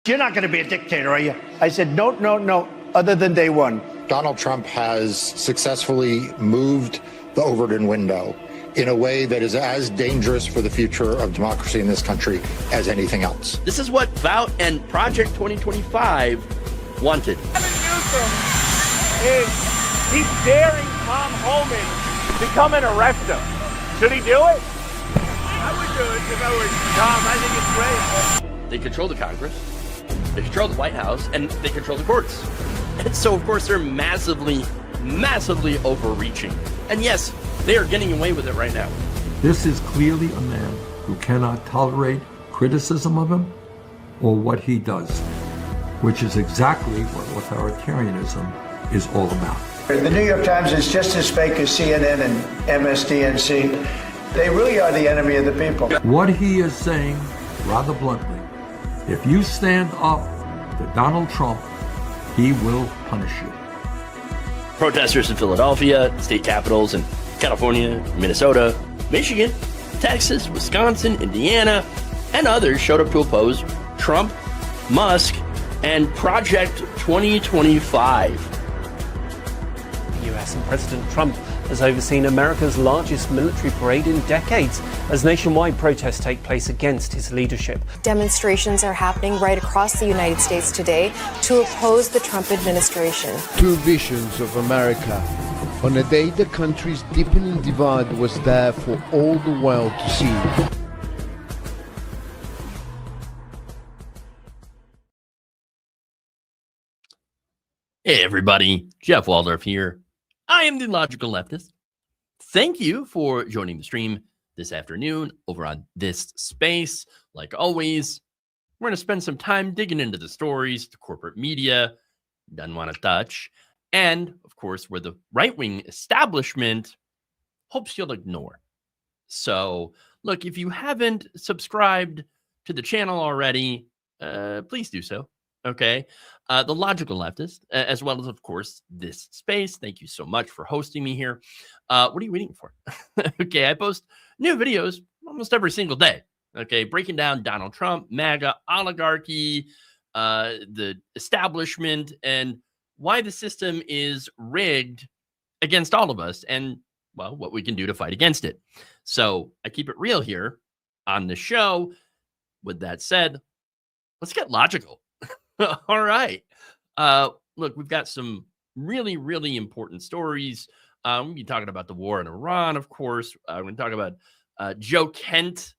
You're not going to be a dictator, are you? I said, no, no, no, other than day one. Donald Trump has successfully moved the Overton window in a way that is as dangerous for the future of democracy in this country as anything else. This is what Vout and Project 2025 wanted. Gavin Newsom he's daring Tom Homan to come and arrest him. Should he do it? I would do it if I were Tom. I think it's great. They control the Congress, they control the White House, and they control the courts. And so, of course, they're massively overreaching. And yes, they are getting away with it right now. This is clearly a man who cannot tolerate criticism of him or what he does, which is exactly what authoritarianism is all about. The New York Times is just as fake as CNN and MSDNC. They really are the enemy of the people. What he is saying, rather bluntly, if you stand up to Donald Trump, he will punish you. Protesters in Philadelphia, state capitals in California, Minnesota, Michigan, Texas, Wisconsin, Indiana, and others showed up to oppose Trump, Musk, and Project 2025. US and President Trump has overseen America's largest military parade in decades as nationwide protests take place against his leadership. Demonstrations are happening right across the United States today to oppose the Trump administration. Two visions of America. On a day the country's deepening divide was there for all the world to see. Hey everybody, Jeff Waldorf here. I am the Logical Leftist. Thank you for joining the stream this afternoon over on this space. Like always, we're going to spend some time digging into the stories the corporate media doesn't want to touch, and of course, where the right-wing establishment hopes you'll ignore. So, look, if you haven't subscribed to the channel already, please do so. Okay. The Logical Leftist, as well as, of course, this space. Thank you so much for hosting me here. What are you waiting for? Okay. I post new videos almost every single day. Okay. Breaking down Donald Trump, MAGA, oligarchy, the establishment, and why the system is rigged against all of us and, well, what we can do to fight against it. So I keep it real here on the show. With that said, let's get logical. All right. Look, we've got some really, really important stories. We'll be talking about the war in Iran, of course. We're going to talk about Joe Kent.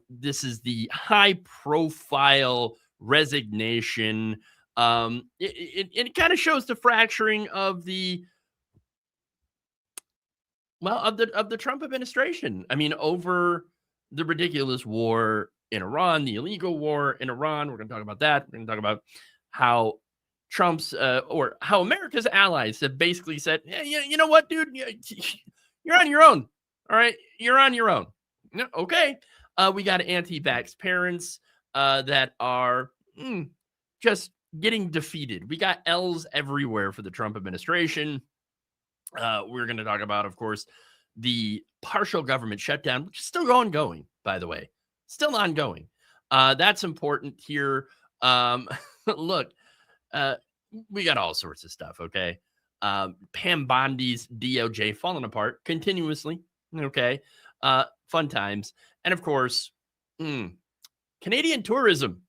This is the high-profile resignation. It kind of shows the fracturing of the Trump administration. I mean, over the ridiculous war in Iran, the illegal war in Iran. We're going to talk about that. We're going to talk about how Trump's or how America's allies have basically said, yeah, you know what, dude, you're on your own. All right, you're on your own. Okay. We got anti-vax parents that are just getting defeated. We got L's everywhere for the Trump administration. We're going to talk about, of course, the partial government shutdown, which is still ongoing, by the way. Still ongoing. That's important here. Look, we got all sorts of stuff, okay? Pam Bondi's DOJ falling apart continuously, okay? Fun times. And, of course, Canadian tourism,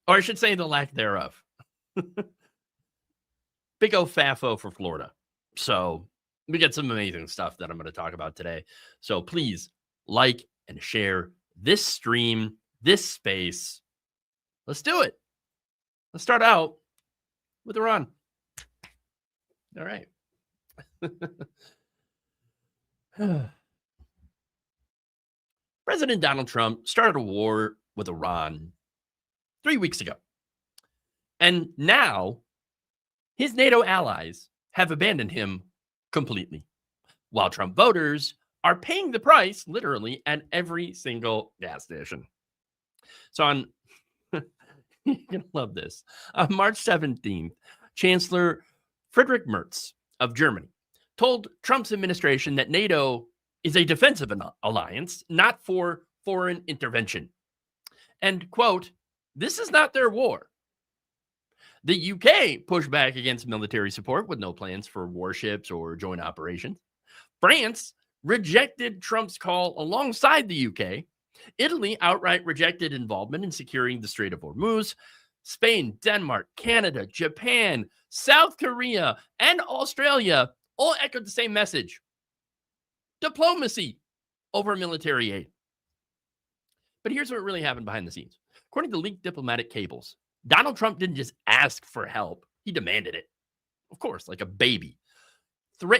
or I should say the lack thereof. Big O FAFO for Florida. So we got some amazing stuff that I'm going to talk about today. So please like and share this stream, this space. Let's do it. Let's start out with Iran. All right. President Donald Trump started a war with Iran 3 weeks ago. And now his NATO allies have abandoned him completely, while Trump voters are paying the price literally at every single gas station. So on, you're going to love this. On March 17th, Chancellor Friedrich Merz of Germany told Trump's administration that NATO is a defensive alliance, not for foreign intervention. And, quote, This is not their war. The UK pushed back against military support with no plans for warships or joint operations. France rejected Trump's call alongside the UK. Italy outright rejected involvement in securing the Strait of Hormuz. Spain, Denmark, Canada, Japan, South Korea, and Australia all echoed the same message. Diplomacy over military aid. But here's what really happened behind the scenes. According to leaked diplomatic cables, Donald Trump didn't just ask for help. He demanded it. Of course, like a baby.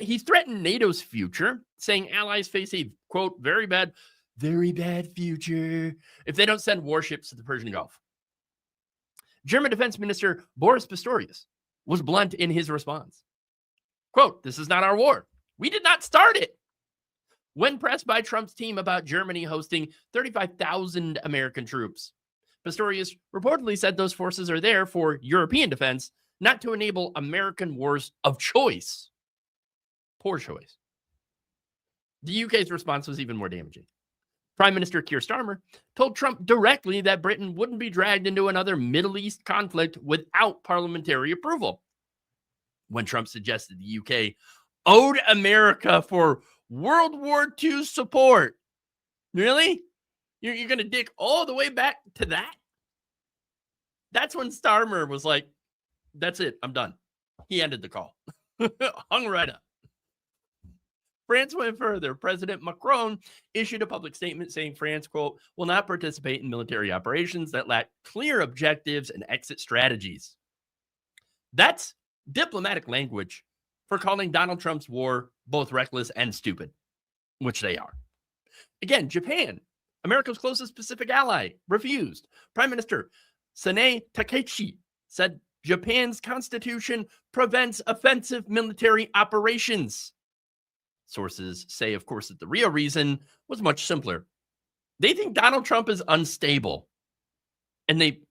He threatened NATO's future, saying allies face a, quote, very bad future if they don't send warships to the Persian Gulf. German Defense Minister Boris Pistorius was blunt in his response. Quote, this is not our war. We did not start it. When pressed by Trump's team about Germany hosting 35,000 American troops, Pistorius reportedly said those forces are there for European defense, not to enable American wars of choice. Poor choice. The UK's response was even more damaging. Prime Minister Keir Starmer told Trump directly that Britain wouldn't be dragged into another Middle East conflict without parliamentary approval. When Trump suggested the UK owed America for World War II support. Really? You're going to dig all the way back to that? That's when Starmer was like, that's it, I'm done. He ended the call. Hung right up. France went further. President Macron issued a public statement saying France, quote, will not participate in military operations that lack clear objectives and exit strategies. That's diplomatic language for calling Donald Trump's war both reckless and stupid, which they are. Again, Japan, America's closest Pacific ally, refused. Prime Minister Sandee Takaichi said Japan's constitution prevents offensive military operations. Sources say, of course, that the real reason was much simpler. They think Donald Trump is unstable. And they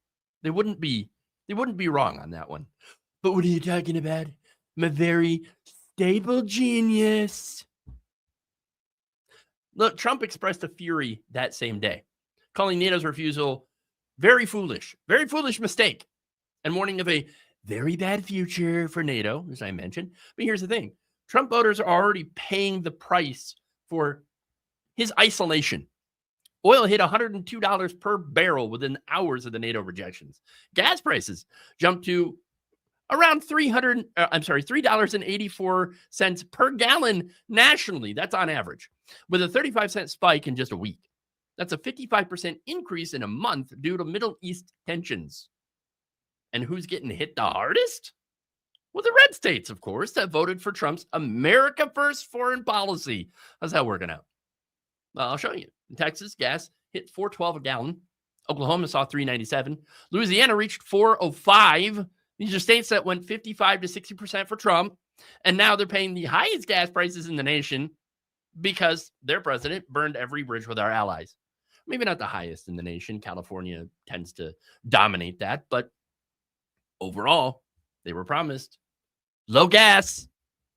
wouldn't be wrong on that one. But what are you talking about? I'm a very stable genius. Look, Trump expressed a fury that same day, calling NATO's refusal very foolish mistake, and warning of a very bad future for NATO, as I mentioned. But here's the thing. Trump voters are already paying the price for his isolation. Oil hit $102 per barrel within hours of the NATO rejections. Gas prices jumped to around $3.84 per gallon nationally. That's on average, with a 35-cent spike in just a week. That's a 55% increase in a month due to Middle East tensions. And who's getting hit the hardest? Well, the red states, of course, that voted for Trump's America First foreign policy. How's that working out? Well, I'll show you. In Texas, gas hit $4.12 a gallon. Oklahoma saw $3.97. Louisiana reached $4.05. These are states that went 55 to 60% for Trump. And now they're paying the highest gas prices in the nation because their president burned every bridge with our allies. Maybe not the highest in the nation. California tends to dominate that. But overall, they were promised low gas.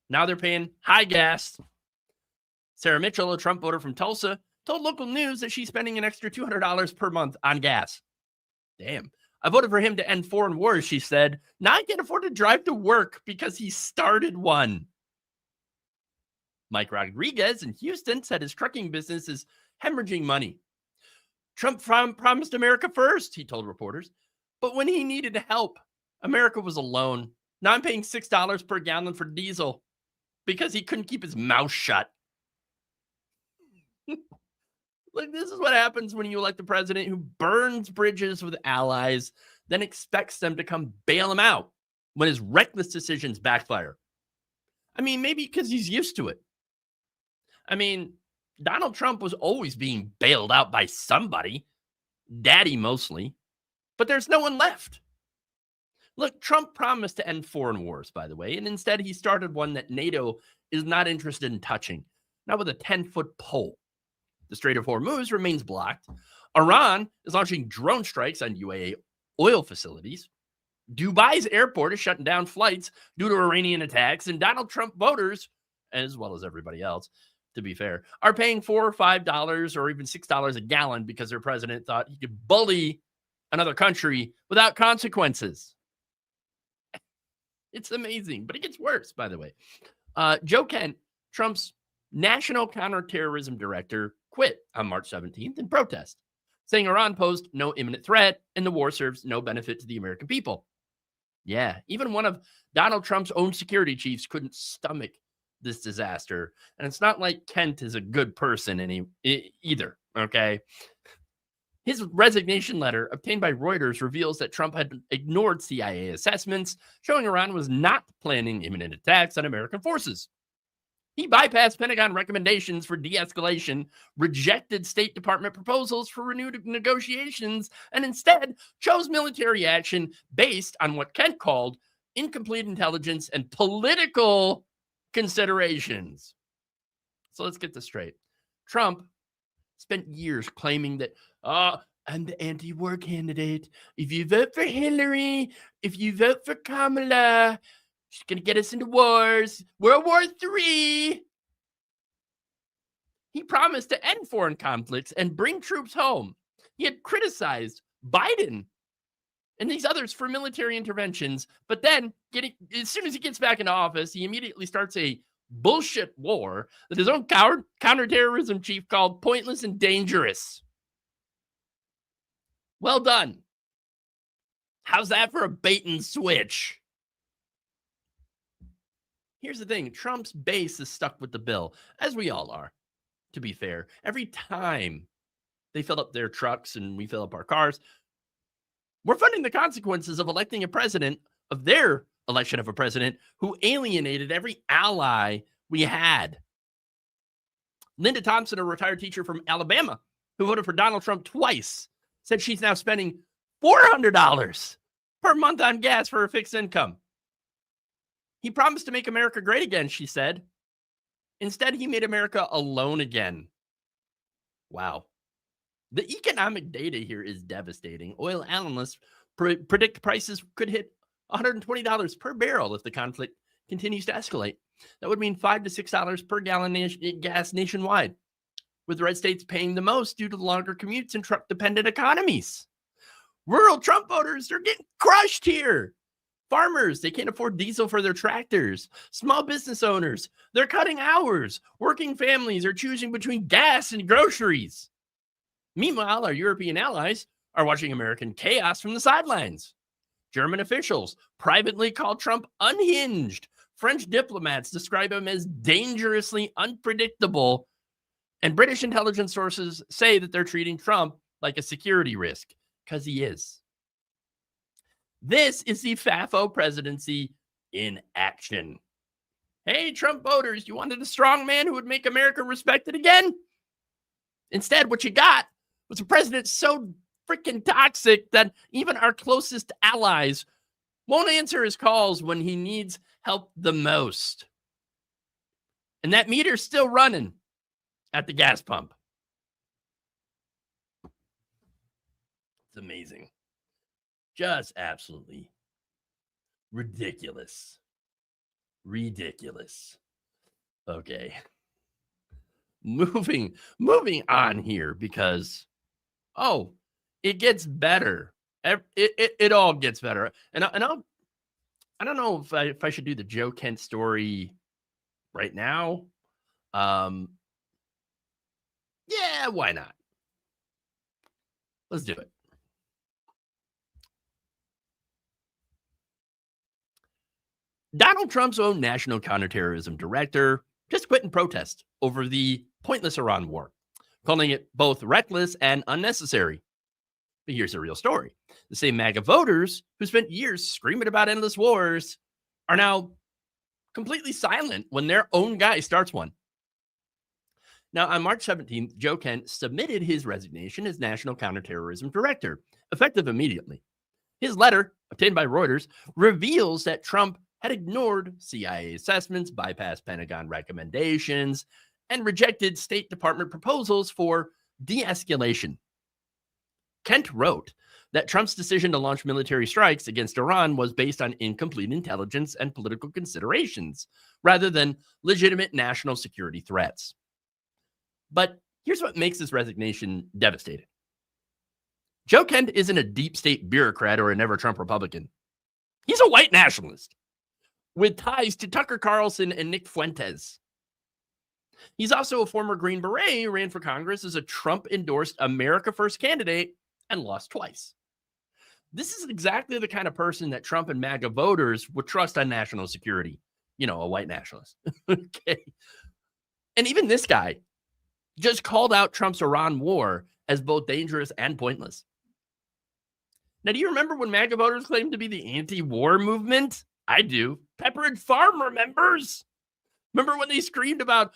Now they're paying high gas. Sarah Mitchell, a Trump voter from Tulsa, told local news that she's spending an extra $200 per month on gas. Damn. I voted for him to end foreign wars, she said. Now I can't afford to drive to work because he started one. Mike Rodriguez in Houston said his trucking business is hemorrhaging money. Trump promised America first, he told reporters. But when he needed help, America was alone. Now I'm paying $6 per gallon for diesel because he couldn't keep his mouth shut. Look, this is what happens when you elect a president who burns bridges with allies, then expects them to come bail him out when his reckless decisions backfire. I mean, maybe because he's used to it. I mean, Donald Trump was always being bailed out by somebody, daddy mostly, but there's no one left. Look, Trump promised to end foreign wars, by the way, and instead he started one that NATO is not interested in touching, not with a 10-foot pole. The Strait of Hormuz remains blocked. Iran is launching drone strikes on UAE oil facilities. Dubai's airport is shutting down flights due to Iranian attacks, and Donald Trump voters, as well as everybody else, to be fair, are paying $4 or $5 or even $6 a gallon because their president thought he could bully another country without consequences. It's amazing, but it gets worse, by the way. Joe Kent, Trump's national counterterrorism director, quit on March 17th in protest, saying Iran posed no imminent threat and the war serves no benefit to the American people. Yeah, even one of Donald Trump's own security chiefs couldn't stomach this disaster. And it's not like Kent is a good person either, okay? His resignation letter, obtained by Reuters, reveals that Trump had ignored CIA assessments, showing Iran was not planning imminent attacks on American forces. He bypassed Pentagon recommendations for de-escalation, rejected State Department proposals for renewed negotiations, and instead chose military action based on what Kent called incomplete intelligence and political considerations. So let's get this straight. Trump spent years claiming that, I'm the anti-war candidate. If you vote for Hillary, if you vote for Kamala, she's going to get us into wars. World War III. He promised to end foreign conflicts and bring troops home. He had criticized Biden and these others for military interventions, but then as soon as he gets back into office, he immediately starts a bullshit war that his own counterterrorism chief called pointless and dangerous. Well done. How's that for a bait and switch? Here's the thing. Trump's base is stuck with the bill, as we all are, to be fair. Every time they fill up their trucks and we fill up our cars, we're funding the consequences of electing a president, of their election of a president, who alienated every ally we had. Linda Thompson, a retired teacher from Alabama, who voted for Donald Trump twice, said she's now spending $400 per month on gas for her fixed income. He promised to make America great again, she said. Instead, he made America alone again. Wow. The economic data here is devastating. Oil analysts predict prices could hit $120 per barrel if the conflict continues to escalate. That would mean $5 to $6 per gallon gas nationwide, with red states paying the most due to the longer commutes and truck-dependent economies. Rural Trump voters are getting crushed here. Farmers, they can't afford diesel for their tractors. Small business owners, they're cutting hours. Working families are choosing between gas and groceries. Meanwhile, our European allies are watching American chaos from the sidelines. German officials privately call Trump unhinged. French diplomats describe him as dangerously unpredictable. And British intelligence sources say that they're treating Trump like a security risk, because he is. This is the FAFO presidency in action. Hey, Trump voters, you wanted a strong man who would make America respected again? Instead, what you got was a president so freaking toxic that even our closest allies won't answer his calls when he needs help the most. And that meter's still running at the gas pump. It's amazing. Just absolutely ridiculous. Ridiculous. Okay. Moving on here because, it gets better. It all gets better. And I don't know if I should do the Joe Kent story right now. Yeah, why not? Let's do it. Donald Trump's own national counterterrorism director just quit in protest over the pointless Iran war, calling it both reckless and unnecessary. But here's the real story. The same MAGA voters who spent years screaming about endless wars are now completely silent when their own guy starts one. Now, on March 17th, Joe Kent submitted his resignation as National Counterterrorism Director, effective immediately. His letter, obtained by Reuters, reveals that Trump had ignored CIA assessments, bypassed Pentagon recommendations, and rejected State Department proposals for de-escalation. Kent wrote that Trump's decision to launch military strikes against Iran was based on incomplete intelligence and political considerations, rather than legitimate national security threats. But here's what makes this resignation devastating. Joe Kent isn't a deep state bureaucrat or a never Trump Republican. He's a white nationalist with ties to Tucker Carlson and Nick Fuentes. He's also a former Green Beret who ran for Congress as a Trump-endorsed America First candidate and lost twice. This is exactly the kind of person that Trump and MAGA voters would trust on national security. You know, a white nationalist. Okay. And even this guy just called out Trump's Iran war as both dangerous and pointless. Now, do you remember when MAGA voters claimed to be the anti-war movement? I do. Pepperidge Farm remembers. Remember when they screamed about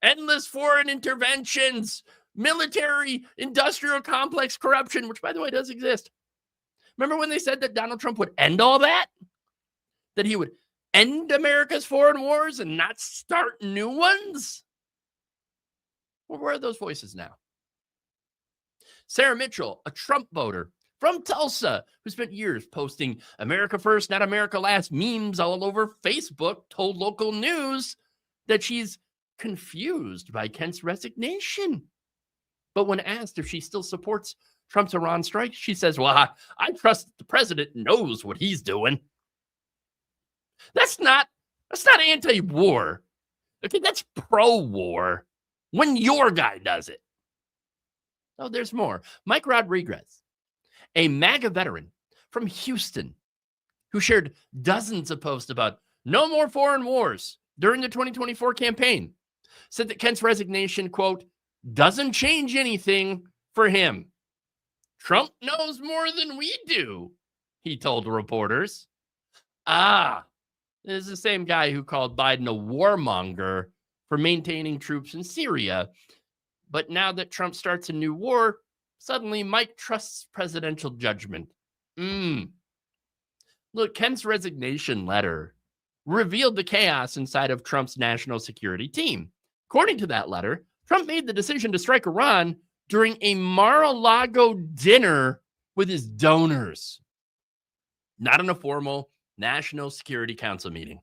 endless foreign interventions, military, industrial complex corruption, which, by the way, does exist. Remember when they said that Donald Trump would end all that? That he would end America's foreign wars and not start new ones? Well, where are those voices now? Sarah Mitchell, a Trump voter from Tulsa, who spent years posting America First, not America Last memes all over Facebook, told local news that she's confused by Kent's resignation. But when asked if she still supports Trump's Iran strike, she says, well, I trust the president knows what he's doing. That's not anti-war. Okay, that's pro-war when your guy does it. Oh, there's more. Mike Rodriguez, a MAGA veteran from Houston who shared dozens of posts about no more foreign wars during the 2024 campaign, said that Kent's resignation, quote, doesn't change anything for him. Trump knows more than we do, he told reporters. This is the same guy who called Biden a warmonger for maintaining troops in Syria. But now that Trump starts a new war, suddenly Mike trusts presidential judgment. Look, Kent's resignation letter revealed the chaos inside of Trump's national security team. According to that letter, Trump made the decision to strike Iran during a Mar-a-Lago dinner with his donors, not in a formal National Security Council meeting.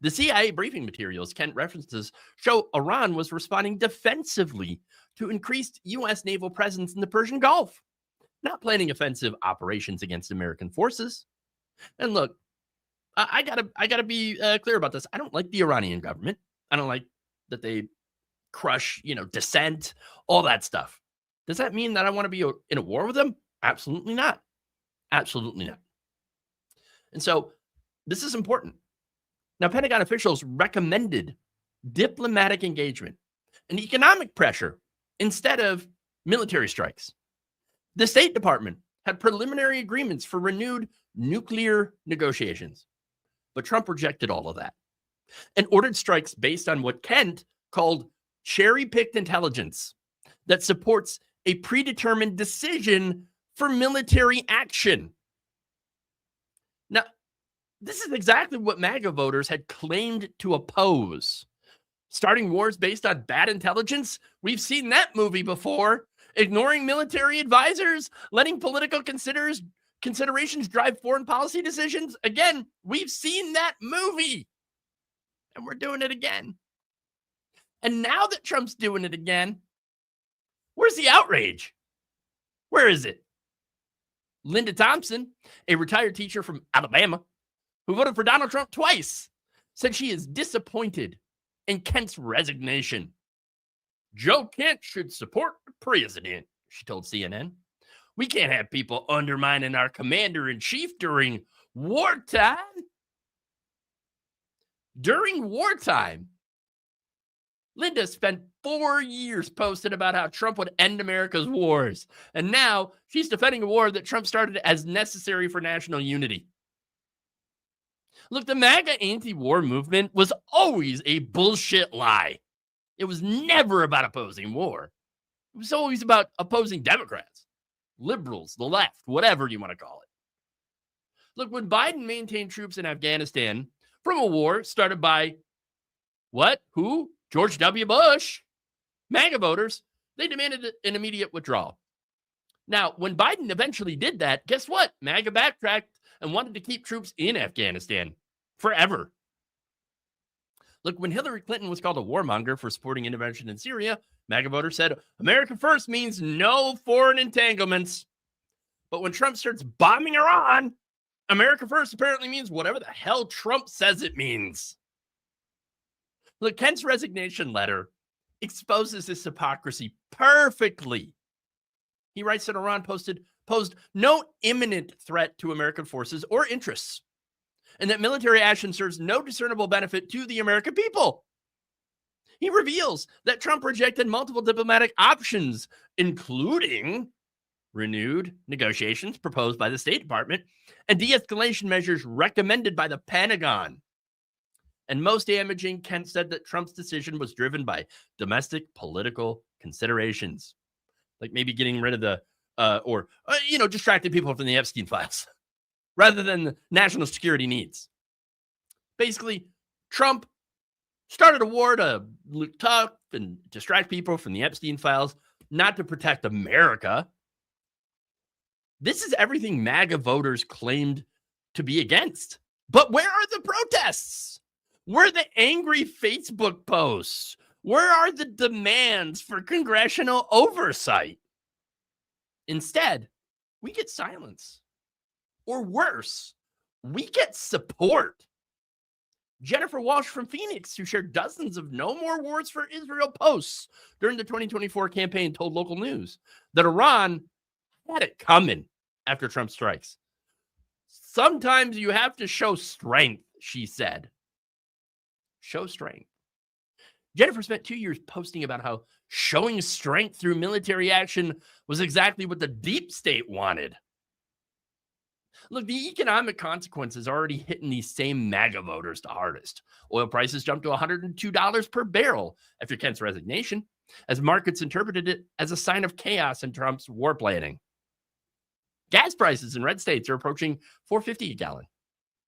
The CIA briefing materials Kent references show Iran was responding defensively to increased U.S. naval presence in the Persian Gulf, not planning offensive operations against American forces. And look, I gotta be clear about this. I don't like the Iranian government. I don't like that they crush, dissent, all that stuff. Does that mean that I want to be in a war with them? Absolutely not. Absolutely not. And so this is important. Now, Pentagon officials recommended diplomatic engagement and economic pressure instead of military strikes. The State Department had preliminary agreements for renewed nuclear negotiations, but Trump rejected all of that and ordered strikes based on what Kent called cherry-picked intelligence that supports a predetermined decision for military action. Now, this is exactly what MAGA voters had claimed to oppose. Starting wars based on bad intelligence? We've seen that movie before. Ignoring military advisors, letting political considerations drive foreign policy decisions? Again, we've seen that movie. And we're doing it again. And now that Trump's doing it again, where's the outrage? Where is it? Linda Thompson, a retired teacher from Alabama, who voted for Donald Trump twice, said she is disappointed in Kent's resignation. Joe Kent should support the president, she told CNN. We can't have people undermining our commander-in-chief during wartime. During wartime, Linda spent 4 years posting about how Trump would end America's wars. And now she's defending a war that Trump started as necessary for national unity. Look, the MAGA anti-war movement was always a bullshit lie. It was never about opposing war. It was always about opposing Democrats, liberals, the left, whatever you want to call it. Look, when Biden maintained troops in Afghanistan from a war started by what? Who? George W. Bush. MAGA voters, they demanded an immediate withdrawal. Now, when Biden eventually did that, guess what? MAGA backtracked and wanted to keep troops in Afghanistan forever. Look, when Hillary Clinton was called a warmonger for supporting intervention in Syria, MAGA voters said, America first means no foreign entanglements. But when Trump starts bombing Iran, America first apparently means whatever the hell Trump says it means. Look, Kent's resignation letter exposes this hypocrisy perfectly. He writes that Iran posed no imminent threat to American forces or interests, and that military action serves no discernible benefit to the American people. He reveals that Trump rejected multiple diplomatic options, including renewed negotiations proposed by the State Department and de-escalation measures recommended by the Pentagon. And most damaging, Kent said that Trump's decision was driven by domestic political considerations, like maybe getting rid of the distracting people from the Epstein files rather than the national security needs. Basically, Trump started a war to loot tough and distract people from the Epstein files, not to protect America. This is everything MAGA voters claimed to be against. But where are the protests? Where are the angry Facebook posts? Where are the demands for congressional oversight? Instead, we get silence. Or worse, we get support. Jennifer Walsh from Phoenix, who shared dozens of No More Wars for Israel posts during the 2024 campaign, told local news that Iran had it coming after Trump strikes. Sometimes you have to show strength, she said. Show strength. Jennifer spent 2 years posting about how showing strength through military action was exactly what the deep state wanted. Look, the economic consequences are already hitting these same MAGA voters the hardest. Oil prices jumped to $102 per barrel after Kent's resignation, as markets interpreted it as a sign of chaos in Trump's war planning. Gas prices in red states are approaching $4.50 a gallon.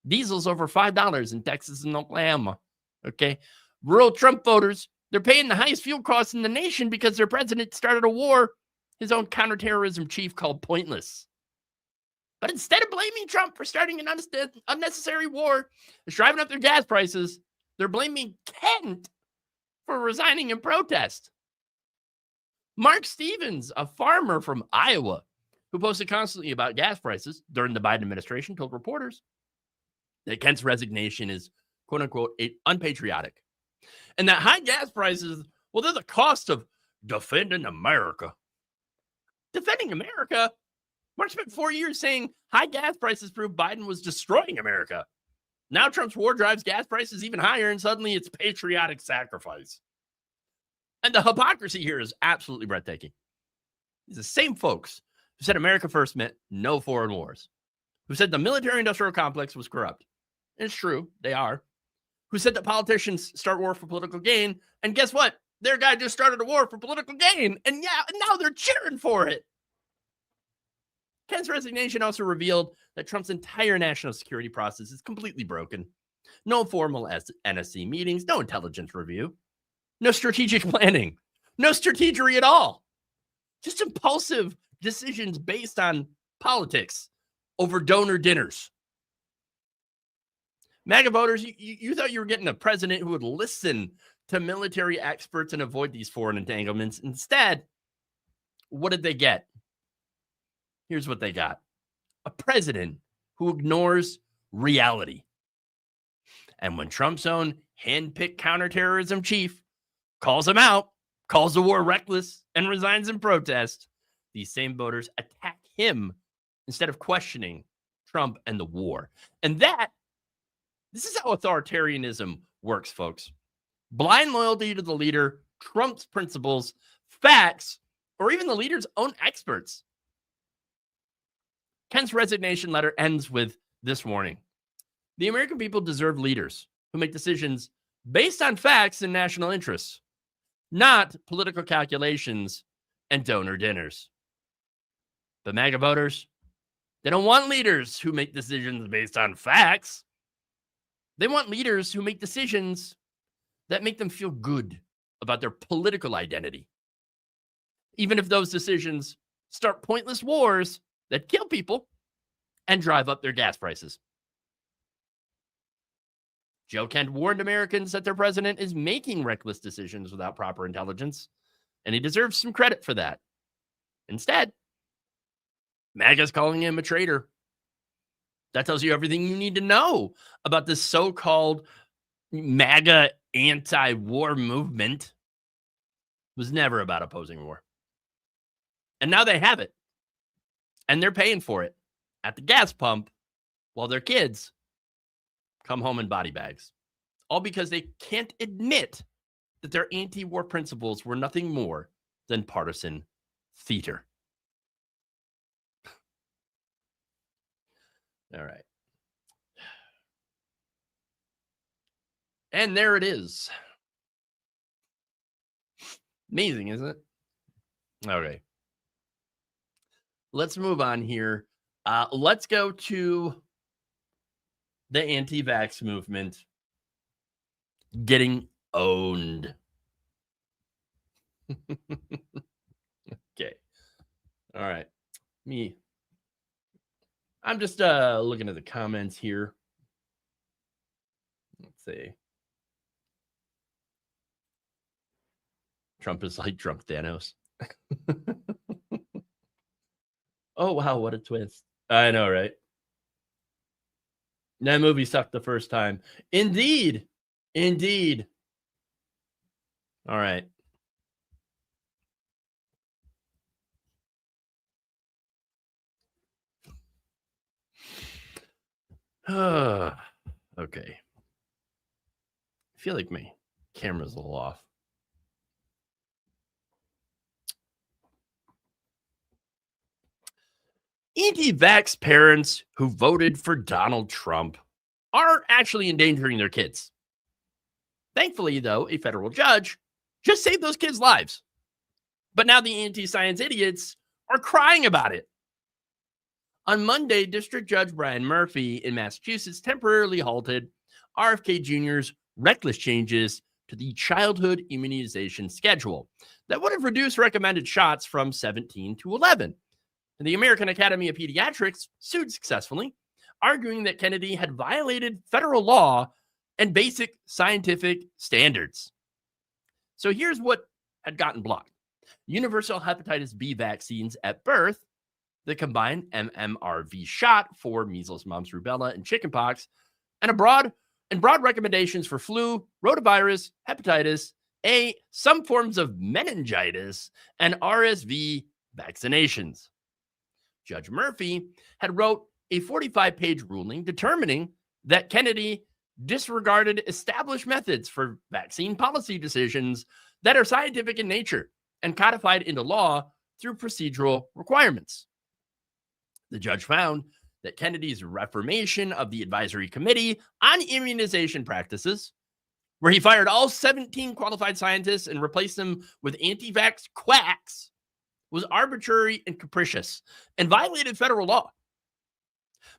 Diesel's over $5 in Texas and Oklahoma. Okay. Rural Trump voters, they're paying the highest fuel costs in the nation because their president started a war his own counterterrorism chief called pointless. But instead of blaming Trump for starting an unnecessary war and driving up their gas prices, they're blaming Kent for resigning in protest. Mark Stevens, a farmer from Iowa, who posted constantly about gas prices during the Biden administration, told reporters that Kent's resignation is, quote unquote, unpatriotic. And that high gas prices, well, they're the cost of defending America. Defending America? Mark spent 4 years saying high gas prices proved Biden was destroying America. Now Trump's war drives gas prices even higher, and suddenly it's patriotic sacrifice. And the hypocrisy here is absolutely breathtaking. These are the same folks who said America first meant no foreign wars, who said the military-industrial complex was corrupt. And it's true, they are. Who said that politicians start war for political gain, and guess what? Their guy just started a war for political gain, and now they're cheering for it. Kent's resignation also revealed that Trump's entire national security process is completely broken. No formal NSC meetings, no intelligence review, no strategic planning, no strategery at all. Just impulsive decisions based on politics over donor dinners. MAGA voters, you thought you were getting a president who would listen to military experts and avoid these foreign entanglements. Instead, what did they get? Here's what they got. A president who ignores reality. And when Trump's own hand-picked counterterrorism chief calls him out, calls the war reckless, and resigns in protest, these same voters attack him instead of questioning Trump and the war. And this is how authoritarianism works, folks. Blind loyalty to the leader, Trump's principles, facts, or even the leader's own experts. Kent's resignation letter ends with this warning. The American people deserve leaders who make decisions based on facts and national interests, not political calculations and donor dinners. But MAGA voters, they don't want leaders who make decisions based on facts. They want leaders who make decisions that make them feel good about their political identity, even if those decisions start pointless wars that kill people and drive up their gas prices. Joe Kent warned Americans that their president is making reckless decisions without proper intelligence, and he deserves some credit for that. Instead, MAGA's calling him a traitor. That tells you everything you need to know about this so-called MAGA anti-war movement. It was never about opposing war. And now they have it. And they're paying for it at the gas pump while their kids come home in body bags. All because they can't admit that their anti-war principles were nothing more than partisan theater. All right. And there it is. Amazing, isn't it? Okay. Let's move on here. Let's go to the anti-vax movement getting owned. Okay. All right. I'm just looking at the comments here. Let's see. Trump is like drunk Thanos. Oh, wow. What a twist. I know, right? That movie sucked the first time. Indeed. Indeed. All right. Okay. I feel like my camera's a little off. Anti-vax parents who voted for Donald Trump are actually endangering their kids. Thankfully, though, a federal judge just saved those kids' lives. But now the anti-science idiots are crying about it. On Monday, District Judge Brian Murphy in Massachusetts temporarily halted RFK Jr.'s reckless changes to the childhood immunization schedule that would have reduced recommended shots from 17 to 11. And the American Academy of Pediatrics sued successfully, arguing that Kennedy had violated federal law and basic scientific standards. So here's what had gotten blocked. Universal hepatitis B vaccines at birth, the combined MMRV shot for measles, mumps, rubella, and chickenpox, and broad recommendations for flu, rotavirus, hepatitis A, some forms of meningitis, and RSV vaccinations. Judge Murphy had wrote a 45-page ruling determining that Kennedy disregarded established methods for vaccine policy decisions that are scientific in nature and codified into law through procedural requirements. The judge found that Kennedy's reformation of the Advisory Committee on Immunization Practices, where he fired all 17 qualified scientists and replaced them with anti-vax quacks, was arbitrary and capricious and violated federal law.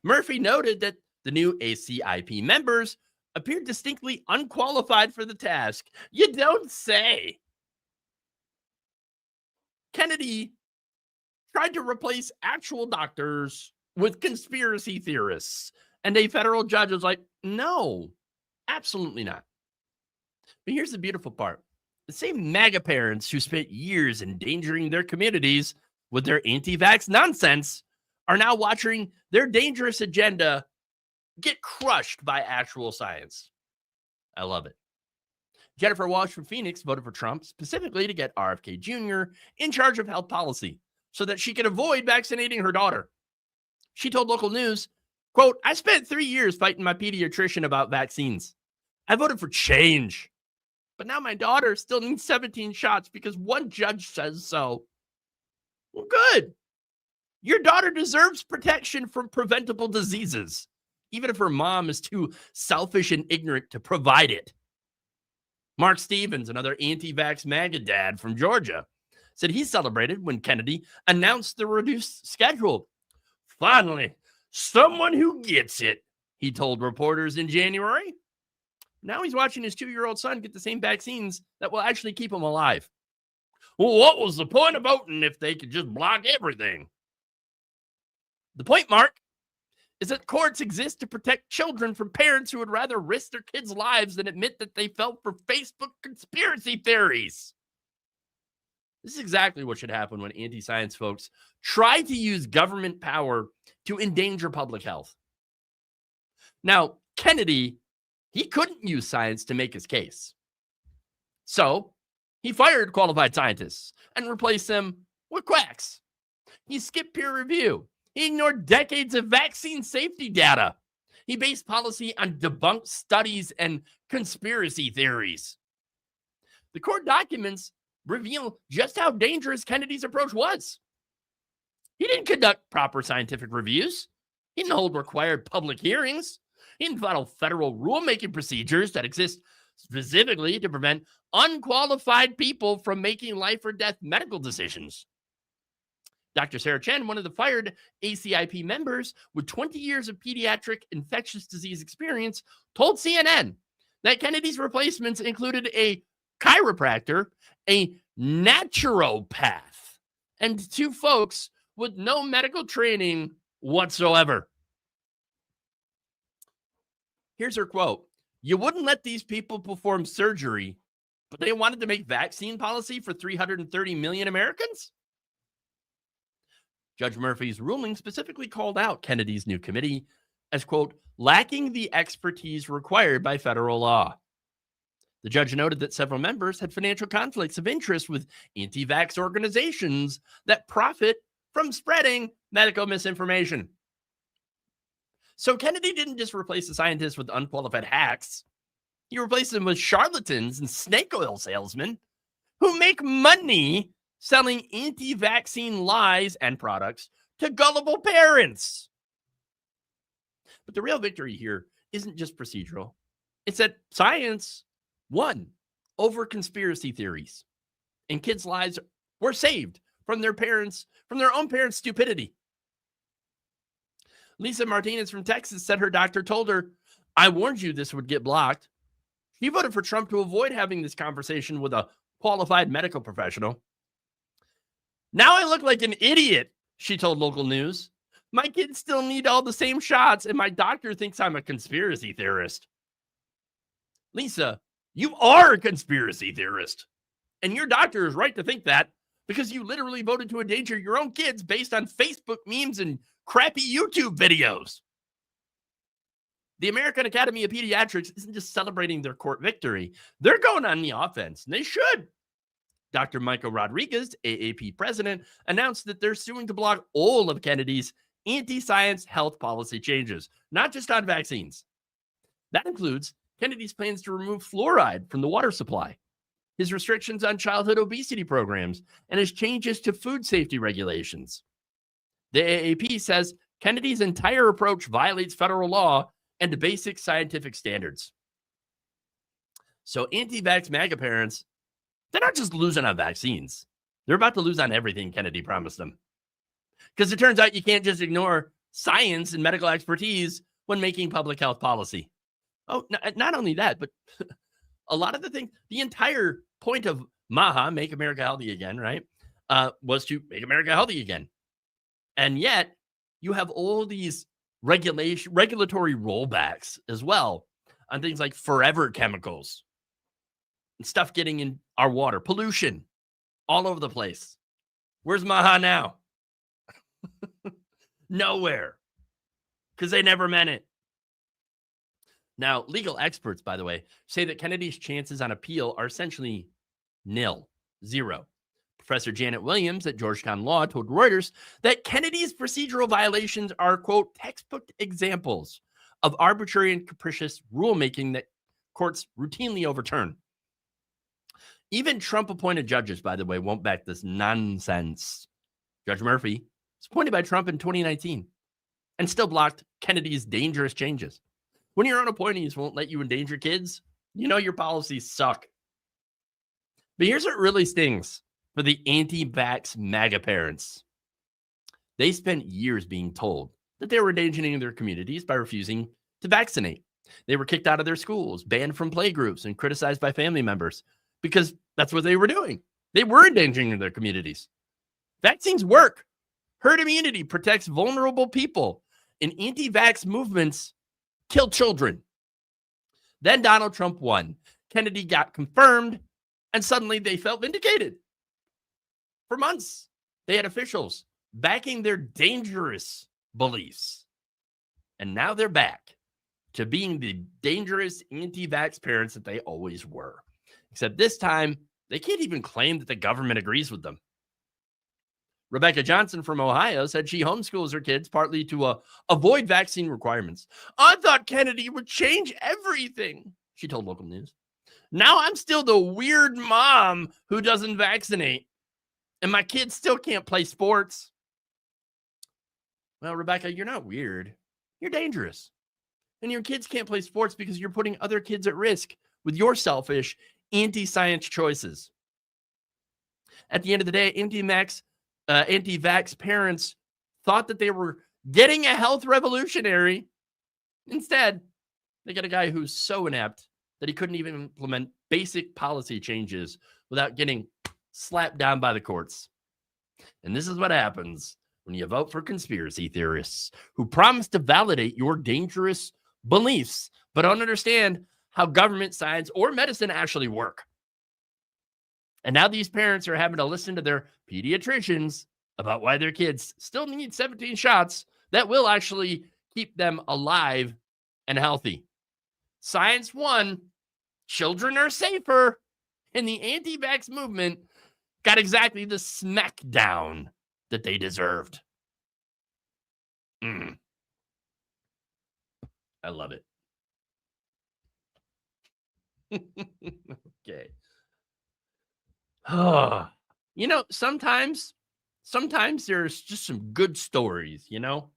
Murphy noted that the new ACIP members appeared distinctly unqualified for the task. You don't say. Kennedy tried to replace actual doctors with conspiracy theorists, and a federal judge was like, no, absolutely not. But here's the beautiful part. The same MAGA parents who spent years endangering their communities with their anti-vax nonsense are now watching their dangerous agenda get crushed by actual science. I love it. Jennifer Walsh from Phoenix voted for Trump specifically to get RFK Jr. in charge of health policy so that she could avoid vaccinating her daughter. She told local news, quote, I spent 3 years fighting my pediatrician about vaccines. I voted for change. But now my daughter still needs 17 shots because one judge says so. Well, good. Your daughter deserves protection from preventable diseases, even if her mom is too selfish and ignorant to provide it. Mark Stevens, another anti-vax MAGA dad from Georgia, said he celebrated when Kennedy announced the reduced schedule. Finally, someone who gets it, he told reporters in January. Now he's watching his 2-year-old son get the same vaccines that will actually keep him alive. Well, what was the point of voting if they could just block everything? The point, Mark, is that courts exist to protect children from parents who would rather risk their kids' lives than admit that they fell for Facebook conspiracy theories. This is exactly what should happen when anti-science folks try to use government power to endanger public health. Now, Kennedy, he couldn't use science to make his case. So he fired qualified scientists and replaced them with quacks. He skipped peer review. He ignored decades of vaccine safety data. He based policy on debunked studies and conspiracy theories. The court documents reveal just how dangerous Kennedy's approach was. He didn't conduct proper scientific reviews. He didn't hold required public hearings. He didn't follow federal rulemaking procedures that exist specifically to prevent unqualified people from making life or death medical decisions. Dr. Sarah Chen, one of the fired ACIP members with 20 years of pediatric infectious disease experience, told CNN that Kennedy's replacements included a chiropractor, a naturopath, and 2 folks with no medical training whatsoever. Here's her quote. You wouldn't let these people perform surgery, but they wanted to make vaccine policy for 330 million Americans? Judge Murphy's ruling specifically called out Kennedy's new committee as, quote, lacking the expertise required by federal law. The judge noted that several members had financial conflicts of interest with anti-vax organizations that profit from spreading medical misinformation. So Kennedy didn't just replace the scientists with unqualified hacks. He replaced them with charlatans and snake oil salesmen who make money selling anti-vaccine lies and products to gullible parents. But the real victory here isn't just procedural. It's that science won over conspiracy theories, and kids' lives were saved from their own parents' stupidity. Lisa Martinez from Texas said her doctor told her, I warned you this would get blocked. She voted for Trump to avoid having this conversation with a qualified medical professional. Now I look like an idiot, she told local news. My kids still need all the same shots, and my doctor thinks I'm a conspiracy theorist. Lisa, you are a conspiracy theorist. And your doctor is right to think that because you literally voted to endanger your own kids based on Facebook memes and crappy YouTube videos. The American Academy of Pediatrics isn't just celebrating their court victory. They're going on the offense, and they should. Dr. Michael Rodriguez, AAP president, announced that they're suing to block all of Kennedy's anti-science health policy changes, not just on vaccines. That includes Kennedy's plans to remove fluoride from the water supply, his restrictions on childhood obesity programs, and his changes to food safety regulations. The AAP says Kennedy's entire approach violates federal law and basic scientific standards. So anti-vax MAGA parents, they're not just losing on vaccines. They're about to lose on everything Kennedy promised them. Because it turns out you can't just ignore science and medical expertise when making public health policy. Oh, not only that, but a lot of the things, the entire point of MAGA, Make America Healthy Again, right, was to make America healthy again. And yet you have all these regulatory rollbacks as well on things like forever chemicals and stuff getting in our water, pollution all over the place. Where's MAGA now? Nowhere. Because they never meant it. Now, legal experts, by the way, say that Kennedy's chances on appeal are essentially nil, zero. Professor Janet Williams at Georgetown Law told Reuters that Kennedy's procedural violations are, quote, textbook examples of arbitrary and capricious rulemaking that courts routinely overturn. Even Trump-appointed judges, by the way, won't back this nonsense. Judge Murphy was appointed by Trump in 2019 and still blocked Kennedy's dangerous changes. When your own appointees won't let you endanger kids, you know your policies suck. But here's what really stings for the anti-vax MAGA parents. They spent years being told that they were endangering their communities by refusing to vaccinate. They were kicked out of their schools, banned from playgroups, and criticized by family members because that's what they were doing. They were endangering their communities. Vaccines work. Herd immunity protects vulnerable people and anti-vax movements kill children. Then Donald Trump won. Kennedy got confirmed, and suddenly they felt vindicated. For months, they had officials backing their dangerous beliefs. And now they're back to being the dangerous anti-vax parents that they always were. Except this time, they can't even claim that the government agrees with them. Rebecca Johnson from Ohio said she homeschools her kids partly to avoid vaccine requirements. I thought Kennedy would change everything, she told local news. Now I'm still the weird mom who doesn't vaccinate, and my kids still can't play sports. Well, Rebecca, you're not weird. You're dangerous. And your kids can't play sports because you're putting other kids at risk with your selfish anti-science choices. At the end of the day, anti-vax parents thought that they were getting a health revolutionary. Instead, they got a guy who's so inept that he couldn't even implement basic policy changes without getting slapped down by the courts. And this is what happens when you vote for conspiracy theorists who promise to validate your dangerous beliefs, but don't understand how government, science, or medicine actually work. And now these parents are having to listen to their pediatricians about why their kids still need 17 shots that will actually keep them alive and healthy. Science won. Children are safer. And the anti-vax movement got exactly the smackdown that they deserved. I love it. Okay. You know, sometimes there's just some good stories, you know?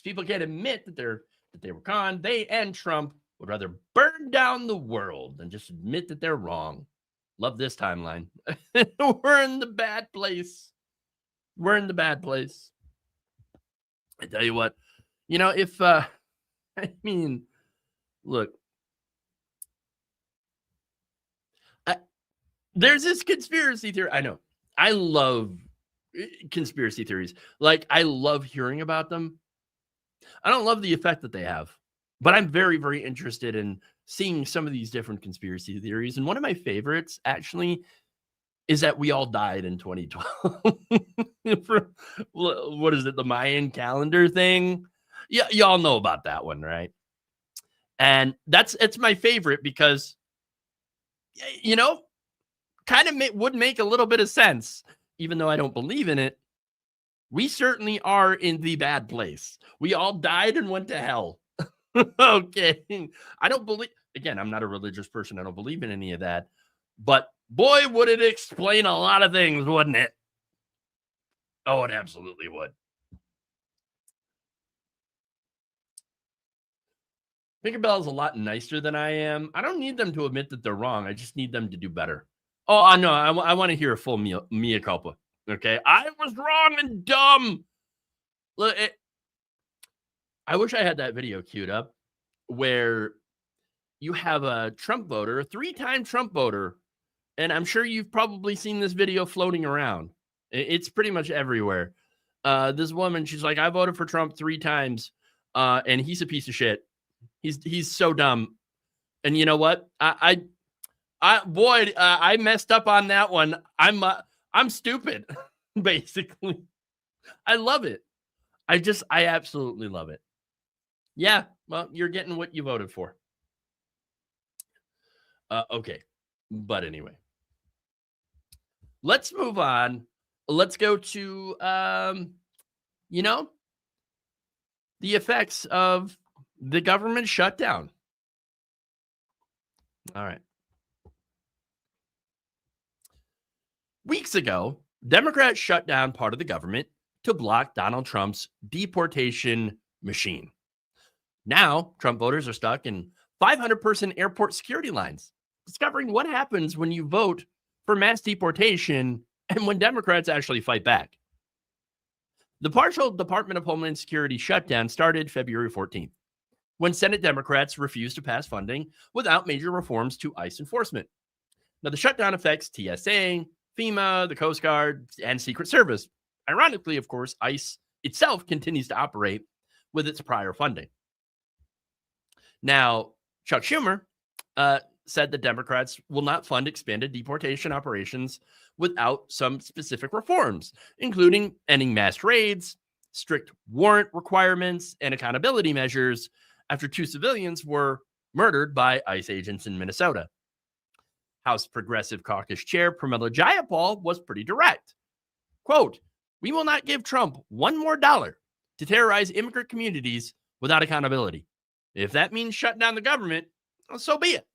People can't admit that they were conned. They and Trump would rather burn down the world than just admit that they're wrong. Love this timeline. We're in the bad place. We're in the bad place. I tell you what, you know, if look, there's this conspiracy theory. I know. I love conspiracy theories. Like, I love hearing about them. I don't love the effect that they have, but I'm very, very interested in seeing some of these different conspiracy theories. And one of my favorites, actually, is that we all died in 2012. What is it? The Mayan calendar thing? Yeah, y'all know about that one, right? And it's my favorite because, you know, kind of would make a little bit of sense, even though I don't believe in it. We certainly are in the bad place. We all died and went to hell. Okay. I don't believe, again, I'm not a religious person. I don't believe in any of that. But boy, would it explain a lot of things, wouldn't it? Oh, it absolutely would. Tinkerbell is a lot nicer than I am. I don't need them to admit that they're wrong. I just need them to do better. Oh, I know. I want to hear a full mea culpa. Okay, I was wrong and dumb. Look, I wish I had that video queued up where you have a Trump voter, a 3-time Trump voter, and I'm sure you've probably seen this video floating around. It's pretty much everywhere. This woman, she's like, I voted for Trump 3 times, and he's a piece of shit. He's so dumb. And you know what? I messed up on that one. I'm stupid, basically. I love it. I absolutely love it. Yeah, well, you're getting what you voted for. Okay, but anyway. Let's move on. Let's go to, you know, the effects of the government shutdown. All right. Weeks ago, Democrats shut down part of the government to block Donald Trump's deportation machine. Now, Trump voters are stuck in 500-person airport security lines, discovering what happens when you vote for mass deportation and when Democrats actually fight back. The partial Department of Homeland Security shutdown started February 14th, when Senate Democrats refused to pass funding without major reforms to ICE enforcement. Now, the shutdown affects TSA, FEMA, the Coast Guard, and Secret Service. Ironically, of course, ICE itself continues to operate with its prior funding. Now, Chuck Schumer said the Democrats will not fund expanded deportation operations without some specific reforms, including ending mass raids, strict warrant requirements, and accountability measures after 2 civilians were murdered by ICE agents in Minnesota. House Progressive Caucus Chair Pramila Jayapal was pretty direct. Quote, "We will not give Trump $1 more to terrorize immigrant communities without accountability. If that means shutting down the government, well, so be it."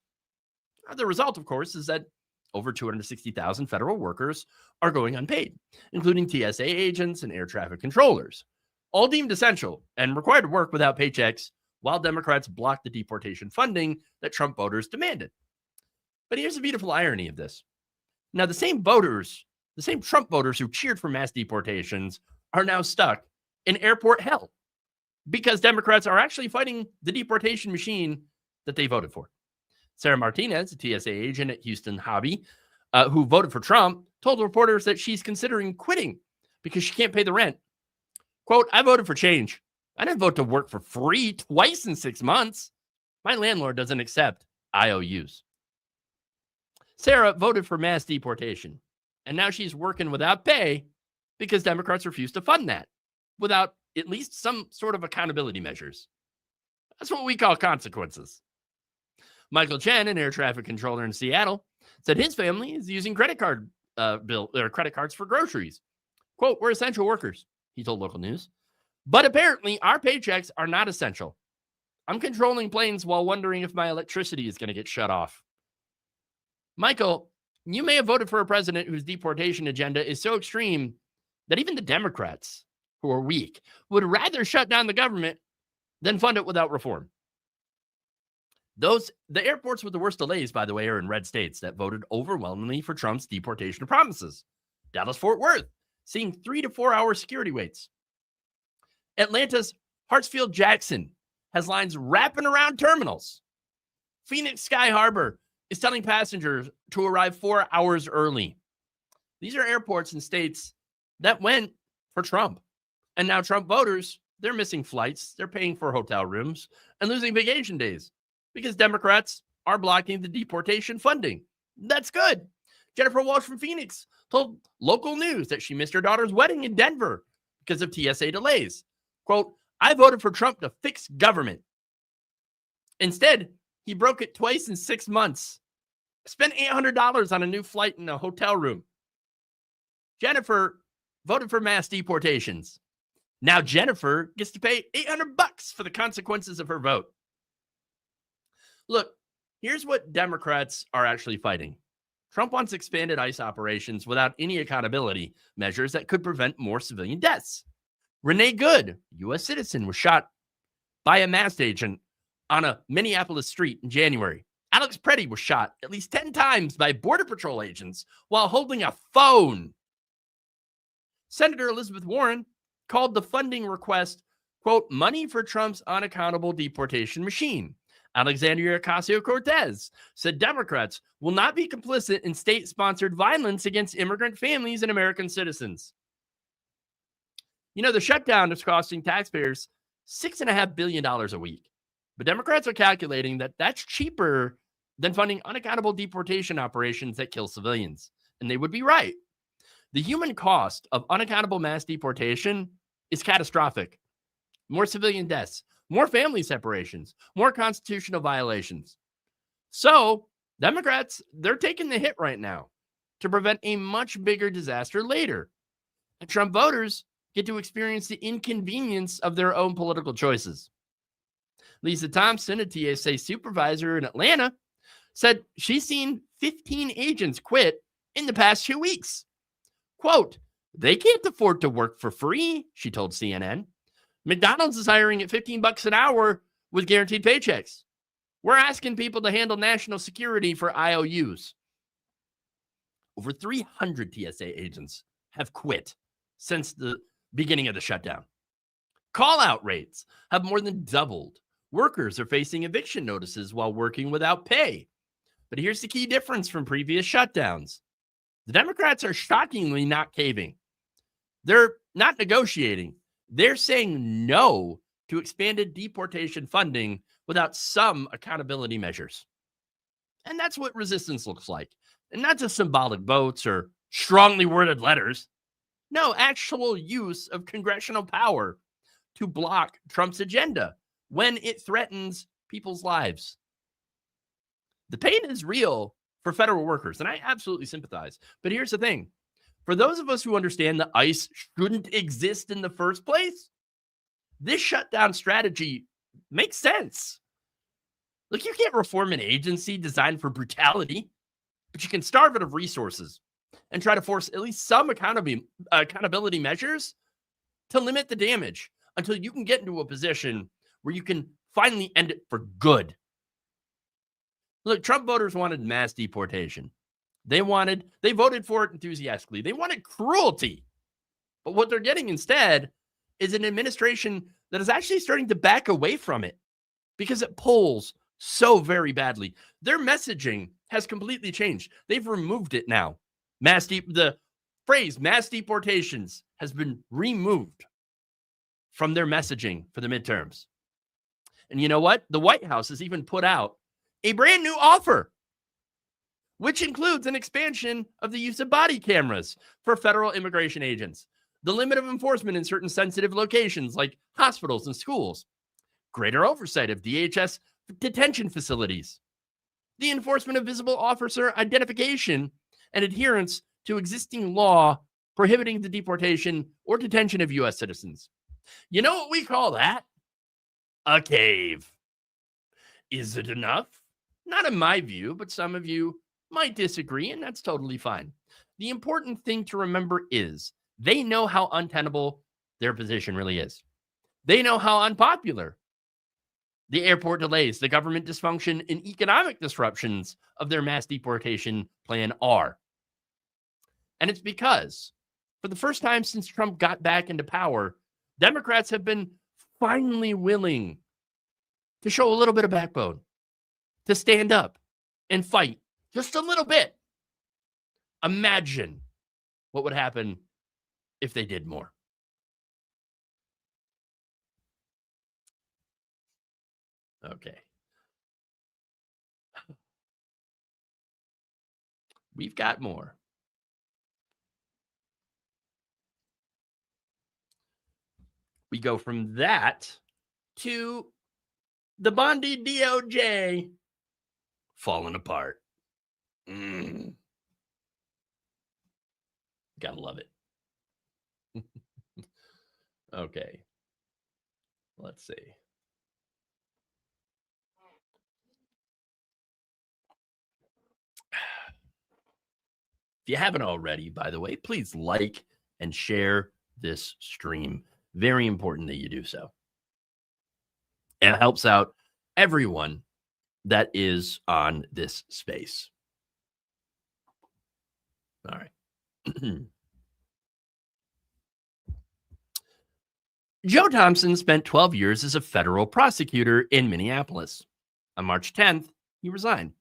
The result, of course, is that over 260,000 federal workers are going unpaid, including TSA agents and air traffic controllers, all deemed essential and required to work without paychecks while Democrats blocked the deportation funding that Trump voters demanded. But here's the beautiful irony of this. Now, the same Trump voters who cheered for mass deportations are now stuck in airport hell because Democrats are actually fighting the deportation machine that they voted for. Sarah Martinez, a TSA agent at Houston Hobby, who voted for Trump, told reporters that she's considering quitting because she can't pay the rent. Quote, "I voted for change. I didn't vote to work for free twice in 6 months. My landlord doesn't accept IOUs." Sarah voted for mass deportation, and now she's working without pay because Democrats refuse to fund that without at least some sort of accountability measures. That's what we call consequences. Michael Chen, an air traffic controller in Seattle, said his family is using credit cards for groceries. Quote, "We're essential workers," he told local news. "But apparently our paychecks are not essential. I'm controlling planes while wondering if my electricity is going to get shut off." Michael, you may have voted for a president whose deportation agenda is so extreme that even the Democrats, who are weak, would rather shut down the government than fund it without reform. The airports with the worst delays, by the way, are in red states that voted overwhelmingly for Trump's deportation promises. Dallas-Fort Worth, seeing 3 to 4 hour security waits. Atlanta's Hartsfield-Jackson has lines wrapping around terminals. Phoenix Sky Harbor is telling passengers to arrive 4 hours early. These are airports in states that went for Trump. And now Trump voters, they're missing flights, they're paying for hotel rooms, and losing vacation days because Democrats are blocking the deportation funding. That's good. Jennifer Walsh from Phoenix told local news that she missed her daughter's wedding in Denver because of TSA delays. Quote, "I voted for Trump to fix government. Instead, he broke it twice in 6 months. Spent $800 on a new flight in a hotel room." Jennifer voted for mass deportations. Now Jennifer gets to pay $800 for the consequences of her vote. Look, here's what Democrats are actually fighting. Trump wants expanded ICE operations without any accountability measures that could prevent more civilian deaths. Renee Good, U.S. citizen, was shot by a masked agent on a Minneapolis street in January. Alex Preddy was shot at least 10 times by Border Patrol agents while holding a phone. Senator Elizabeth Warren called the funding request, quote, "money for Trump's unaccountable deportation machine." Alexandria Ocasio-Cortez said Democrats will not be complicit in state-sponsored violence against immigrant families and American citizens. You know, the shutdown is costing taxpayers $6.5 billion a week. But Democrats are calculating that that's cheaper than funding unaccountable deportation operations that kill civilians. And they would be right. The human cost of unaccountable mass deportation is catastrophic. More civilian deaths, more family separations, more constitutional violations. So Democrats, they're taking the hit right now to prevent a much bigger disaster later. And Trump voters get to experience the inconvenience of their own political choices. Lisa Thompson, a TSA supervisor in Atlanta, said she's seen 15 agents quit in the past 2 weeks. Quote, "They can't afford to work for free," she told CNN. "McDonald's is hiring at $15 an hour with guaranteed paychecks. We're asking people to handle national security for IOUs." Over 300 TSA agents have quit since the beginning of the shutdown. Call-out rates have more than doubled. Workers are facing eviction notices while working without pay. But here's the key difference from previous shutdowns. The Democrats are shockingly not caving. They're not negotiating. They're saying no to expanded deportation funding without some accountability measures. And that's what resistance looks like. And not just symbolic votes or strongly worded letters. No, actual use of congressional power to block Trump's agenda when it threatens people's lives. The pain is real for federal workers, and I absolutely sympathize. But here's the thing. For those of us who understand that ICE shouldn't exist in the first place, this shutdown strategy makes sense. Look, you can't reform an agency designed for brutality, but you can starve it of resources and try to force at least some accountability measures to limit the damage until you can get into a position where you can finally end it for good. Look, Trump voters wanted mass deportation. They voted for it enthusiastically. They wanted cruelty. But what they're getting instead is an administration that is actually starting to back away from it because it polls so very badly. Their messaging has completely changed. They've removed it now. The phrase mass deportations has been removed from their messaging for the midterms. And you know what? The White House has even put out a brand new offer, which includes an expansion of the use of body cameras for federal immigration agents, the limit of enforcement in certain sensitive locations like hospitals and schools, greater oversight of DHS detention facilities, the enforcement of visible officer identification and adherence to existing law prohibiting the deportation or detention of U.S. citizens. You know what we call that? A cave. Is it enough? Not in my view, but some of you might disagree, and that's totally fine. The important thing to remember is they know how untenable their position really is. They know how unpopular the airport delays, the government dysfunction, and economic disruptions of their mass deportation plan are. And it's because, for the first time since Trump got back into power, Democrats have been finally willing to show a little bit of backbone, to stand up and fight just a little bit. Imagine what would happen if they did more. Okay. We've got more. We go from that to the Bondi DOJ falling apart. Gotta love it. Okay. Let's see. If you haven't already, by the way, please like and share this stream. Very important that you do so. It helps out everyone that is on this space. All right. Joe Thompson spent 12 years as a federal prosecutor in Minneapolis. On March 10th, he resigned.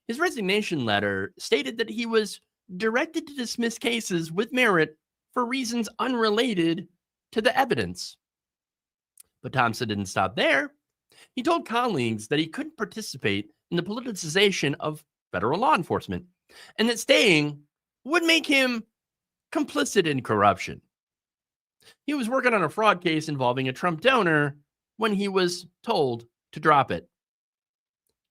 His resignation letter stated that he was directed to dismiss cases with merit for reasons unrelated to the evidence. But Thompson didn't stop there. He told colleagues that he couldn't participate in the politicization of federal law enforcement and that staying would make him complicit in corruption. He was working on a fraud case involving a Trump donor when he was told to drop it.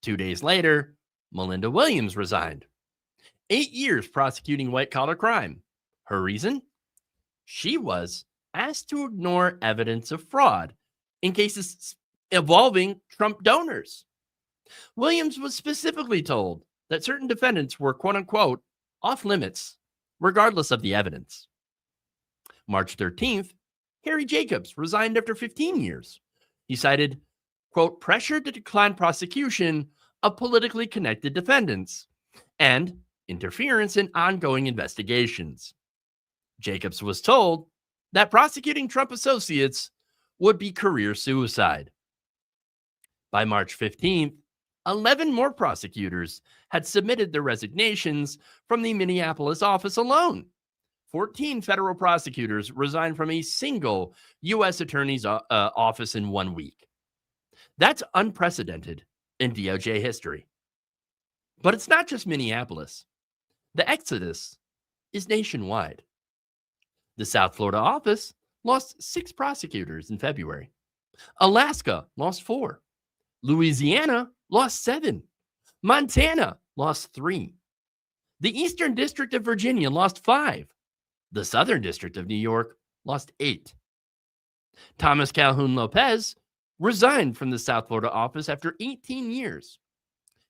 2 days later, Melinda Williams resigned. 8 years prosecuting white-collar crime. Her reason? She was asked to ignore evidence of fraud in cases involving Trump donors. Williams was specifically told that certain defendants were, quote-unquote, off limits, regardless of the evidence. March 13th, Harry Jacobs resigned after 15 years. He cited, quote, pressure to decline prosecution of politically connected defendants and interference in ongoing investigations. Jacobs was told that prosecuting Trump associates would be career suicide. By March 15th, 11 more prosecutors had submitted their resignations from the Minneapolis office alone. 14 federal prosecutors resigned from a single U.S. attorney's office in 1 week. That's unprecedented in DOJ history. But it's not just Minneapolis. The exodus is nationwide. The South Florida office lost 6 prosecutors in February. Alaska lost 4. Louisiana lost 7. Montana lost 3. The Eastern District of Virginia lost 5. The Southern District of New York lost 8. Thomas Calhoun Lopez resigned from the South Florida office after 18 years.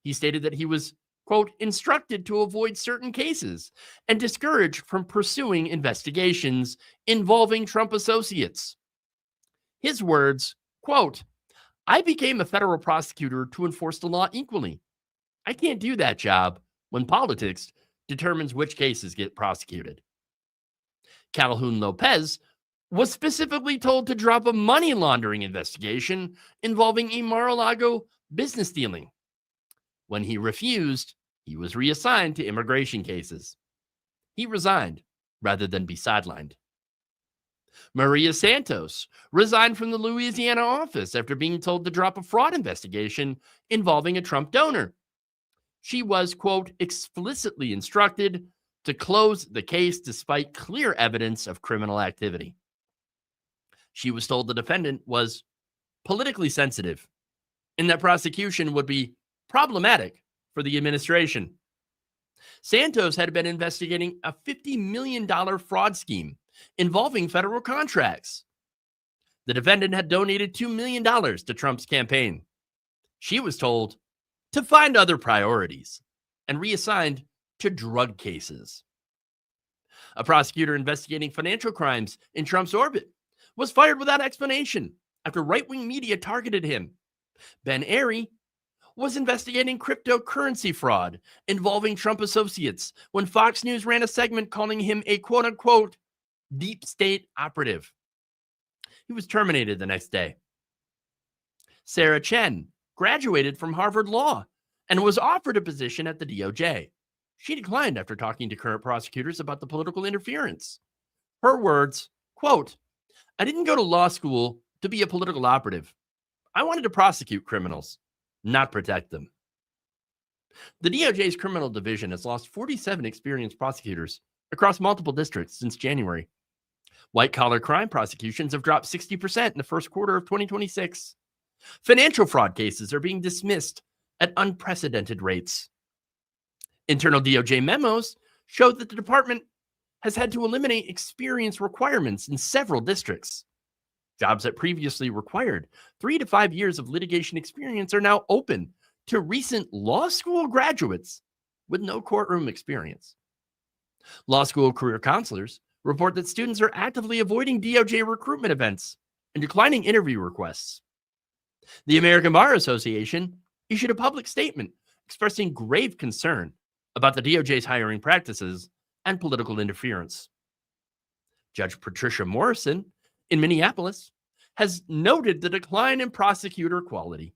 He stated that he was, quote, instructed to avoid certain cases and discouraged from pursuing investigations involving Trump associates. His words, quote, I became a federal prosecutor to enforce the law equally. I can't do that job when politics determines which cases get prosecuted. Calhoun Lopez was specifically told to drop a money laundering investigation involving a Mar-a-Lago business dealing. When he refused, he was reassigned to immigration cases. He resigned rather than be sidelined. Maria Santos resigned from the Louisiana office after being told to drop a fraud investigation involving a Trump donor. She was, quote, explicitly instructed to close the case despite clear evidence of criminal activity. She was told the defendant was politically sensitive and that prosecution would be problematic for the administration. Santos had been investigating a $50 million fraud scheme involving federal contracts. The defendant had donated $2 million to Trump's campaign. She was told to find other priorities and reassigned to drug cases. A prosecutor investigating financial crimes in Trump's orbit was fired without explanation after right-wing media targeted him. Ben Airy was investigating cryptocurrency fraud involving Trump associates when Fox News ran a segment calling him a quote-unquote deep state operative. He was terminated the next day. Sarah Chen graduated from Harvard Law and was offered a position at the DOJ. She declined after talking to current prosecutors about the political interference. Her words, quote, I didn't go to law school to be a political operative. I wanted to prosecute criminals, not protect them. The DOJ's criminal division has lost 47 experienced prosecutors across multiple districts since January. White-collar crime prosecutions have dropped 60% in the first quarter of 2026. Financial fraud cases are being dismissed at unprecedented rates. Internal DOJ memos show that the department has had to eliminate experience requirements in several districts. Jobs that previously required 3 to 5 years of litigation experience are now open to recent law school graduates with no courtroom experience. Law school career counselors report that students are actively avoiding DOJ recruitment events and declining interview requests. The American Bar Association issued a public statement expressing grave concern about the DOJ's hiring practices and political interference. Judge Patricia Morrison in Minneapolis has noted the decline in prosecutor quality.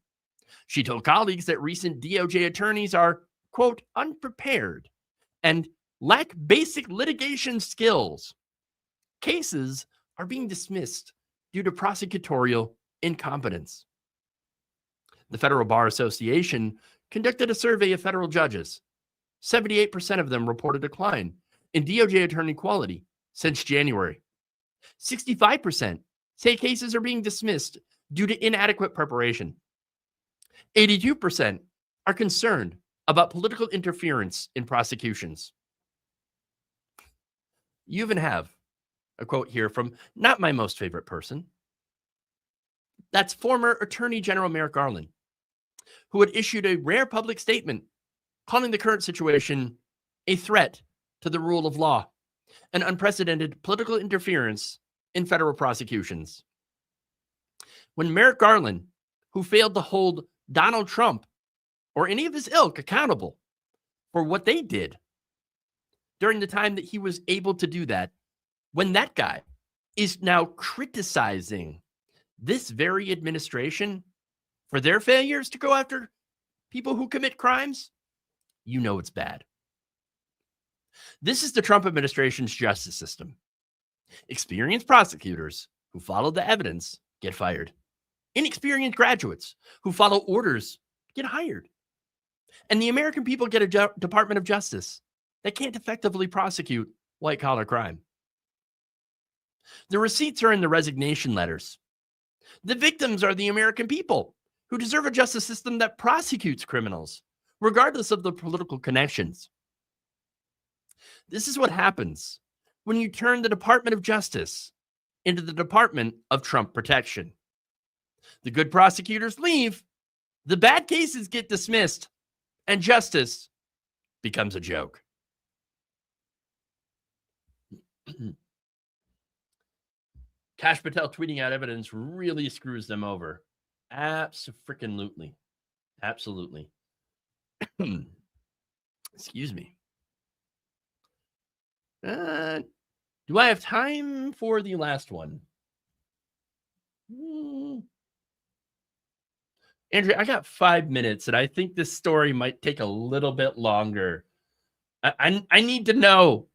She told colleagues that recent DOJ attorneys are, quote, unprepared and lack basic litigation skills. Cases are being dismissed due to prosecutorial incompetence. The Federal Bar Association conducted a survey of federal judges. 78% of them report a decline in DOJ attorney quality since January. 65% say cases are being dismissed due to inadequate preparation. 82% are concerned about political interference in prosecutions. You even have a quote here from not my most favorite person. That's former Attorney General Merrick Garland, who had issued a rare public statement calling the current situation a threat to the rule of law and unprecedented political interference in federal prosecutions. When Merrick Garland, who failed to hold Donald Trump or any of his ilk accountable for what they did during the time that he was able to do that, when that guy is now criticizing this very administration for their failures to go after people who commit crimes, you know it's bad. This is the Trump administration's justice system. Experienced prosecutors who follow the evidence get fired. Inexperienced graduates who follow orders get hired. And the American people get a Department of Justice that can't effectively prosecute white-collar crime. The receipts are in the resignation letters. The victims are the American people who deserve a justice system that prosecutes criminals, regardless of the political connections. This is what happens when you turn the Department of Justice into the Department of Trump protection. The good prosecutors leave, the bad cases get dismissed, and justice becomes a joke. Kash Patel tweeting out evidence really screws them over. Abso-freaking-lutely. Absolutely. Excuse me. Do I have time for the last one? Andrea, I got 5 minutes, and I think this story might take a little bit longer. I need to know.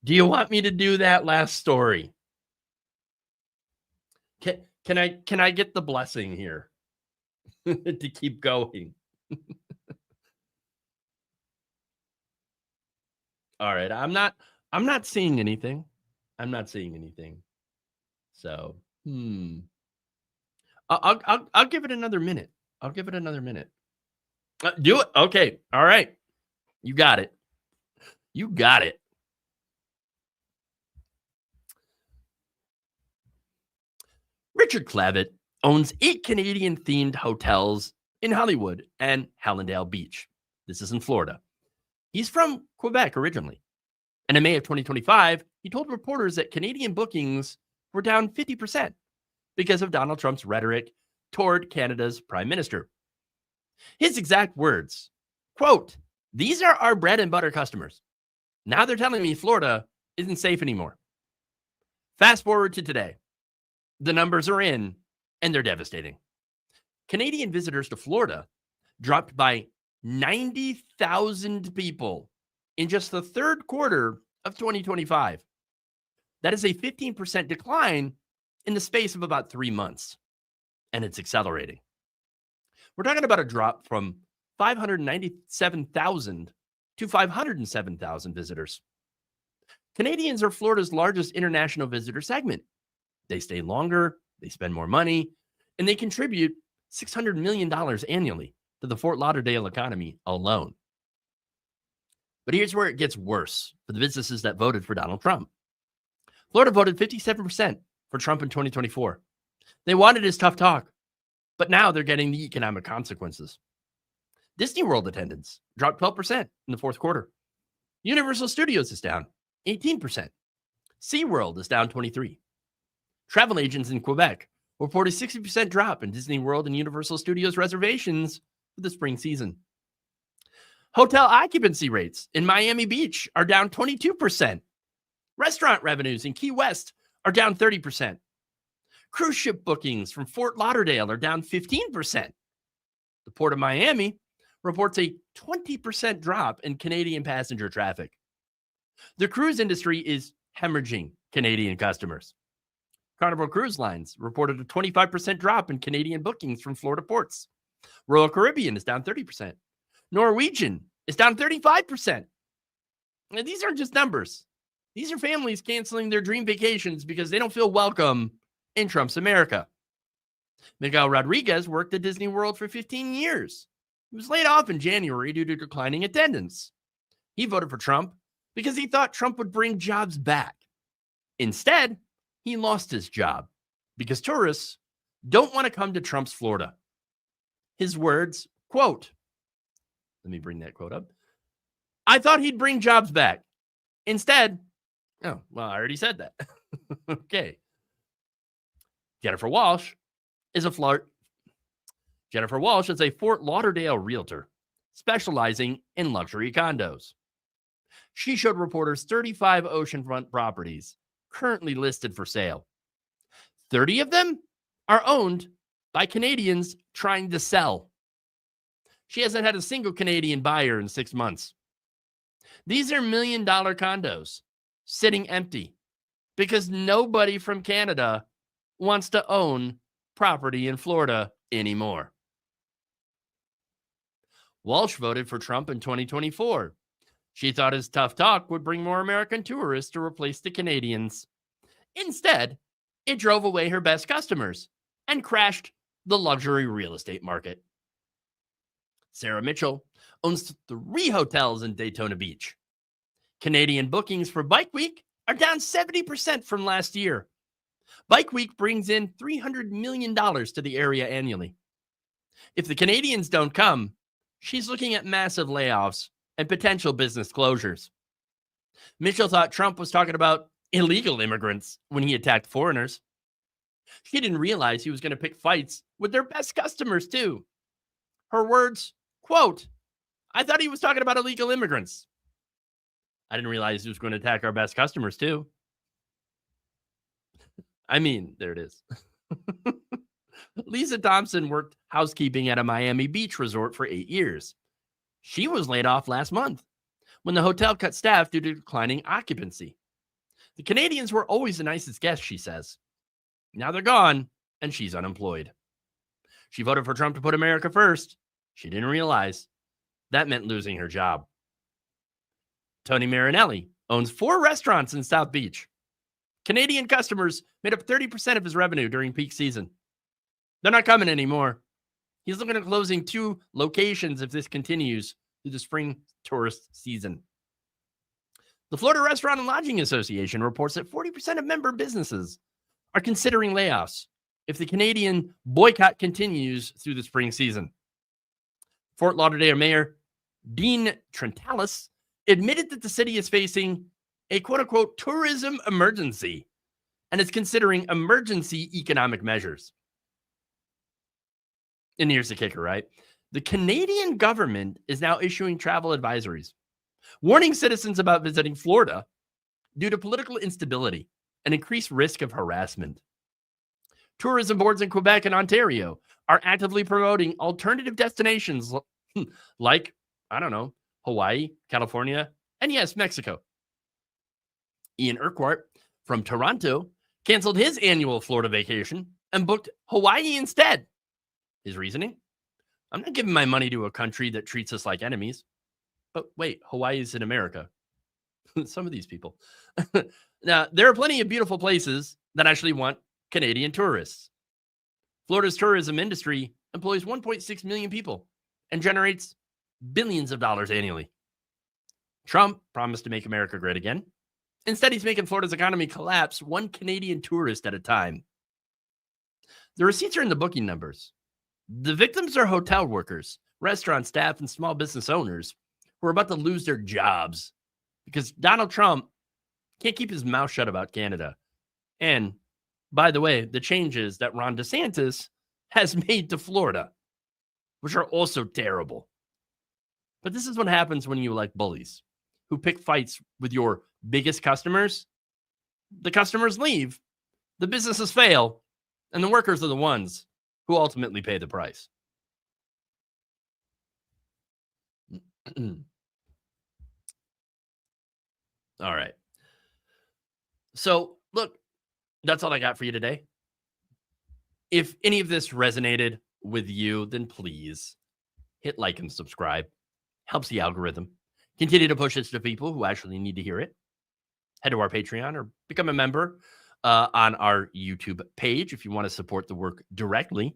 Do you want me to do that last story? Can I get the blessing here to keep going? All right, I'm not seeing anything. I'm not seeing anything. So, I'll give it another minute. I'll give it another minute. Do it. Okay. All right. You got it. You got it. Richard Clavitt owns 8 Canadian-themed hotels in Hollywood and Hallandale Beach. This is in Florida. He's from Quebec originally. And in May of 2025, he told reporters that Canadian bookings were down 50% because of Donald Trump's rhetoric toward Canada's prime minister. His exact words, quote, "These are our bread and butter customers. Now they're telling me Florida isn't safe anymore." Fast forward to today. The numbers are in, and they're devastating. Canadian visitors to Florida dropped by 90,000 people in just the third quarter of 2025. That is a 15% decline in the space of about 3 months, and it's accelerating. We're talking about a drop from 597,000 to 507,000 visitors. Canadians are Florida's largest international visitor segment. They stay longer, they spend more money, and they contribute $600 million annually to the Fort Lauderdale economy alone. But here's where it gets worse for the businesses that voted for Donald Trump. Florida voted 57% for Trump in 2024. They wanted his tough talk, but now they're getting the economic consequences. Disney World attendance dropped 12% in the fourth quarter. Universal Studios is down 18%. SeaWorld is down 23%. Travel agents in Quebec report a 60% drop in Disney World and Universal Studios reservations for the spring season. Hotel occupancy rates in Miami Beach are down 22%. Restaurant revenues in Key West are down 30%. Cruise ship bookings from Fort Lauderdale are down 15%. The Port of Miami reports a 20% drop in Canadian passenger traffic. The cruise industry is hemorrhaging Canadian customers. Carnival Cruise Lines reported a 25% drop in Canadian bookings from Florida ports. Royal Caribbean is down 30%. Norwegian is down 35%. And these aren't just numbers. These are families canceling their dream vacations because they don't feel welcome in Trump's America. Miguel Rodriguez worked at Disney World for 15 years. He was laid off in January due to declining attendance. He voted for Trump because he thought Trump would bring jobs back. Instead, he lost his job because tourists don't want to come to Trump's Florida. His words, quote, let me bring that quote up. "I thought he'd bring jobs back. Instead," oh, well, I already said that. Okay. Jennifer Walsh is a Fort Lauderdale realtor specializing in luxury condos. She showed reporters 35 oceanfront properties currently listed for sale. 30 of them are owned by Canadians trying to sell. she hasn't had a single Canadian buyer in 6 months. These are $1 million condos sitting empty because nobody from Canada wants to own property in Florida anymore. Walsh voted for Trump in 2024. She thought his tough talk would bring more American tourists to replace the Canadians. Instead, it drove away her best customers and crashed the luxury real estate market. Sarah Mitchell owns 3 hotels in Daytona Beach. Canadian bookings for Bike Week are down 70% from last year. Bike Week brings in $300 million to the area annually. If the Canadians don't come, she's looking at massive layoffs and potential business closures. Mitchell thought Trump was talking about illegal immigrants when he attacked foreigners. She didn't realize he was going to pick fights with their best customers, too. Her words, quote, "I thought he was talking about illegal immigrants. I didn't realize he was going to attack our best customers, too." I mean, there it is. Lisa Thompson worked housekeeping at a Miami Beach resort for 8 years. She was laid off last month when the hotel cut staff due to declining occupancy. The Canadians were always the nicest guests, she says. Now they're gone, and she's unemployed. She voted for Trump to put America first. She didn't realize that meant losing her job. Tony Marinelli owns 4 restaurants in South Beach. Canadian customers made up 30% of his revenue during peak season. They're not coming anymore. He's looking at closing 2 locations if this continues through the spring tourist season. The Florida Restaurant and Lodging Association reports that 40% of member businesses are considering layoffs if the Canadian boycott continues through the spring season. Fort Lauderdale Mayor Dean Trentalis admitted that the city is facing a quote-unquote tourism emergency and is considering emergency economic measures. And here's the kicker, right? The Canadian government is now issuing travel advisories, warning citizens about visiting Florida due to political instability and increased risk of harassment. Tourism boards in Quebec and Ontario are actively promoting alternative destinations like, I don't know, Hawaii, California, and yes, Mexico. Ian Urquhart from Toronto canceled his annual Florida vacation and booked Hawaii instead. His reasoning? I'm not giving my money to a country that treats us like enemies. But wait, Hawaii is in America. Some of these people. Now, there are plenty of beautiful places that actually want Canadian tourists. Florida's tourism industry employs 1.6 million people and generates billions of dollars annually. Trump promised to make America great again. Instead, he's making Florida's economy collapse 1 Canadian tourist at a time. The receipts are in the booking numbers. The victims are hotel workers, restaurant staff, and small business owners who are about to lose their jobs because Donald Trump can't keep his mouth shut about Canada. And, by the way, the changes that Ron DeSantis has made to Florida, which are also terrible. But this is what happens when you elect bullies who pick fights with your biggest customers. The customers leave, the businesses fail, and the workers are the ones who ultimately pay the price. All right. So, look, that's all I got for you today. If any of this resonated with you, then please hit like and subscribe. Helps the algorithm. Continue to push this to people who actually need to hear it. Head to our Patreon or become a member on our YouTube page if you want to support the work directly.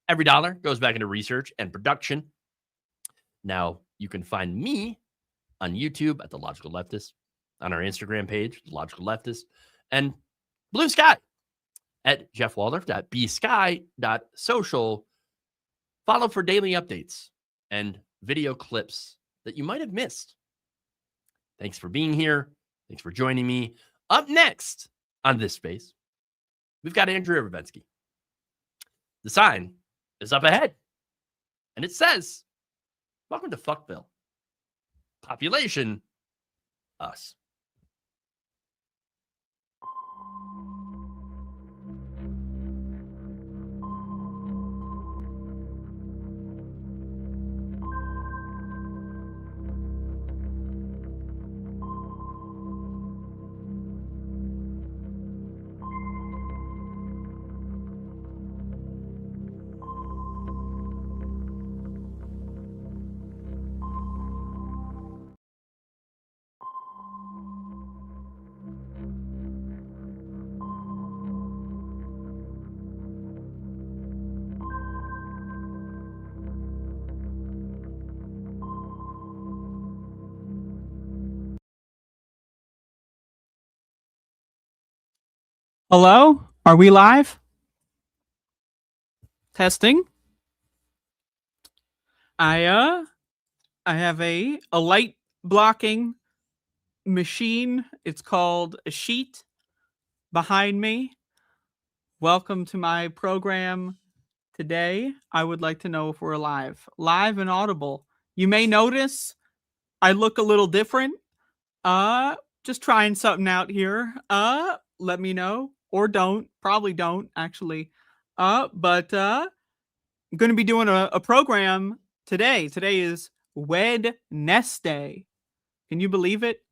Every dollar goes back into research and production. Now, you can find me on YouTube at The Logical Leftist, on our Instagram page, The Logical Leftist, and Blue Sky at jeffwaldorf.bsky.social. Follow for daily updates and video clips that you might have missed. Thanks for being here. Thanks for joining me. Up next on this space, we've got Andrea Rovenski. The sign is up ahead, and it says, "Welcome to Fuckville. Population, us." Hello? Are we live? Testing. I have a light blocking machine. It's called a sheet behind me. Welcome to my program today. I would like to know if we're live and audible. You may notice I look a little different. Just trying something out here. Let me know or don't. Probably don't actually. But I'm going to be doing a program today. Today is Wednesday. Can you believe it?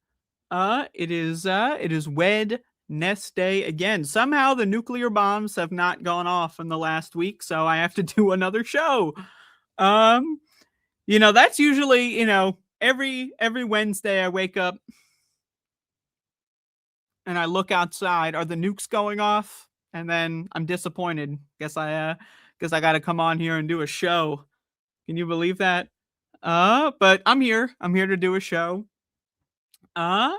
It is Wednesday again. Somehow the nuclear bombs have not gone off in the last week, so I have to do another show. That's usually, every Wednesday I wake up and I look outside. Are the nukes going off? And then I'm disappointed. Guess I got to come on here and do a show. Can you believe that? But I'm here. I'm here to do a show. And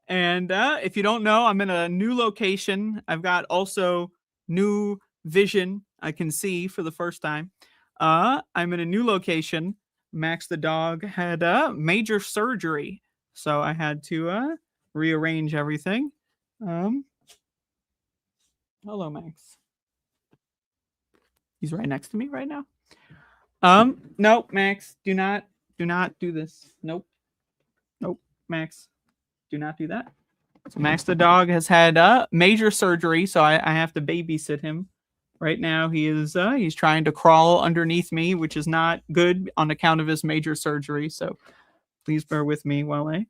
if you don't know, I'm in a new location. I've got also new vision. I can see for the first time. I'm in a new location. Max the dog had major surgery, so I had to rearrange everything. Hello, Max. He's right next to me right now. Nope, Max, do not do this. Nope, Max, do not do that. So Max the dog has had major surgery, so I have to babysit him. Right now, he's trying to crawl underneath me, which is not good on account of his major surgery. So please bear with me while I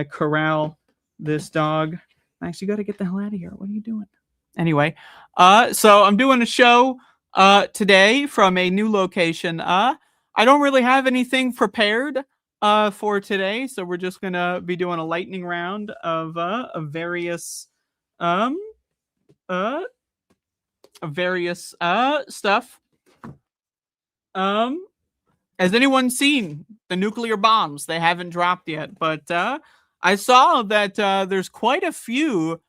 corral this dog. Max, you got to get the hell out of here. What are you doing? Anyway, so I'm doing a show today from a new location. I don't really have anything prepared for today, so we're just gonna be doing a lightning round of various stuff. Has anyone seen the nuclear bombs? They haven't dropped yet, but I saw that there's quite a few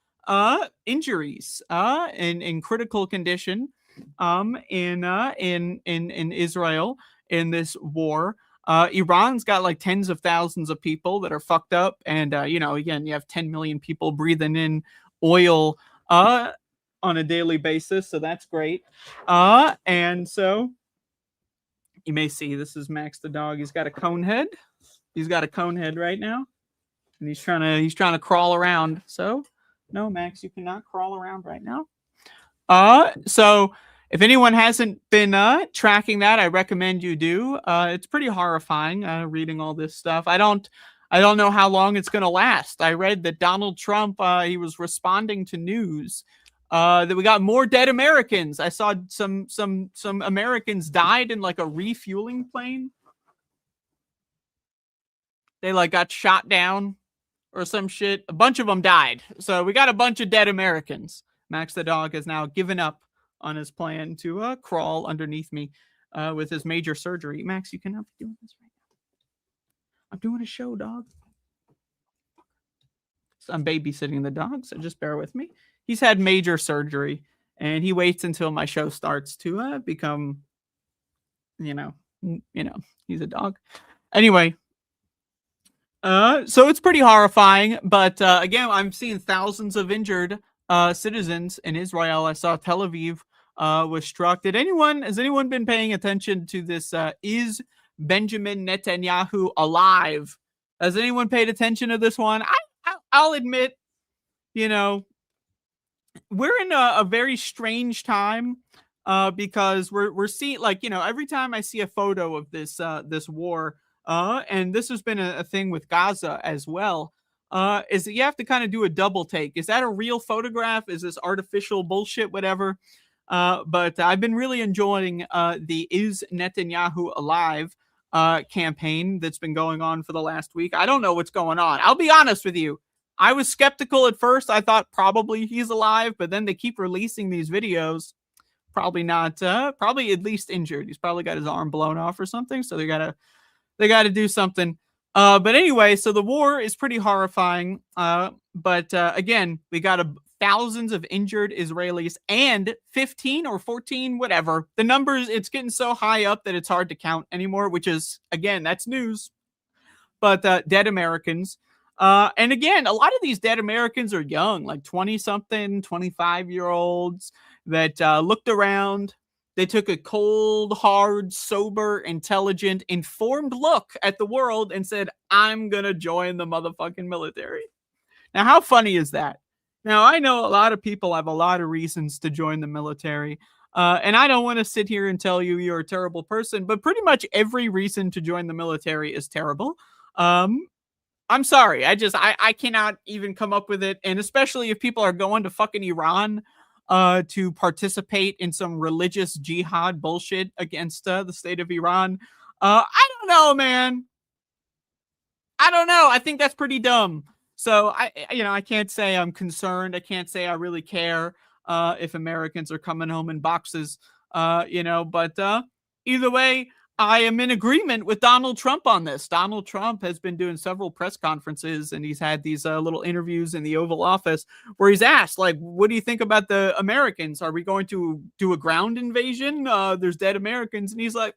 injuries in critical condition in Israel in this war. Iran's got like tens of thousands of people that are fucked up, and again, you have 10 million people breathing in oil on a daily basis, so that's great. And so you may see this is Max the dog. He's got a cone head. He's got a cone head right now, and he's trying to crawl around. So no, Max, you cannot crawl around right now. So if anyone hasn't been tracking that, I recommend you do. It's pretty horrifying reading all this stuff. I don't know how long it's going to last. I read that Donald Trump he was responding to news that we got more dead Americans. I saw some Americans died in like a refueling plane. They like got shot down or some shit. A bunch of them died. So we got a bunch of dead Americans. Max the dog has now given up on his plan to crawl underneath me with his major surgery. Max, you cannot be doing this right now. I'm doing a show, dog. So I'm babysitting the dog, so just bear with me. He's had major surgery, and he waits until my show starts to become, he's a dog. Anyway, so it's pretty horrifying, but again, I'm seeing thousands of injured citizens in Israel. I saw Tel Aviv was struck. Has anyone been paying attention to this? Is Benjamin Netanyahu alive? Has anyone paid attention to this one? I'll admit, we're in a very strange time because we're seeing, every time I see a photo of this war, and this has been a thing with Gaza as well, is that you have to kind of do a double take. Is that a real photograph? Is this artificial bullshit? Whatever. But I've been really enjoying the Is Netanyahu Alive campaign that's been going on for the last week. I don't know what's going on. I'll be honest with you. I was skeptical at first. I thought probably he's alive, but then they keep releasing these videos. Probably not. Probably at least injured. He's probably got his arm blown off or something. So they gotta do something. But anyway, so the war is pretty horrifying. But again, we got thousands of injured Israelis and 15 or 14, whatever. The numbers, it's getting so high up that it's hard to count anymore, which is, again, that's news. But dead Americans. And again, a lot of these dead Americans are young, like 20-something, 25-year-olds that looked around. They took a cold, hard, sober, intelligent, informed look at the world and said, I'm going to join the motherfucking military. Now, how funny is that? Now, I know a lot of people have a lot of reasons to join the military. And I don't want to sit here and tell you you're a terrible person, but pretty much every reason to join the military is terrible. I'm sorry. I cannot even come up with it. And especially if people are going to fucking Iran to participate in some religious jihad bullshit against the state of Iran. I don't know, man. I don't know. I think that's pretty dumb. So I can't say I'm concerned. I can't say I really care if Americans are coming home in boxes, but either way, I am in agreement with Donald Trump on this. Donald Trump has been doing several press conferences, and he's had these little interviews in the Oval Office where he's asked, like, what do you think about the Americans? Are we going to do a ground invasion? There's dead Americans. And he's like,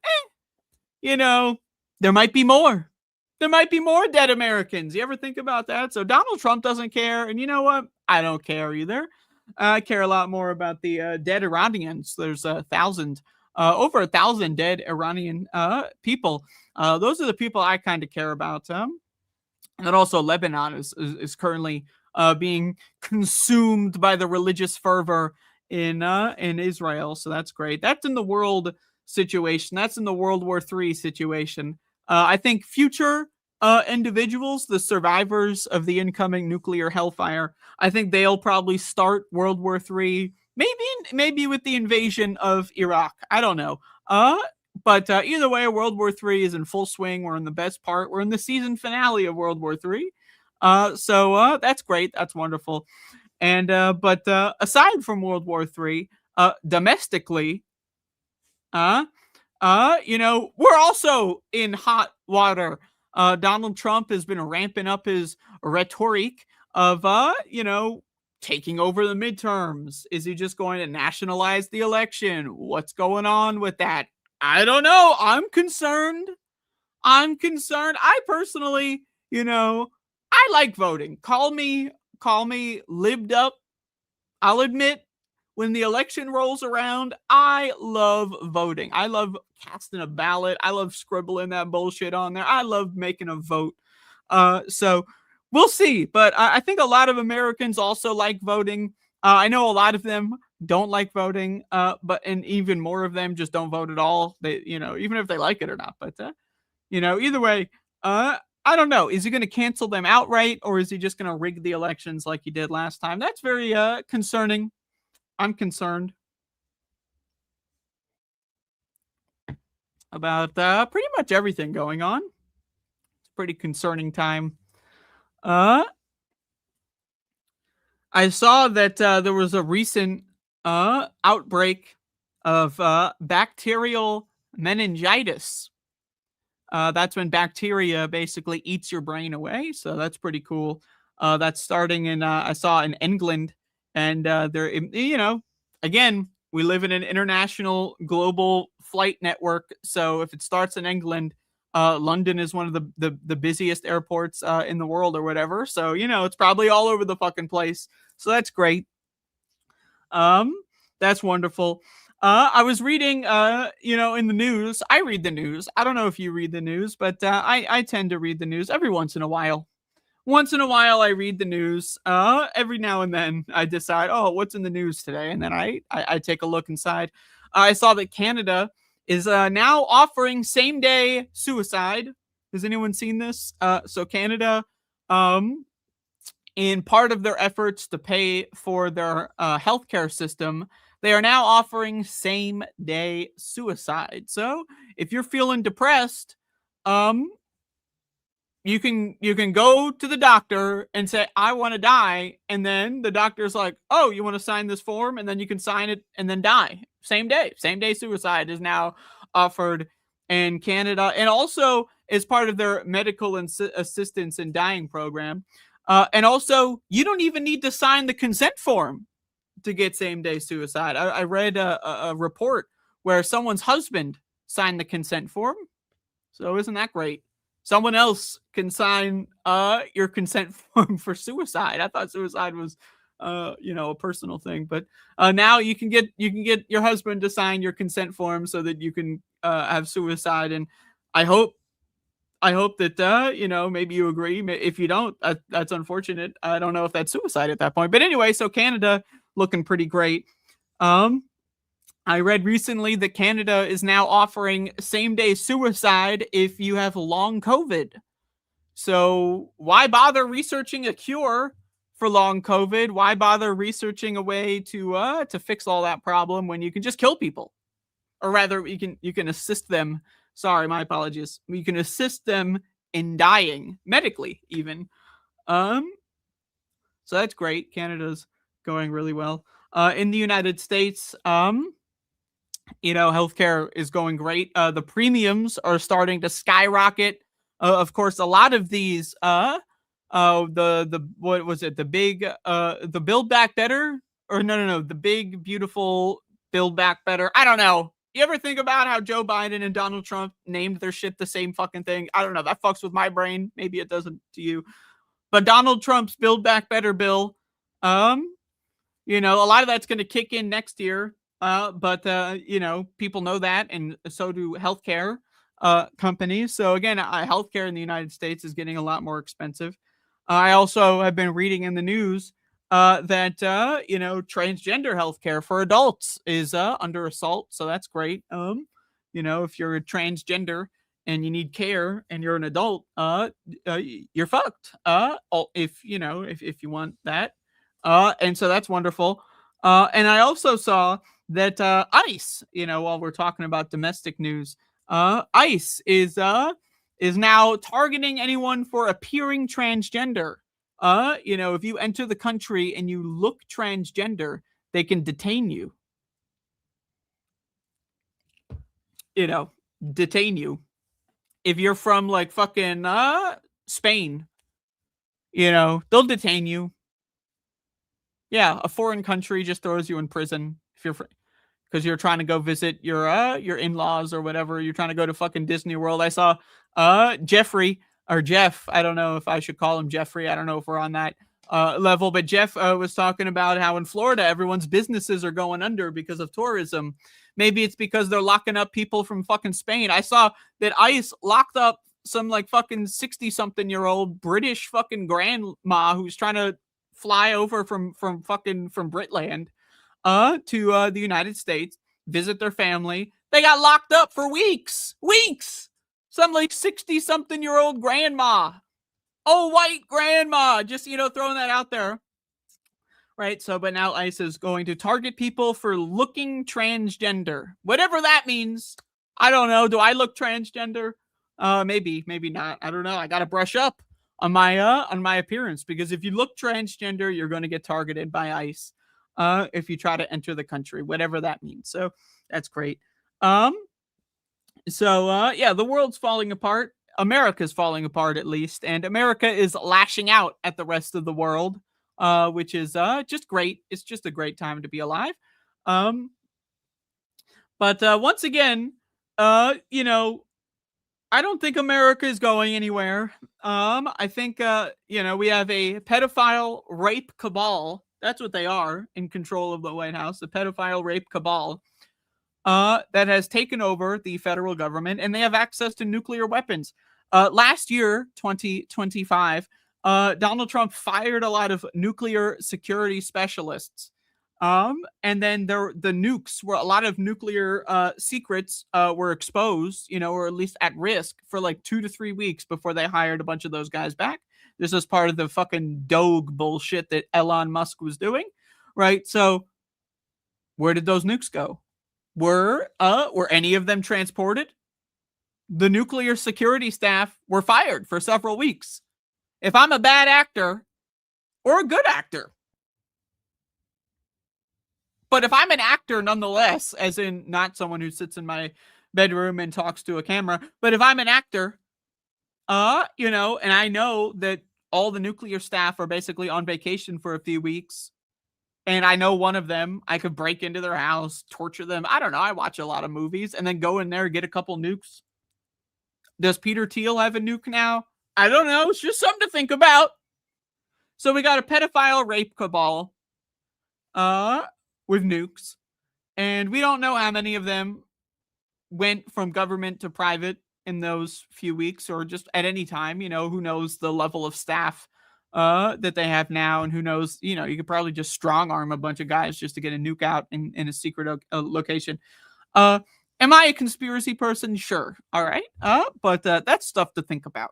there might be more. There might be more dead Americans. You ever think about that? So Donald Trump doesn't care. And you know what? I don't care either. I care a lot more about the dead Iranians. There's over 1,000 dead Iranian people. Those are the people I kind of care about. And then also Lebanon is currently being consumed by the religious fervor in Israel. So that's great. That's in the world situation. That's in the World War III situation. I think future individuals, the survivors of the incoming nuclear hellfire, I think they'll probably start World War III, maybe with the invasion of Iraq. I don't know. But either way, World War III is in full swing. We're in the best part. We're in the season finale of World War III. So that's great. That's wonderful. And but aside from World War III, domestically, we're also in hot water. Donald Trump has been ramping up his rhetoric of, taking over the midterms. Is he just going to nationalize the election? What's going on with that? I don't know. I'm concerned. I personally, I like voting. Call me lived up. I'll admit, when the election rolls around, I love voting. I love casting a ballot. I love scribbling that bullshit on there. I love making a vote. So we'll see. But I think a lot of Americans also like voting. I know a lot of them don't like voting, and even more of them just don't vote at all. They, even if they like it or not. But, either way, I don't know. Is he going to cancel them outright, or is he just going to rig the elections like he did last time? That's very concerning. I'm concerned about pretty much everything going on. It's a pretty concerning time. I saw that there was a recent outbreak of bacterial meningitis. That's when bacteria basically eats your brain away. So that's pretty cool. That's starting in, I saw in England. And they're, again, we live in an international global flight network. So if it starts in England, London is one of the busiest airports in the world or whatever. So, it's probably all over the fucking place. So that's great. That's wonderful. I was reading, in the news. I read the news. I don't know if you read the news, but I tend to read the news every once in a while. Once in a while, I read the news. Every now and then, I decide, what's in the news today? And then I take a look inside. I saw that Canada is now offering same-day suicide. Has anyone seen this? So Canada, in part of their efforts to pay for their healthcare system, they are now offering same-day suicide. So if you're feeling depressed, you can go to the doctor and say, I want to die. And then the doctor's like, oh, you want to sign this form? And then you can sign it and then die. Same day. Same day suicide is now offered in Canada. And also as part of their medical assistance in dying program, And also, you don't even need to sign the consent form to get same-day suicide. I read a report where someone's husband signed the consent form. So isn't that great? Someone else can sign your consent form for suicide. I thought suicide was a personal thing, but now you can get your husband to sign your consent form so that you can have suicide. And I hope that maybe you agree. If you don't, that's unfortunate. I don't know if that's suicide at that point. But anyway, so Canada looking pretty great. I read recently that Canada is now offering same-day suicide if you have long COVID. So why bother researching a cure for long COVID? Why bother researching a way to fix all that problem when you can just kill people? Or rather, you can assist them. Sorry, my apologies. You can assist them in dying, medically even. So that's great. Canada's going really well. In the United States, healthcare is going great. The premiums are starting to skyrocket. Of course, a lot of these, what was it? The Build Back Better, or no, the big beautiful Build Back Better. I don't know. You ever think about how Joe Biden and Donald Trump named their shit the same fucking thing? I don't know. That fucks with my brain. Maybe it doesn't to you. But Donald Trump's Build Back Better bill, a lot of that's going to kick in next year. But people know that, and so do healthcare companies. So again, healthcare in the United States is getting a lot more expensive. I also have been reading in the news that transgender healthcare for adults is under assault. So that's great. If you're a transgender and you need care and you're an adult, you're fucked. If you want that. And so that's wonderful. And I also saw that ICE, while we're talking about domestic news, ICE is now targeting anyone for appearing transgender. If you enter the country and you look transgender, they can detain you. Detain you. If you're from like fucking Spain, they'll detain you. Yeah, a foreign country just throws you in prison if you're because you're trying to go visit your in-laws or whatever. You're trying to go to fucking Disney World. I saw Jeffrey or Jeff. I don't know if I should call him Jeffrey. I don't know if we're on that level, but Jeff was talking about how in Florida everyone's businesses are going under because of tourism. Maybe it's because they're locking up people from fucking Spain. I saw that ICE locked up some like fucking 60-something-year-old British fucking grandma who's trying to fly over from Britland to the United States, visit their family. They got locked up for weeks. Some like 60-something-year-old grandma. Oh, white grandma. Just, throwing that out there. Right. So, but now ICE is going to target people for looking transgender, whatever that means. I don't know. Do I look transgender? Maybe not. I don't know. I got to brush up on my appearance, because if you look transgender, you're going to get targeted by ICE if you try to enter the country, whatever that means. So that's great. The world's falling apart. America's falling apart, at least, and America is lashing out at the rest of the world, which is just great. It's just a great time to be alive. But once again, I don't think America is going anywhere. I think, we have a pedophile rape cabal. That's what they are, in control of the White House, the pedophile rape cabal that has taken over the federal government, and they have access to nuclear weapons. Last year, 2025, Donald Trump fired a lot of nuclear security specialists. And then the nukes, were a lot of nuclear secrets were exposed, or at least at risk for like 2 to 3 weeks before they hired a bunch of those guys back. This was part of the fucking Doge bullshit that Elon Musk was doing, right? So where did those nukes go? Were any of them transported? The nuclear security staff were fired for several weeks. If I'm a bad actor or a good actor, but if I'm an actor nonetheless, as in not someone who sits in my bedroom and talks to a camera, but if I'm an actor, and I know that all the nuclear staff are basically on vacation for a few weeks. And I know one of them, I could break into their house, torture them. I don't know. I watch a lot of movies and then go in there and get a couple nukes. Does Peter Thiel have a nuke now? I don't know. It's just something to think about. So we got a pedophile rape cabal with nukes. And we don't know how many of them went from government to private in those few weeks or just at any time. You know, who knows the level of staff that they have now, and who knows, you know, you could probably just strong arm a bunch of guys just to get a nuke out in a secret location. Am I a conspiracy person? Sure. All right. But that's stuff to think about.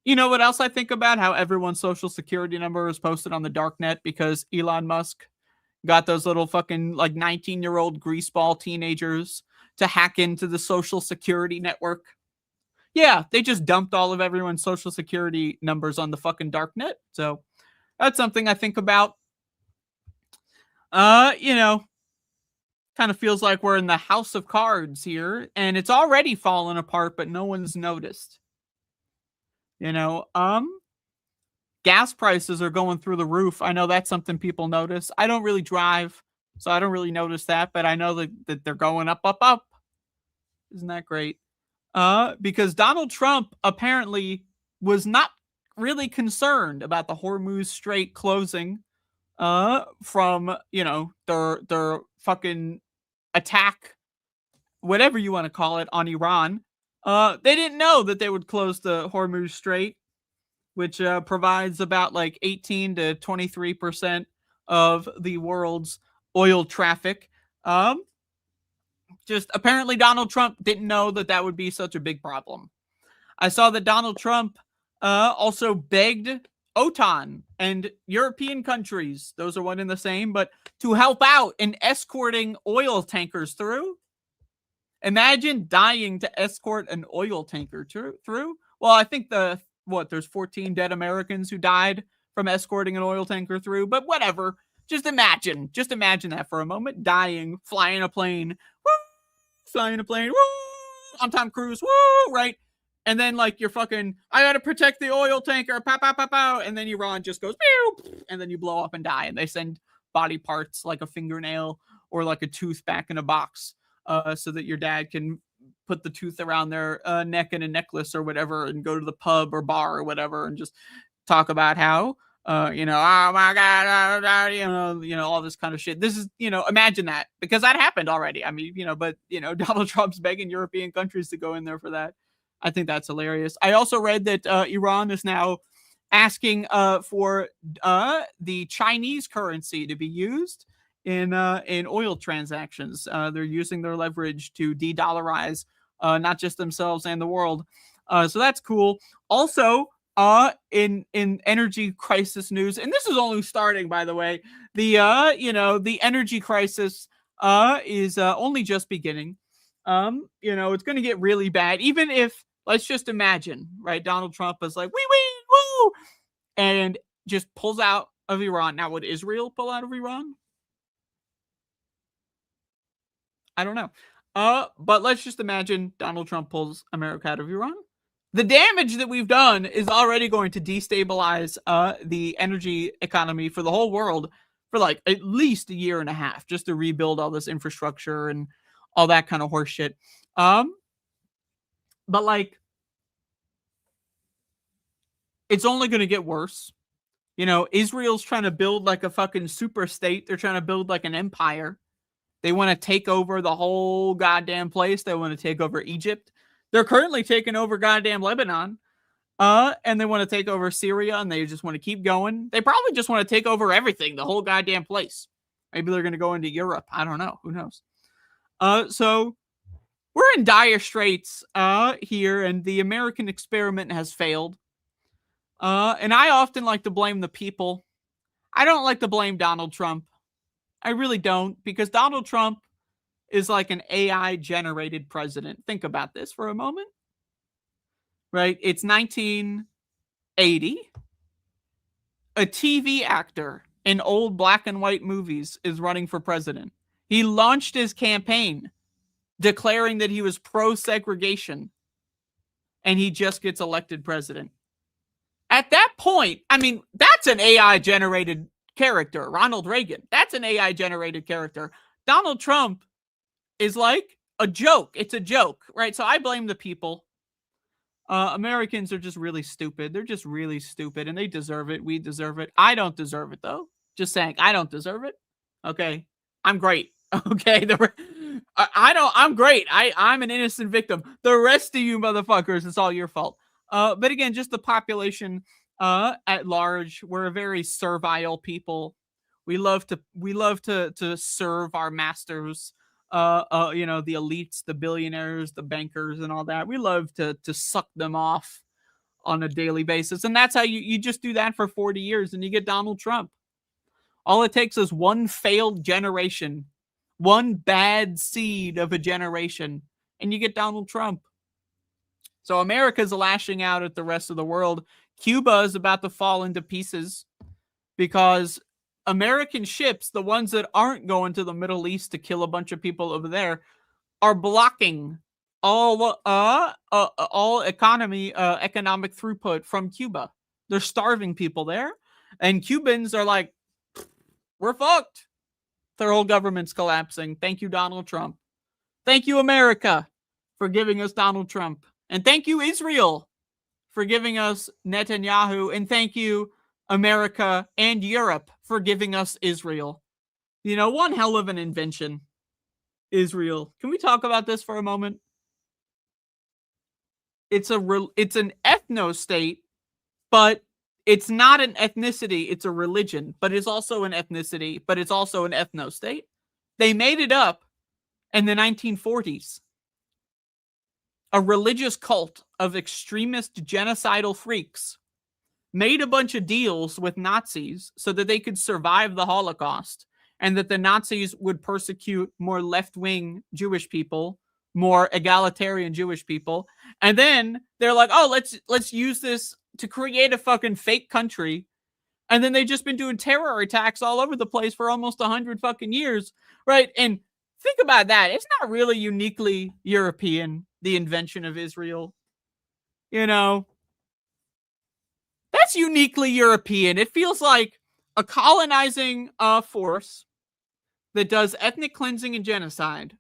You know what else I think about? How everyone's social security number is posted on the darknet because Elon Musk got those little fucking like 19-year-old greaseball teenagers to hack into the social security network. Yeah, they just dumped all of everyone's social security numbers on the fucking darknet. So that's something I think about. You know, kind of feels like we're in the house of cards here, and it's already fallen apart, but no one's noticed. You know, gas prices are going through the roof. I know that's something people notice. I don't really drive, so I don't really notice that, but I know that they're going up, up, up. Isn't that great? Because Donald Trump apparently was not really concerned about the Hormuz Strait closing from, you know, their fucking attack, whatever you want to call it, on Iran. They didn't know that they would close the Hormuz Strait, which provides about like 18 to 23% of the world's oil traffic. Just apparently Donald Trump didn't know that that would be such a big problem. I saw that Donald Trump also begged OTAN and European countries, those are one and the same, but to help out in escorting oil tankers through. Imagine dying to escort an oil tanker through. Well, I think there's 14 dead Americans who died from escorting an oil tanker through, but whatever. Just imagine that for a moment, dying, flying a plane, woo, on Tom Cruise, woo, right? And then like you're fucking, I gotta protect the oil tanker, pow, pow, pow, pow, and then Iran just goes, pew, and then you blow up and die, and they send body parts like a fingernail or like a tooth back in a box, so that your dad can put the tooth around their neck in a necklace or whatever, and go to the pub or bar or whatever, and just talk about how, you know, oh my God, you know, all this kind of shit. This is, you know, imagine that, because that happened already. I mean, you know, but, you know, Donald Trump's begging European countries to go in there for that. I think that's hilarious. I also read that Iran is now asking for the Chinese currency to be used in oil transactions. They're using their leverage to de-dollarize not just themselves and the world. So that's cool. Also, in energy crisis news, and this is only starting, by the way, the you know, the energy crisis is only just beginning. You know, it's going to get really bad. Even if, let's just imagine, right? Donald Trump is like, we win, woo, and just pulls out of Iran. Now, would Israel pull out of Iran? I don't know. But let's just imagine Donald Trump pulls America out of Iran. The damage that we've done is already going to destabilize the energy economy for the whole world for like at least a year and a half, just to rebuild all this infrastructure and all that kind of horse shit. But like, it's only going to get worse. You know, Israel's trying to build like a fucking super state. They're trying to build like an empire. They want to take over the whole goddamn place. They want to take over Egypt. They're currently taking over goddamn Lebanon. And they want to take over Syria, and they just want to keep going. They probably just want to take over everything, the whole goddamn place. Maybe they're going to go into Europe. I don't know. Who knows? So we're in dire straits here, and the American experiment has failed. And I often like to blame the people. I don't like to blame Donald Trump. I really don't, because Donald Trump is like an AI-generated president. Think about this for a moment. Right? It's 1980. A TV actor in old black and white movies is running for president. He launched his campaign declaring that he was pro-segregation, and he just gets elected president. At that point, I mean, that's an AI generated character. Ronald Reagan, that's an AI generated character. Donald Trump is like a joke. It's a joke, right? So I blame the people. Americans are just really stupid. They're just really stupid, and they deserve it. We deserve it. I don't deserve it, though. Just saying, I don't deserve it. Okay, I'm great. Okay, I'm great. I'm an innocent victim. The rest of you motherfuckers, it's all your fault. But again, just the population at large, we're a very servile people. We love to serve our masters. You know, the elites, the billionaires, the bankers, and all that. We love to suck them off on a daily basis. And that's how you just do that for 40 years and you get Donald Trump. All it takes is one failed generation, one bad seed of a generation, and you get Donald Trump. So America's lashing out at the rest of the world. Cuba is about to fall into pieces because American ships, the ones that aren't going to the Middle East to kill a bunch of people over there, are blocking all economic throughput from Cuba. They're starving people there, and Cubans are like, we're fucked. Their whole government's collapsing. Thank you, Donald Trump. Thank you, America, for giving us Donald Trump, and thank you, Israel, for giving us Netanyahu, and thank you, America and Europe, for giving us Israel. You know, one hell of an invention. Israel. Can we talk about this for a moment? It's an ethno-state, but it's not an ethnicity. It's a religion, but it's also an ethnicity, but it's also an ethno-state. They made it up in the 1940s. A religious cult of extremist genocidal freaks made a bunch of deals with Nazis so that they could survive the Holocaust, and that the Nazis would persecute more left-wing Jewish people, more egalitarian Jewish people. And then they're like, oh, let's use this to create a fucking fake country. And then they've just been doing terror attacks all over the place for almost 100 fucking years, right? And think about that. It's not really uniquely European, the invention of Israel. You know, that's uniquely European. It feels like a colonizing force that does ethnic cleansing and genocide,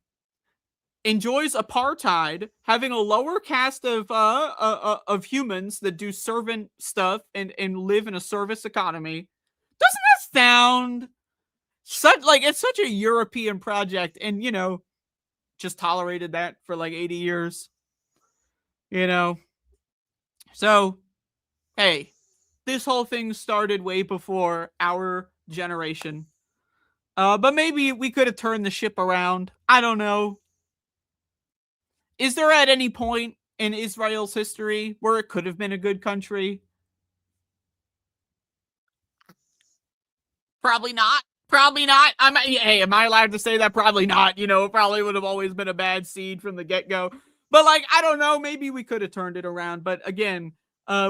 enjoys apartheid, having a lower caste of humans that do servant stuff and live in a service economy. Doesn't that sound it's such a European project? And, you know, just tolerated that for like 80 years. You know? So, hey, this whole thing started way before our generation. But maybe we could have turned the ship around. I don't know. Is there at any point in Israel's history where it could have been a good country? Probably not. Probably not. Am I allowed to say that? Probably not. You know, it probably would have always been a bad seed from the get-go. But, like, I don't know. Maybe we could have turned it around. But, again,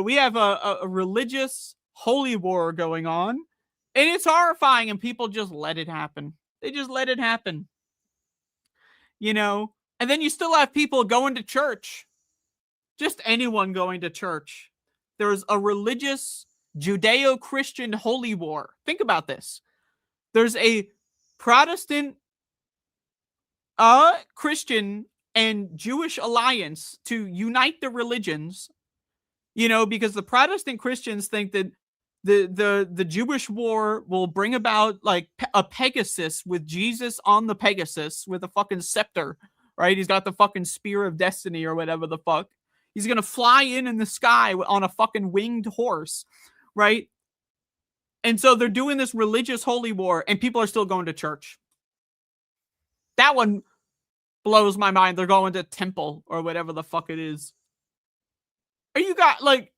we have a religious holy war going on. And it's horrifying, and people just let it happen. They just let it happen. You know? And then you still have people going to church. Just anyone going to church. There's a religious Judeo-Christian holy war. Think about this. There's a Protestant, Christian, and Jewish alliance to unite the religions. You know, because the Protestant Christians think that the Jewish war will bring about like a Pegasus with Jesus on the Pegasus with a fucking scepter, right? He's got the fucking spear of destiny or whatever the fuck. He's gonna fly in the sky on a fucking winged horse, right? And so they're doing this religious holy war, and people are still going to church. That one blows my mind. They're going to temple or whatever the fuck it is. Are you got like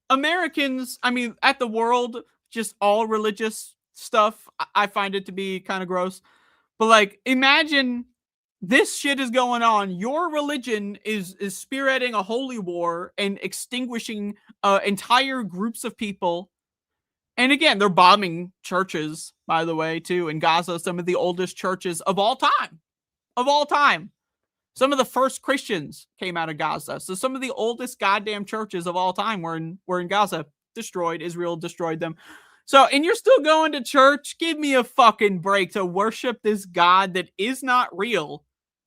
Americans, I mean, at the world, just all religious stuff, I find it to be kind of gross. But like, imagine this shit is going on. Your religion is spearheading a holy war and extinguishing entire groups of people. And again, they're bombing churches, by the way, too, in Gaza, some of the oldest churches of all time. Of all time. Some of the first Christians came out of Gaza. So some of the oldest goddamn churches of all time were in Gaza. Destroyed. Israel destroyed them. So, and you're still going to church? Give me a fucking break to worship this God that is not real.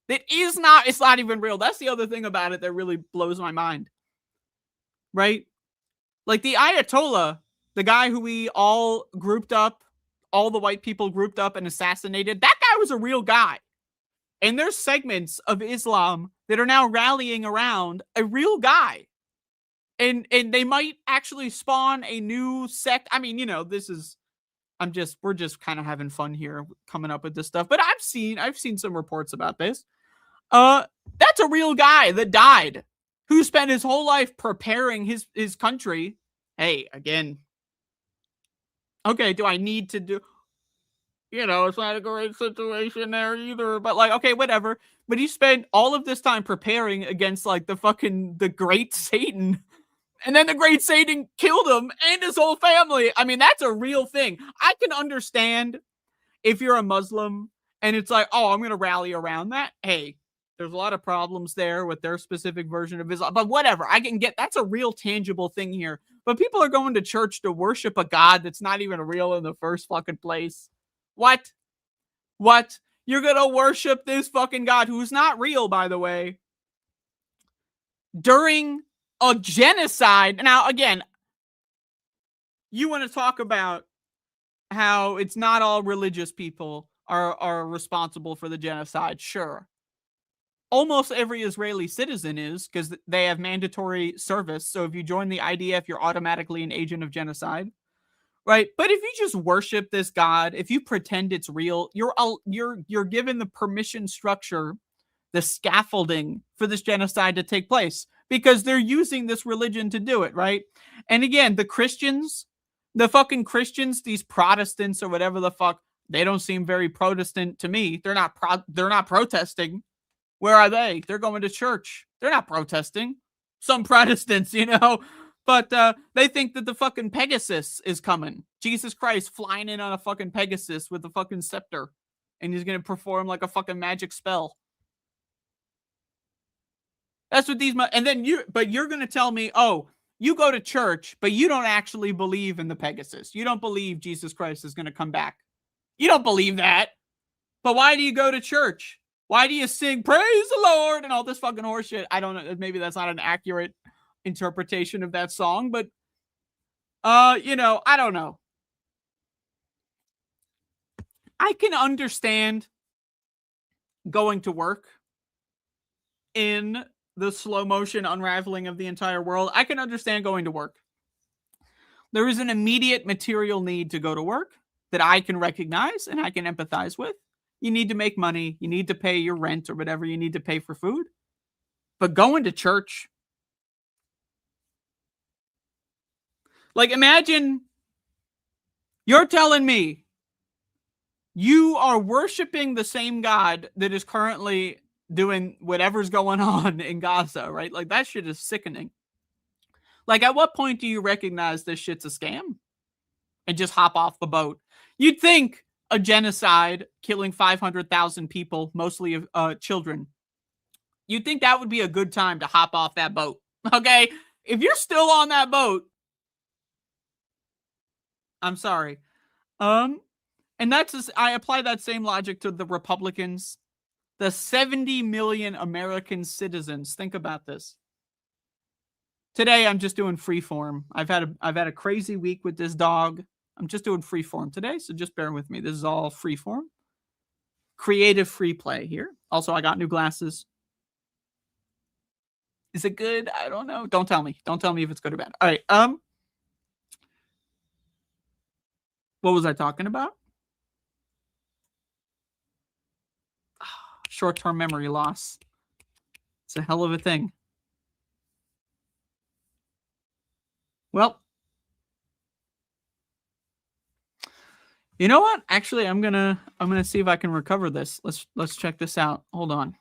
It's not even real. That's the other thing about it that really blows my mind. Right? Like the Ayatollah, the guy who we all grouped up, all the white people grouped up and assassinated, that guy was a real guy. And there's segments of Islam that are now rallying around a real guy. And they might actually spawn a new sect. I mean, we're just kind of having fun here coming up with this stuff. But I've seen some reports about this. That's a real guy that died, who spent his whole life preparing his country. Hey, again. Okay, do I need to do... it's not a great situation there either. But, like, okay, whatever. But he spent all of this time preparing against, like, the great Satan. And then the great Satan killed him and his whole family. I mean, that's a real thing. I can understand if you're a Muslim and it's like, oh, I'm going to rally around that. Hey, there's a lot of problems there with their specific version of Islam. But whatever, I can get, that's a real tangible thing here. But people are going to church to worship a God that's not even real in the first fucking place. What? You're going to worship this fucking God who's not real, by the way, during a genocide. Now, again, you want to talk about how it's not all religious people are responsible for the genocide. Sure. Almost every Israeli citizen is, because they have mandatory service. So if you join the IDF, you're automatically an agent of genocide. Right? But if you just worship this God, if you pretend it's real, you're given the permission structure, the scaffolding for this genocide to take place, because they're using this religion to do it, right? And again, the Christians, the fucking Christians, these Protestants or whatever the fuck, they don't seem very Protestant to me. They're not protesting. Where are they? They're going to church. They're not protesting. Some Protestants, but they think that the fucking Pegasus is coming. Jesus Christ flying in on a fucking Pegasus with a fucking scepter, and he's going to perform like a fucking magic spell. That's what these... And then you're going to tell me, oh, you go to church, but you don't actually believe in the Pegasus. You don't believe Jesus Christ is going to come back. You don't believe that. But why do you go to church? Why do you sing, praise the Lord, and all this fucking horseshit? I don't know. Maybe that's not an accurate interpretation of that song, but, I don't know. I can understand going to work in the slow motion unraveling of the entire world. I can understand going to work. There is an immediate material need to go to work that I can recognize and I can empathize with. You need to make money. You need to pay your rent or whatever you need to pay for food. But going to church, like, imagine you're telling me you are worshiping the same God that is currently doing whatever's going on in Gaza, right? Like, that shit is sickening. Like, at what point do you recognize this shit's a scam and just hop off the boat? You'd think a genocide killing 500,000 people, mostly children, you'd think that would be a good time to hop off that boat, okay? If you're still on that boat, I'm sorry. And that's just, I apply that same logic to the Republicans. The 70 million American citizens. Think about this. Today, I'm just doing freeform. I've had a crazy week with this dog. I'm just doing freeform today, so just bear with me. This is all freeform. Creative free play here. Also, I got new glasses. Is it good? I don't know. Don't tell me. Don't tell me if it's good or bad. All right. What was I talking about? Short-term memory loss. It's a hell of a thing. Well, you know what? Actually, I'm gonna see if I can recover this. Let's check this out. Hold on.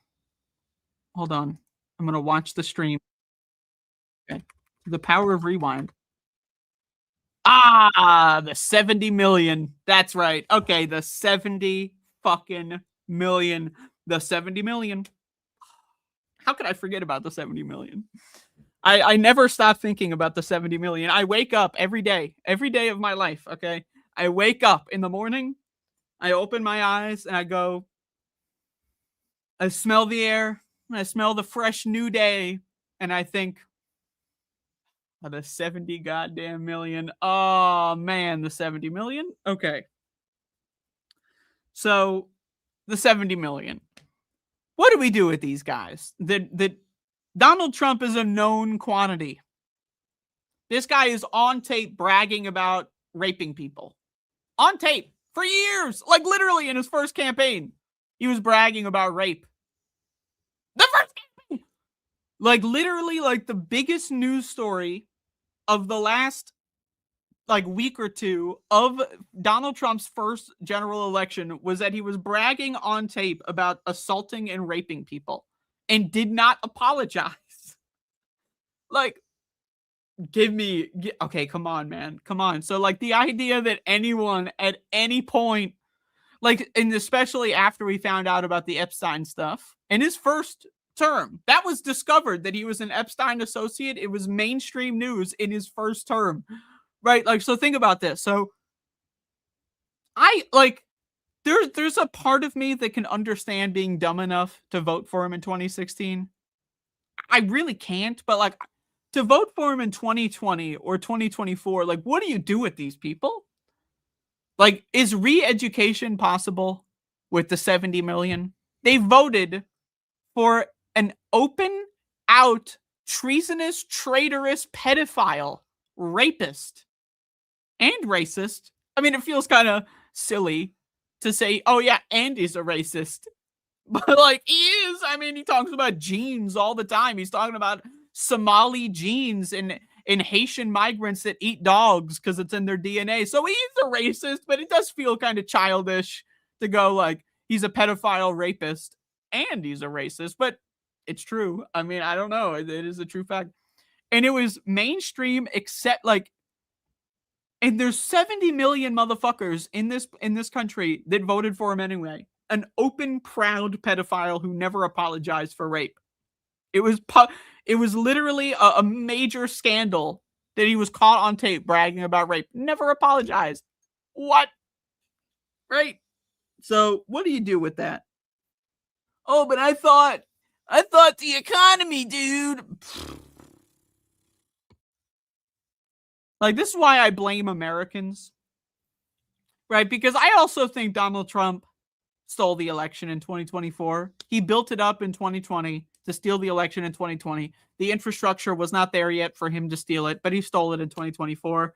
I'm gonna watch the stream. Okay. The power of rewind. The 70 million. That's right. Okay, the 70 fucking million. The 70 million. How could I forget about the 70 million? I never stop thinking about the 70 million. I wake up every day of my life, okay? I wake up in the morning, I open my eyes, and I go, I smell the air, I smell the fresh new day, and I think, oh, the 70 goddamn million. Oh, man, the 70 million? Okay. So, the 70 million. What do we do with these guys? That Donald Trump is a known quantity. This guy is on tape bragging about raping people. On tape for years. Like literally in his first campaign, he was bragging about rape. The first campaign! Like literally like the biggest news story of the last like week or two of Donald Trump's first general election was that he was bragging on tape about assaulting and raping people and did not apologize. Like, okay, come on, man. Come on. So, like, the idea that anyone at any point, like, and especially after we found out about the Epstein stuff, in his first term, that was discovered that he was an Epstein associate. It was mainstream news in his first term, right? Like, so think about this. So, there's a part of me that can understand being dumb enough to vote for him in 2016. I really can't, but like to vote for him in 2020 or 2024, like what do you do with these people? Like, is re-education possible with the 70 million? They voted for an open out, treasonous, traitorous, pedophile, rapist, and racist. I mean, it feels kind of silly to say, oh yeah, and he's a racist. But like he is. I mean, he talks about genes all the time. He's talking about Somali genes and Haitian migrants that eat dogs because it's in their DNA. So he's a racist, but it does feel kind of childish to go like he's a pedophile rapist and he's a racist. But it's true. I mean, I don't know. It is a true fact. And it was mainstream except like, and there's 70 million motherfuckers in this country that voted for him anyway. An open, proud pedophile who never apologized for rape. It was literally a major scandal that he was caught on tape bragging about rape. Never apologized. What? Right? So what do you do with that? Oh, but I thought the economy, dude. Like, this is why I blame Americans. Right? Because I also think Donald Trump stole the election in 2024. He built it up in 2020 to steal the election in 2020. The infrastructure was not there yet for him to steal it, but he stole it in 2024.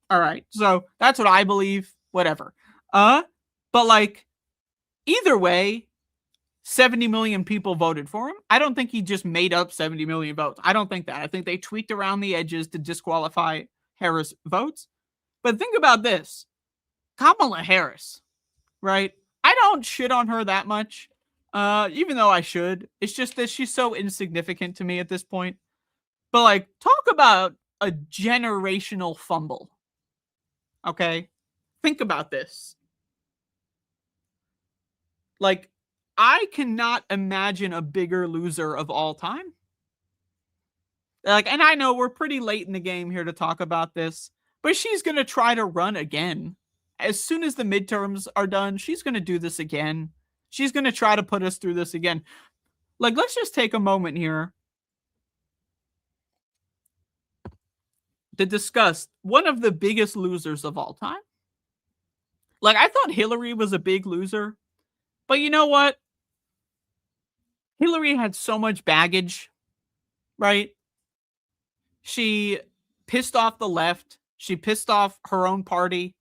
All right. So that's what I believe. Whatever. But like, either way, 70 million people voted for him. I don't think he just made up 70 million votes. I don't think that. I think they tweaked around the edges to disqualify Harris votes. But think about this. Kamala Harris, right? I don't shit on her that much, even though I should. It's just that she's so insignificant to me at this point. But like, talk about a generational fumble. Okay? Think about this. Like, I cannot imagine a bigger loser of all time. Like, and I know we're pretty late in the game here to talk about this, but she's going to try to run again. As soon as the midterms are done, she's going to do this again. She's going to try to put us through this again. Like, let's just take a moment here to discuss one of the biggest losers of all time. Like, I thought Hillary was a big loser, but you know what? Hillary had so much baggage, right? She pissed off the left. She pissed off her own party.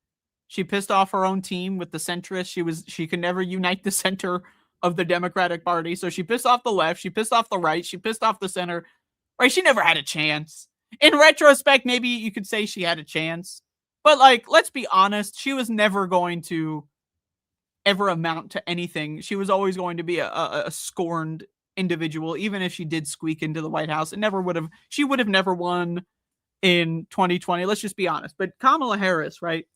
She pissed off her own team with the centrists. She could never unite the center of the Democratic Party. So she pissed off the left. She pissed off the right. She pissed off the center. Right? She never had a chance. In retrospect, maybe you could say she had a chance. But like, let's be honest. She was never going to ever amount to anything. She was always going to be a scorned individual, even if she did squeak into the White House. She would have never won in 2020. Let's just be honest. But Kamala Harris, right?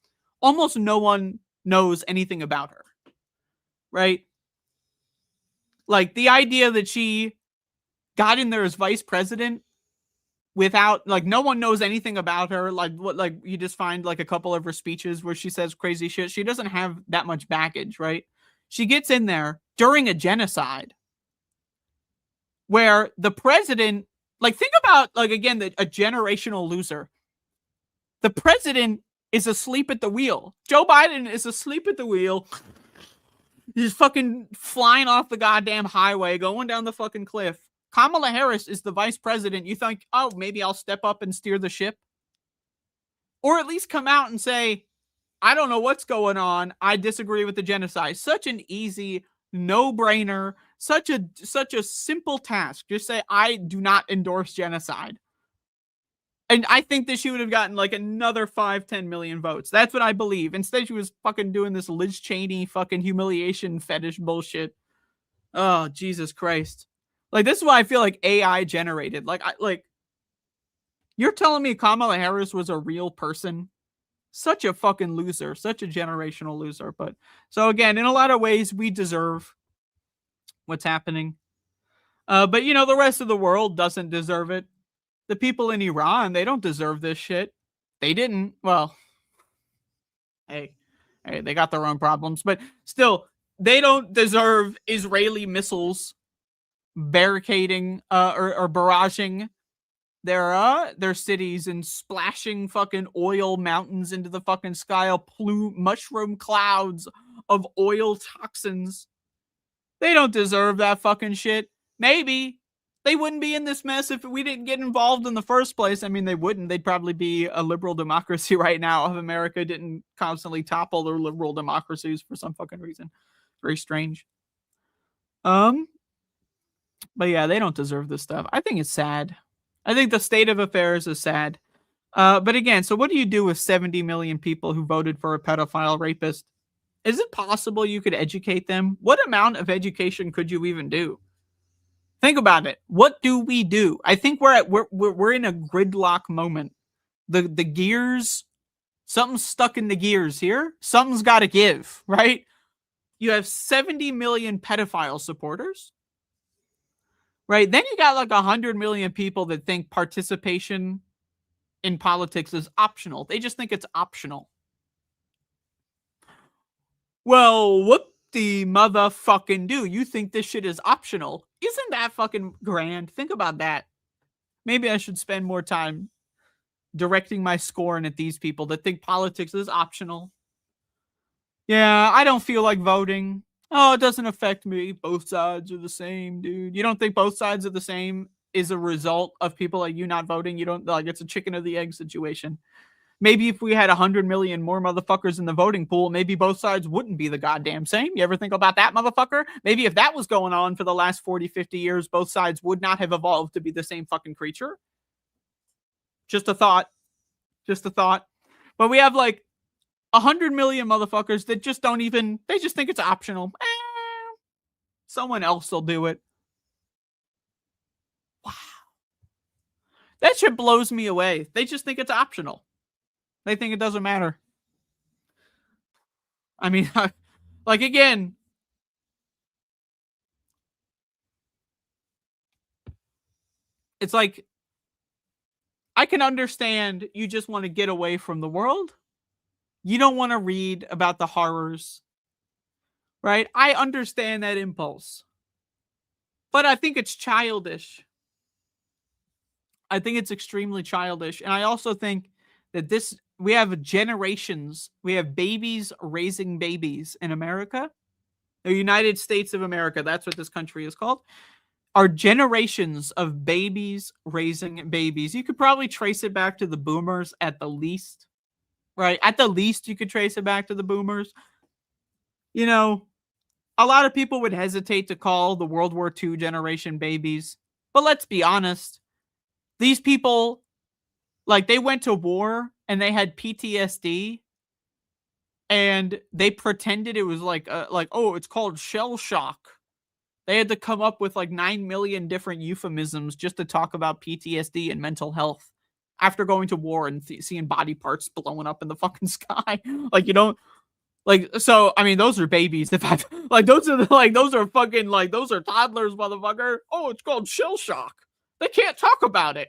Almost no one knows anything about her, right? Like, the idea that she got in there as vice president without, like, no one knows anything about her. Like, what, like, you just find like a couple of her speeches where she says crazy shit. She doesn't have that much baggage, right? She gets in there during a genocide where the president, like, think about, like, again, a generational loser. The president is asleep at the wheel. Joe Biden is asleep at the wheel. He's fucking flying off the goddamn highway, going down the fucking cliff. Kamala Harris is the vice president. You think, oh, maybe I'll step up and steer the ship? Or at least come out and say, I don't know what's going on. I disagree with the genocide. Such an easy, no-brainer, such a simple task. Just say, I do not endorse genocide. And I think that she would have gotten like another 5-10 million votes. That's what I believe. Instead, she was fucking doing this Liz Cheney fucking humiliation fetish bullshit. Oh, Jesus Christ. Like, this is why I feel like AI generated. Like, you're telling me Kamala Harris was a real person? Such a fucking loser. Such a generational loser. But, so again, in a lot of ways, we deserve what's happening. But, you know, the rest of the world doesn't deserve it. The people in Iran, they don't deserve this shit. They didn't. Well, hey, they got their own problems. But still, they don't deserve Israeli missiles barricading or barraging their cities and splashing fucking oil mountains into the fucking sky, mushroom clouds of oil toxins. They don't deserve that fucking shit. Maybe they wouldn't be in this mess if we didn't get involved in the first place. I mean, they wouldn't. They'd probably be a liberal democracy right now if America didn't constantly topple their liberal democracies for some fucking reason. Very strange. But yeah, they don't deserve this stuff. I think it's sad. I think the state of affairs is sad. But again, so what do you do with 70 million people who voted for a pedophile rapist? Is it possible you could educate them? What amount of education could you even do? Think about it. What do we do? I think we're in a gridlock moment. The gears, something's stuck in the gears here. Something's got to give, right? You have 70 million pedophile supporters, right? Then you got like 100 million people that think participation in politics is optional. They just think it's optional. Well, what the motherfucking do? You think this shit is optional? Isn't that fucking grand? Think about that. Maybe I should spend more time directing my scorn at these people that think politics is optional. Yeah, I don't feel like voting. Oh, it doesn't affect me. Both sides are the same, dude. You don't think both sides are the same is a result of people like you not voting? You don't, like, it's a chicken or the egg situation. Maybe if we had 100 million more motherfuckers in the voting pool, maybe both sides wouldn't be the goddamn same. You ever think about that, motherfucker? Maybe if that was going on for the last 40, 50 years, both sides would not have evolved to be the same fucking creature. Just a thought. Just a thought. But we have like 100 million motherfuckers that just don't even, they just think it's optional. Someone else will do it. Wow. That shit blows me away. They just think it's optional. They think it doesn't matter. I mean, like, again, it's like, I can understand you just want to get away from the world. You don't want to read about the horrors, right? I understand that impulse. But I think it's childish. I think it's extremely childish. And I also think that we have generations, we have babies raising babies in America. The United States of America, that's what this country is called, are generations of babies raising babies. You could probably trace it back to the boomers at the least, right? At the least, you could trace it back to the boomers. You know, a lot of people would hesitate to call the World War II generation babies. But let's be honest. These people, like, they went to war and they had PTSD and they pretended it was like, oh, it's called shell shock. They had to come up with like 9 million different euphemisms just to talk about PTSD and mental health after going to war and seeing body parts blowing up in the fucking sky. Like, you don't, Like, so, I mean, those are babies. If I, like, those are fucking, like, those are toddlers, motherfucker. Oh, it's called shell shock. They can't talk about it.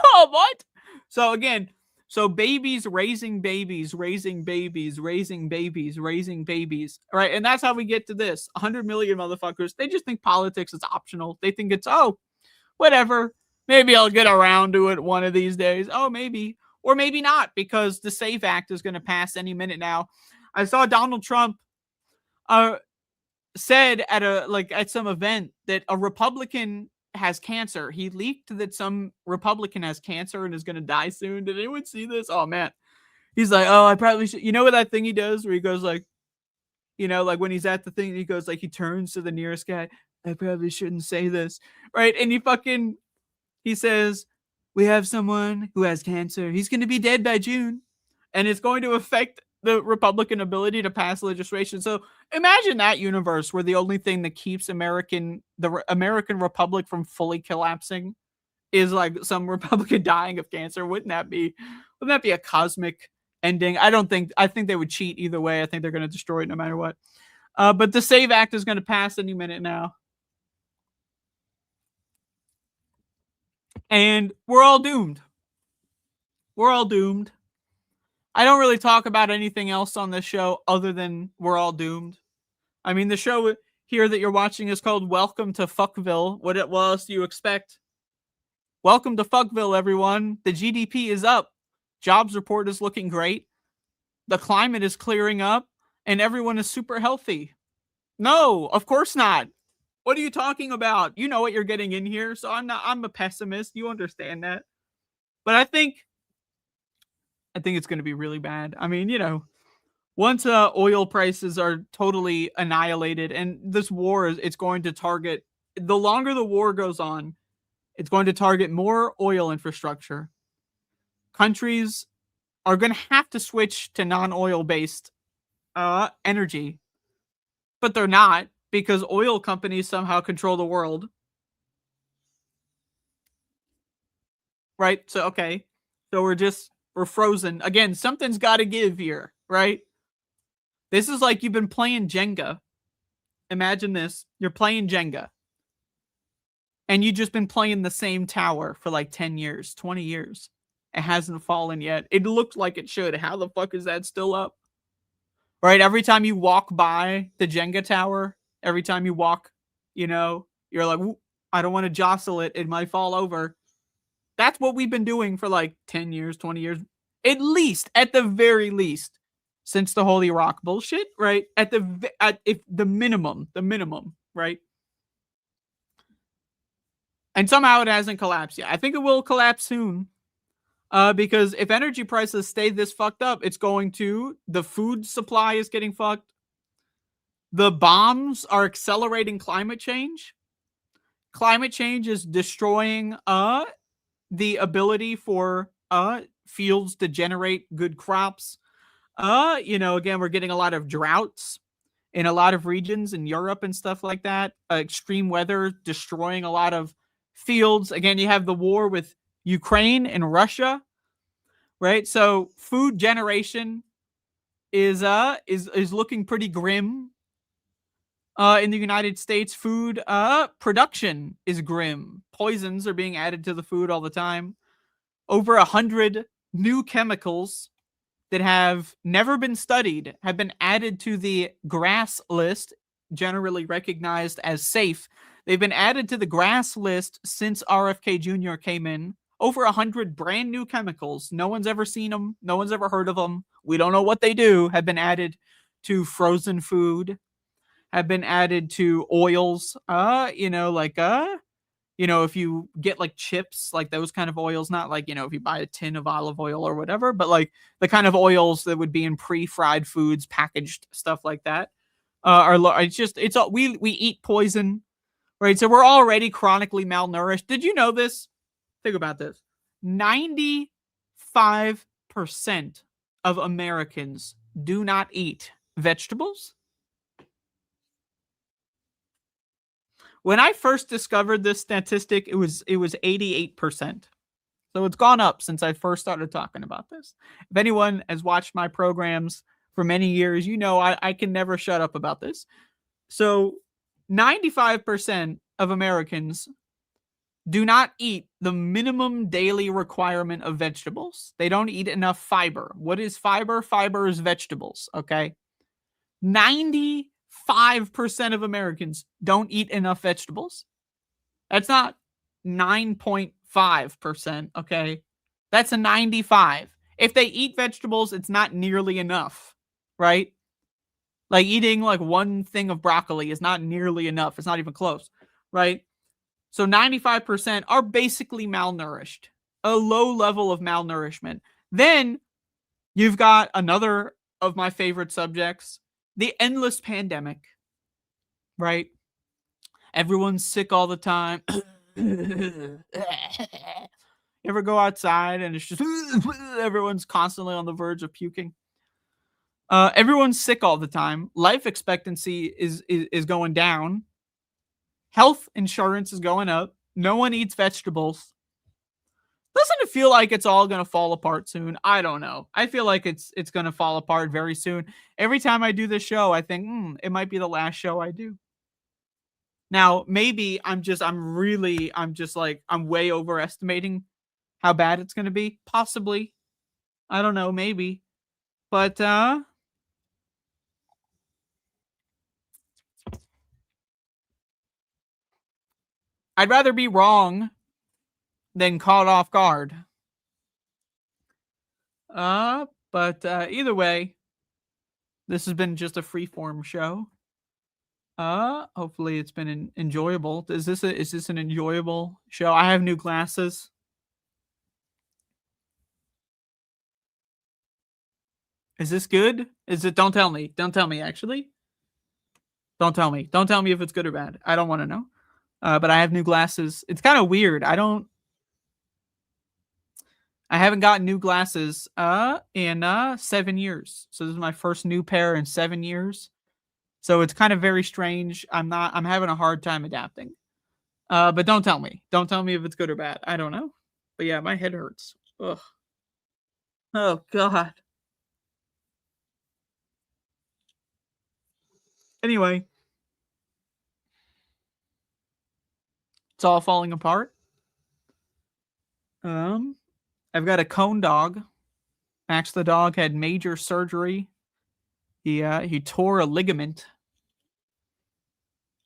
Oh, what? So again, so babies raising babies, raising babies, raising babies, raising babies. All right. And that's how we get to this 100 million motherfuckers. They just think politics is optional. They think it's, oh, whatever. Maybe I'll get around to it one of these days. Oh, maybe. Or maybe not, because the SAVE Act is going to pass any minute now. I saw Donald Trump said at some event that a Republican has cancer. He leaked that some Republican has cancer and is going to die soon. Did anyone see this? Oh, man. He's like, oh, I probably should. You know what that thing he does where he goes like, you know, like when he's at the thing, he goes like, he turns to the nearest guy. I probably shouldn't say this. Right. And he says, we have someone who has cancer. He's going to be dead by June. And it's going to affect the Republican ability to pass legislation. So imagine that universe where the only thing that keeps the American Republic from fully collapsing is like some Republican dying of cancer. Wouldn't that be a cosmic ending? I think they would cheat either way. I think they're going to destroy it no matter what. But the SAVE Act is going to pass any minute now. And we're all doomed. We're all doomed. I don't really talk about anything else on this show other than we're all doomed. I mean, the show here that you're watching is called Welcome to Fuckville. What else do you expect? Welcome to Fuckville, everyone. The GDP is up. Jobs report is looking great. The climate is clearing up. And everyone is super healthy. No, of course not. What are you talking about? You know what you're getting in here. So I'm a pessimist. You understand that. But I think it's going to be really bad. I mean, you know, once oil prices are totally annihilated and this war it's going to target, the longer the war goes on, it's going to target more oil infrastructure. Countries are going to have to switch to non-oil based energy, but they're not because oil companies somehow control the world. Right? So, okay. So we're frozen. Again, something's got to give here, right? This is like you've been playing Jenga. Imagine this. You're playing Jenga. And you've just been playing the same tower for like 10 years, 20 years. It hasn't fallen yet. It looked like it should. How the fuck is that still up? Right? Every time you walk by the Jenga tower, every time you walk, you know, you're like, I don't want to jostle it. It might fall over. That's what we've been doing for like 10 years, 20 years, at the very least, since the whole Iraq bullshit, right? At the minimum, right? And somehow it hasn't collapsed yet. I think it will collapse soon. Because if energy prices stay this fucked up, the food supply is getting fucked. The bombs are accelerating climate change. Climate change is destroying, the ability for fields to generate good crops. You know, again, we're getting a lot of droughts in a lot of regions in Europe and stuff like that. Extreme weather destroying a lot of fields. Again, you have the war with Ukraine and Russia, right? So food generation is looking pretty grim. In the United States, food production is grim. Poisons are being added to the food all the time. Over 100 new chemicals that have never been studied have been added to the GRAS list, generally recognized as safe. They've been added to the GRAS list since RFK Jr. came in. Over 100 brand new chemicals. No one's ever seen them. No one's ever heard of them. We don't know what they do. Have been added to frozen food. Have been added to oils. If you get like chips, like those kind of oils, not like, if you buy a tin of olive oil or whatever, but like the kind of oils that would be in pre-fried foods, packaged stuff like that, we eat poison, right? So we're already chronically malnourished. Did you know this? Think about this. 95% of Americans do not eat vegetables. When I first discovered this statistic, it was 88%. So it's gone up since I first started talking about this. If anyone has watched my programs for many years, you know I can never shut up about this. So 95% of Americans do not eat the minimum daily requirement of vegetables. They don't eat enough fiber. What is fiber? Fiber is vegetables, okay? 95% of Americans don't eat enough vegetables. That's not 9.5%, okay? That's a 95. If they eat vegetables, it's not nearly enough, right? Like eating like one thing of broccoli is not nearly enough. It's not even close, right? So 95% are basically malnourished, a low level of malnourishment. Then you've got another of my favorite subjects, the endless pandemic, right? Everyone's sick all the time. You ever go outside and it's just everyone's constantly on the verge of puking? Everyone's sick all the time. Life expectancy is going down. Health insurance is going up. No one eats vegetables. Doesn't it feel like it's all going to fall apart soon? I don't know. I feel like it's going to fall apart very soon. Every time I do this show, I think, it might be the last show I do. Now, maybe I'm way overestimating how bad it's going to be. Possibly. I don't know, maybe. But, I'd rather be wrong than caught off guard. But either way, this has been just a freeform show. Hopefully it's been enjoyable. Is this an enjoyable show? I have new glasses. Is this good? Is it? Don't tell me. Don't tell me, actually. Don't tell me. Don't tell me if it's good or bad. I don't want to know. But I have new glasses. It's kind of weird. I haven't gotten new glasses in 7 years. So this is my first new pair in 7 years. So it's kind of very strange. I'm having a hard time adapting. But don't tell me. Don't tell me if it's good or bad. I don't know. But yeah, my head hurts. Ugh. Oh, God. Anyway. It's all falling apart. I've got a cone dog. Max the dog had major surgery. He tore a ligament.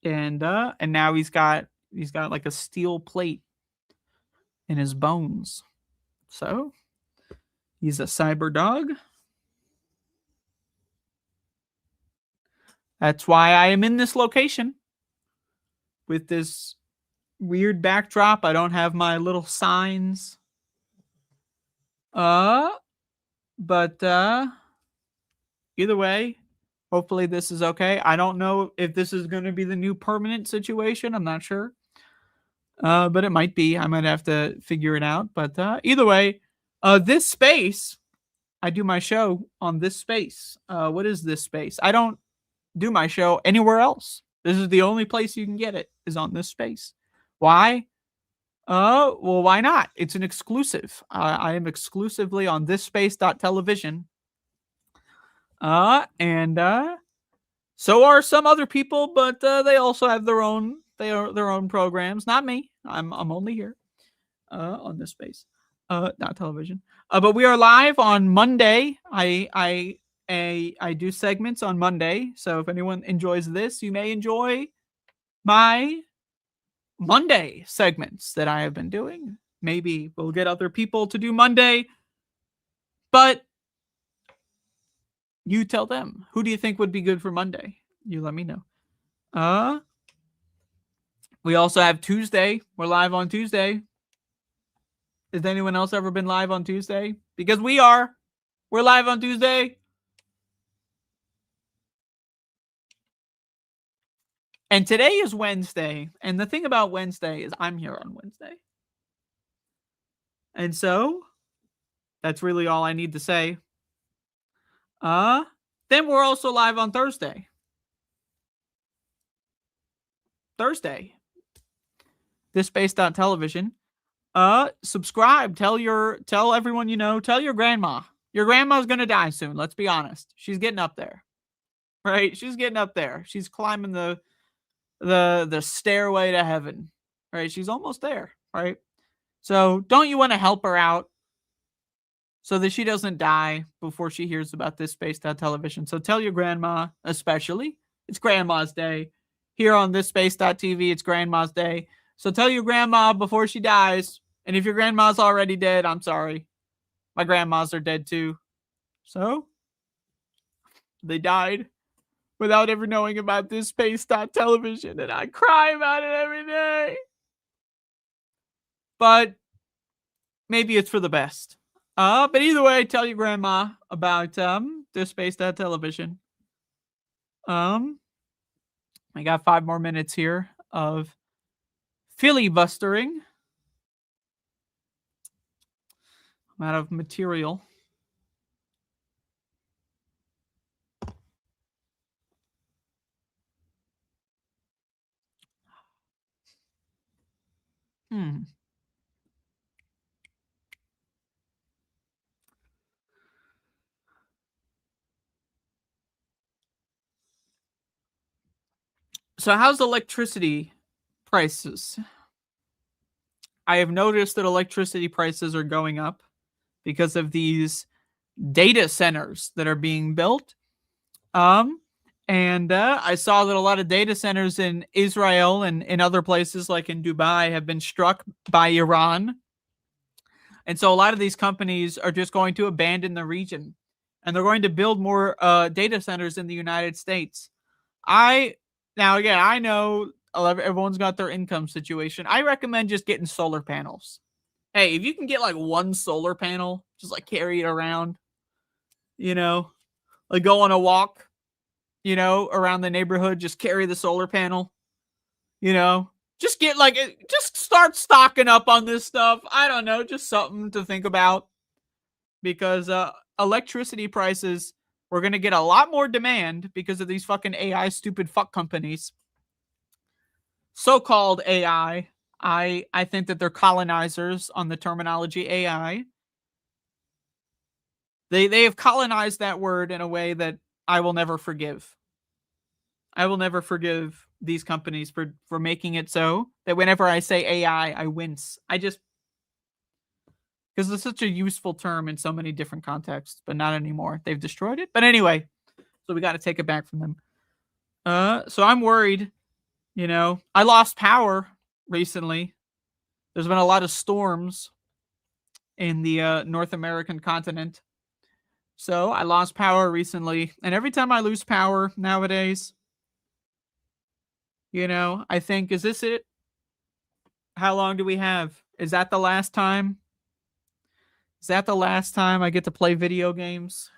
And now he's got like a steel plate in his bones. So he's a cyber dog. That's why I am in this location with this weird backdrop. I don't have my little signs. But either way, hopefully this is okay. I don't know if this is going to be the new permanent situation. I'm not sure. But it might be. I might have to figure it out. But either way, this space, I do my show on this space. What is this space? I don't do my show anywhere else. This is the only place you can get it, is on this space. Why? Well, why not? It's an exclusive. I am exclusively on thisspace.television. And so are some other people, but they also have their own programs. Not me. I'm only here on this space. Not television. But we are live on Monday. I do segments on Monday. So if anyone enjoys this, you may enjoy my Monday segments that I have been doing. Maybe we'll get other people to do Monday, but you tell them. Who do you think would be good for Monday? You let me know. We also have Tuesday. We're live on Tuesday. Has anyone else ever been live on Tuesday? Because we are. We're live on Tuesday. And today is Wednesday. And the thing about Wednesday is I'm here on Wednesday. And so that's really all I need to say. Then we're also live on Thursday. Thisspace.television. Subscribe. Tell everyone you know. Tell your grandma. Your grandma's going to die soon. Let's be honest. She's getting up there. Right? She's getting up there. She's climbing the stairway to heaven. Right? She's almost there. Right? So don't you want to help her out so that she doesn't die before she hears about this spaced out television? So tell your grandma, especially, it's Grandma's Day. Here on this space.tv, it's Grandma's Day. So tell your grandma before she dies. And if your grandma's already dead, I'm sorry. My grandmas are dead too. So they died without ever knowing about this space.television, and I cry about it every day. But maybe it's for the best. But either way, tell your grandma about this space.television. I got 5 more minutes here of filibustering. I'm out of material. So how's electricity prices? I have noticed that electricity prices are going up because of these data centers that are being built. And I saw that a lot of data centers in Israel and in other places like in Dubai have been struck by Iran. And so a lot of these companies are just going to abandon the region. And they're going to build more data centers in the United States. Now, again, I know everyone's got their income situation. I recommend just getting solar panels. Hey, if you can get like one solar panel, just like carry it around, like go on a walk, around the neighborhood, just carry the solar panel, just just start stocking up on this stuff. I don't know, just something to think about, because electricity prices, we're going to get a lot more demand because of these fucking AI stupid fuck companies. So-called AI. I think that they're colonizers on the terminology AI. They have colonized that word in a way that I will never forgive. I will never forgive these companies for making it so that whenever I say AI, I wince. Because it's such a useful term in so many different contexts, but not anymore. They've destroyed it. But anyway, so we got to take it back from them. So I'm worried. I lost power recently. There's been a lot of storms in the North American continent. So I lost power recently. And every time I lose power nowadays, I think, is this it? How long do we have? Is that the last time? Is that the last time I get to play video games?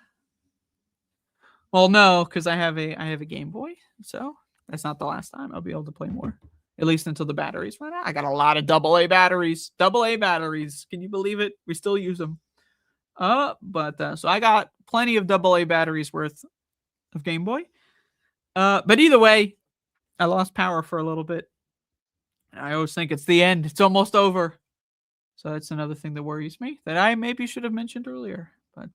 Well, no, because I have a Game Boy, so that's not the last time I'll be able to play more. At least until the batteries run out. I got a lot of AA batteries. AA batteries. Can you believe it? We still use them. So I got plenty of AA batteries worth of Game Boy. But either way, I lost power for a little bit. I always think it's the end. It's almost over. So that's another thing that worries me that I maybe should have mentioned earlier. But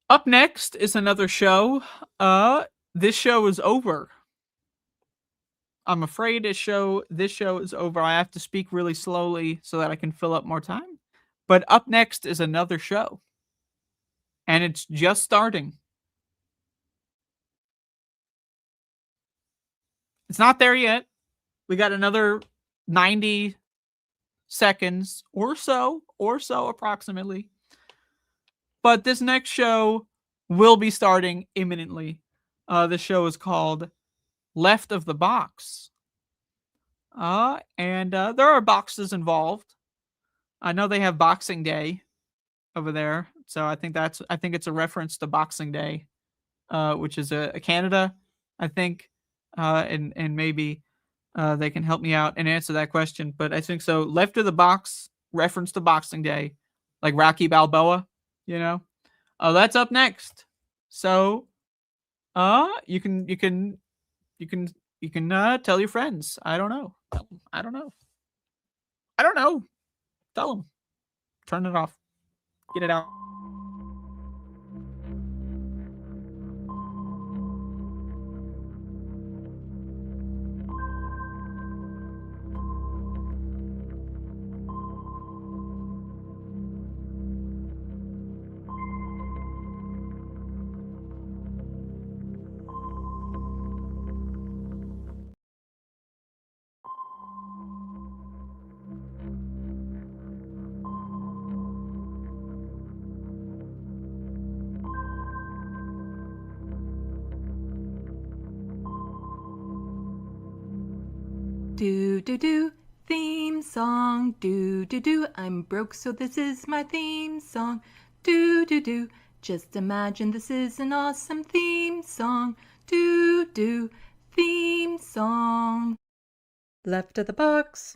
up next is another show. This show is over. I'm afraid this show is over. I have to speak really slowly so that I can fill up more time. But up next is another show. And it's just starting. It's not there yet. We got another 90 seconds or so approximately. But this next show will be starting imminently. The show is called Left of the Box. And there are boxes involved. I know they have Boxing Day over there. So I think it's a reference to Boxing Day, which is a Canada, I think. And maybe they can help me out and answer that question. But I think so. Left of the Box, reference to Boxing Day, like Rocky Balboa, that's up next. So you can You can tell your friends. I don't know. I don't know. I don't know. Tell them. Turn it off. Get it out. Do do do, theme song. Do do do, I'm broke so this is my theme song. Do do do, just imagine this is an awesome theme song. Do do, theme song. Left of the box.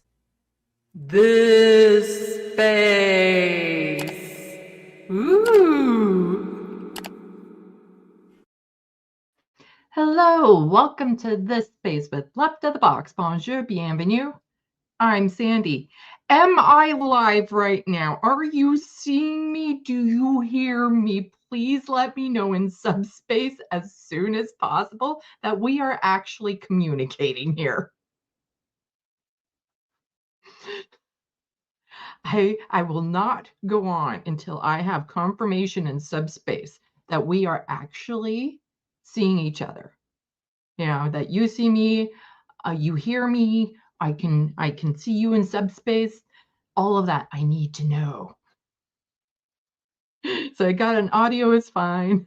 This space. Ooh. Hello, welcome to This Space with Left of the Box. Bonjour, bienvenue. I'm Sandee. Am I live right now? Are you seeing me? Do you hear me? Please let me know in subspace as soon as possible that we are actually communicating here. I will not go on until I have confirmation in subspace that we are actually seeing each other. You know, that you see me, you hear me, I can see you in subspace. All of that I need to know. So I got an audio is fine.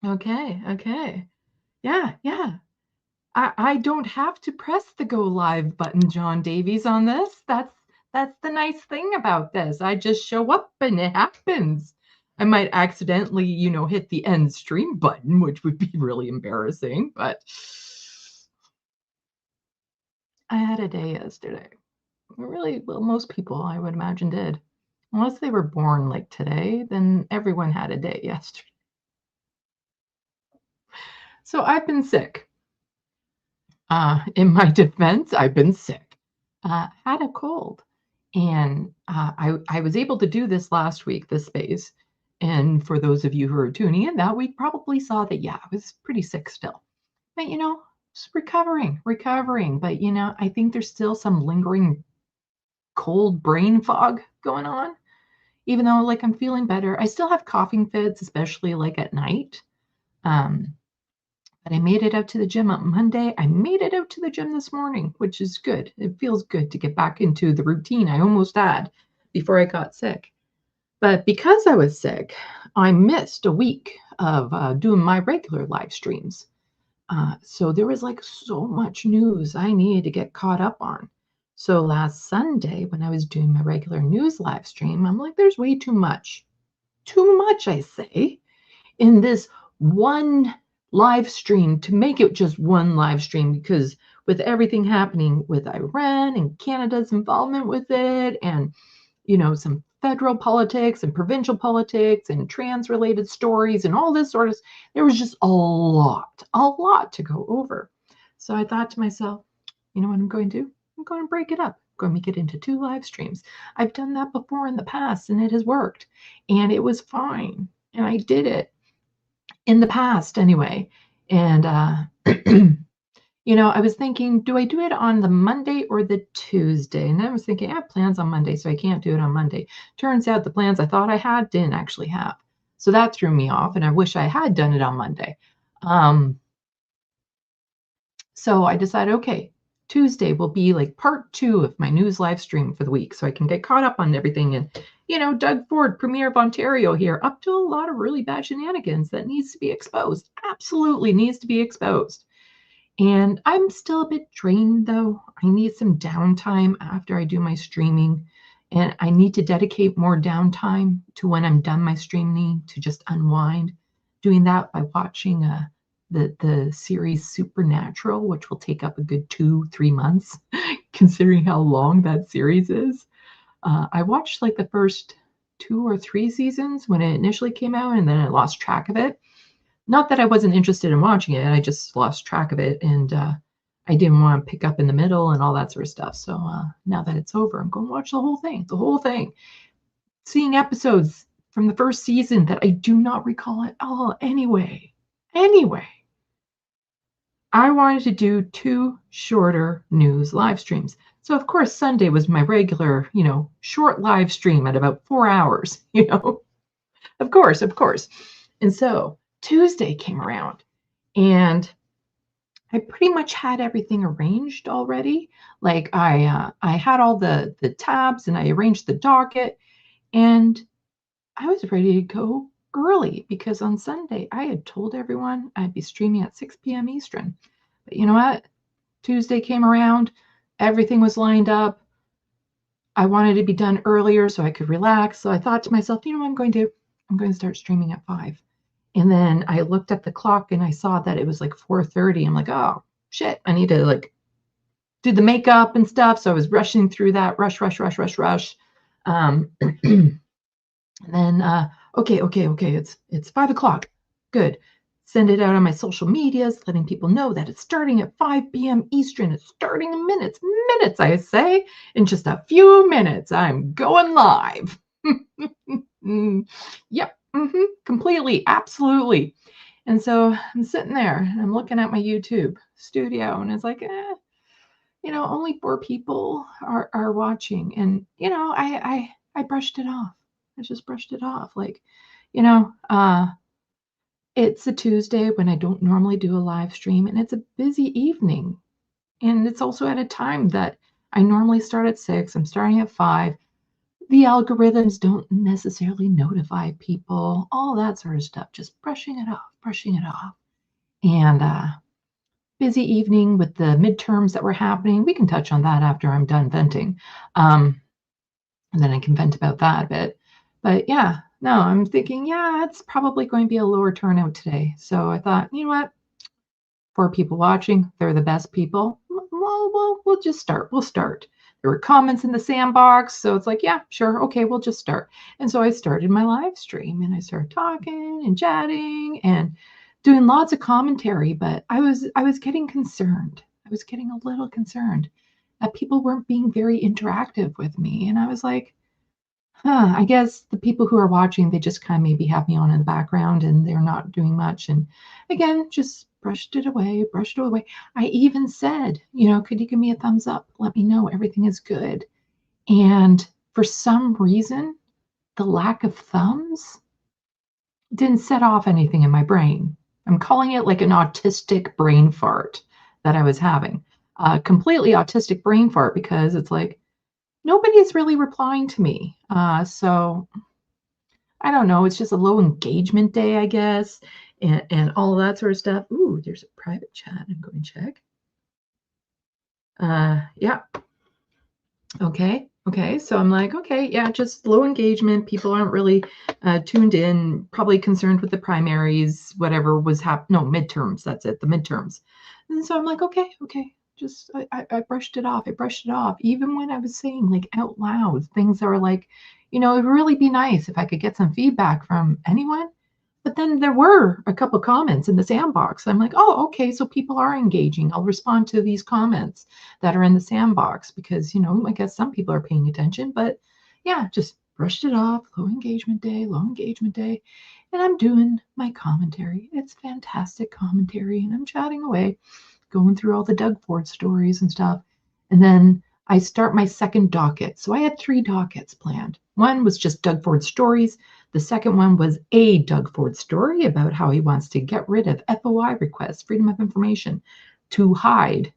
Okay. Yeah. I don't have to press the go live button, John Davies, on this. That's the nice thing about this. I just show up and it happens. I might accidentally, hit the end stream button, which would be really embarrassing, but I had a day yesterday. Really, well, most people I would imagine did. Unless they were born like today, then everyone had a day yesterday. So I've been sick. In my defense, I've been sick. Had a cold. And I was able to do this last week, this space. And for those of you who are tuning in that week, probably saw that, I was pretty sick still. But, just recovering. But, I think there's still some lingering cold brain fog going on. Even though, I'm feeling better. I still have coughing fits, especially, at night. But I made it out to the gym on Monday. I made it out to the gym this morning, which is good. It feels good to get back into the routine I almost had before I got sick. But because I was sick, I missed a week of doing my regular live streams. So there was so much news I needed to get caught up on. So last Sunday, when I was doing my regular news live stream, I'm like, there's way too much. Too much, I say, in this one live stream to make it just one live stream, because with everything happening with Iran and Canada's involvement with it, and some federal politics and provincial politics and trans related stories and all this sort of, there was just a lot to go over. So I thought to myself, you know what I'm going to do? I'm going to break it up. I'm going to make it into 2 live streams. I've done that before in the past and it has worked and it was fine. And I did it in the past anyway. And, I was thinking, do I do it on the Monday or the Tuesday? And I was thinking, I have plans on Monday, so I can't do it on Monday. Turns out the plans I thought I had didn't actually have. So that threw me off, and I wish I had done it on Monday. So I decided, okay, Tuesday will be part 2 of my news live stream for the week, so I can get caught up on everything. And, Doug Ford, Premier of Ontario here, up to a lot of really bad shenanigans that needs to be exposed. Absolutely needs to be exposed. And I'm still a bit drained, though. I need some downtime after I do my streaming. And I need to dedicate more downtime to when I'm done my streaming to just unwind. Doing that by watching the series Supernatural, which will take up a good 2-3 months, considering how long that series is. I watched the first 2 or 3 seasons when it initially came out, and then I lost track of it. Not that I wasn't interested in watching it, I just lost track of it, and I didn't want to pick up in the middle and all that sort of stuff. So now that it's over, I'm going to watch the whole thing. Seeing episodes from the first season that I do not recall at all anyway. I wanted to do 2 shorter news live streams. So of course, Sunday was my regular, short live stream at about 4 hours, of course. And so Tuesday came around and I pretty much had everything arranged already. Like I had all the tabs and I arranged the docket, and I was ready to go early because on Sunday I had told everyone I'd be streaming at 6 p.m. Eastern. But you know what? Tuesday came around, everything was lined up. I wanted to be done earlier so I could relax. So I thought to myself, what I'm going to do? I'm going to start streaming at 5. And then I looked at the clock and I saw that it was like 4:30. I'm like, oh shit, I need to do the makeup and stuff. So I was rushing through that, rush. And then okay, it's 5 o'clock. Good. Send it out on my social medias, letting people know that it's starting at 5 p.m. Eastern. It's starting in minutes, I say. In just a few minutes, I'm going live. Yep. Completely, absolutely. And so I'm sitting there and I'm looking at my YouTube studio, and it's like, only 4 people are watching. And I brushed it off. I just brushed it off. It's a Tuesday when I don't normally do a live stream, and it's a busy evening. And it's also at a time that I normally start at 6. I'm starting at 5. The algorithms don't necessarily notify people, all that sort of stuff, just brushing it off. And busy evening with the midterms that were happening. We can touch on that after I'm done venting. And then I can vent about that a bit. But yeah, no, I'm thinking, it's probably going to be a lower turnout today. So I thought, you know what? 4 people watching, they're the best people. We'll just start. We'll start. There were comments in the sandbox, so it's like, yeah, sure, okay, we'll just start. And so I started my live stream, and I started talking and chatting and doing lots of commentary. But I was getting concerned. I was getting a little concerned that people weren't being very interactive with me, and I was like, I guess the people who are watching, they just kind of maybe have me on in the background, and they're not doing much. And again, just brushed it away. I even said, could you give me a thumbs up? Let me know everything is good. And for some reason, the lack of thumbs didn't set off anything in my brain. I'm calling it like an autistic brain fart that I was having. A completely autistic brain fart, because it's like, nobody's really replying to me. So I don't know. It's just a low engagement day, I guess. And all of that sort of stuff. Ooh, there's a private chat. I'm going to check. Yeah. Okay. So I'm like, okay, yeah, just low engagement. People aren't really tuned in, probably concerned with the primaries, whatever was happening. No, midterms. That's it, the midterms. And so I'm like, okay. Just, I brushed it off. Even when I was saying out loud things that were like, it would really be nice if I could get some feedback from anyone. But then there were a couple comments in the sandbox. I'm like, oh, okay, so people are engaging. I'll respond to these comments that are in the sandbox because, I guess some people are paying attention. But yeah, just brushed it off. Low engagement day. And I'm doing my commentary. It's fantastic commentary. And I'm chatting away, going through all the Doug Ford stories and stuff. And then I start my second docket. So I had 3 dockets planned. One was just Doug Ford stories. The second one was a Doug Ford story about how he wants to get rid of FOI requests, freedom of information, to hide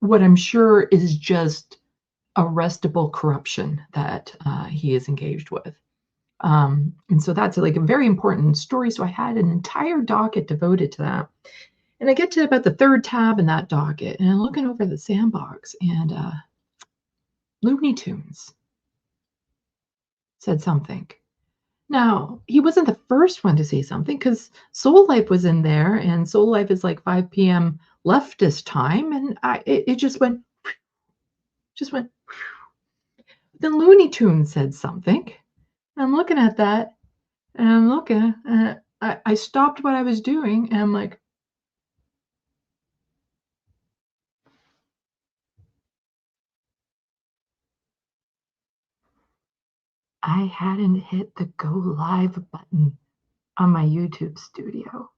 what I'm sure is just arrestable corruption that he is engaged with. And so that's a very important story. So I had an entire docket devoted to that. And I get to about the 3rd tab in that docket, and I'm looking over the sandbox, and Looney Tunes said something. Now, he wasn't the first one to say something, because Soul Life was in there, and Soul Life is like 5 p.m. leftist time, and it just went. Then Looney Tunes said something, I'm looking at that, and I'm looking, and I stopped what I was doing, and I'm like, I hadn't hit the go live button on my YouTube studio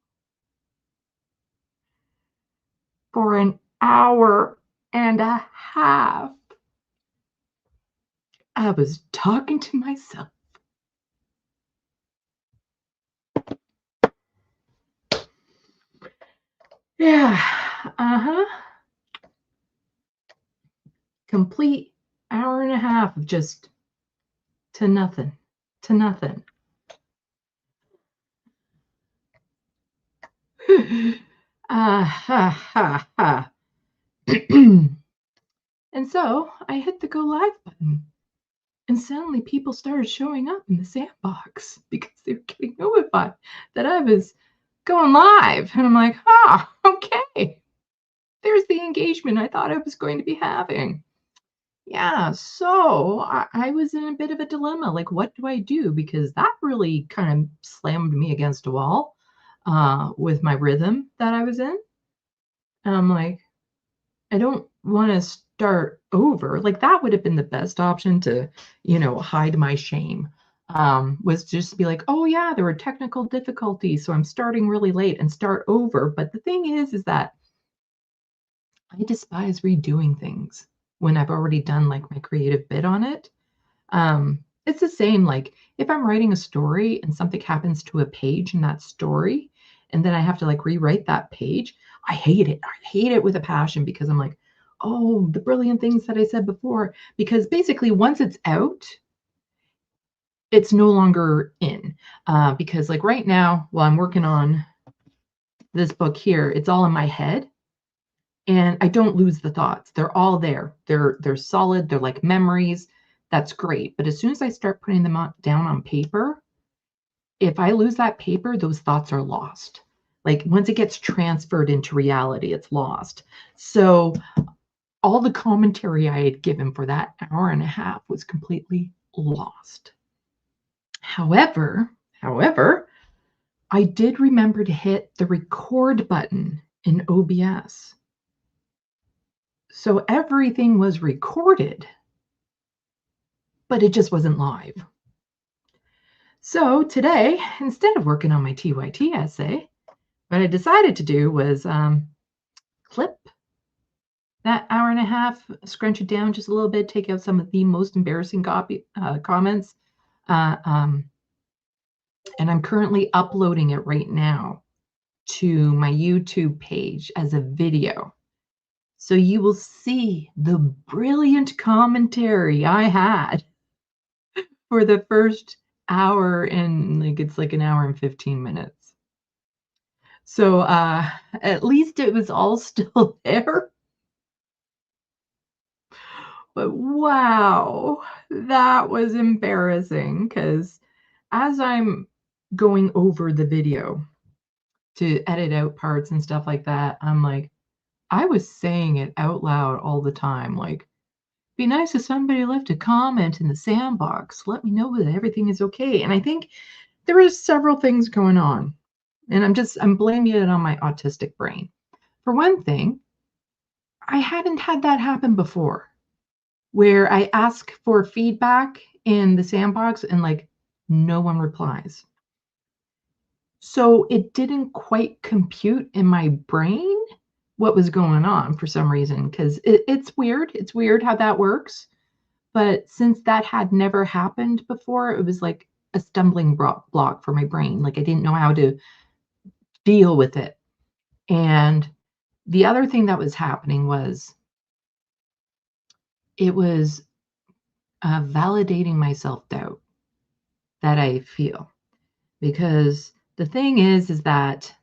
for an hour and a half. I was talking to myself. Yeah, complete hour and a half of just to nothing, to nothing. Ha, ha, ha. And so I hit the go live button, and suddenly people started showing up in the sandbox because they were getting notified that I was going live. And I'm like, okay, there's the engagement I thought I was going to be having. Yeah, so I was in a bit of a dilemma. Like, what do I do? Because that really kind of slammed me against a wall with my rhythm that I was in. And I'm like, I don't want to start over. Like, that would have been the best option to, hide my shame. Was just to be like, oh yeah, there were technical difficulties, so I'm starting really late and start over. But the thing is that I despise redoing things when I've already done like my creative bit on it. It's the same, like if I'm writing a story and something happens to a page in that story, and then I have to like rewrite that page, I hate it. I hate it with a passion because I'm like, oh, the brilliant things that I said before. Because basically once it's out, it's no longer in. Because like right now, while I'm working on this book here, it's all in my head. And I don't lose the thoughts. They're all there. They're solid. They're like memories. That's great. But as soon as I start putting them down on paper, if I lose that paper, those thoughts are lost. Like once it gets transferred into reality, it's lost. So all the commentary I had given for that hour and a half was completely lost. However, I did remember to hit the record button in OBS. So everything was recorded, but it just wasn't live. So today, instead of working on my TYT essay, what I decided to do was clip that hour and a half, scrunch it down just a little bit, take out some of the most embarrassing comments. And I'm currently uploading it right now to my YouTube page as a video. So you will see the brilliant commentary I had for the first hour, and like it's like an hour and 15 minutes. So at least it was all still there. But wow, that was embarrassing, because as I'm going over the video to edit out parts and stuff like that, I'm like, I was saying it out loud all the time, like, be nice if somebody left a comment in the sandbox. Let me know that everything is okay. And I think there were several things going on. And I'm blaming it on my autistic brain. For one thing, I hadn't had that happen before, where I ask for feedback in the sandbox and like no one replies. So it didn't quite compute in my brain what was going on for some reason, because it's weird. It's weird how that works. But since that had never happened before, it was like a stumbling block for my brain. Like I didn't know how to deal with it. And the other thing that was happening was it was validating my self-doubt that I feel. Because the thing is that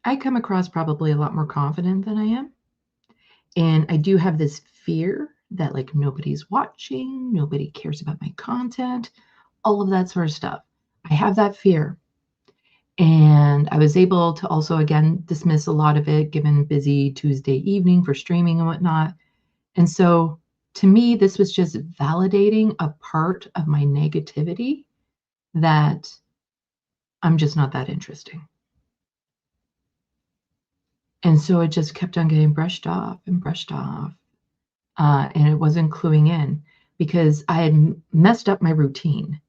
I come across probably a lot more confident than I am. And I do have this fear that like nobody's watching, nobody cares about my content, all of that sort of stuff. I have that fear. And I was able to also, again, dismiss a lot of it given busy Tuesday evening for streaming and whatnot. And so to me, this was just validating a part of my negativity that I'm just not that interesting. And so it just kept on getting brushed off and brushed off. And it wasn't cluing in because I had messed up my routine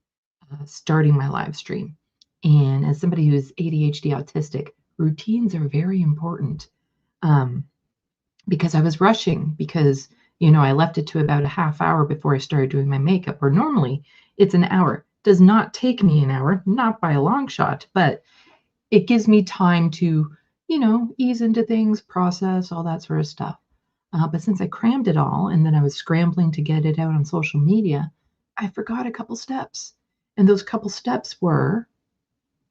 starting my live stream. And as somebody who's ADHD autistic, routines are very important because I was rushing because, you know, I left it to about a half hour before I started doing my makeup, where normally it's an hour. Does not take me an hour, not by a long shot, but it gives me time to, you know, ease into things, process, all that sort of stuff. But since I crammed it all and then I was scrambling to get it out on social media, I forgot a couple steps. And those couple steps were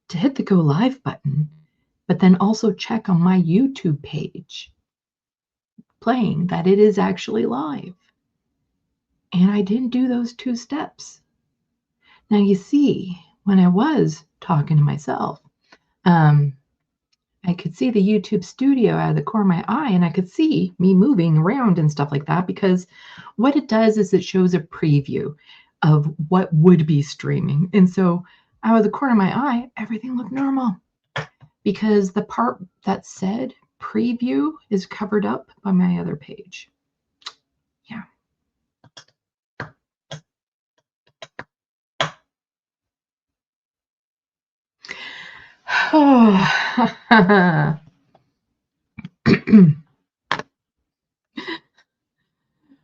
to hit the go live button, but then also check on my YouTube page playing that it is actually live. And I didn't do those 2 steps. Now, you see, when I was talking to myself, I could see the YouTube studio out of the corner of my eye, and I could see me moving around and stuff like that, because what it does is it shows a preview of what would be streaming. And so out of the corner of my eye, everything looked normal because the part that said preview is covered up by my other page. Yeah. Oh.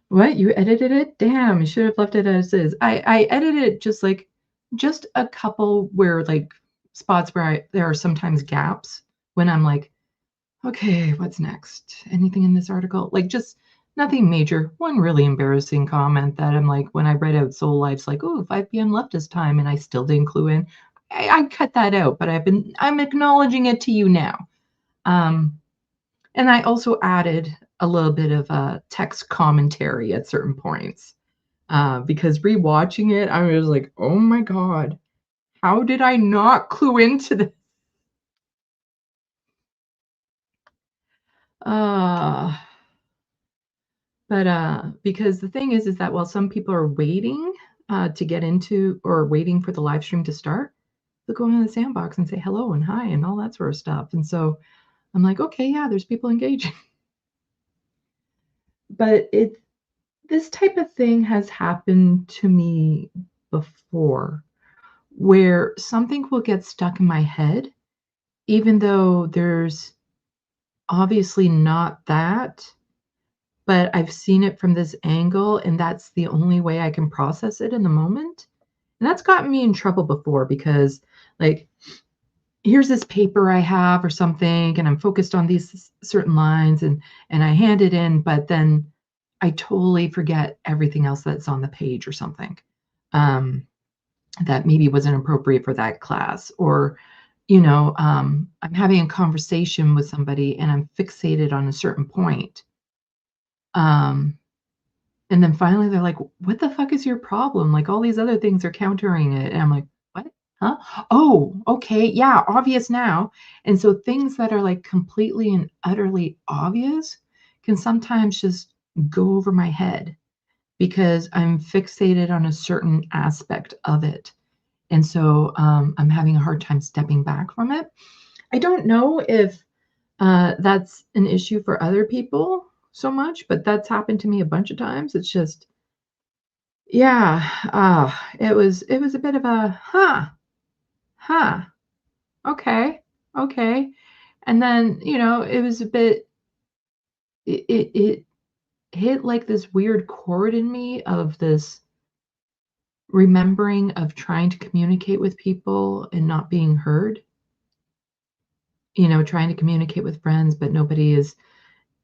What? You edited it? Damn, you should have left it as is. I edited it just a couple where like spots where there are sometimes gaps when I'm like, okay, what's next? Anything in this article? Like just nothing major. One really embarrassing comment that I'm like, when I read out Soul Life's like, oh, 5 p.m. leftist time, and I still didn't clue in. I cut that out, but I'm acknowledging it to you now. And I also added a little bit of text commentary at certain points because rewatching it, I was like, oh my God, how did I not clue into this? Because the thing is that while some people are waiting to get into or waiting for the live stream to start, they'll go into the sandbox and say hello and hi and all that sort of stuff. And so I'm like, okay, yeah, there's people engaging. But this type of thing has happened to me before, where something will get stuck in my head, even though there's obviously not that, but I've seen it from this angle, and that's the only way I can process it in the moment. And that's gotten me in trouble before because, like, here's this paper I have or something, and I'm focused on these certain lines, and I hand it in, but then I totally forget everything else that's on the page or something that maybe wasn't appropriate for that class. Or, you know, I'm having a conversation with somebody and I'm fixated on a certain point. And then finally they're like, what the fuck is your problem? Like all these other things are countering it. And I'm like, what? Huh? Oh, okay. Yeah, obvious now. And so things that are like completely and utterly obvious can sometimes just go over my head because I'm fixated on a certain aspect of it. And so I'm having a hard time stepping back from it. I don't know if that's an issue for other people so much, but that's happened to me a bunch of times. It's just, yeah, it was a bit of a, okay. And then, you know, it was a bit, it hit like this weird chord in me of this remembering of trying to communicate with people and not being heard. You know, trying to communicate with friends, but nobody is,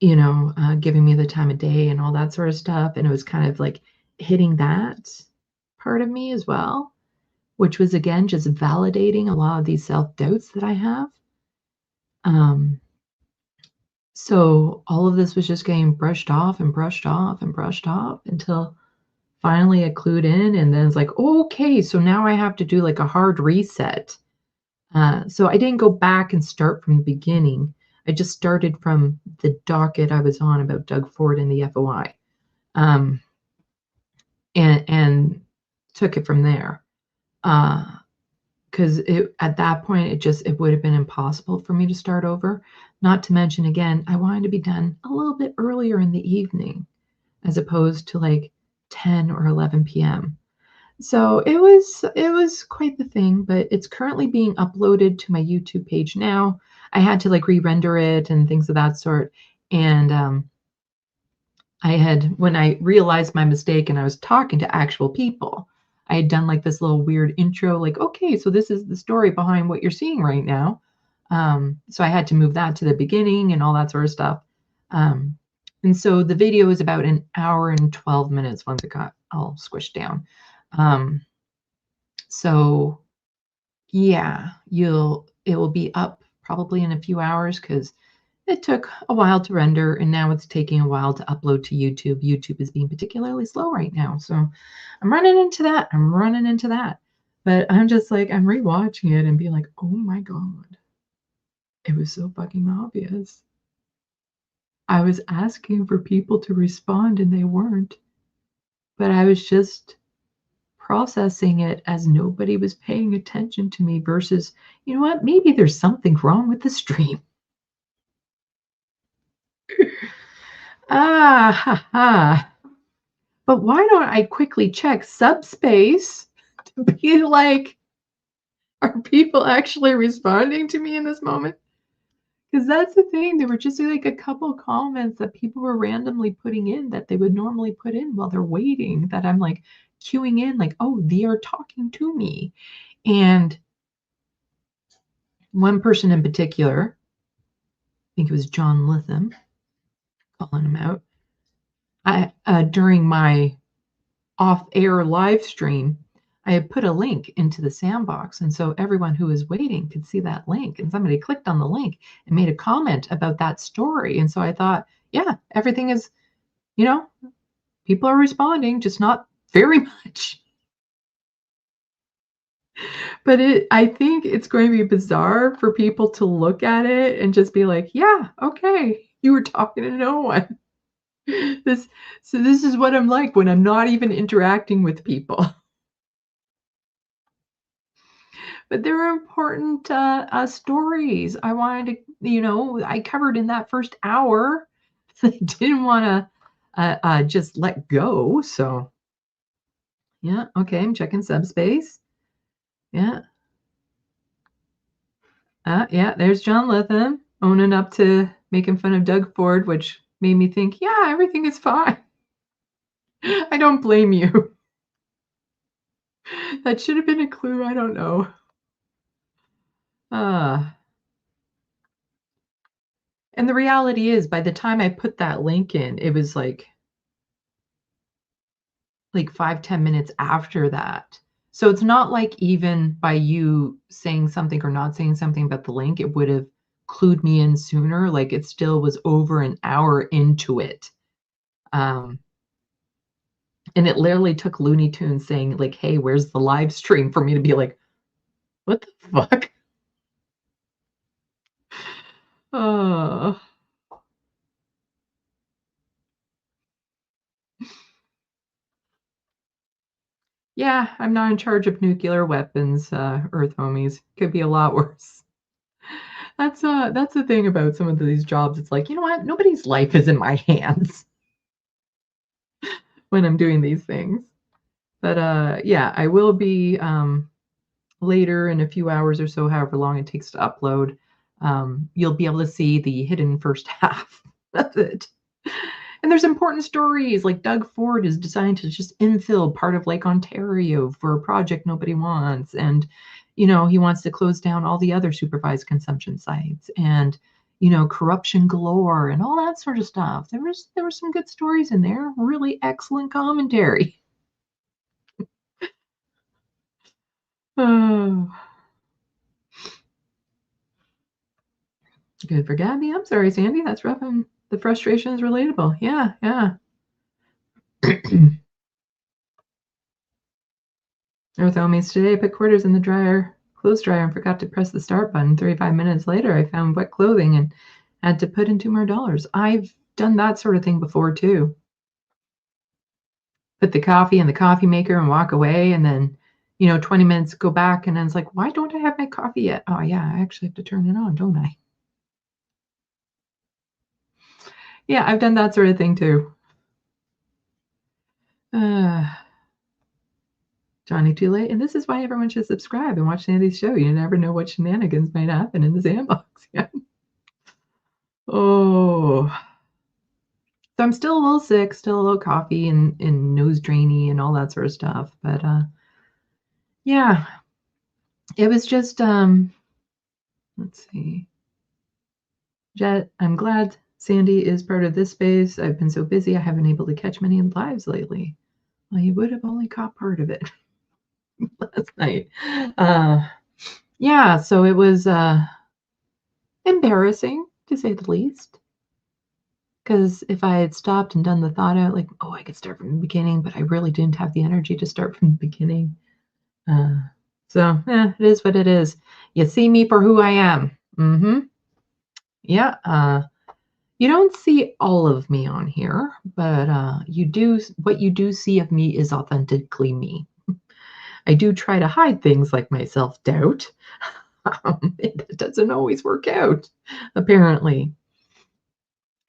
you know, giving me the time of day and all that sort of stuff. And it was kind of like hitting that part of me as well, which was, again, just validating a lot of these self-doubts that I have. So all of this was just getting brushed off until finally I clued in, and then it's like, okay, so now I have to do like a hard reset. So I didn't go back and start from the beginning. I just started from the docket I was on about Doug Ford and the FOI. and took it from there. Because at that point, it would have been impossible for me to start over. Not to mention, again, I wanted to be done a little bit earlier in the evening, as opposed to like 10 or 11 p.m. So it was quite the thing, but it's currently being uploaded to my YouTube page now. I had to like re-render it and things of that sort. And when I realized my mistake and I was talking to actual people, I had done like this little weird intro, like, okay, so this is the story behind what you're seeing right now. So I had to move that to the beginning and all that sort of stuff. And so the video is about an hour and 12 minutes once it got all squished down. So yeah, it will be up probably in a few hours because it took a while to render and now it's taking a while to upload to YouTube. YouTube is being particularly slow right now. So I'm running into that. But I'm just like, I'm rewatching it and be like, oh my God, it was so fucking obvious. I was asking for people to respond and they weren't. But I was just processing it as nobody was paying attention to me versus, you know what, maybe there's something wrong with the stream. But why don't I quickly check Subspace to be like, are people actually responding to me in this moment? Because that's the thing. There were just like a couple of comments that people were randomly putting in that they would normally put in while they're waiting, that I'm like queuing in, like, oh, they are talking to me. And one person in particular, I think it was John Litham, calling him out. During my off-air live stream, I had put a link into the sandbox, and so everyone who was waiting could see that link, and somebody clicked on the link and made a comment about that story. And so I thought, yeah, everything is, people are responding, just not very much. But I think it's going to be bizarre for people to look at it and just be like, yeah, okay, you were talking to no one. This is what I'm like when I'm not even interacting with people. But there are important stories I wanted to, I covered in that first hour. I didn't want to just let go. So, yeah, okay, I'm checking Subspace. Yeah. Yeah, there's John Litham owning up to making fun of Doug Ford, which made me think, yeah, everything is fine. I don't blame you. That should have been a clue. I don't know. And the reality is, by the time I put that link in, it was like 5-10 minutes after that. So it's not like even by you saying something or not saying something about the link, it would have clued me in sooner. Like it still was over an hour into it. And it literally took Looney Tunes saying like, hey, where's the live stream, for me to be like, what the fuck? Yeah, I'm not in charge of nuclear weapons, Earth homies. Could be a lot worse. That's the thing about some of these jobs. It's like, you know what? Nobody's life is in my hands when I'm doing these things. But yeah, I will be later in a few hours or so, however long it takes to upload. You'll be able to see the hidden first half of it. And there's important stories, like Doug Ford is deciding to just infill part of Lake Ontario for a project nobody wants. And, he wants to close down all the other supervised consumption sites and, corruption galore and all that sort of stuff. There were some good stories in there, really excellent commentary. Oh. Good for Gabby. I'm sorry, Sandy. That's rough. And the frustration is relatable. Yeah. Earth homies, today I put quarters in the clothes dryer and forgot to press the start button. 35 minutes later, I found wet clothing and had to put in $2 more. I've done that sort of thing before too. put the coffee in the coffee maker and walk away, and then 20 minutes go back, and then it's like, why don't I have my coffee yet? Oh yeah, I actually have to turn it on, don't I? Yeah, I've done that sort of thing too. Johnny Too Late, and this is why everyone should subscribe and watch Sandee's show. You never know what shenanigans might happen in the sandbox. Yeah. Oh, so I'm still a little sick, still a little coffee and nose drainy and all that sort of stuff. But yeah, it was just let's see. Jet, I'm glad Sandee is part of this space. I've been so busy I haven't been able to catch many lives lately. Well, you would have only caught part of it last night. Yeah, so it was embarrassing, to say the least. Because if I had stopped and done the thought out, like, oh, I could start from the beginning, but I really didn't have the energy to start from the beginning. So, it is what it is. You see me for who I am. Yeah. You don't see all of me on here, but you do. What you do see of me is authentically me. I do try to hide things like my self-doubt. It doesn't always work out, apparently.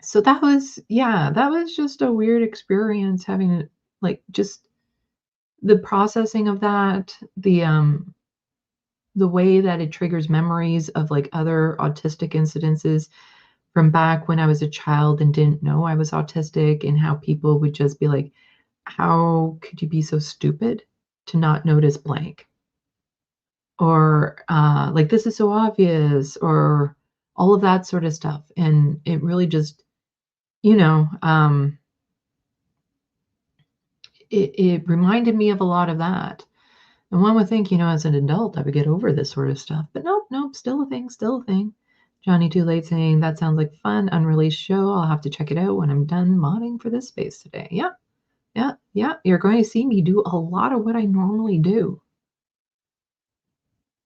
So that was just a weird experience, having like just the processing of that, the way that it triggers memories of like other autistic incidences from back when I was a child and didn't know I was autistic, and how people would just be like, how could you be so stupid to not notice blank? Or like, this is so obvious, or all of that sort of stuff. And it really just, it reminded me of a lot of that. And one would think, as an adult, I would get over this sort of stuff. But nope, still a thing. Johnny Too Late saying, that sounds like fun, unreleased show. I'll have to check it out when I'm done modding for this space today. Yeah. You're going to see me do a lot of what I normally do,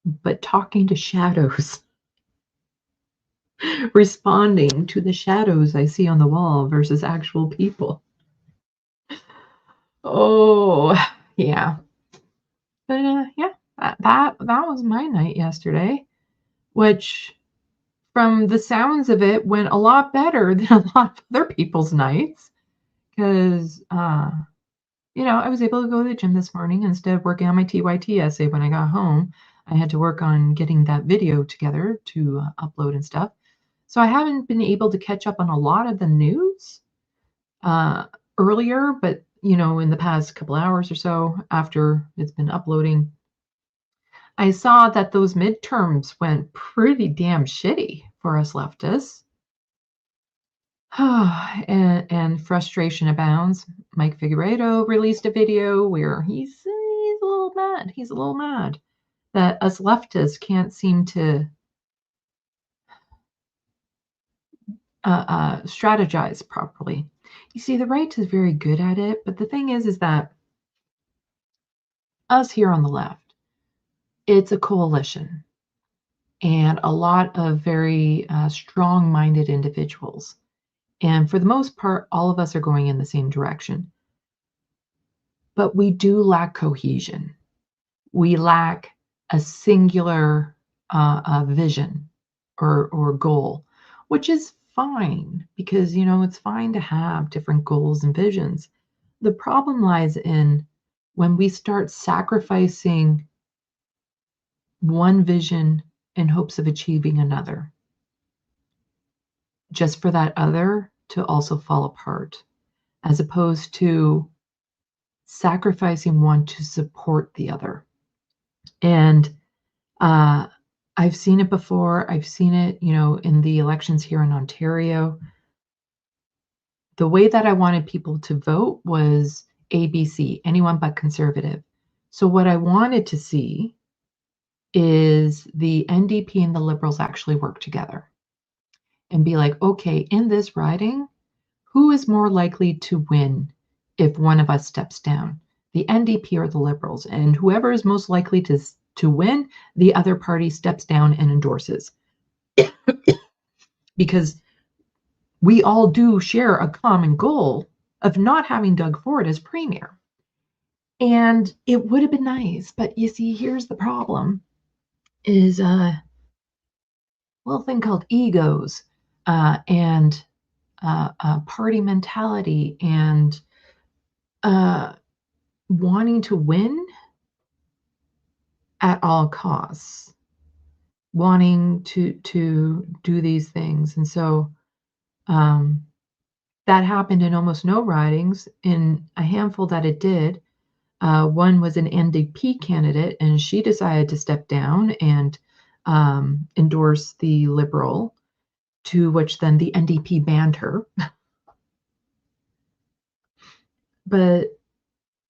but talking to shadows. Responding to the shadows I see on the wall versus actual people. Oh, yeah. But yeah, that was my night yesterday, which, from the sounds of it, went a lot better than a lot of other people's nights, because I was able to go to the gym this morning instead of working on my TYT essay. When I got home, I had to work on getting that video together to upload and stuff. So I haven't been able to catch up on a lot of the news earlier, but in the past couple hours or so after it's been uploading, I saw that those midterms went pretty damn shitty for us leftists. And frustration abounds. Mike Figueredo released a video where he's a little mad. He's a little mad that us leftists can't seem to strategize properly. You see, the right is very good at it, but the thing is that us here on the left, it's a coalition, and a lot of very strong-minded individuals. And for the most part, all of us are going in the same direction. But we do lack cohesion. We lack a singular vision or goal, which is fine, because it's fine to have different goals and visions. The problem lies in when we start sacrificing one vision in hopes of achieving another, just for that other to also fall apart, as opposed to sacrificing one to support the other. And I've seen it before. I've seen it, in the elections here in Ontario. The way that I wanted people to vote was ABC, anyone but conservative. So what I wanted to see is the NDP and the Liberals actually work together and be like, okay, in this riding, who is more likely to win if one of us steps down, the NDP or the Liberals? And whoever is most likely to win, the other party steps down and endorses. Because we all do share a common goal of not having Doug Ford as premier. And it would have been nice, but you see, here's the problem is a little thing called egos and party mentality and wanting to win at all costs, wanting to do these things. And so that happened in almost no ridings. In a handful that it did, one was an NDP candidate, and she decided to step down and endorse the Liberal, to which then the NDP banned her. But,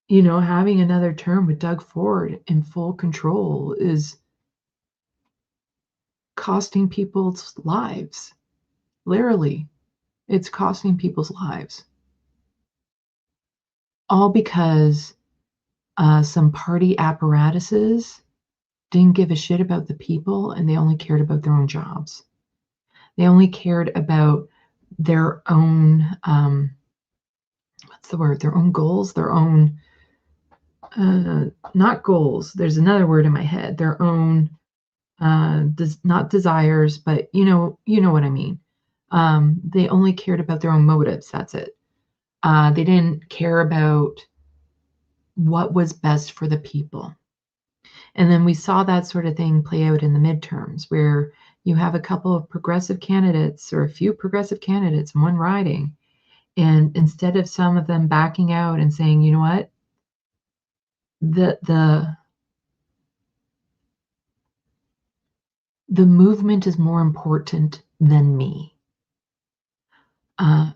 you know, having another term with Doug Ford in full control is costing people's lives. Literally, it's costing people's lives. All because some party apparatuses didn't give a shit about the people, and they only cared about their own jobs. They only cared about their own, what's the word? Their own goals, their own, not goals. There's another word in my head. Their own, not desires, but you know what I mean. They only cared about their own motives. That's it. They didn't care about what was best for the people. And then we saw that sort of thing play out in the midterms, where you have a couple of progressive candidates or a few progressive candidates in one riding. And instead of some of them backing out and saying, you know what, the movement is more important than me.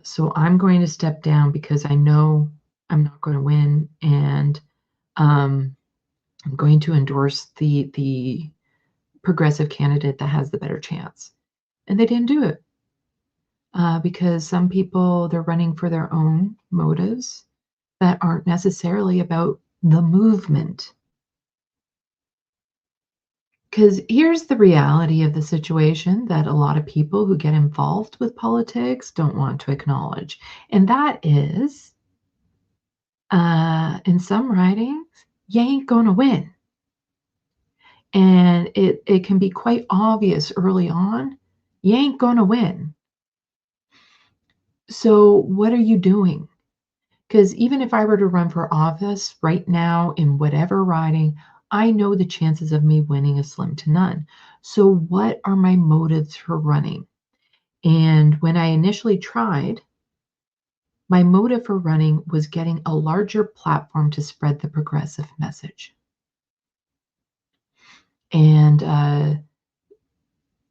So I'm going to step down because I know I'm not going to win, and I'm going to endorse the progressive candidate that has the better chance. And they didn't do it because some people, they're running for their own motives that aren't necessarily about the movement. Because here's the reality of the situation that a lot of people who get involved with politics don't want to acknowledge. And that is, in some ridings, you ain't going to win. And it can be quite obvious early on, you ain't going to win. So what are you doing? Because even if I were to run for office right now in whatever riding, I know the chances of me winning is slim to none. So what are my motives for running? And when I initially tried, my motive for running was getting a larger platform to spread the progressive message. And,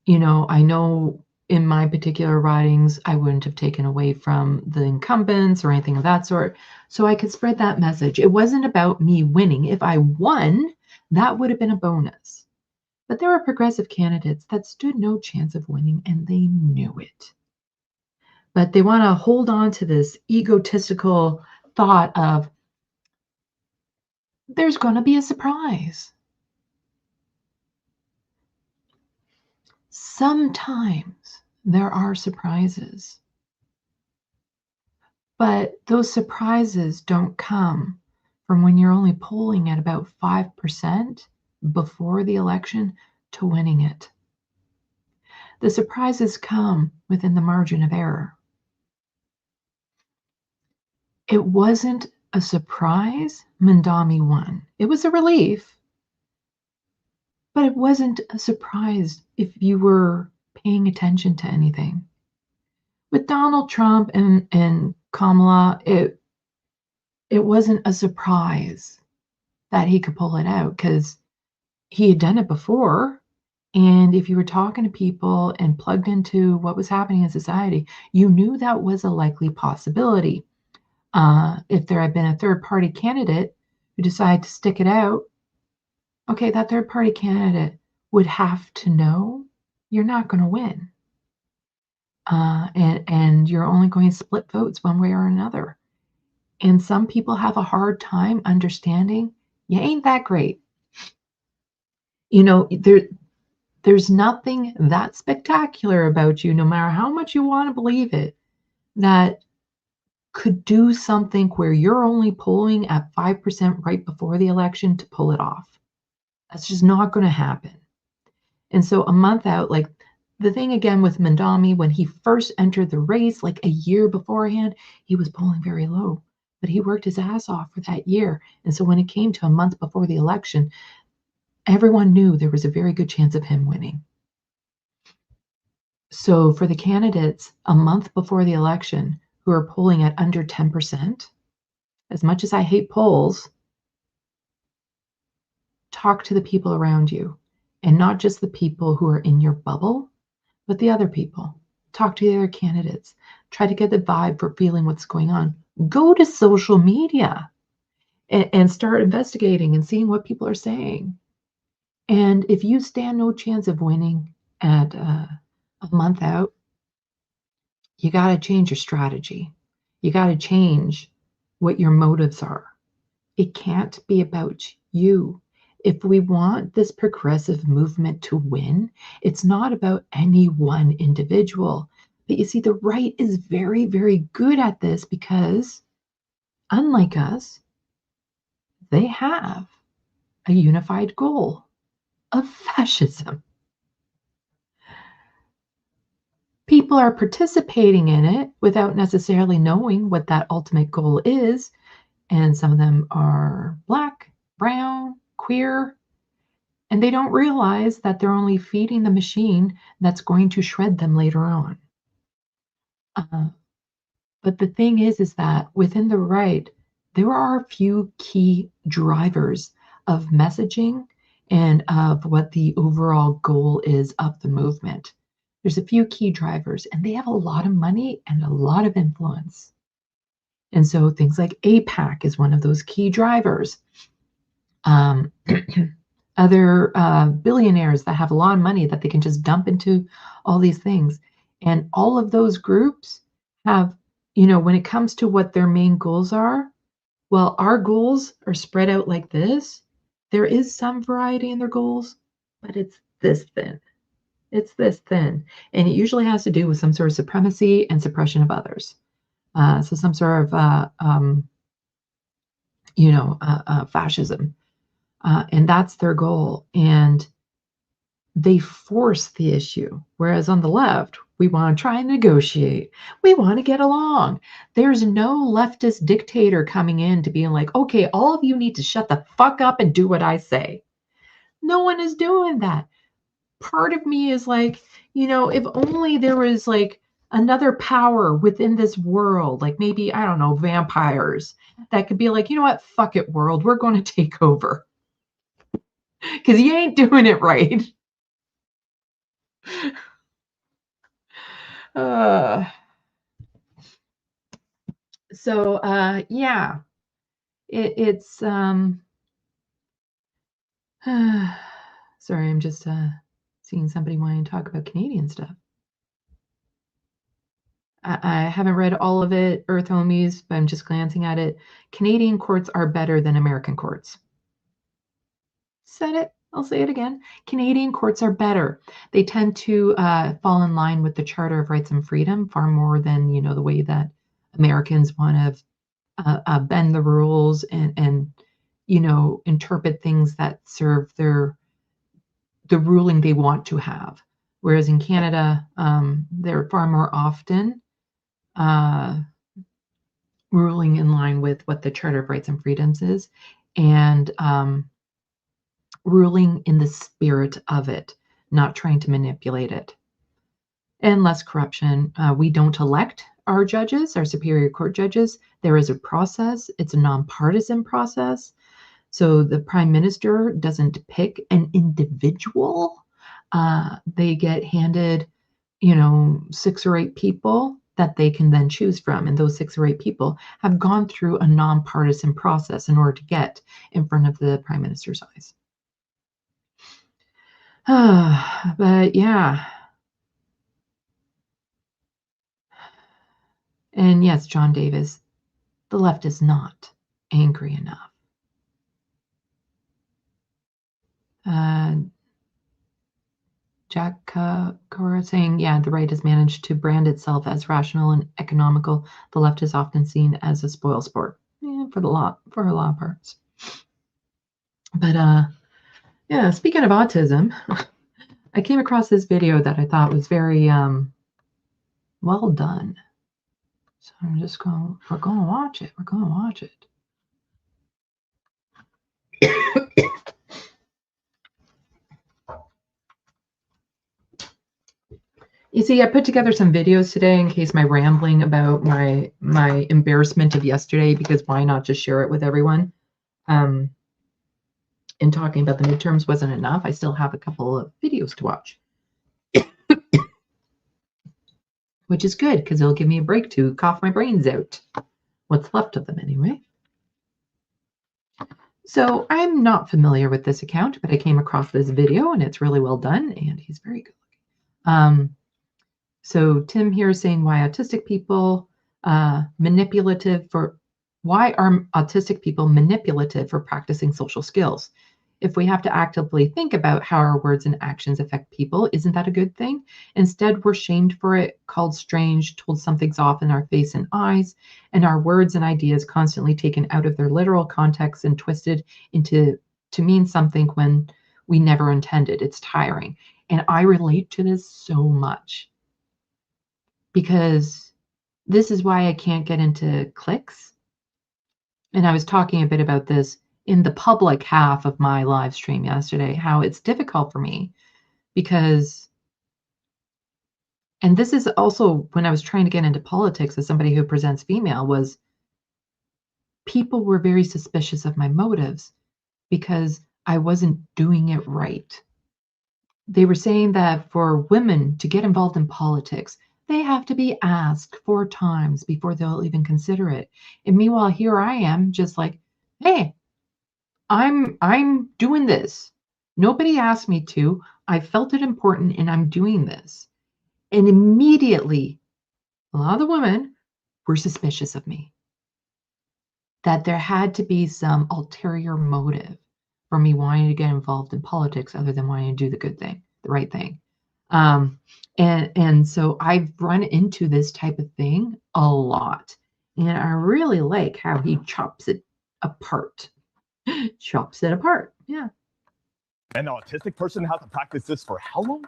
you know, I know in my particular ridings, I wouldn't have taken away from the incumbents or anything of that sort. So I could spread that message. It wasn't about me winning. If I won, that would have been a bonus. But there were progressive candidates that stood no chance of winning, and they knew it. But they want to hold on to this egotistical thought of there's going to be a surprise. Sometimes there are surprises, but those surprises don't come from when you're only polling at about 5% before the election to winning it. The surprises come within the margin of error. It wasn't a surprise Mandami won. It was a relief, but it wasn't a surprise if you were paying attention to anything. With Donald Trump and Kamala, it wasn't a surprise that he could pull it out because he had done it before. And if you were talking to people and plugged into what was happening in society, you knew that was a likely possibility. If there had been a third-party candidate who decided to stick it out, okay, that third-party candidate would have to know you're not going to win. And you're only going to split votes one way or another. And some people have a hard time understanding you ain't that great. You know, there's nothing that spectacular about you, no matter how much you want to believe it, that could do something where you're only polling at 5% right before the election to pull it off. That's just not going to happen. And so a month out, like the thing again with Mandami, when he first entered the race, like a year beforehand, he was polling very low, but he worked his ass off for that year. And so when it came to a month before the election, everyone knew there was a very good chance of him winning. So for the candidates a month before the election who are polling at under 10%, as much as I hate polls, talk to the people around you, and not just the people who are in your bubble, but the other people. Talk to the other candidates. Try to get the vibe for feeling what's going on. Go to social media and start investigating and seeing what people are saying. And if you stand no chance of winning at a month out, you got to change your strategy. You got to change what your motives are. It can't be about you. If we want this progressive movement to win, it's not about any one individual. But you see, the right is very, very good at this because, unlike us, they have a unified goal of fascism. People are participating in it without necessarily knowing what that ultimate goal is. And some of them are Black, brown, queer, and they don't realize that they're only feeding the machine that's going to shred them later on. But the thing is that within the right, there are a few key drivers of messaging and of what the overall goal is of the movement. There's a few key drivers, and they have a lot of money and a lot of influence. And so things like AIPAC is one of those key drivers. Other billionaires that have a lot of money that they can just dump into all these things. And all of those groups have, when it comes to what their main goals are, well, our goals are spread out like this. There is some variety in their goals, but it's this thin. It's this thin. And it usually has to do with some sort of supremacy and suppression of others. So some sort of, fascism. And that's their goal. And they force the issue. Whereas on the left, we want to try and negotiate. We want to get along. There's no leftist dictator coming in to being like, okay, all of you need to shut the fuck up and do what I say. No one is doing that. Part of me is like, if only there was like another power within this world, like maybe, I don't know, vampires that could be like, you know what, fuck it, world, we're going to take over. Because you ain't doing it right. Yeah, it's sorry, I'm just seeing somebody wanting to talk about Canadian stuff. I haven't read all of it, Earth Homies, but I'm just glancing at it. Canadian courts are better than American courts. Said it. I'll say it again. Canadian courts are better. They tend to fall in line with the Charter of Rights and Freedom far more than, the way that Americans want to bend the rules and interpret things that serve the ruling they want to have. Whereas in Canada, they're far more often ruling in line with what the Charter of Rights and Freedoms is, and ruling in the spirit of it, not trying to manipulate it. And less corruption. We don't elect our judges, our Superior Court judges. There is a process. It's a nonpartisan process. So the Prime Minister doesn't pick an individual. They get handed, 6 or 8 people that they can then choose from. And those 6 or 8 people have gone through a nonpartisan process in order to get in front of the Prime Minister's eyes. But yeah. And yes, John Davis, the left is not angry enough. Jack Cora saying, yeah, the right has managed to brand itself as rational and economical. The left is often seen as a spoil sport. Yeah, for a lot of parts. But yeah, speaking of autism, I came across this video that I thought was very well done. So we're going to watch it. We're going to watch it. You see, I put together some videos today in case my rambling about my embarrassment of yesterday, because why not just share it with everyone? And talking about the midterms wasn't enough. I still have a couple of videos to watch, which is good because it'll give me a break to cough my brains out. What's left of them anyway. So I'm not familiar with this account, but I came across this video and it's really well done and he's very good looking. So Tim here is saying why are autistic people manipulative for practicing social skills? If we have to actively think about how our words and actions affect people, isn't that a good thing? Instead, we're shamed for it, called strange, told something's off in our face and eyes, and our words and ideas constantly taken out of their literal context and twisted to mean something when we never intended. It's tiring. And I relate to this so much, because this is why I can't get into cliques. And I was talking a bit about this in the public half of my live stream yesterday, how it's difficult for me because, and this is also when I was trying to get into politics as somebody who presents female, was people were very suspicious of my motives because I wasn't doing it right. They were saying that for women to get involved in politics, they have to be asked 4 times before they'll even consider it. And meanwhile, here I am just like, hey, I'm doing this. Nobody asked me to. I felt it important and I'm doing this. And immediately, a lot of the women were suspicious of me. That there had to be some ulterior motive for me wanting to get involved in politics other than wanting to do the good thing, the right thing. And so I've run into this type of thing a lot. And I really like how he chops it apart. Chops it apart. Yeah. An autistic person has to practice this for how long?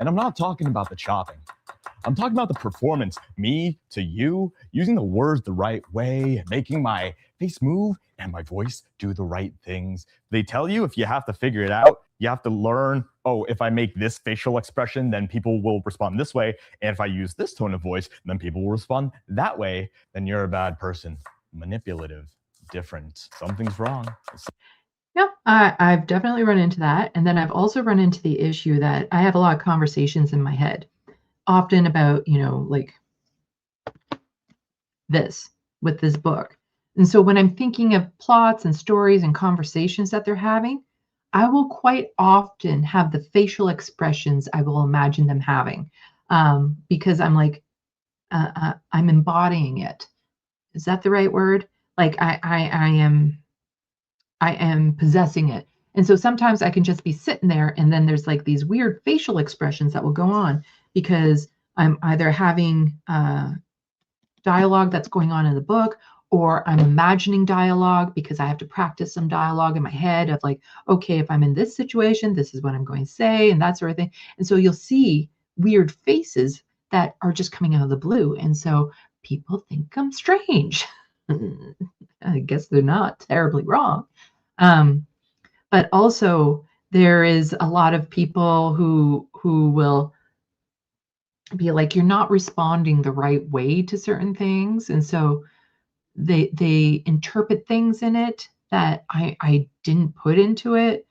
And I'm not talking about the chopping. I'm talking about the performance, me to you, using the words the right way, making my face move and my voice do the right things. They tell you if you have to figure it out, you have to learn, oh, if I make this facial expression, then people will respond this way. And if I use this tone of voice, then people will respond that way. Then you're a bad person. Manipulative, different, something's wrong. Yeah, I've definitely run into that. And then I've also run into the issue that I have a lot of conversations in my head, often about, like this, with this book. And so when I'm thinking of plots and stories and conversations that they're having, I will quite often have the facial expressions I will imagine them having, because I'm like, I'm embodying it. Is that the right word? Like I am possessing it. And so sometimes I can just be sitting there and then there's like these weird facial expressions that will go on because I'm either having dialogue that's going on in the book, or I'm imagining dialogue because I have to practice some dialogue in my head of like, okay, if I'm in this situation, this is what I'm going to say and that sort of thing. And so you'll see weird faces that are just coming out of the blue. And so people think I'm strange. I guess they're not terribly wrong. But also there is a lot of people who will be like, you're not responding the right way to certain things. And so they interpret things in it that I didn't put into it.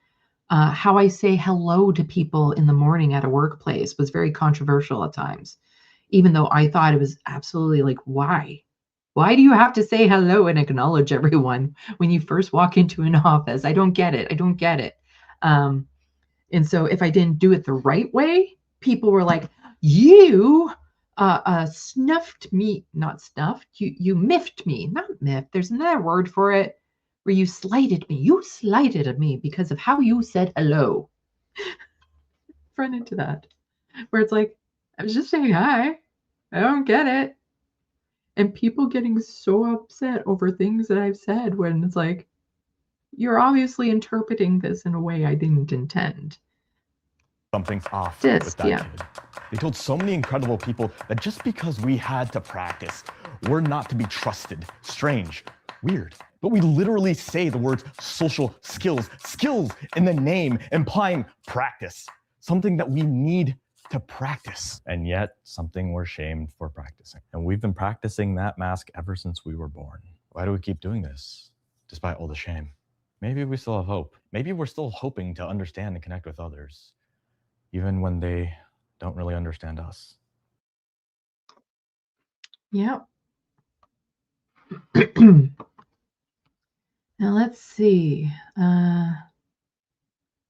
How I say hello to people in the morning at a workplace was very controversial at times, even though I thought it was absolutely like, why? Why do you have to say hello and acknowledge everyone when you first walk into an office? I don't get it. I don't get it. And so if I didn't do it the right way, people were like, you snuffed me, not snuffed, you miffed me, not miffed. There's another word for it where you slighted me. You slighted me because of how you said hello. run into that where it's like, I was just saying hi. I don't get it. And people getting so upset over things that I've said when it's like, you're obviously interpreting this in a way I didn't intend. Something's off Just, with that yeah. kid. They told so many incredible people that just because we had to practice, we're not to be trusted. Strange, weird. But we literally say the words social skills in the name, implying practice, something that we need to practice. And yet something we're shamed for practicing. And we've been practicing that mask ever since we were born. Why do we keep doing this despite all the shame? Maybe we still have hope. Maybe we're still hoping to understand and connect with others, even when they don't really understand us. Yep. Now let's see. I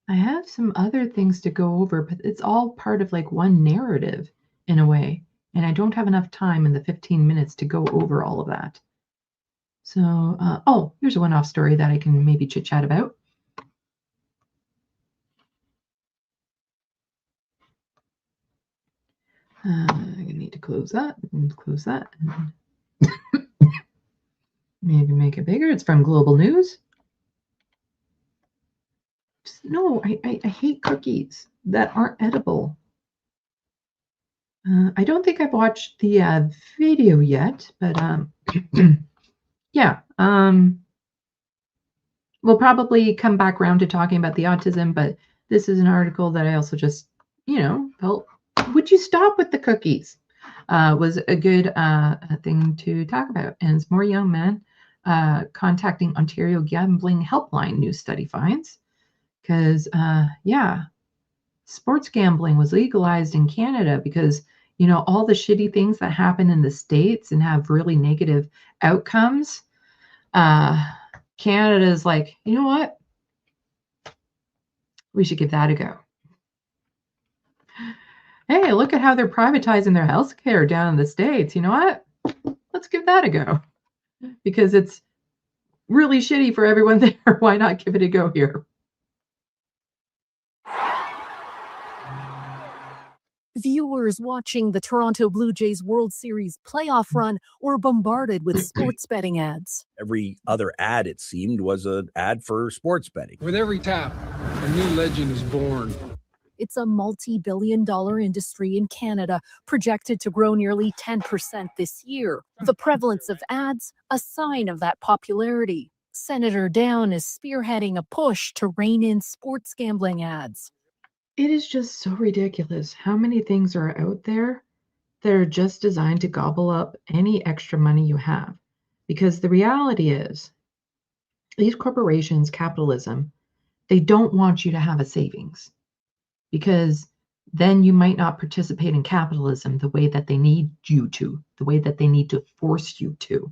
have some other things to go over, but it's all part of like one narrative in a way. And I don't have enough time in the 15 minutes to go over all of that. So, oh, here's a one-off story that I can maybe chit-chat about. I need to close that and close that. Maybe make it bigger. It's from Global News. No, I hate cookies that aren't edible. I don't think I've watched the video yet, but yeah. We'll probably come back around to talking about the autism, but this is an article that I also just, felt, would you stop with the cookies? Was a good thing to talk about. And it's more young men contacting Ontario gambling helpline, new study finds. Because, yeah, sports gambling was legalized in Canada because, all the shitty things that happen in the States and have really negative outcomes. Canada's like, you know what? We should give that a go. Hey, look at how they're privatizing their healthcare down in the States. You know what? Let's give that a go. Because it's really shitty for everyone there. Why not give it a go here? Viewers watching the Toronto Blue Jays World Series playoff run were bombarded with sports betting ads. Every other ad, it seemed, was an ad for sports betting. With every tap, a new legend is born. It's a multi-billion-dollar industry in Canada, projected to grow nearly 10% this year. The prevalence of ads, a sign of that popularity. Senator Down is spearheading a push to rein in sports gambling ads. It is just so ridiculous how many things are out there that are just designed to gobble up any extra money you have. Because the reality is, these corporations, capitalism, they don't want you to have a savings. Because then you might not participate in capitalism the way that they need you to, the way that they need to force you to.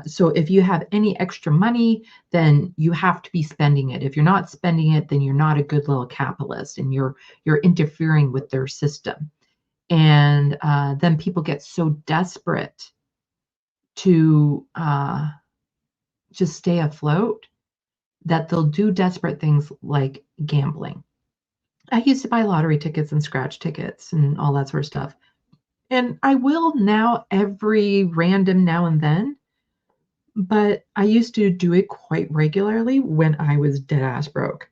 So if you have any extra money, then you have to be spending it. If you're not spending it, then you're not a good little capitalist and you're interfering with their system. And then people get so desperate to just stay afloat that they'll do desperate things like gambling. I used to buy lottery tickets and scratch tickets and all that sort of stuff. And I will now every random now and then. But I used to do it quite regularly when I was dead ass broke.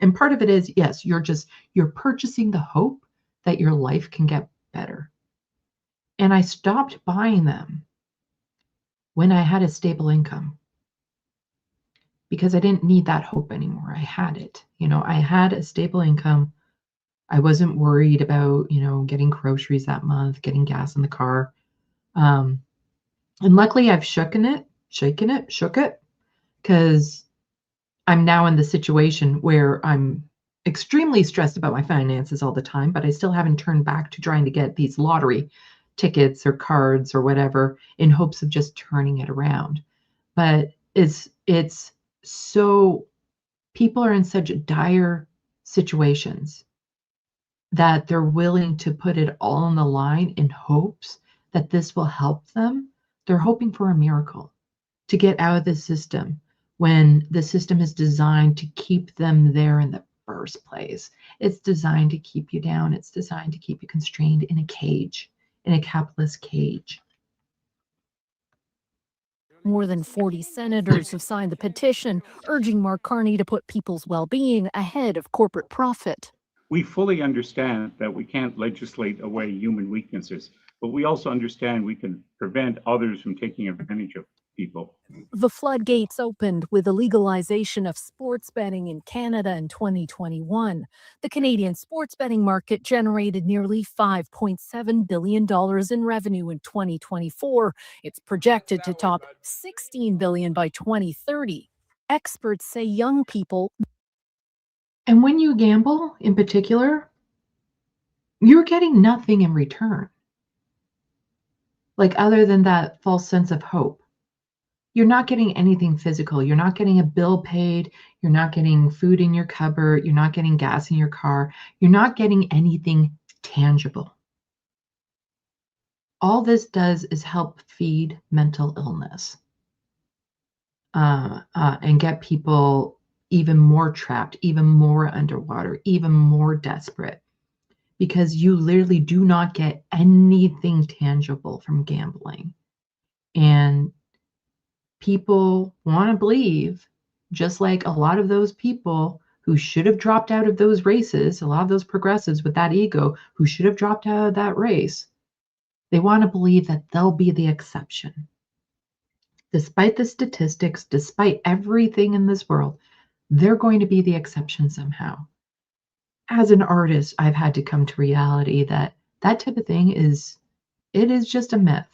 And part of it is, yes, you're purchasing the hope that your life can get better. And I stopped buying them when I had a stable income because I didn't need that hope anymore. I had it. I had a stable income. I wasn't worried about, getting groceries that month, getting gas in the car. And luckily I've shook it, because I'm now in the situation where I'm extremely stressed about my finances all the time, but I still haven't turned back to trying to get these lottery tickets or cards or whatever in hopes of just turning it around. But it's so people are in such dire situations that they're willing to put it all on the line in hopes that this will help them. They're hoping for a miracle to get out of the system when the system is designed to keep them there in the first place. It's designed to keep you down. It's designed to keep you constrained in a cage, in a capitalist cage. More than 40 senators have signed the petition urging Mark Carney to put people's well-being ahead of corporate profit. We fully understand that we can't legislate away human weaknesses, but we also understand we can prevent others from taking advantage of people. The floodgates opened with the legalization of sports betting in Canada in 2021. The Canadian sports betting market generated nearly $5.7 billion in revenue in 2024. It's projected to top $16 billion by 2030. Experts say young people. And when you gamble, in particular, you're getting nothing in return. Like, other than that false sense of hope. You're not getting anything physical. You're not getting a bill paid. You're not getting food in your cupboard. You're not getting gas in your car. You're not getting anything tangible. All this does is help feed mental illness and get people even more trapped, even more underwater, even more desperate, because you literally do not get anything tangible from gambling. And people want to believe, just like a lot of those people who should have dropped out of those races, a lot of those progressives with that ego who should have dropped out of that race, they want to believe that they'll be the exception. Despite the statistics, despite everything in this world, they're going to be the exception somehow. As an artist, I've had to come to reality that that type of thing is just a myth.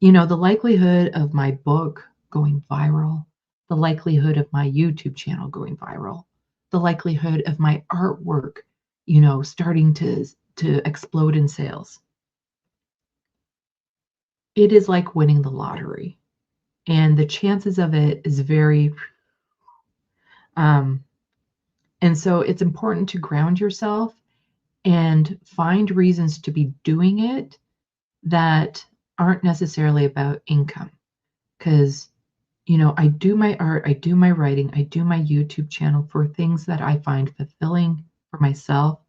You know, the likelihood of my book going viral, the likelihood of my YouTube channel going viral, the likelihood of my artwork, you know, starting to explode in sales. It is like winning the lottery. And the chances of it is very, and so it's important to ground yourself and find reasons to be doing it that aren't necessarily about income. Because, you know, I do my art, I do my writing, I do my YouTube channel for things that I find fulfilling for myself.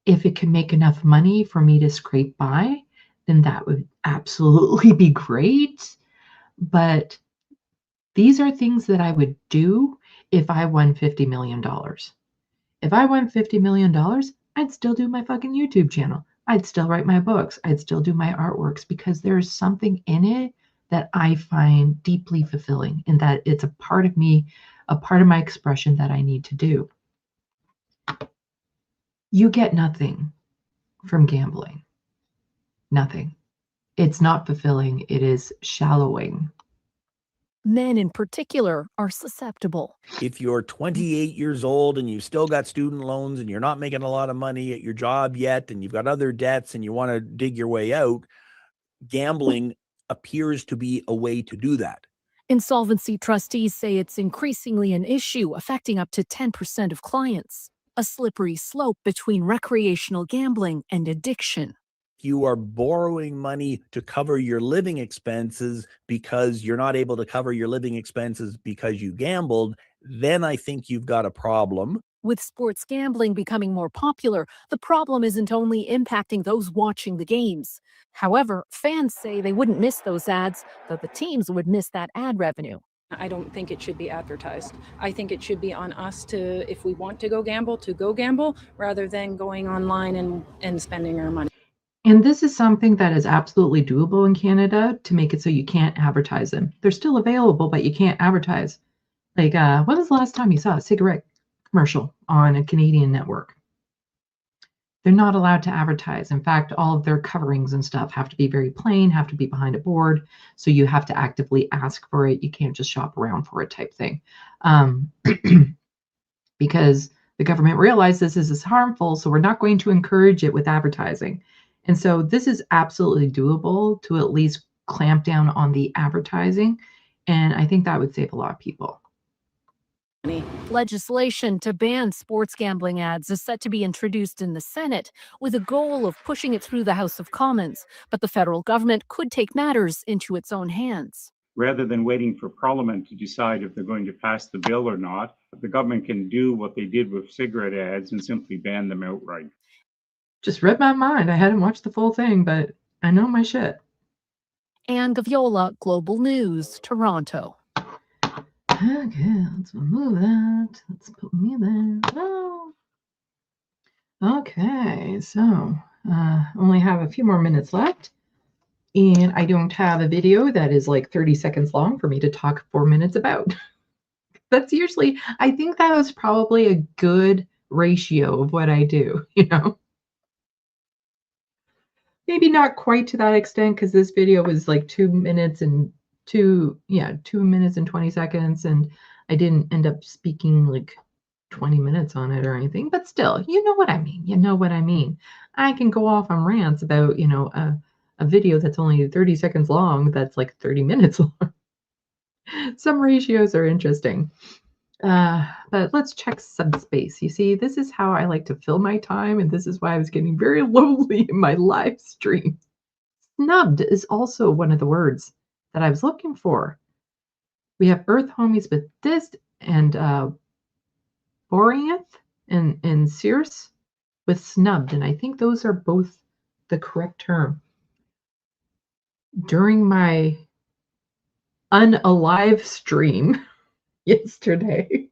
If it can make enough money for me to scrape by, then that would absolutely be great. But these are things that I would do if I won $50 million. If I won $50 million, I'd still do my fucking YouTube channel. I'd still write my books. I'd still do my artworks, because there's something in it that I find deeply fulfilling, and that it's a part of me, a part of my expression that I need to do. You get nothing from gambling. Nothing. It's not fulfilling. It is shallowing. Men in particular are susceptible. If you're 28 years old and you've still got student loans and you're not making a lot of money at your job yet, and you've got other debts and you want to dig your way out, gambling appears to be a way to do that. Insolvency trustees say it's increasingly an issue affecting up to 10% of clients. A slippery slope between recreational gambling and addiction. You are borrowing money to cover your living expenses because you're not able to cover your living expenses because you gambled, then I think you've got a problem. With sports gambling becoming more popular, the problem isn't only impacting those watching the games. However, fans say they wouldn't miss those ads, though the teams would miss that ad revenue. I don't think it should be advertised. I think it should be on us to, if we want to go gamble, rather than going online and spending our money. And this is something that is absolutely doable in Canada, to make it so you can't advertise them. They're still available, but you can't advertise. Like, when was the last time you saw a cigarette commercial on a Canadian network? They're not allowed to advertise. In fact, all of their coverings and stuff have to be very plain, have to be behind a board. So you have to actively ask for it. You can't just shop around for it type thing. Because the government realizes this is harmful, so we're not going to encourage it with advertising. And so this is absolutely doable to at least clamp down on the advertising. And I think that would save a lot of people. Legislation to ban sports gambling ads is set to be introduced in the Senate, with a goal of pushing it through the House of Commons. But the federal government could take matters into its own hands. Rather than waiting for Parliament to decide if they're going to pass the bill or not, the government can do what they did with cigarette ads and simply ban them outright. Just read my mind. I hadn't watched the full thing, but I know my shit. And Viola Global News, Toronto. Okay, let's remove that. Let's put me there. Oh. Okay, so only have a few more minutes left. And I don't have a video that is like 30 seconds long for me to talk 4 minutes about. That's usually, I think that was probably a good ratio of what I do, you know? Maybe not quite to that extent, because this video was like 2 minutes and 2 minutes and 20 seconds, and I didn't end up speaking like 20 minutes on it or anything, but still, you know what I mean. You know what I mean. I can go off on rants about, you know, a video that's only 30 seconds long, that's like 30 minutes long. Some ratios are interesting. But let's check Subspace. You see, this is how I like to fill my time, and this is why I was getting very lonely in my live stream. Snubbed is also one of the words that I was looking for. We have Earth Homies with this, and Boreanth and Serfs with snubbed, and I think those are both the correct term. During my unalive stream yesterday,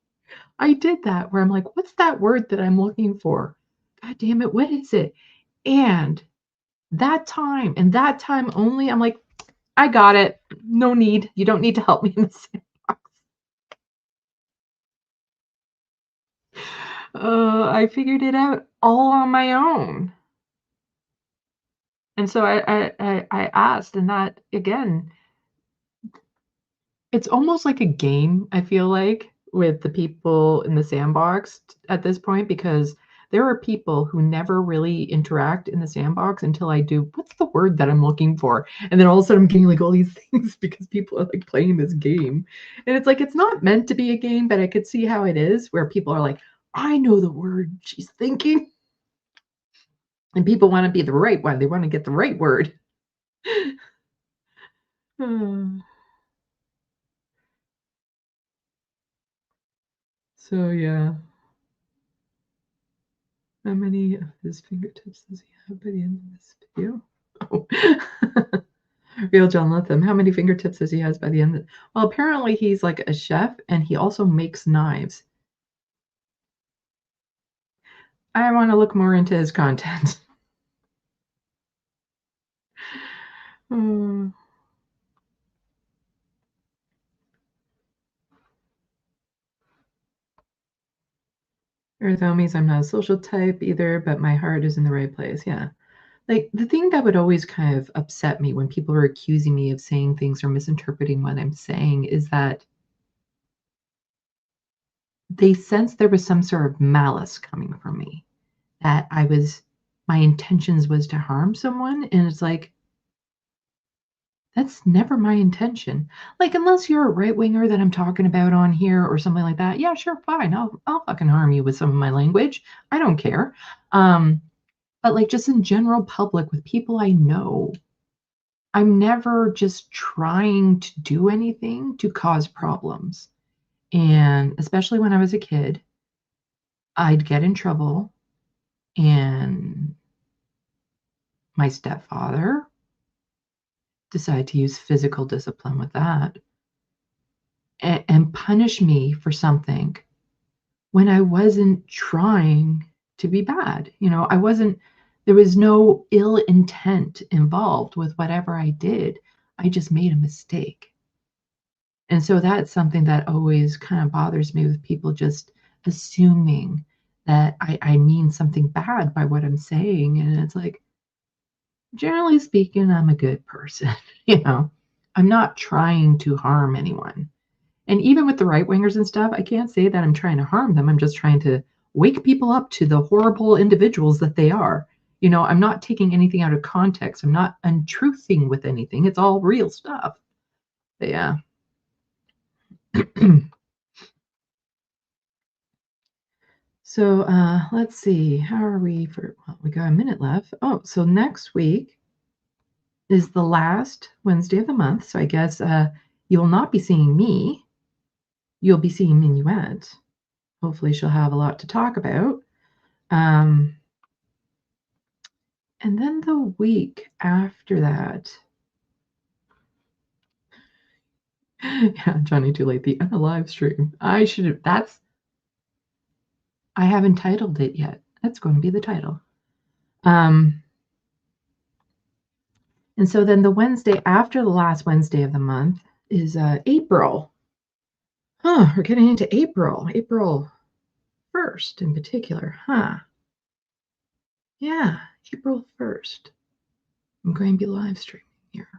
I did that where I'm like, what's that word that I'm looking for? God damn it, what is it? And that time, and that time only, I'm like, I got it. No need. You don't need to help me in the sandbox. I figured it out all on my own. And so I asked, and that, again, it's almost like a game, I feel like, with the people in the sandbox at this point, because there are people who never really interact in the sandbox until I do, what's the word that I'm looking for? And then all of a sudden I'm getting like all these things because people are like playing this game. And it's like, it's not meant to be a game, but I could see how it is, where people are like, I know the word she's thinking. And people want to be the right one. They want to get the right word. So yeah. How many of his fingertips does he have by the end of this video? Oh. Real John Latham. How many fingertips does he have by the end of Well, apparently he's like a chef, and he also makes knives. I want to look more into his content. Earth homies, I'm not a social type either, but my heart is in the right place. Yeah. Like, the thing that would always kind of upset me when people are accusing me of saying things or misinterpreting what I'm saying is that they sense there was some sort of malice coming from me, that my intentions was to harm someone. And it's like, that's never my intention. Like, unless you're a right-winger that I'm talking about on here or something like that, yeah, sure, fine. I'll fucking harm you with some of my language. I don't care. But like, just in general public with people I know, I'm never just trying to do anything to cause problems. And especially when I was a kid, I'd get in trouble, and my stepfather decided to use physical discipline with that and punish me for something when I wasn't trying to be bad. You know, there was no ill intent involved with whatever I did. I just made a mistake. And so that's something that always kind of bothers me, with people just assuming that I mean something bad by what I'm saying. And it's like, generally speaking, I'm a good person. You know, I'm not trying to harm anyone. And even with the right wingers and stuff, I can't say that I'm trying to harm them. I'm just trying to wake people up to the horrible individuals that they are. You know, I'm not taking anything out of context. I'm not untruthing with anything. It's all real stuff. But yeah. So let's see. How are we for? Well, we got a minute left. Oh, so next week is the last Wednesday of the month. So I guess you will not be seeing me. You'll be seeing Minuet. hopefully she'll have a lot to talk about. And then the week after that, yeah, Johnny Too Late, the live stream. I haven't titled it yet. That's going to be the title. And so then the Wednesday after the last Wednesday of the month is April. We're getting into April 1st in particular, Yeah, April 1st. I'm going to be live streaming here.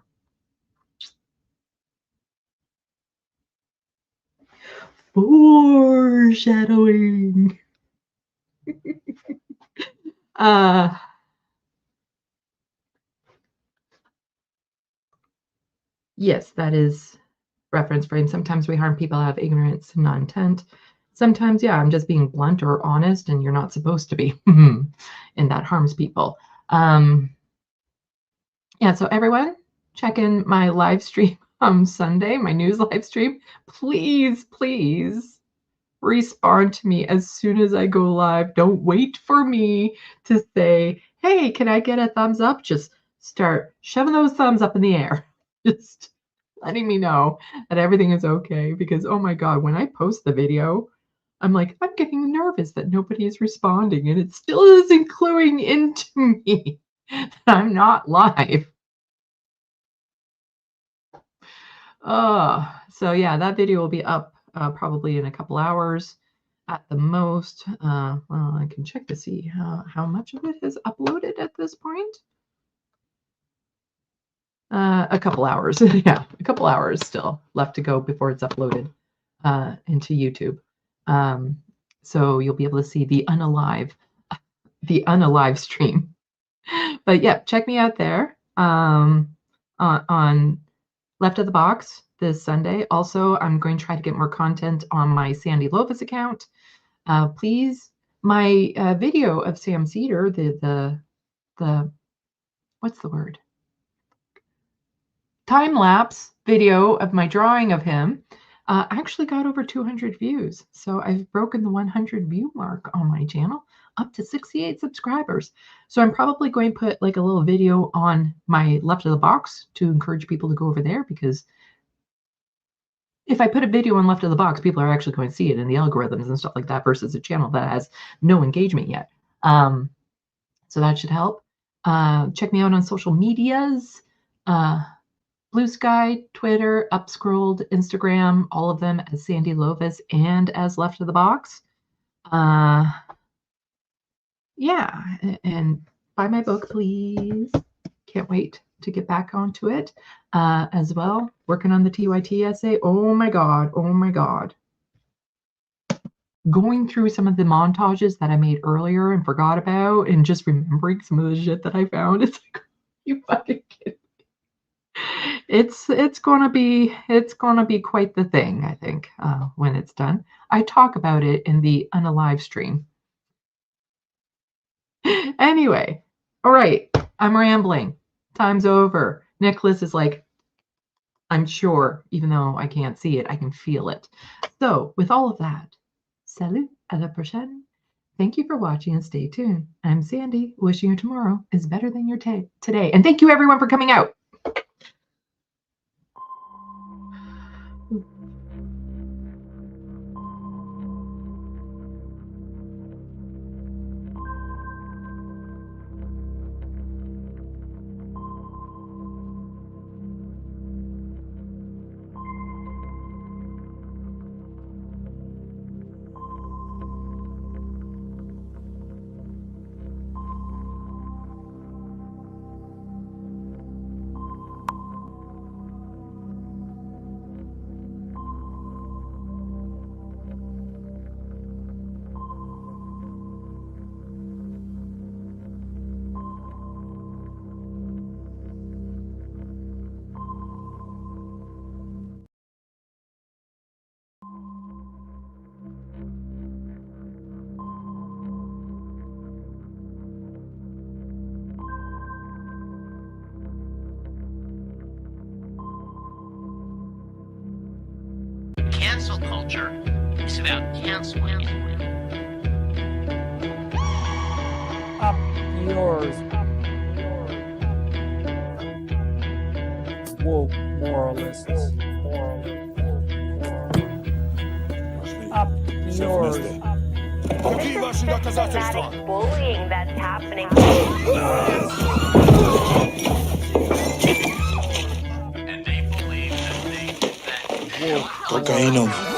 Foreshadowing. Yes, that is reference frame. Sometimes we harm people out of ignorance and not intent. Sometimes, yeah, I'm just being blunt or honest, and you're not supposed to be, and that harms people. Yeah, so everyone, check in my live stream on Sunday, my news live stream. Please, please respond to me as soon as I go live. Don't wait for me to say, hey, can I get a thumbs up? Just start shoving those thumbs up in the air. Just letting me know that everything is okay. Because, oh my God, when I post the video, I'm like, I'm getting nervous that nobody is responding. And it still isn't cluing into me that I'm not live. So yeah, that video will be up probably in a couple hours at the most. Well, I can check to see how much of it is uploaded at this point. A couple hours. Yeah, a couple hours still left to go before it's uploaded into YouTube. So you'll be able to see the unalive stream. But yeah, check me out there on Left of the Box this Sunday. Also, I'm going to try to get more content on my Sandee Lovas account. Please, my video of Sam Cedar, the what's the word? Time-lapse video of my drawing of him actually got over 200 views. So I've broken the 100 view mark on my channel, up to 68 subscribers. So I'm probably going to put like a little video on my Left of the Box to encourage people to go over there, because if I put a video on Left of the Box, people are actually going to see it in the algorithms and stuff like that, versus a channel that has no engagement yet. So that should help. Check me out on social medias. Blue Sky, Twitter, Upscrolled, Instagram, all of them as Sandee Lovas and as Left of the Box. Yeah, and buy my book, please. Can't wait to get back onto it as well. Working on the TYT essay. Oh my God. Oh my God. Going through some of the montages that I made earlier and forgot about, and just remembering some of the shit that I found. It's like, you fucking kidding me? It's gonna be quite the thing, I think, when it's done. I talk about it in the unalive stream. Anyway, all right, I'm rambling. Time's over. Nicholas is like, I'm sure, even though I can't see it, I can feel it. So, with all of that, salut, à la prochaine. Thank you for watching and stay tuned. I'm Sandee, wishing you tomorrow is better than your today. And thank you everyone for coming out. Cancel culture speaks about canceling it. Up yours. Woke moralists. Up yours. Bullying that's happening. And they believe that Cocaína.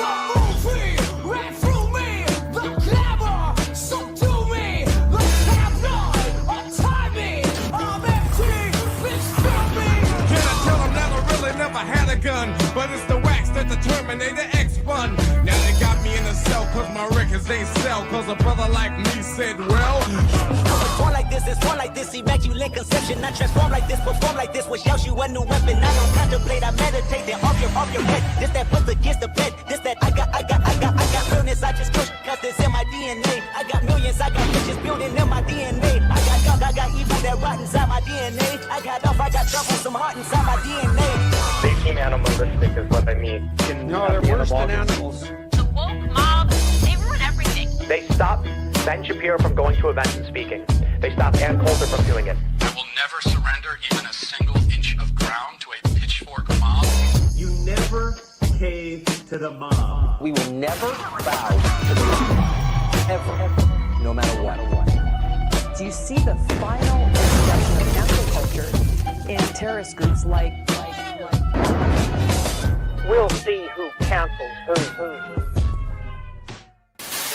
Gun, but it's the wax that the Terminator X spun. Now they got me in a cell cause my records they sell. Cause a brother like me said, well, it's one like this, immaculate conception. Not transform like this, perform like this, which yells you a new weapon. I don't contemplate, I meditate, then off your head. This that puts against the bed. This that I got realness, I just push, cause it's in my DNA. I got millions, I got riches building in my DNA. I got dark, I got evil that rot inside my DNA. I got off, I got trouble, some heart inside my DNA. They seem animalistic is what I mean. No, they're worse than animals. the woke mob, they ruin everything. They stop Ben Shapiro from going to events and speaking. They stop Ann Coulter from doing it. I will never surrender even a single inch of ground to a pitchfork mob. You never cave to the mob. We will never bow to the mob. Ever. No matter what. Do you see the final introduction of cancel culture in terrorist groups like We'll see who cancels who.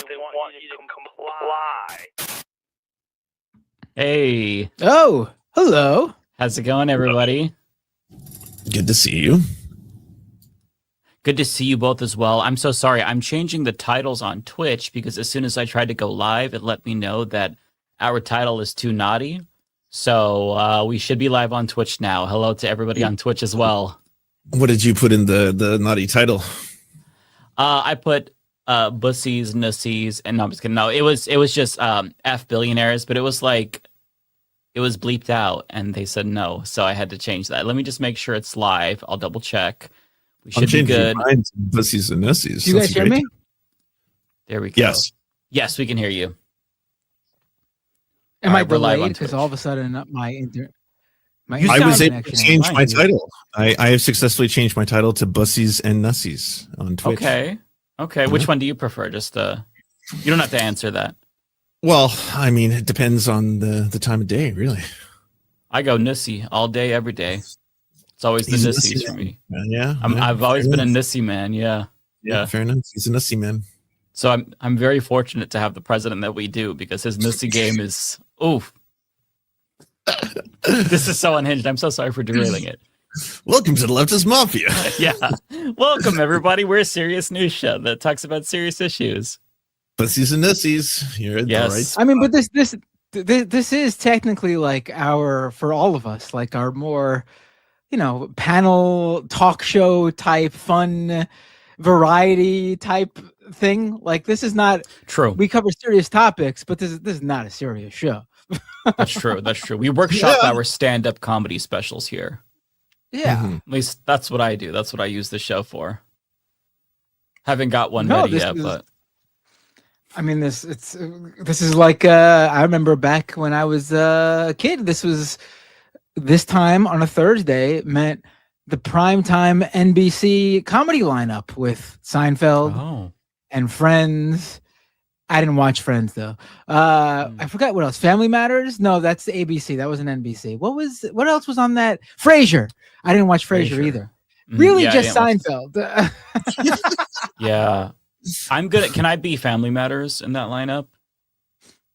They want you to comply. Hey. Oh, hello. How's it going, everybody? Good to see you. Good to see you both as well. I'm so sorry. I'm changing the titles on Twitch because as soon as I tried to go live, it let me know that our title is too naughty. So we should be live on Twitch now. Hello to everybody on Twitch as well. What did you put in the naughty title? I put bussies, nussies, and no, I'm just kidding. No, it was just F billionaires, but it was like it was bleeped out, and they said no, so I had to change that. Let me just make sure it's live. I'll double check. We should be good. Bussies and nussies. Do you guys hear me? There we go. Yes, we can hear you. Am I we're live on delayed? Because all of a sudden I was able to change my title. title. I have successfully changed my title to Bussies and Nussies on Twitch. Okay. Which one do you prefer? Just you don't have to answer that. Well, I mean, it depends on the time of day, really. I go nussy all day, every day. It's always the He's a nussies nussy for man. me. Yeah, I've always fair been a enough. nussy man. Yeah. Fair enough. He's a nussy man. So I'm very fortunate to have the president that we do because his nussy game is oof. This is so unhinged. I'm so sorry for derailing it. Welcome to the Leftist Mafia. Yeah. Welcome, everybody. We're a serious news show that talks about serious issues. Bussies and Nussies. You're at the right. I mean, but this is technically like for all of us, like our more, panel talk show type fun variety type thing. Like this is not true. We cover serious topics, but this is not a serious show. That's true. We workshop our stand-up comedy specials here. Yeah. At least that's what I do. That's what I use the show for. Haven't got one ready yet, but I mean, this is like I remember back when I was a kid. This time on a Thursday meant the primetime NBC comedy lineup with Seinfeld and Friends. I didn't watch Friends though. I forgot what else. Family Matters? No, that's the ABC. That was an NBC. What else was on that? Frasier. I didn't watch Frasier either. Really, yeah, just Seinfeld. Yeah. I'm good at. Can I be Family Matters in that lineup?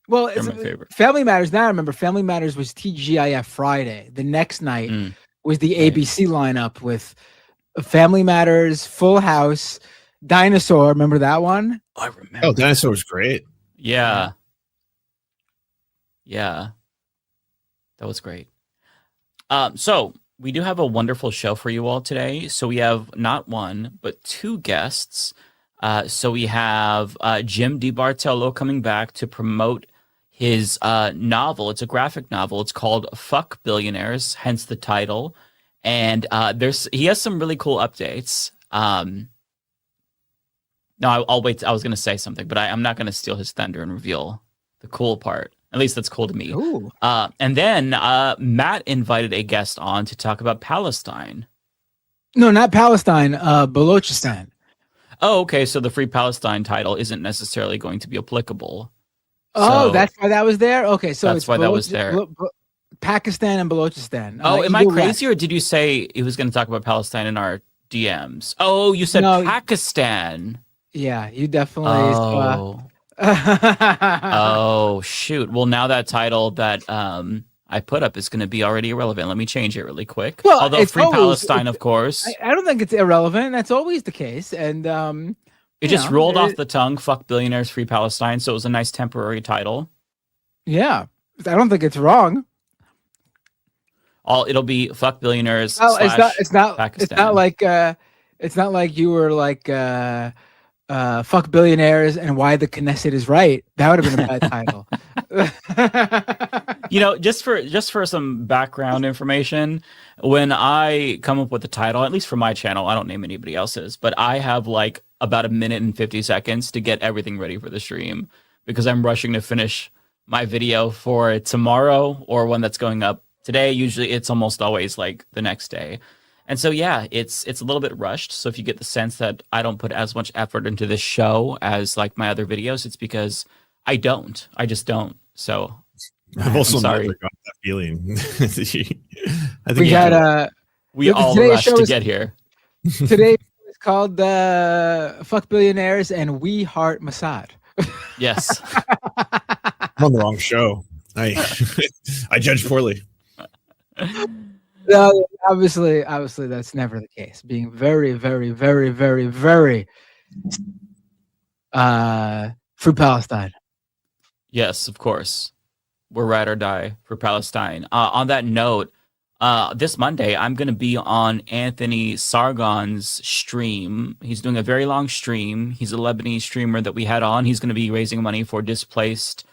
Well, They're it's my favorite. Family Matters. Now I remember Family Matters was TGIF Friday. The next night was the ABC lineup with Family Matters, Full House, Dinosaur. Remember that one? I remember. Oh, Dinosaur was great. Yeah. That was great. So we do have a wonderful show for you all today. So we have not one, but two guests. So we have Jim DiBartolo coming back to promote his novel. It's a graphic novel. It's called Fuck Billionaires, hence the title. And he has some really cool updates. No, I'll wait. I was going to say something, but I'm not going to steal his thunder and reveal the cool part. At least that's cool to me. Ooh. And then Matt invited a guest on to talk about Palestine. No, not Palestine. Balochistan. Oh, okay. So the Free Palestine title isn't necessarily going to be applicable. Oh, So that's why that was there. Okay, so that's it's why that was there. Pakistan and Balochistan. Oh, am I either crazy, way. or did you say he was going to talk about Palestine in our DMs? Oh, you said No. Pakistan. Yeah, you definitely. Oh. Oh, shoot. Well, now that title that I put up is going to be already irrelevant. Let me change it really quick. Well, Although it's Free always- Palestine, of course. I don't think it's irrelevant. That's always the case, and It just rolled off the tongue. Fuck billionaires, Free Palestine. So it was a nice temporary title. Yeah, I don't think it's wrong. It'll be fuck billionaires. Oh, it's not. / It's not. Pakistan. It's not like. It's not like you were like. Fuck billionaires and why the Knesset is right. That would have been a bad title. You know, just for some background information, when I come up with a title, at least for my channel, I don't name anybody else's, but I have like about 1 minute and 50 seconds to get everything ready for the stream because I'm rushing to finish my video for tomorrow or one that's going up today. Usually it's almost always like the next day. And so, yeah, it's a little bit rushed. So if you get the sense that I don't put as much effort into this show as like my other videos, it's because I just don't. So I've also I'm sorry. never got that feeling. I think We had we all today's rushed show to is- get here. Today is called "Fuck Billionaires" and "We Heart Mossad." Yes. I'm on the wrong show. I judge poorly. No, obviously, that's never the case. Being very, very, very, very, very for Palestine. Yes, of course. We're ride or die for Palestine. On that note, this Monday, I'm going to be on Anthony Sargon's stream. He's doing a very long stream. He's a Lebanese streamer that we had on. He's going to be raising money for displaced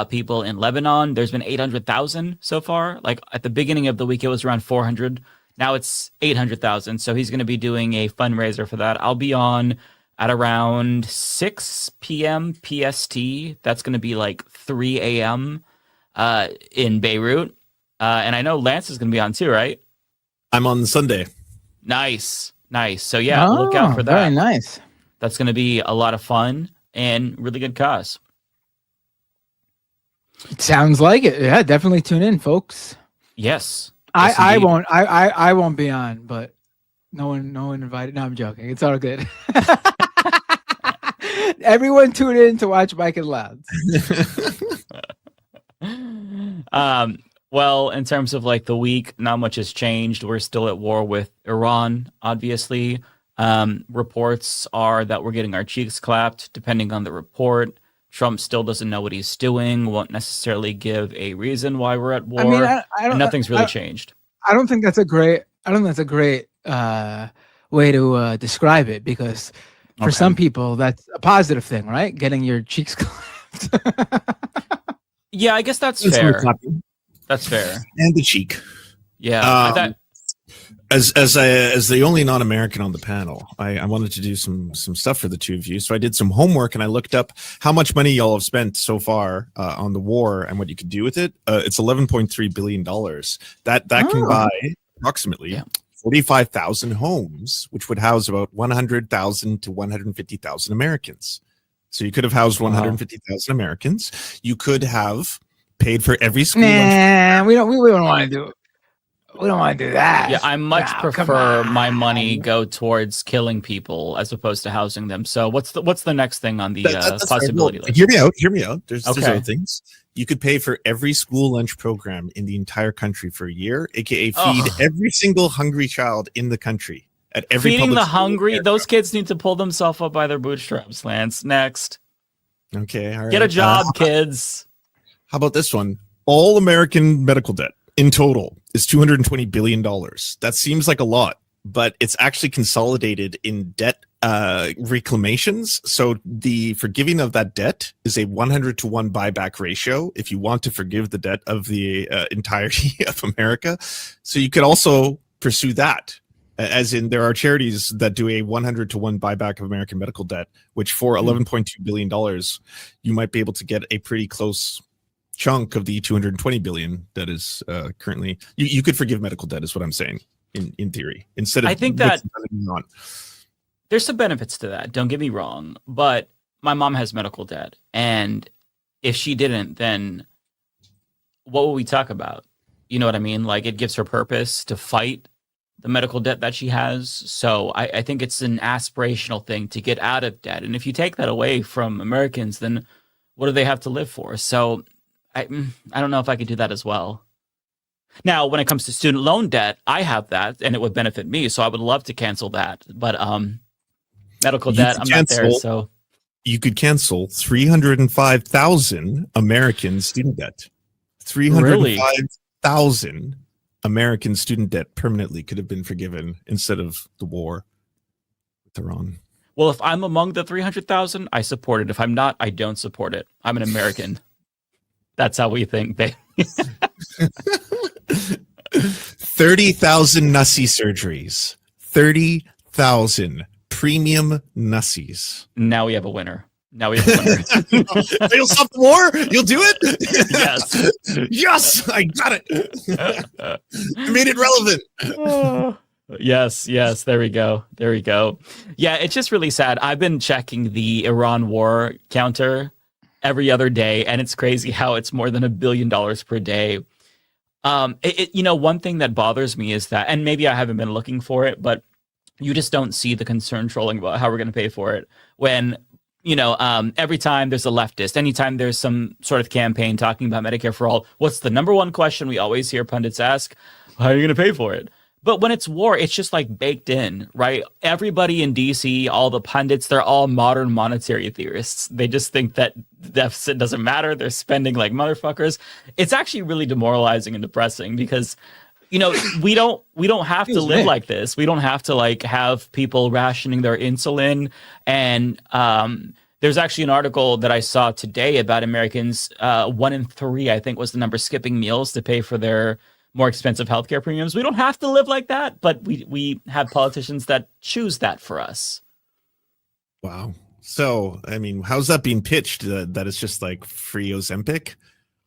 people in Lebanon. There's been 800,000 so far. Like at the beginning of the week, it was around 400. Now it's 800,000. So he's going to be doing a fundraiser for that. I'll be on at around 6 p.m. PST. That's going to be like 3 a.m. In Beirut. And I know Lance is going to be on too, right? I'm on Sunday. Nice. So yeah, look out for that. Very nice. That's going to be a lot of fun and really good cause. It sounds like it. Yeah, definitely tune in, folks. Yes. I indeed. won't. I won't be on, but no one invited. No, I'm joking. It's all good. Everyone tune in to watch Mike and Loud. Well, in terms of like the week, not much has changed. We're still at war with Iran, obviously. Reports are that we're getting our cheeks clapped, depending on the report. Trump still doesn't know what he's doing, won't necessarily give a reason why we're at war. I mean, I and don't. nothing's really changed. I don't think that's a great. Way to describe it, because for some people that's a positive thing, right? Getting your cheeks clapped. Yeah, I guess that's That's fair. more clapping. That's fair. And the cheek. Yeah. I thought, As the only non-American on the panel, I wanted to do some stuff for the two of you. So I did some homework and I looked up how much money y'all have spent so far on the war and what you could do with it. It's $11.3 billion. That can buy approximately 45,000 homes, which would house about 100,000 to 150,000 Americans. So you could have housed 150,000 Americans. You could have paid for every school. Nah, we don't want to do it. We don't want to do that. yeah, I much No, prefer my money go towards killing people as opposed to housing them. So what's the next thing on the That's fair. possibility Well, list? Hear me out. There's Okay. other things. You could pay for every school lunch program in the entire country for a year, aka feed Ugh. every single hungry child in the country at every Feeding public the school in hungry, America. those kids need to pull themselves up by their bootstraps, Lance. Next. Okay, all right. Get a job, kids. How about this one? All American medical debt in total is $220 billion. That seems like a lot, but it's actually consolidated in debt reclamations. So the forgiving of that debt is a 100-to-1 buyback ratio if you want to forgive the debt of the entirety of America. So you could also pursue that. As in, there are charities that do a 100-to-1 buyback of American medical debt, which for $11.2 billion, you might be able to get a pretty close chunk of the $220 billion that is currently. You could forgive medical debt, is what I'm saying, in theory. Instead of I think that on. There's some benefits to that. Don't get me wrong, but my mom has medical debt, and if she didn't, then what will we talk about? You know what I mean? Like, it gives her purpose to fight the medical debt that she has. So I think it's an aspirational thing to get out of debt. And if you take that away from Americans, then what do they have to live for? So I don't know if I could do that as well. Now, when it comes to student loan debt, I have that, and it would benefit me. So I would love to cancel that. But medical debt, I'm not there. So you could cancel 305,000 American student debt. 305,000 American student debt permanently could have been forgiven instead of the war with Iran. Well, if I'm among the 300,000, I support it. If I'm not, I don't support it. I'm an American. That's how we think, babe. 30,000 Nussie surgeries. 30,000 premium Nussies. Now we have a winner. You'll stop the war? You'll do it? Yes. Yes, I got it. I made it relevant. Yes. There we go. Yeah, it's just really sad. I've been checking the Iran war counter every other day, and it's crazy how it's more than $1 billion per day. One thing that bothers me is that, and maybe I haven't been looking for it, but you just don't see the concern trolling about how we're going to pay for it when, every time there's a leftist, anytime there's some sort of campaign talking about Medicare for all, what's the number one question we always hear pundits ask? How are you going to pay for it? But when it's war, it's just like baked in, right? Everybody in DC, all the pundits, they're all modern monetary theorists. They just think that the deficit doesn't matter. They're spending like motherfuckers. It's actually really demoralizing and depressing because, we don't have to live like this. We don't have to like have people rationing their insulin. And there's actually an article that I saw today about Americans, 1 in 3, I think was the number, skipping meals to pay for their more expensive healthcare premiums. We don't have to live like that, but we have politicians that choose that for us. Wow. So, I mean, how's that being pitched? That it's just like free Ozempic?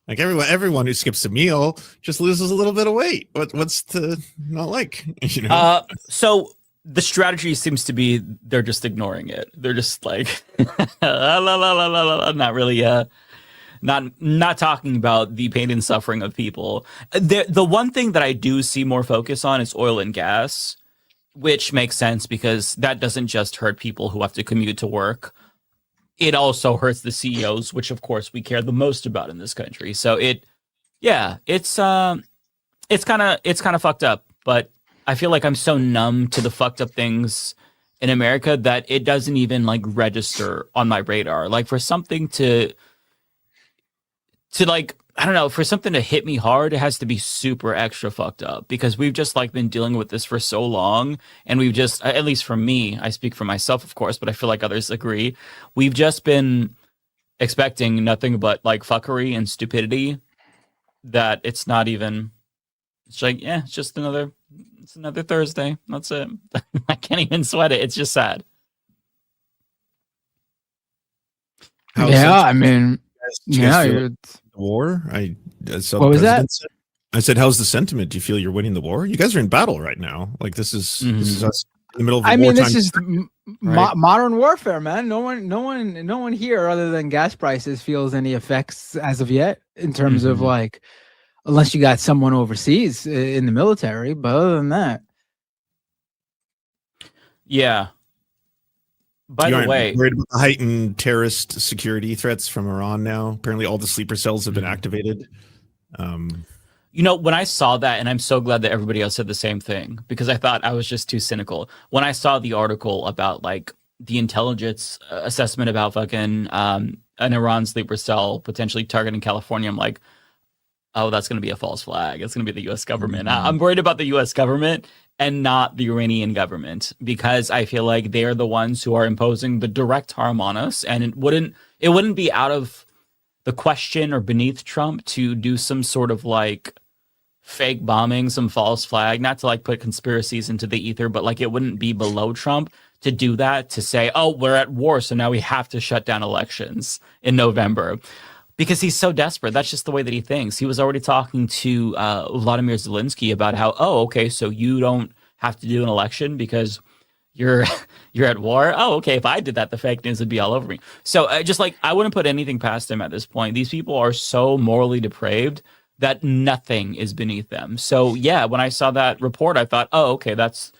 Like everyone who skips a meal just loses a little bit of weight. What's to not like? So the strategy seems to be they're just ignoring it. They're just like not really not talking about the pain and suffering of people. The one thing that I do see more focus on is oil and gas, which makes sense because that doesn't just hurt people who have to commute to work. It also hurts the CEOs, which of course we care the most about in this country. So it's kind of fucked up, but I feel like I'm so numb to the fucked up things in America that it doesn't even like register on my radar. Like for something to like, I don't know, for something to hit me hard, it has to be super extra fucked up because we've just like been dealing with this for so long. And we've just, at least for me, I speak for myself, of course, but I feel like others agree. We've just been expecting nothing but like fuckery and stupidity that it's not even, it's like, yeah, it's another Thursday. That's it. I can't even sweat it. It's just sad. I mean, the war. What was that? I said, "How's the sentiment? Do you feel you're winning the war? You guys are in battle right now. Like this is us in the middle of. This is modern warfare, man. No one here, other than gas prices, feels any effects as of yet in terms of like, unless you got someone overseas in the military. But other than that, yeah. By the way, worried about the heightened terrorist security threats from Iran now. Apparently, all the sleeper cells have been activated. When I saw that, and I'm so glad that everybody else said the same thing because I thought I was just too cynical. When I saw the article about like the intelligence assessment about fucking an Iran sleeper cell potentially targeting California, I'm like, oh, that's going to be a false flag. It's going to be the U.S. government. I'm worried about the U.S. government and not the Iranian government because I feel like they're the ones who are imposing the direct harm on us, and it wouldn't be out of the question or beneath Trump to do some sort of like fake bombing, some false flag, not to like put conspiracies into the ether, but like it wouldn't be below Trump to do that, to say, oh, we're at war, so now we have to shut down elections in November. Because he's so desperate. That's just the way that he thinks. He was already talking to Vladimir Zelensky about how, oh, okay, so you don't have to do an election because you're at war. Oh, okay, if I did that, the fake news would be all over me. So just like, I wouldn't put anything past him at this point. These people are so morally depraved that nothing is beneath them. So yeah, when I saw that report, I thought, oh, okay, that's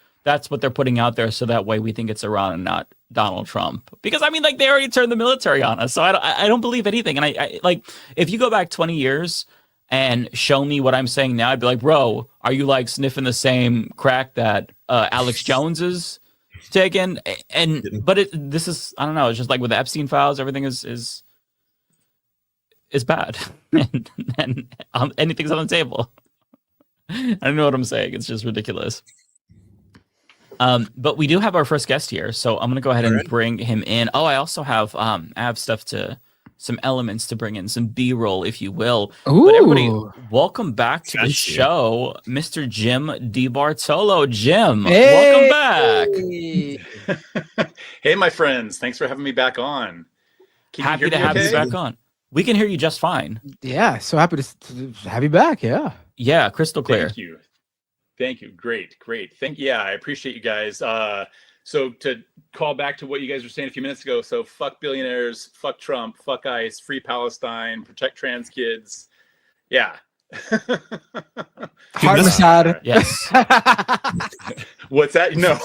what they're putting out there, so that way we think it's Iran and not Donald Trump. Because I mean, like, they already turned the military on us, so I don't believe anything. And I like, if you go back 20 years and show me what I'm saying now, I'd be like, bro, are you like sniffing the same crack that Alex Jones is taking? But this is, I don't know, it's just like with the Epstein files, everything is bad, and anything's on the table. I don't know what I'm saying. It's just ridiculous. But we do have our first guest here, so I'm gonna go ahead and bring him in. Oh, I also have some elements to bring in, some B-roll, if you will. Ooh. But everybody, welcome back to the show, Mr. Jim DiBartolo. Jim, welcome back. Hey, my friends, thanks for having me back on. Happy to have you back on. We can hear you just fine. Yeah, so happy to have you back. Yeah, crystal clear. Thank you. Great. Yeah, I appreciate you guys. So to call back to what you guys were saying a few minutes ago, so fuck billionaires, fuck Trump, fuck ICE, free Palestine, protect trans kids. Yeah. Hard Assad. Yes. What's that? No.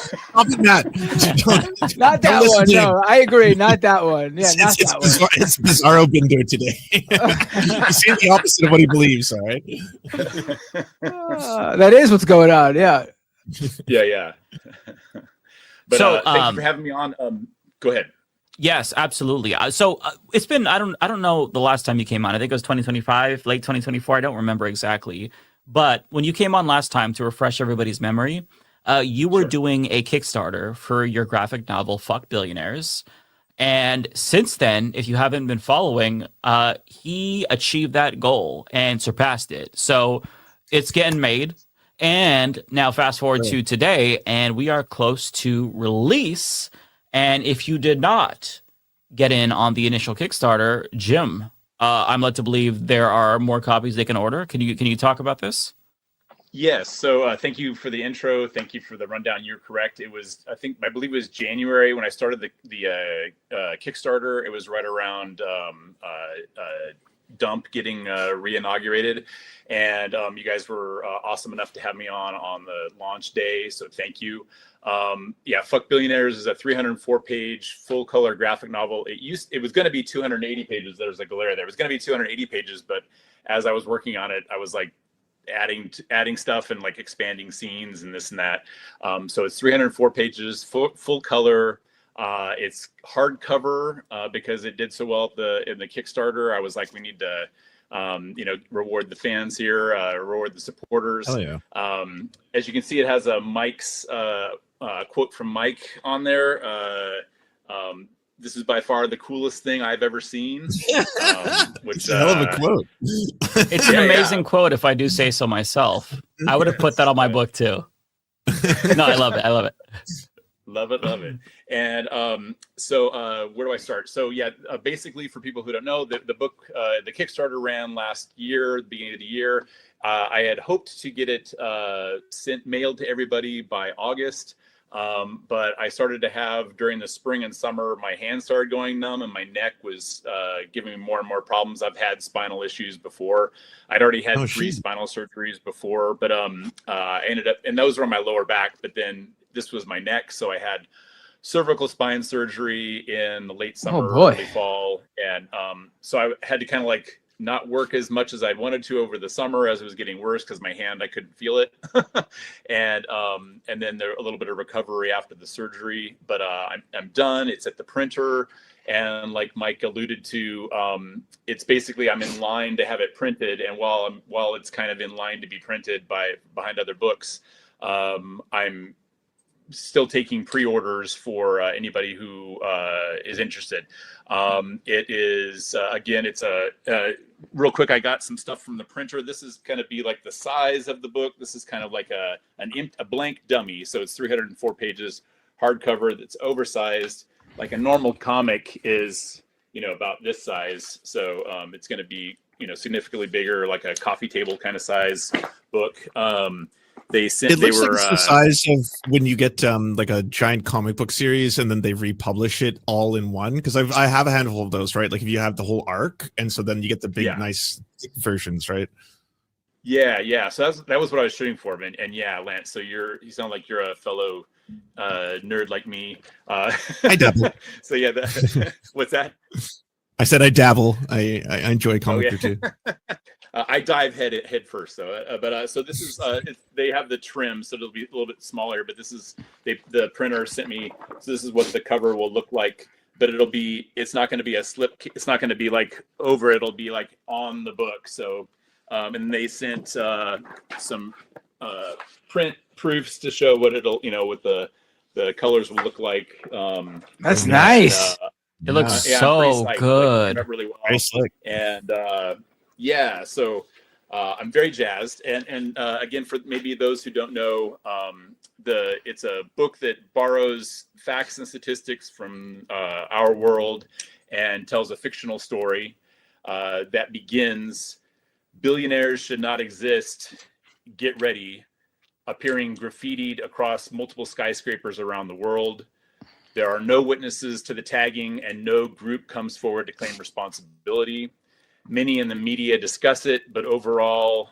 Not that one. No, I agree. Not that one. Yeah, not that one. It's Bizarro Binder today. He's saying the opposite of what he believes, all right? That is what's going on. Yeah. Yeah. But so, thank you for having me on. Go ahead. Yes, absolutely. So it's been, I don't know the last time you came on. I think it was 2025, late 2024. I don't remember exactly. But when you came on last time, to refresh everybody's memory, you were doing a Kickstarter for your graphic novel, Fuck Billionaires. And since then, if you haven't been following, he achieved that goal and surpassed it. So it's getting made. And now fast forward to today, and we are close to release. And if you did not get in on the initial Kickstarter, Jim, I'm led to believe there are more copies they can order. Can you talk about this? Yes. So thank you for the intro. Thank you for the rundown. You're correct. It was, I believe it was January when I started the Kickstarter. It was right around Dump getting re-inaugurated. And you guys were awesome enough to have me on the launch day. So thank you. Yeah, Fuck Billionaires is a 304-page full-color graphic novel. It was going to be 280 pages. There was a glare there. It was going to be 280 pages, but as I was working on it, I was like adding stuff and like expanding scenes and this and that. So it's 304 pages, full color. It's hardcover because it did so well in the Kickstarter. I was like, we need to reward the fans here, reward the supporters. Oh yeah. As you can see, it has a Mike's quote from Mike on there. This is by far the coolest thing I've ever seen. Which it's a hell of a quote. It's an amazing quote, if I do say so myself. I would have put that on my book too. No, I love it. Love it. And so where do I start? So yeah, basically for people who don't know, the book, the Kickstarter ran last year, the beginning of the year. I had hoped to get it mailed to everybody by August. But I started to have, during the spring and summer, my hands started going numb and my neck was giving me more and more problems. I've had spinal issues before. I'd already had 3 spinal surgeries before, but I ended up, and those were on my lower back, but then this was my neck. So I had cervical spine surgery in the late summer, early fall. And so I had to kind of like not work as much as I wanted to over the summer as it was getting worse because my hand, I couldn't feel it. And then there a little bit of recovery after the surgery, but I'm done. It's at the printer. And like Mike alluded to, it's basically, I'm in line to have it printed. And while it's kind of in line to be printed behind other books, I'm still taking pre-orders for anybody who is interested. It is, again, it's real quick, I got some stuff from the printer. This is going to be like the size of the book. This is kind of like a blank dummy. So it's 304 pages, hardcover that's oversized. Like a normal comic is, about this size. So it's going to be, significantly bigger, like a coffee table kind of size book. It looks like it's the size of when you get like a giant comic book series and then they republish it all in one. Because I have a handful of those, right? Like if you have the whole arc, and so then you get the big, nice versions, right? Yeah. So that was what I was shooting for, and yeah, Lance. So you sound like you're a fellow nerd like me. I dabble. So yeah, what's that? I said I dabble. I enjoy comic book too. I dive head first, though. So this is they have the trim, so it'll be a little bit smaller. But this is the printer sent me. So this is what the cover will look like. But it's not going to be a slip. It's not going to be like over. It'll be like on the book. So and they sent some print proofs to show what it'll what the colors will look like. That's nice. It looks so good. Like, really well. And yeah, so I'm very jazzed. And again, for maybe those who don't know, it's a book that borrows facts and statistics from our world and tells a fictional story that begins, billionaires should not exist, get ready, appearing graffitied across multiple skyscrapers around the world. There are no witnesses to the tagging and no group comes forward to claim responsibility. Many in the media discuss it, but overall,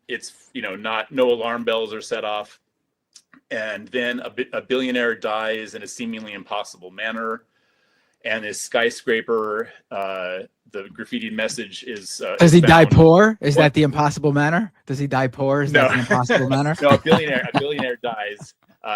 it's no alarm bells are set off. And then a billionaire dies in a seemingly impossible manner. And this skyscraper, the graffitied message is. Does he die poor? Is that the impossible manner? Does he die poor? Is that the impossible manner? No, a billionaire dies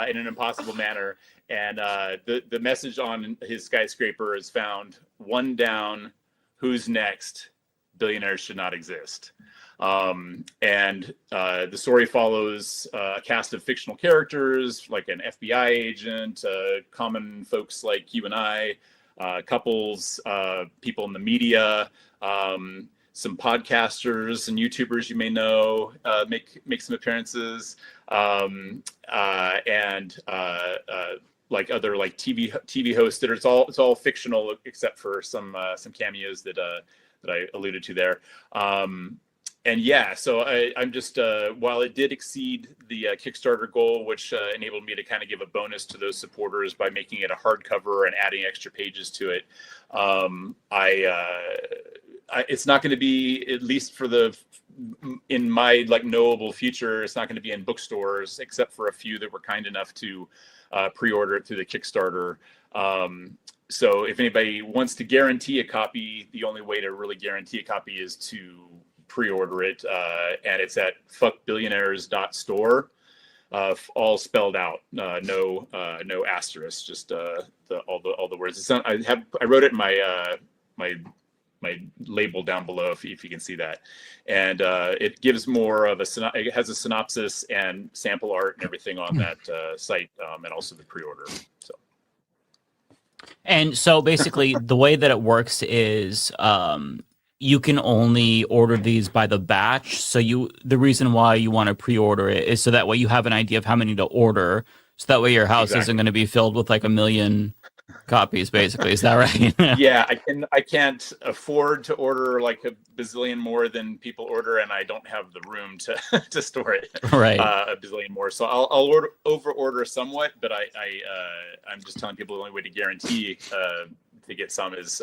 in an impossible manner. And the message on his skyscraper is found: one down, who's next? Billionaires should not exist. And the story follows a cast of fictional characters, like an FBI agent, common folks like you and I, couples, people in the media, some podcasters and YouTubers you may know make some appearances, and like other like TV hosts that it's all fictional except for some cameos that I alluded to there. And yeah, so I'm just while it did exceed the Kickstarter goal, which enabled me to kind of give a bonus to those supporters by making it a hardcover and adding extra pages to it, it's not going to be, at least in my like knowable future, it's not going to be in bookstores except for a few that were kind enough to pre-order it through the Kickstarter. So if anybody wants to guarantee a copy, the only way to really guarantee a copy is to pre-order it, and it's at fuckbillionaires.store, all spelled out, no asterisk, just all the words. I wrote it in my label down below if you can see that, and it gives more of it has a synopsis and sample art and everything on that site, and also the pre-order. And so basically the way that it works is you can only order these by the batch. So the reason why you want to pre-order it is so that way you have an idea of how many to order. So that way your house isn't going to be filled with like 1 million copies, basically. Is that right? Yeah, I can't afford to order like a bazillion more than people order, and I don't have the room to store it. Right. A bazillion more. So I'll over order somewhat, but I'm just telling people the only way to guarantee to get some is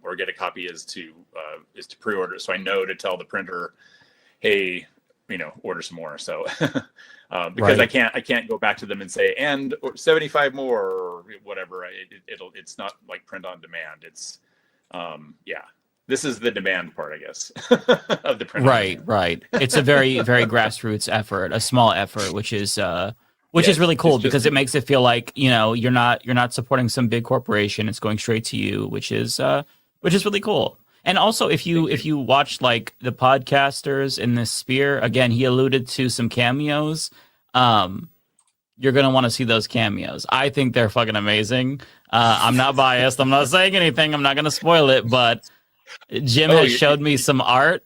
or get a copy is to pre-order. So I know to tell the printer, hey, order some more. So because I can't go back to them and say, and 75 more or whatever. It's not like print on demand. It's this is the demand part, I guess, of the print. Right. It's a very, very grassroots effort, a small effort, which is really cool because it makes it feel like, you're not supporting some big corporation. It's going straight to you, which is really cool. And also, if you watch like the podcasters in this sphere, again, he alluded to some cameos. You're gonna want to see those cameos. I think they're fucking amazing. I'm not biased. I'm not saying anything. I'm not gonna spoil it, but Jim has showed me some art,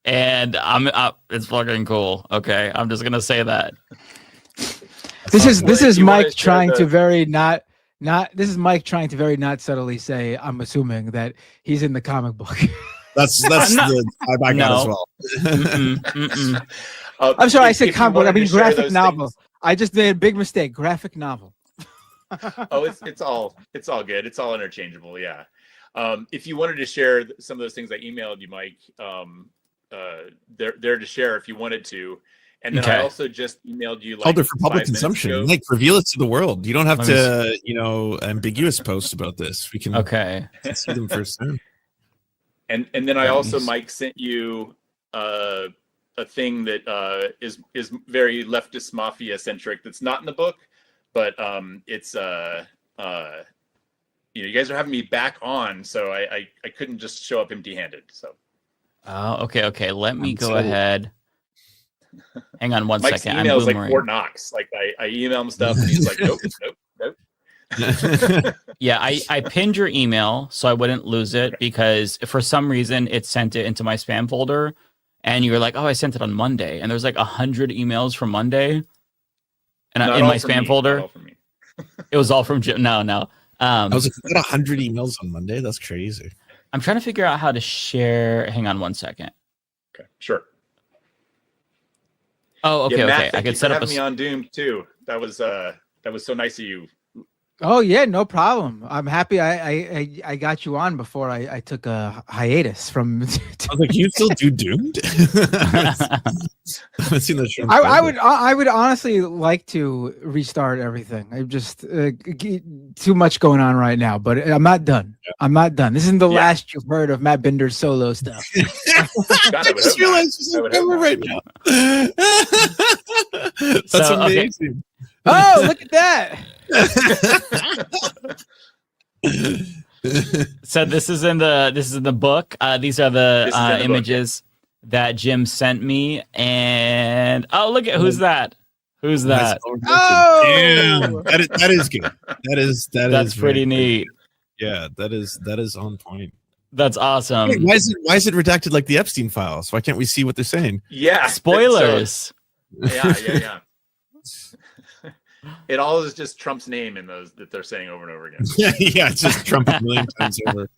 and it's fucking cool. Okay, I'm just gonna say that. This is Mike trying to very not. This is Mike trying to very not subtly say, I'm assuming that he's in the comic book. That's the vibe I got as well. I'm sorry, I said comic book. I mean graphic novel. Things. I just made a big mistake. Graphic novel. It's all good. It's all interchangeable. Yeah. If you wanted to share some of those things I emailed you, Mike, they're to share if you wanted to. And then I also just emailed you they're for public consumption. Like, reveal it to the world. You don't have to, ambiguous post about this. We can see them firsthand. And then I also, Mike, sent you a thing that is very leftist mafia centric. That's not in the book, but it's you guys are having me back on, so I couldn't just show up empty handed. So. Oh, okay. Let me go ahead. Hang on one Mike's second. Email is like Fort Knox. Like I email him stuff, and he's like, nope. Yeah, I pinned your email so I wouldn't lose it because for some reason it sent it into my spam folder, and you were like, "Oh, I sent it on Monday," and there's like 100 emails from Monday, and in my spam folder, it was all from Jim. No. I was like, "Is that 100 emails on Monday? That's crazy." I'm trying to figure out how to share. Hang on one second. Okay, sure. Oh, okay, Matt, I could set up me on Doom too. That was so nice of you. Oh yeah, no problem. I'm happy I got you on before I took a hiatus from. I was like, you still do Doomed? I haven't seen that show. I would honestly like to restart everything. I'm just too much going on right now, but I'm not done. Yeah. I'm not done. This isn't the last you've heard of Matt Binder's solo stuff. I just realized he's on camera right now. That's amazing. Okay. Oh, look at that. So this is in the book. These are the images that Jim sent me, and look at who's that? Who's that? Oh, damn. That is good. That's pretty neat. Yeah, that is on point. That's awesome. Wait, why is it redacted like the Epstein files? Why can't we see what they're saying? Yeah, spoilers. Yeah. It all is just Trump's name in those that they're saying over and over again. Yeah, it's just Trump a million times over.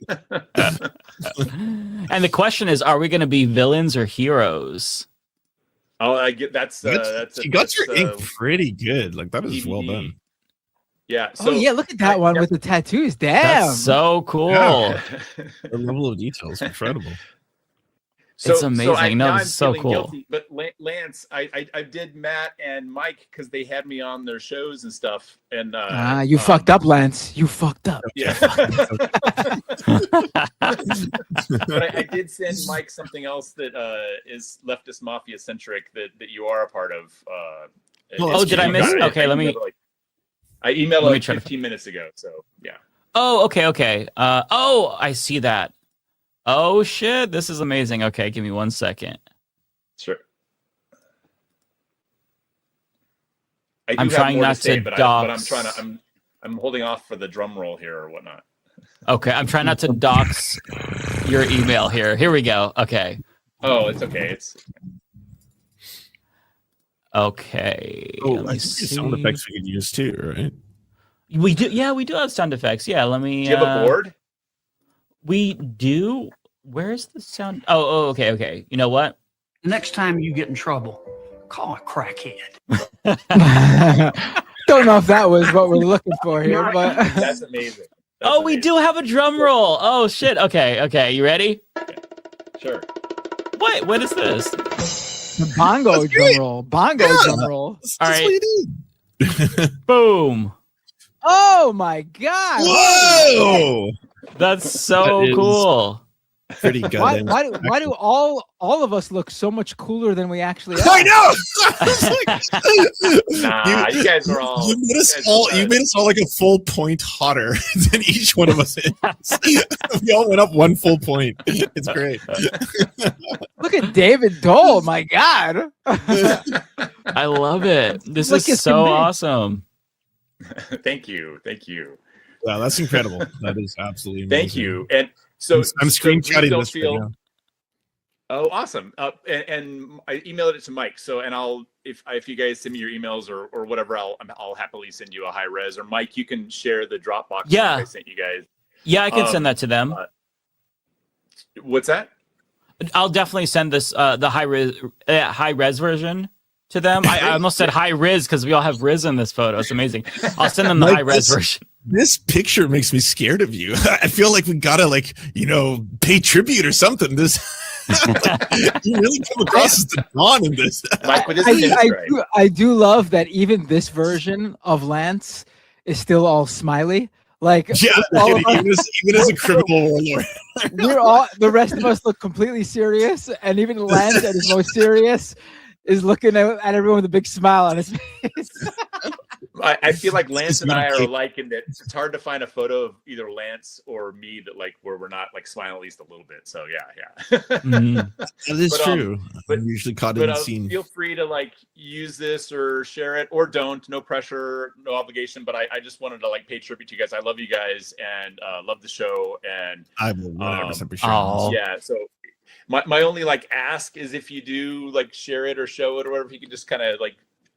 And the question is, are we going to be villains or heroes? Oh, I get that's you got your ink pretty good. Like that is well done. Yeah. So, look at that one with the tattoos. Damn, that's so cool. Yeah. The level of detail is incredible. It's amazing. It's so cool. Guilty, but Lance, I did Matt and Mike because they had me on their shows and stuff. And you fucked up, Lance. You fucked up. Yeah. But I did send Mike something else that is leftist mafia centric that you are a part of. Did I miss? Okay, let me. I emailed like 15 minutes ago. So yeah. Oh, okay. I see that. Oh shit, this is amazing. Okay, give me 1 second. Sure. I'm trying not to dox. But I'm holding off for the drum roll here or whatnot. Okay, I'm trying not to dox your email here. Here we go. Okay. Oh, it's okay. Okay. Oh, I think there's sound effects we could use too, right? We do. Yeah, we do have sound effects. Yeah, let me. Do you have a board? We do. Where's the sound? Oh, okay. You know what? Next time you get in trouble, call a crackhead. Don't know if that was what we're looking for here, but that's amazing. We do have a drum roll. Oh shit. Okay. You ready? Okay. Sure. What is this? The bongo drum roll. Drum roll. All right. Boom. Oh my god! Whoa! That's so cool. Pretty good. Why do all of us look so much cooler than we actually are? I know. Nah, you guys are all. You made us all like a full point hotter than each one of us is. We all went up 1 full point. It's great. Look at David Doel. My God. I love it. This is so awesome. Thank you. Wow, that's incredible. That is absolutely amazing. Thank you. And So I'm so please screenshotting don't this right feel. now. Oh, awesome. And I emailed it to Mike. So, and I'll, if you guys send me your emails or whatever, I'll happily send you a high res. Or Mike, you can share the Dropbox link I sent you guys. Yeah, I can send that to them. What's that? I'll definitely send this the high res version to them. I almost said high res because we all have Riz in this photo. It's amazing. I'll send them the high res version. This picture makes me scared of you. I feel like we gotta pay tribute or something. This you really come across as the Don in this. Mike, with his I do love that even this version of Lance is still all smiley. Like even as a criminal warlord. The rest of us look completely serious, and even Lance at his most serious is looking at everyone with a big smile on his face. I feel like Lance and I are alike in that it's hard to find a photo of either Lance or me that where we're not smiling at least a little bit. So yeah. That is true. But I'm usually caught in the scene. Feel free to use this or share it or don't. No pressure, no obligation. But I just wanted to pay tribute to you guys. I love you guys and love the show. And I will 100% be sharing this. Yeah. So my only ask is if you do share it or show it or whatever, if you could just kind of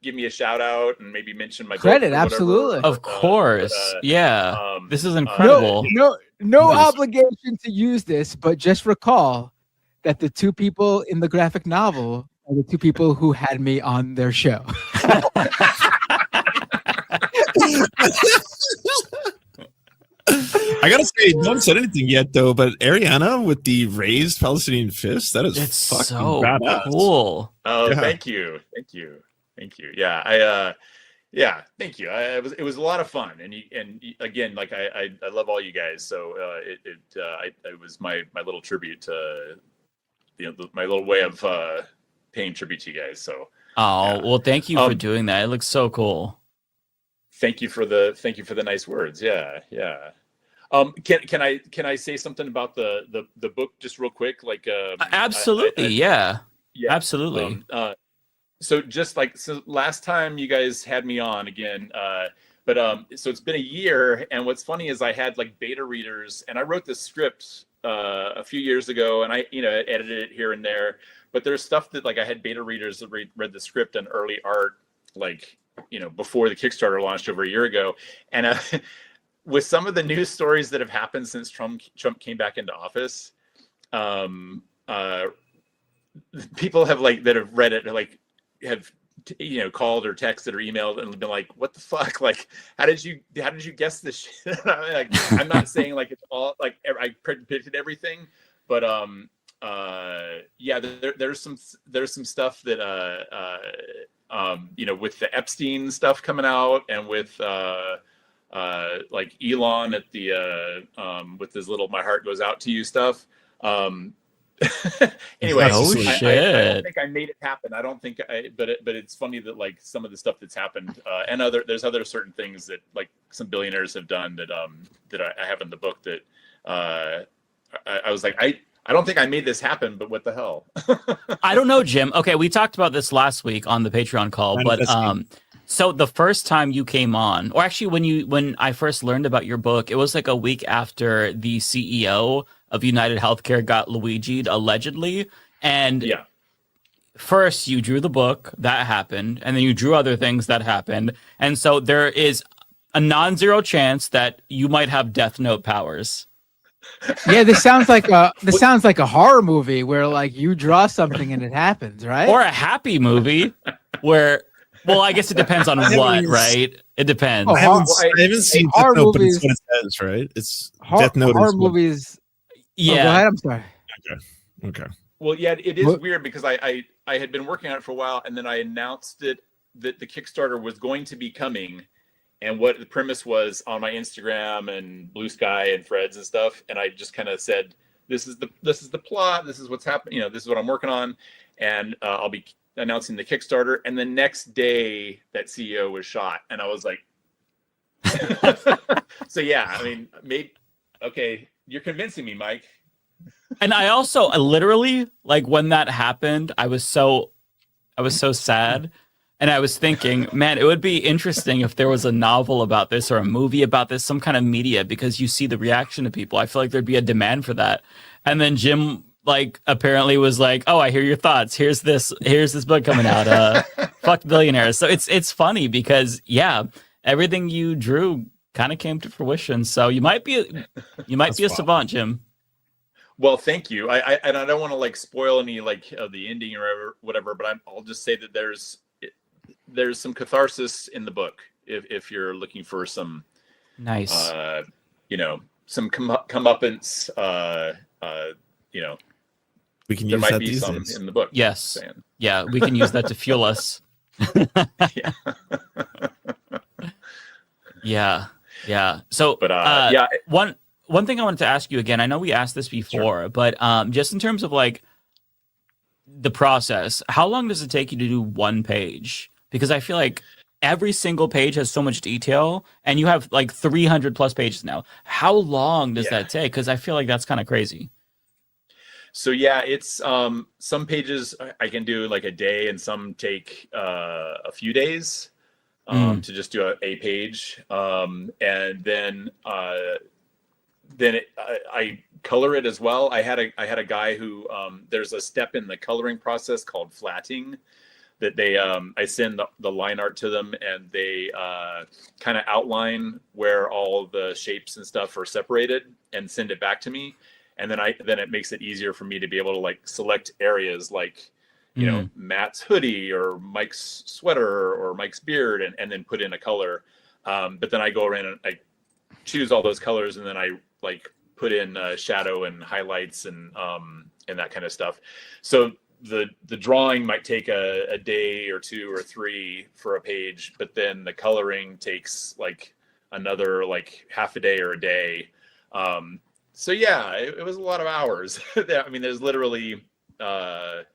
give me a shout out and maybe mention my credit. book Absolutely. Of course. This is incredible. No obligation to use this, but just recall that the two people in the graphic novel are the two people who had me on their show. I gotta say, no one said anything yet though, but Ariana with the raised Palestinian fist, that is fucking so badass. Cool. Oh, thank you. Yeah, thank you. It was a lot of fun, and again, I love all you guys. So it was my little tribute to my little way of paying tribute to you guys. So well, thank you for doing that. It looks so cool. Thank you for the nice words. Yeah. Can I say something about the book just real quick? Absolutely. Absolutely. So so last time you guys had me on again, so it's been a year, and what's funny is I had beta readers, and I wrote this script a few years ago, and I edited it here and there, but there's stuff that I had beta readers that read the script in early art before the Kickstarter launched over a year ago, and with some of the news stories that have happened since Trump came back into office, people have that have read it have called or texted or emailed and been like, what the fuck, how did you guess this shit? I'm not saying it's all I predicted everything, but there's some stuff that with the Epstein stuff coming out, and with Elon at the with his little "my heart goes out to you" stuff. Anyway, I don't think I made it happen. I don't think but it's funny that some of the stuff that's happened, and there's other certain things that some billionaires have done that I have in the book that I was I don't think I made this happen, but what the hell? I don't know, Jim. Okay, we talked about this last week on the Patreon call, but so the first time you came on, or actually when I first learned about your book, it was a week after the CEO of United Healthcare got Luigi'd allegedly, and first you drew the book, that happened, and then you drew other things that happened, and so there is a non-zero chance that you might have Death Note powers. Yeah, this sounds like a horror movie where you draw something and it happens, right? Or a happy movie where, well, I guess it depends on what, right? It depends. I haven't seen Death Note, but it's what it says, right? It's Death Note. Horror movies. Yeah. Go ahead. I'm sorry. Okay. Well, yeah, it is weird because I had been working on it for a while, and then I announced that the Kickstarter was going to be coming, and what the premise was on my Instagram and Blue Sky and Threads and stuff, and I just kind of said, "This is the plot. This is what's happening. This is what I'm working on, and I'll be announcing the Kickstarter." And the next day, that CEO was shot, and I was like, "So yeah, I mean, maybe okay." You're convincing me, Mike. And I also literally when that happened, I was so sad And I was thinking, man, it would be interesting if there was a novel about this or a movie about this, some kind of media, because you see the reaction of people. I feel like there'd be a demand for that. And then Jim, like, apparently was like, "Oh, I hear your thoughts. Here's this book coming out. Fuck billionaires." So it's funny because everything you drew kind of came to fruition. So you might be a savant, Jim. Well, thank you. I don't want to like spoil any like of the ending or whatever, but I'll just say that there's some catharsis in the book if you're looking for some nice, some comeuppance. We can there use might that be these some days. in the book. Yes, yeah, we can use that to fuel us. Yeah. So, but one thing I wanted to ask you again. I know we asked this before, Sure. but just in terms of like the process, how long does it take you to do one page? Because I feel like every single page has so much detail, and you have like 300 plus pages now. How long does that take? Because I feel like that's kind of crazy. So yeah, it's some pages I can do like a day, and some take a few days to just do a page, and then I color it as well. I had a guy who there's a step in the coloring process called flatting that they I send the line art to them, and they kind of outline where all the shapes and stuff are separated and send it back to me. And then it makes it easier for me to be able to like select areas like, Matt's hoodie or Mike's sweater or Mike's beard, and then put in a color. But then I go around and I choose all those colors, and then I like put in shadow and highlights and that kind of stuff. So the drawing might take a day or two or three for a page, but then the coloring takes like another like half a day or a day. So yeah, it was a lot of hours. I mean, there's literally there's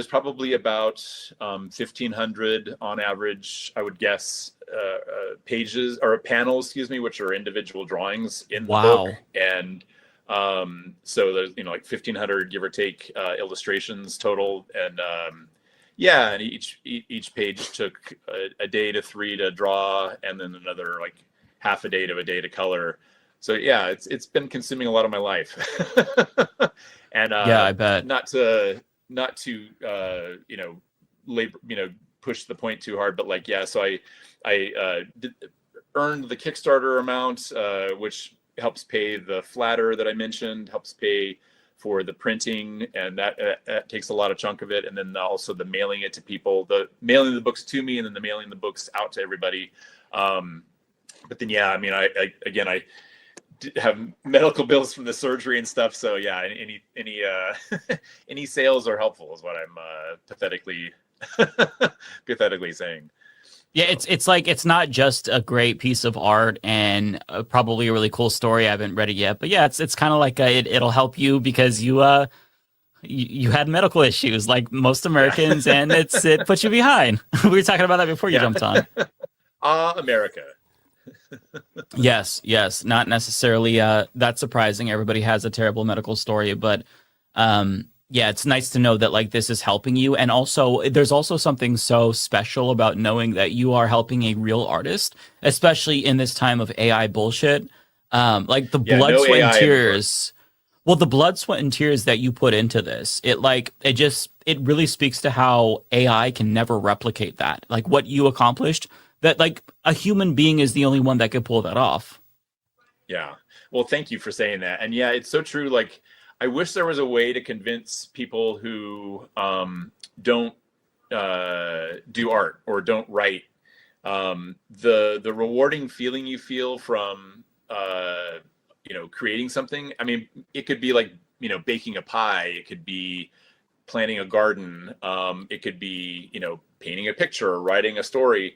probably about 1,500 on average, I would guess, pages or panels, which are individual drawings in the book. And so there's like 1,500 give or take illustrations total, and and each page took a day to 3 to draw, and then another like half a day to a day to color. So yeah, it's been consuming a lot of my life. And I bet not to push the point too hard, but like so I earned the Kickstarter amount, which helps pay the flatter that I mentioned, helps pay for the printing, and that takes a lot of chunk of it, and then also the mailing it to people, the mailing the books to me, and then the mailing the books out to everybody. But then I mean, I have medical bills from the surgery and stuff, so yeah, any sales are helpful is what I'm pathetically saying. Yeah, it's like it's not just a great piece of art and probably a really cool story. I haven't read it yet, but yeah, it's kind of like it'll help you because you had medical issues like most Americans, and it puts you behind. We were talking about that before you jumped on. America. Yes, not necessarily that surprising. Everybody has a terrible medical story, but it's nice to know that like this is helping you. And also there's also something so special about knowing that you are helping a real artist, especially in this time of AI bullshit. Like the blood, sweat, and tears. Well, the blood, sweat, and tears that you put into this, it really speaks to how AI can never replicate that. Like what you accomplished, that like a human being is the only one that could pull that off. Yeah. Well, thank you for saying that. And yeah, it's so true. Like, I wish there was a way to convince people who don't do art or don't write. The rewarding feeling you feel from creating something. I mean, it could be like baking a pie. It could be planting a garden. It could be painting a picture or writing a story.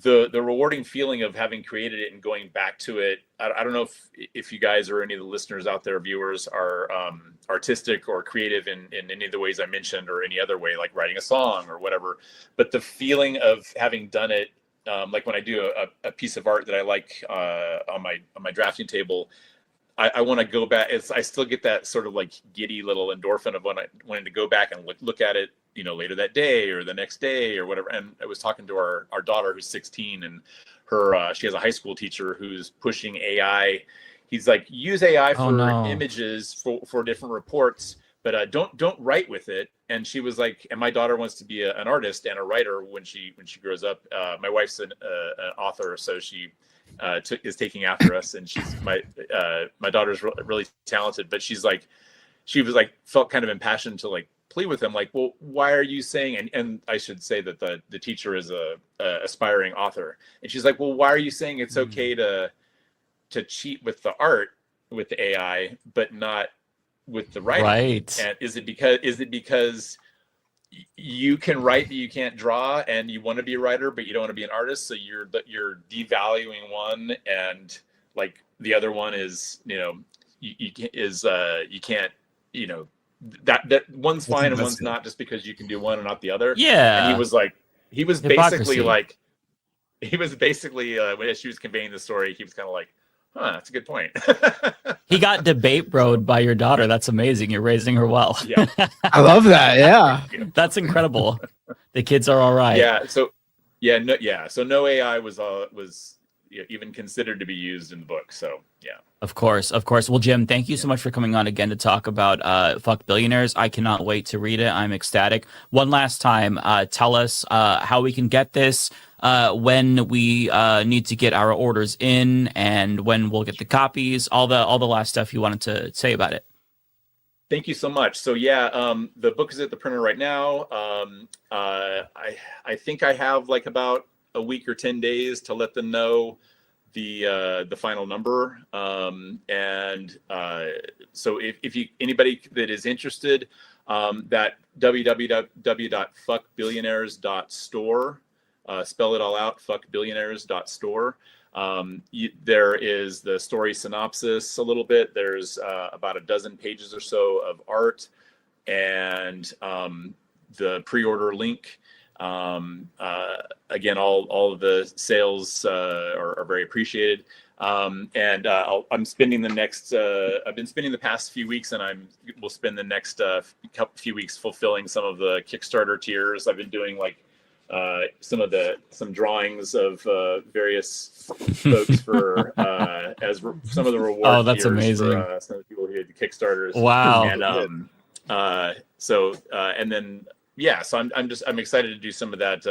The rewarding feeling of having created it and going back to it. I don't know if you guys or any of the listeners out there, viewers, are artistic or creative in any of the ways I mentioned, or any other way, like writing a song or whatever. But the feeling of having done it, like when I do a piece of art that I like on my drafting table, I want to go back. I still get that sort of like giddy little endorphin of wanting to go back and look at it, later that day or the next day or whatever. And I was talking to our daughter who's 16, and her she has a high school teacher who's pushing AI. He's like, use AI for images for different reports, but don't write with it. And she was like, and my daughter wants to be an artist and a writer when she grows up. My wife's an author, so she is taking after us, and she's my daughter's really talented, but she was like felt kind of impassioned to like plea with him, like, well, why are you saying, and I should say that the teacher is a aspiring author, and she's like, well, why are you saying it's okay to cheat with the art with the AI but not with the writing? Right. And is it because you can write but you can't draw, and you want to be a writer but you don't want to be an artist, so you're devaluing one, and like the other one is you can't that one's fine and one's not, just because you can do one and not the other. Yeah. And he was Hypocrisy. basically when she was conveying the story, he was kind of like, that's a good point. He got debate broed by your daughter. That's amazing. You're raising her well. Yeah. I love that. Yeah. That's incredible. The kids are all right. Yeah. So no AI was even considered to be used in the book. So yeah. Of course. Well, Jim, thank you so much for coming on again to talk about Fuck Billionaires. I cannot wait to read it. I'm ecstatic. One last time, tell us how we can get this, when we need to get our orders in, and when we'll get the copies, all the last stuff you wanted to say about it. Thank you so much. So yeah, the book is at the printer right now. I think I have like about a week or 10 days to let them know the final number. So if anybody that is interested, that www.fuckbillionaires.store, spell it all out, fuckbillionaires.store. There is the story synopsis a little bit. There's about a dozen pages or so of art, and the pre-order link. Again, all of the sales are very appreciated. I'm spending the next, I've been spending the past few weeks, and we'll spend the next few weeks fulfilling some of the Kickstarter tiers. I've been doing like some drawings of various folks for as some of the reward. Oh, that's tiers amazing. For some of the people who did the Kickstarters. Wow. And and then yeah, so I'm excited to do some of that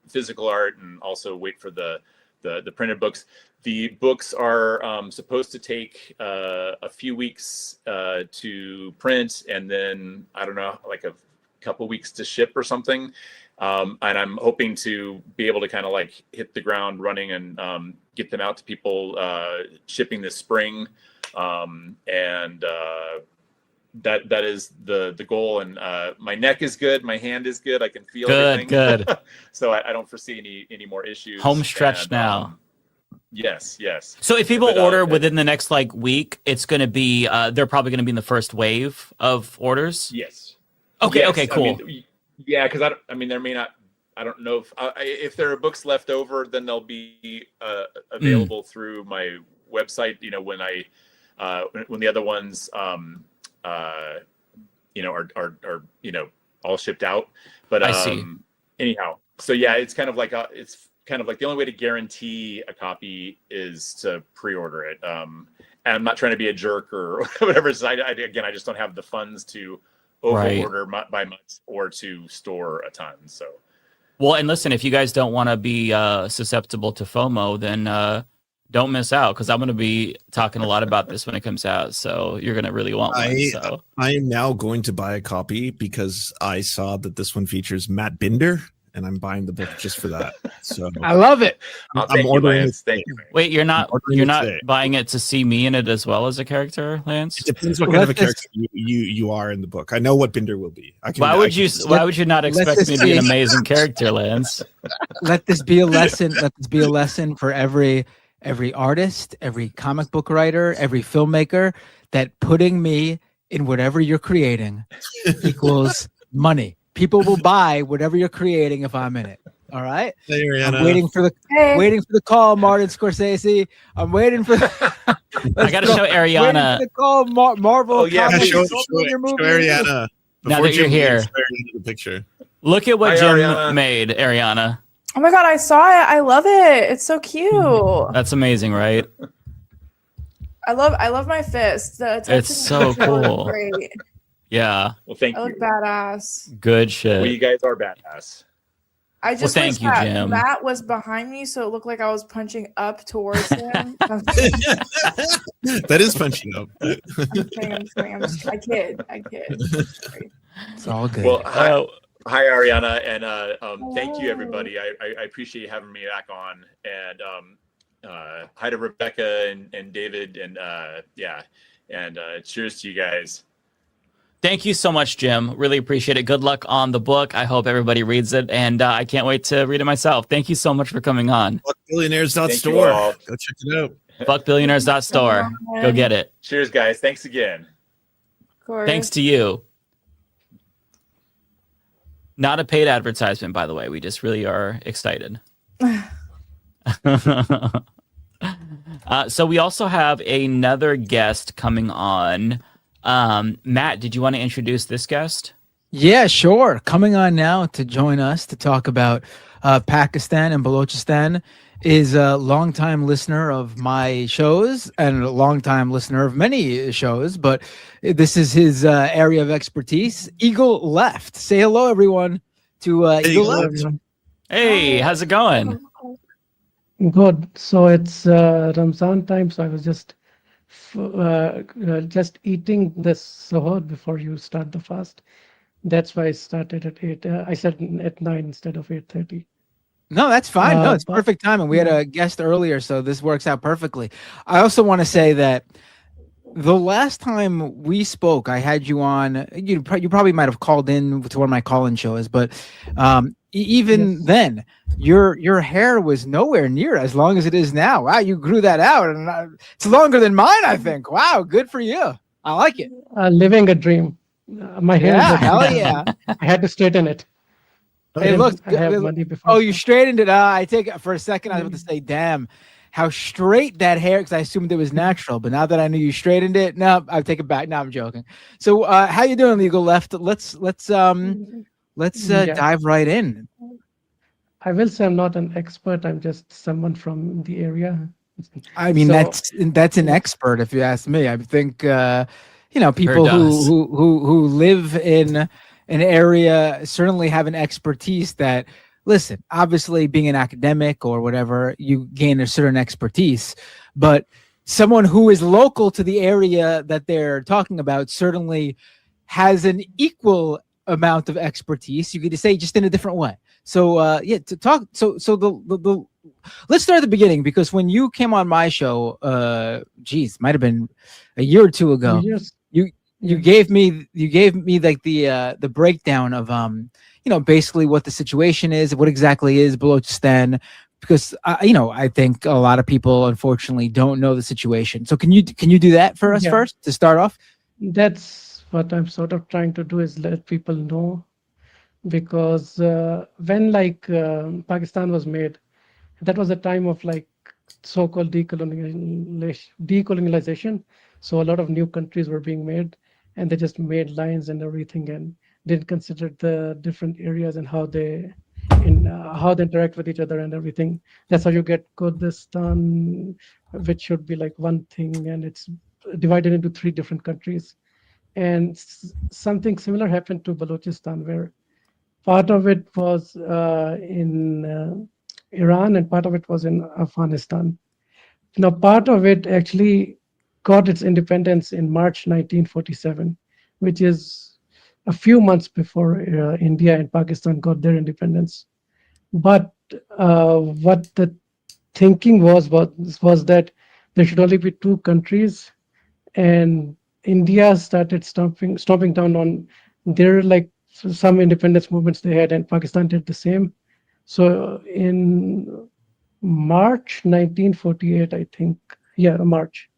physical art, and also wait for the printed books. The books are supposed to take a few weeks to print, and then I don't know, like a couple weeks to ship or something. And I'm hoping to be able to kind of like hit the ground running and get them out to people shipping this spring. That is the goal. And my neck is good, my hand is good, I can feel everything. Good. So I don't foresee any more issues. Home stretch now. Yes. So if people order within the next like week, it's going to be they're probably going to be in the first wave of orders. Yes. Okay. Yes. Okay. Cool. Yeah, because there may not. I don't know if there are books left over, then they'll be available through my website. When the other ones are all shipped out. But I see. Anyhow, so yeah, it's kind of like the only way to guarantee a copy is to pre-order it. And I'm not trying to be a jerk or whatever. So I just don't have the funds to over-order by much or to store a ton. So. Well, and listen, if you guys don't want to be susceptible to FOMO, then don't miss out, because I'm going to be talking a lot about this when it comes out. So you're going to really want one. I am now going to buy a copy because I saw that this one features Matt Binder, and I'm buying the book just for that. So I love it. I'm ordering it. Thank you. Wait, you're not buying it to see me in it as well as a character, Lance? It depends what kind of a character you are in the book. I know what Binder will be. Why would you not expect me to be an amazing character, Lance? Let this be a lesson. Let this be a lesson for every artist, every comic book writer, every filmmaker, that putting me in whatever you're creating equals money. People will buy whatever you're creating if I'm in it. All right. Hey, Ariana. I'm waiting for the call, Martin Scorsese. I'm waiting for. I got to show Ariana. Waiting for the call, Marvel. Oh yeah, show Ariana. Now Before that you're Jim here, leaves, share the picture. look at what Hi, Jim Ariana. made, Ariana. Oh my God, I saw it. I love it. It's so cute. That's amazing, right? I love my fist. The It's attention so to detail is cool. Great. Yeah. Well, thank I you. look badass. Good shit. Well, you guys are badass. I just thank wish you, that Jim. Matt was behind me, so it looked like I was punching up towards him. That is punching up. I'm kidding. I kid. It's all good. Well, hi Ariana, and thank you everybody. I appreciate you having me back on, and hi to Rebecca and David, and cheers to you guys. Thank you so much, Jim. Really appreciate it. Good luck on the book. I hope everybody reads it, and I can't wait to read it myself. Thank you so much for coming on. Fuckbillionaires.store. Go check it out. Fuckbillionaires.store. Go get it. Cheers, guys. Thanks again. Thanks to you. Not a paid advertisement, by the way. We just really are excited. So we also have another guest coming on. Matt, did you want to introduce this guest? Yeah, sure. Coming on now to join us to talk about Pakistan and Balochistan is a longtime listener of my shows and a longtime listener of many shows, but this is his area of expertise. Eagle Left. Say hello, everyone, to Eagle Left. Hey, how's it going? Good. So it's Ramzan time, so I was just eating this suhoor before you start the fast. That's why I started at 8. I said at 9 instead of 8:30. No, that's fine. No, it's perfect timing. We had a guest earlier, so this works out perfectly. I also want to say that the last time we spoke, I had you on. You probably might have called in to one of my call-in shows, but even then, your hair was nowhere near as long as it is now. Wow, you grew that out, and it's longer than mine, I think. Wow, good for you. I like it. Living a dream. My hair. Yeah, is hell yeah. I had to straighten it. Hey, look. I have money before. Oh, you straightened it. I take it for a second. I was about to say, damn, how straight that hair, because I assumed it was natural. But now that I knew you straightened it, no, I take it back. No, I'm joking. So, how you doing, Legal Left? Let's dive right in. I will say I'm not an expert. I'm just someone from the area. I mean, that's an expert, if you ask me. I think people who live in an area certainly have an expertise that, listen, obviously being an academic or whatever, you gain a certain expertise, but someone who is local to the area that they're talking about certainly has an equal amount of expertise. You could say just in a different way. So let's start at the beginning, because when you came on my show, might have been a year or two ago. Yes. You gave me like the breakdown of basically what the situation is, what exactly is Balochistan, because I think a lot of people unfortunately don't know the situation. So can you do that for us first to start off? That's what I'm sort of trying to do, is let people know, because when Pakistan was made, that was a time of so-called decolonialization. So a lot of new countries were being made, and they just made lines and everything, and didn't consider the different areas and how they interact with each other and everything. That's how you get Kurdistan, which should be like one thing, and it's divided into 3 different countries. And something similar happened to Balochistan, where part of it was in Iran and part of it was in Afghanistan. Now, part of it actually got its independence in March 1947, which is a few months before India and Pakistan got their independence. But what the thinking was that there should only be 2 countries, and India started stomping down on their some independence movements they had, and Pakistan did the same. So in March 1948, I think, March,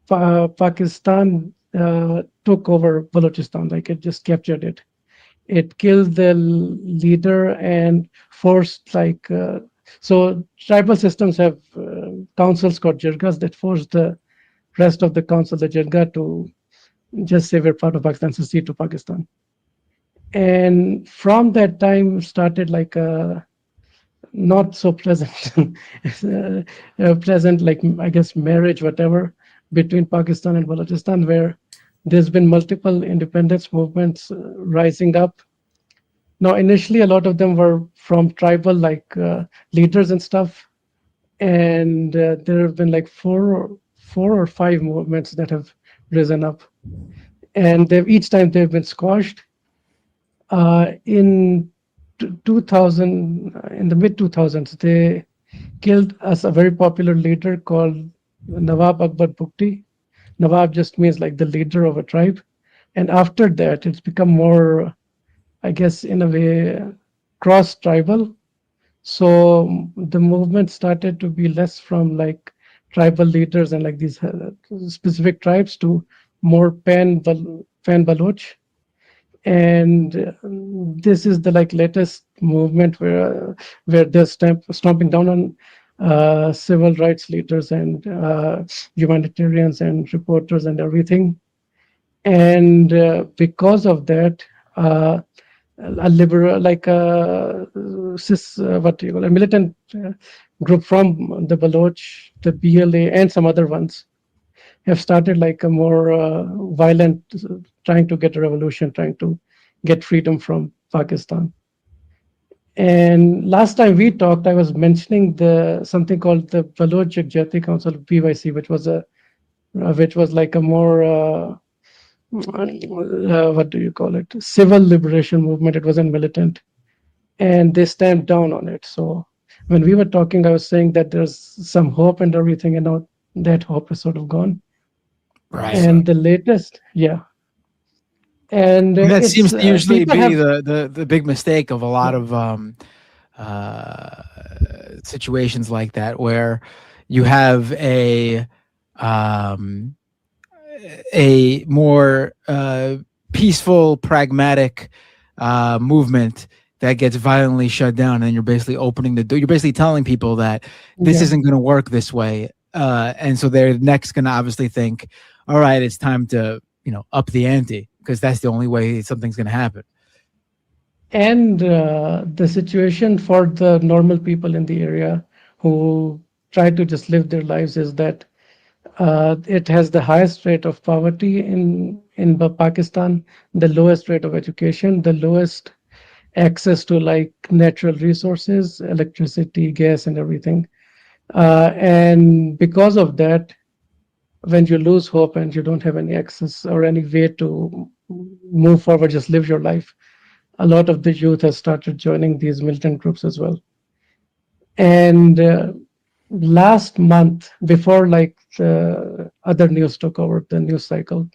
Pakistan took over Balochistan, it just captured it. It killed the leader and forced so tribal systems have councils called jirgas that forced the rest of the council, the jirga, to just say we're part of Pakistan, secede to Pakistan. And from that time started like a not so pleasant, pleasant, like I guess marriage, whatever, between Pakistan and Balochistan, where there's been multiple independence movements rising up. Now, initially, a lot of them were from tribal, like leaders and stuff, and there have been like four or five movements that have risen up, and each time they've been squashed. In 2000, in the mid 2000s, they killed a very popular leader called Nawab Akbar Bukti. Nawab just means like the leader of a tribe. And after that, it's become more, I guess, in a way, cross-tribal. So the movement started to be less from like tribal leaders and like these specific tribes to more pan-Baloch. And this is the like latest movement where they're stomping down on civil rights leaders and humanitarians and reporters and everything. And because of that, a liberal, like a what do you call a militant group from the Baloch, the BLA, and some other ones have started like a more violent, trying to get a revolution, trying to get freedom from Pakistan. And last time we talked, I was mentioning something called the Baloch Jati Council, BYC, which was like a more what do you call it? Civil liberation movement. It wasn't militant, and they stamped down on it. So when we were talking, I was saying that there's some hope and everything, and now that hope is sort of gone. Right. And the latest, yeah. And that seems to usually be have, the big mistake of a lot of situations like that, where you have a more peaceful, pragmatic movement that gets violently shut down, and you're basically opening the door. You're basically telling people that this isn't going to work this way, and so they're next going to obviously think, all right, it's time to up the ante, because that's the only way something's going to happen. And the situation for the normal people in the area who try to just live their lives is that it has the highest rate of poverty in Pakistan, the lowest rate of education, the lowest access to like natural resources, electricity, gas, and everything. And because of that, when you lose hope and you don't have any access or any way to move forward, just live your life, a lot of the youth has started joining these militant groups as well. And last month, before like the other news took over the news cycle,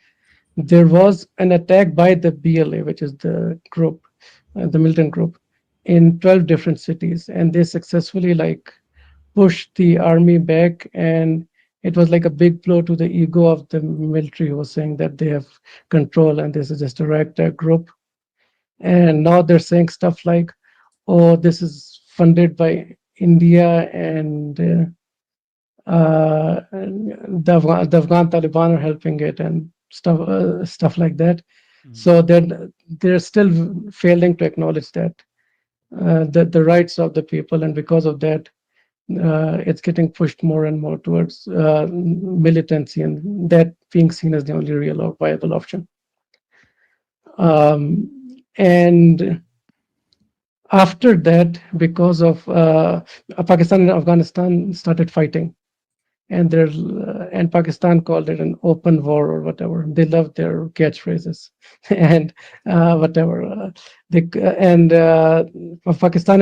there was an attack by the BLA, which is the group, the militant group, in 12 different cities, and they successfully like pushed the army back. And it was like a big blow to the ego of the military, who was saying that they have control and this is just a ragtag group. And now they're saying stuff like, oh, this is funded by India, and the Afghan Taliban are helping it, and stuff like that. So they're still failing to acknowledge that the rights of the people, and because of that, it's getting pushed more and more towards militancy, and that being seen as the only real or viable option. And after that, because of Pakistan and Afghanistan started fighting, and Pakistan called it an open war or whatever. They love their catchphrases and whatever. Pakistan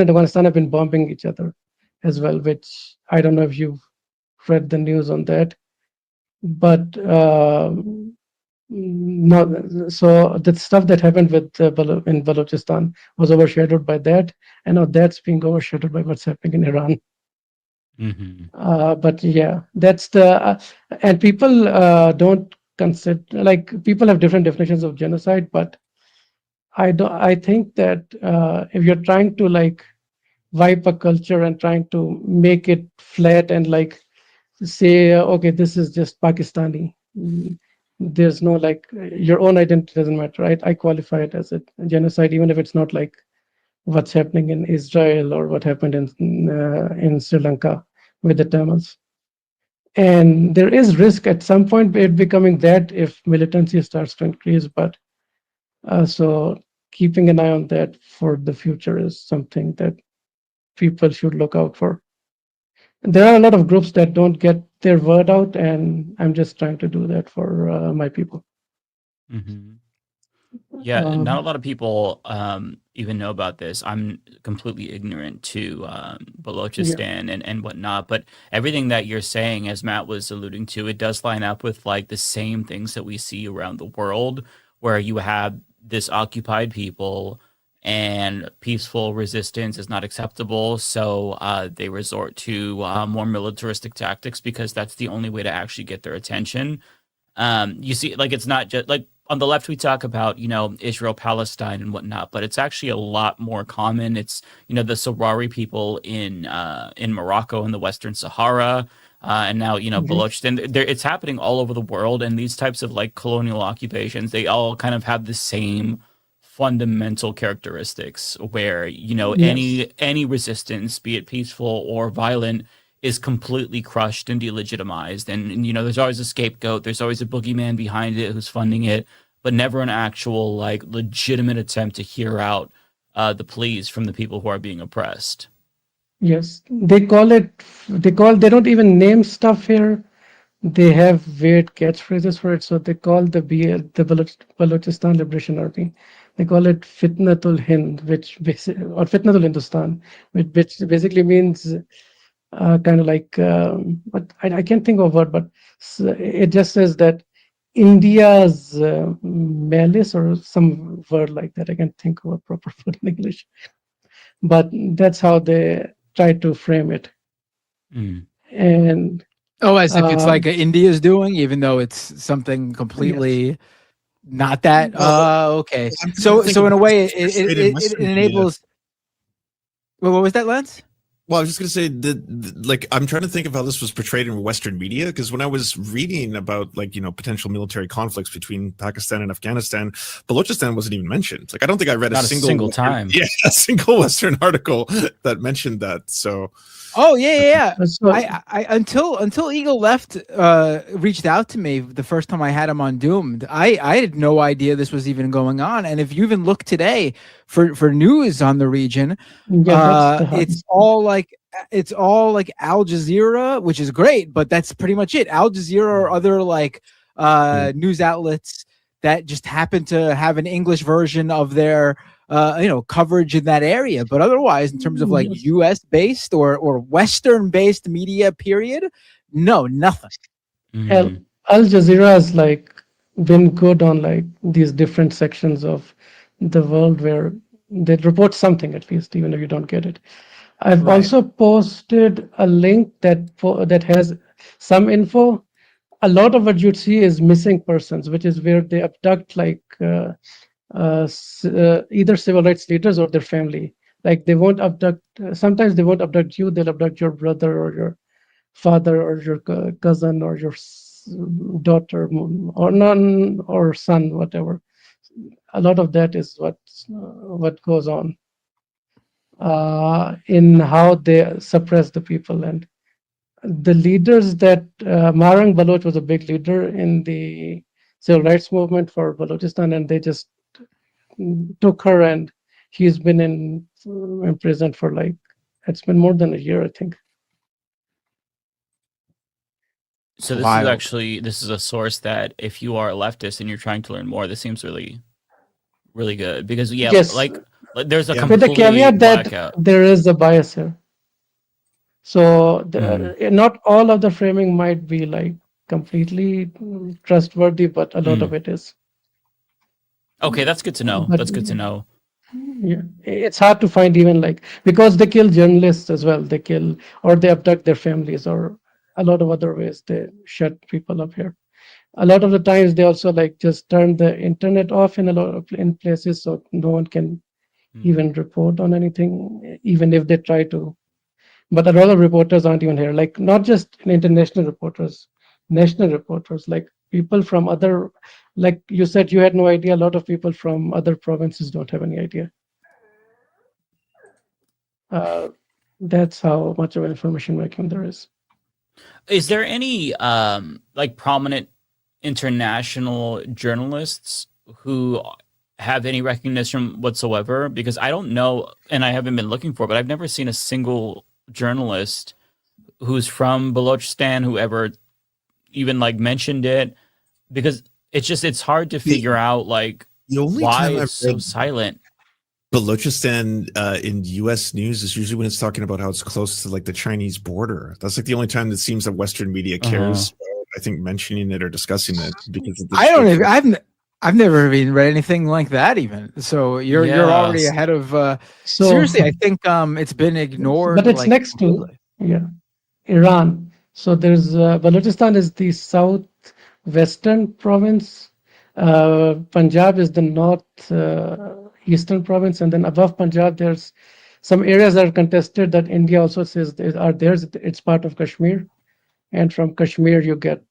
and Afghanistan have been bombing each other as well, which I don't know if you've read the news on that, but no. So the stuff that happened with in Balochistan was overshadowed by that, and now that's being overshadowed by what's happening in Iran. But yeah, that's and people don't consider, like, people have different definitions of genocide, but I think that if you're trying to like wipe a culture and trying to make it flat and like say, okay, this is just Pakistani, there's no like your own identity doesn't matter, right? I qualify it as a genocide, even if it's not like what's happening in Israel or what happened in Sri Lanka with the Tamils. And there is risk at some point it becoming that if militancy starts to increase, but so keeping an eye on that for the future is something that people should look out for. There are a lot of groups that don't get their word out, and I'm just trying to do that for my people. Mm-hmm. Yeah, not a lot of people even know about this. I'm completely ignorant to Balochistan and whatnot, but everything that you're saying, as Matt was alluding to, it does line up with like the same things that we see around the world, where you have this occupied people and peaceful resistance is not acceptable. So they resort to more militaristic tactics because that's the only way to actually get their attention. You see, like, it's not just like on the left, we talk about, Israel, Palestine and whatnot, but it's actually a lot more common. It's, the Sahrawi people in Morocco and the Western Sahara. And now, Balochistan, it's happening all over the world. And these types of like colonial occupations, they all kind of have the same fundamental characteristics where, any resistance, be it peaceful or violent, is completely crushed and delegitimized. And there's always a scapegoat. There's always a boogeyman behind it who's funding it, but never an actual like legitimate attempt to hear out the pleas from the people who are being oppressed. Yes, they don't even name stuff here. They have weird catchphrases for it. So they call the Balochistan Liberation Army, they call it Fitnatul Hind, or Fitnatul Hindustan, which basically means kind of like, but I can't think of a word, but it just says that India's malice or some word like that. I can't think of a proper word in English, but that's how they try to frame it. And as if it's like India's doing, even though it's something completely not that. Okay. So in a way, it enables. Well, what was that, Lance? Well, I was just going to say that, like, I'm trying to think of how this was portrayed in Western media, because when I was reading about, like, potential military conflicts between Pakistan and Afghanistan, Balochistan wasn't even mentioned. Like, I don't think I read a single time. Yeah, a single Western article that mentioned that. So. Oh yeah. I until Eagle Left reached out to me the first time I had him on Doomed, I had no idea this was even going on. And if you even look today for news on the region, it's all like Al Jazeera, which is great, but that's pretty much it. Al Jazeera or other like news outlets that just happen to have an English version of their coverage in that area. But otherwise, in terms of like US based or Western based media, period, no, nothing. Al Jazeera has like been good on like these different sections of the world where they report something, at least, even if you don't get it. I've also posted a link that has some info. A lot of what you'd see is missing persons, which is where they abduct like either civil rights leaders or their family. Like they won't abduct. Sometimes they won't abduct you. They'll abduct your brother or your father or your cousin or your daughter or none or son, whatever. A lot of that is what goes on in how they suppress the people. And the leaders that Marang Baloch was a big leader in the civil rights movement for Balochistan, and they just took her, and he's been in prison for like, it's been more than a year, I think. So this is a source that if you are a leftist and you're trying to learn more, this seems really, really good, because like there's a complete with the caveat blackout. that there is a bias here. So not all of the framing might be like completely trustworthy, but a lot of it is. Okay, that's good to know. That's good to know. Yeah, it's hard to find even like, because they kill journalists as well. They kill or they abduct their families, or a lot of other ways they shut people up here. A lot of the times they also like just turn the internet off in places, so no one can even report on anything, even if they try to. But a lot of reporters aren't even here. Like not just international reporters, national reporters. Like people from other, like you said, you had no idea. A lot of people from other provinces don't have any idea. That's how much of an information vacuum there is. Is there any like prominent international journalists who have any recognition whatsoever? Because I don't know, and I haven't been looking for, but I've never seen a single journalist who's from Balochistan who ever even like mentioned it, because it's hard to figure out like why it's so silent. Balochistan in U.S. news is usually when it's talking about how it's close to like the Chinese border. That's like the only time that seems that Western media cares. I think mentioning it or discussing it because of the I don't even, I've never even read anything like that even. So you're already ahead of. Seriously, I think it's been ignored. But it's like, next to Iran. So there's Balochistan is the southwestern province. Punjab is the northeastern province, and then above Punjab there's some areas that are contested that India also says are theirs. It's part of Kashmir, and from Kashmir you get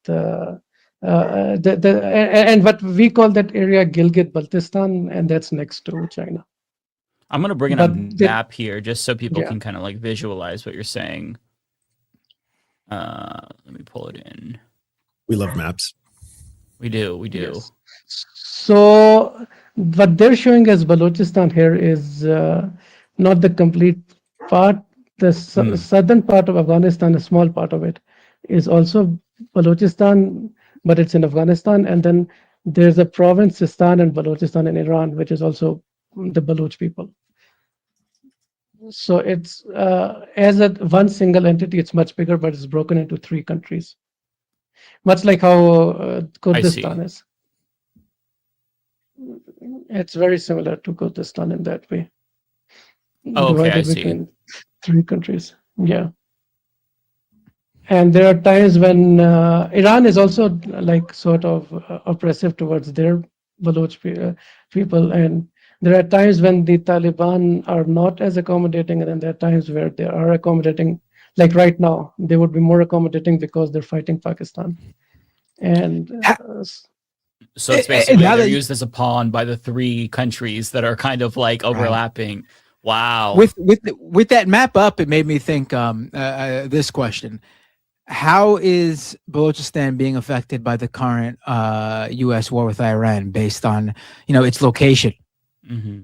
and what we call that area Gilgit-Baltistan, and that's next to China. I'm gonna bring in a map here just so people can kind of like visualize what you're saying. Let me pull it in. We love maps. We do. Yes. So what they're showing as Balochistan here is not the complete part. The southern part of Afghanistan, a small part of it, is also Balochistan, but it's in Afghanistan. And then there's a province, Sistan and Balochistan in Iran, which is also the Baloch people. So it's as one single entity, it's much bigger, but it's broken into 3 countries. Much like how Kurdistan is. It's very similar to Kurdistan in that way. Oh, okay, I see. Between 3 countries. Yeah. And there are times when Iran is also like sort of oppressive towards their Baloch people. And there are times when the Taliban are not as accommodating, and then there are times where they are accommodating. Like right now, they would be more accommodating because they're fighting Pakistan. And so it's basically they're used as a pawn by the 3 countries that are kind of like overlapping. Wow. With that map up, it made me think this question. How is Balochistan being affected by the current U.S. war with Iran based on, its location? Mm-hmm.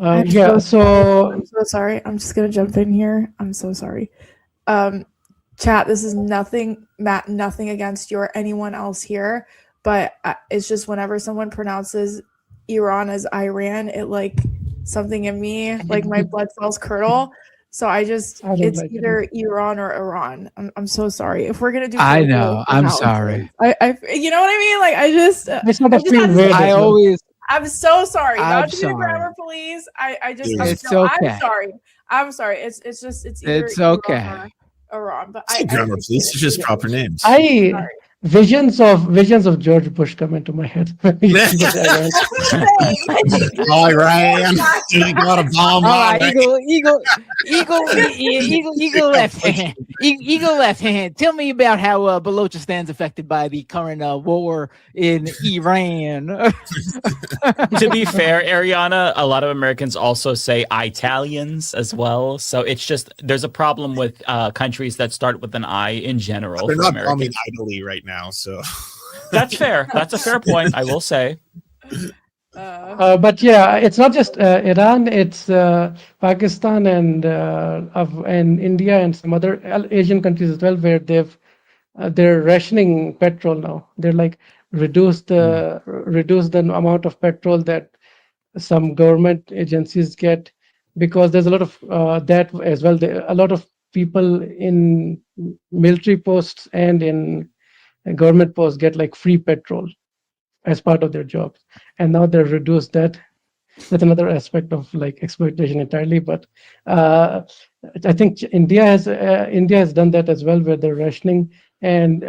I'm so sorry. I'm just gonna jump in here. I'm so sorry. Chat, this is nothing, Matt, nothing against you or anyone else here, but it's just whenever someone pronounces Iran as Iran, it like something in me, like my blood cells curdle. So it's like either Iran or Iran. I'm so sorry. If we're gonna do, I know. I'm sorry. I you know what I mean? Like I'm so sorry. Not to be a grammar police. I'm sorry. It's either okay. Iran, but grammar police. It's just proper names. Visions of George Bush come into my head. All right, you got a bomb. Eagle left hand. Eagle left hand. Tell me about how Balochistan's affected by the current war in Iran. To be fair, Ariana, a lot of Americans also say Italians as well. So it's just there's a problem with countries that start with an I in general. They're not bombing Italy right now, so that's fair. That's a fair point, I will say. But yeah, it's not just Iran; it's Pakistan and India and some other Asian countries as well, where they're rationing petrol now. They're like reduce the amount of petrol that some government agencies get, because there's a lot of that as well. A lot of people in military posts and in government posts get like free petrol as part of their jobs, and now they've reduced that. That's another aspect of like exploitation entirely. But I think India has done that as well, where they're rationing, and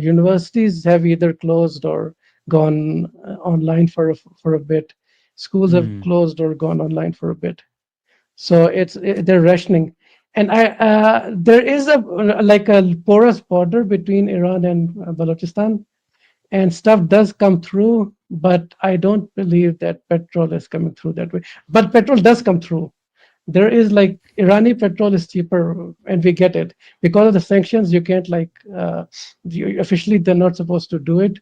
universities have either closed or gone online for a bit. Schools have closed or gone online for a bit. So they're rationing, and there is a porous border between Iran and Balochistan. and stuff does come through, but I don't believe that petrol is coming through that way. But petrol does come through. There is like Irani petrol is cheaper, and we get it because of the sanctions. You can't officially they're not supposed to do it,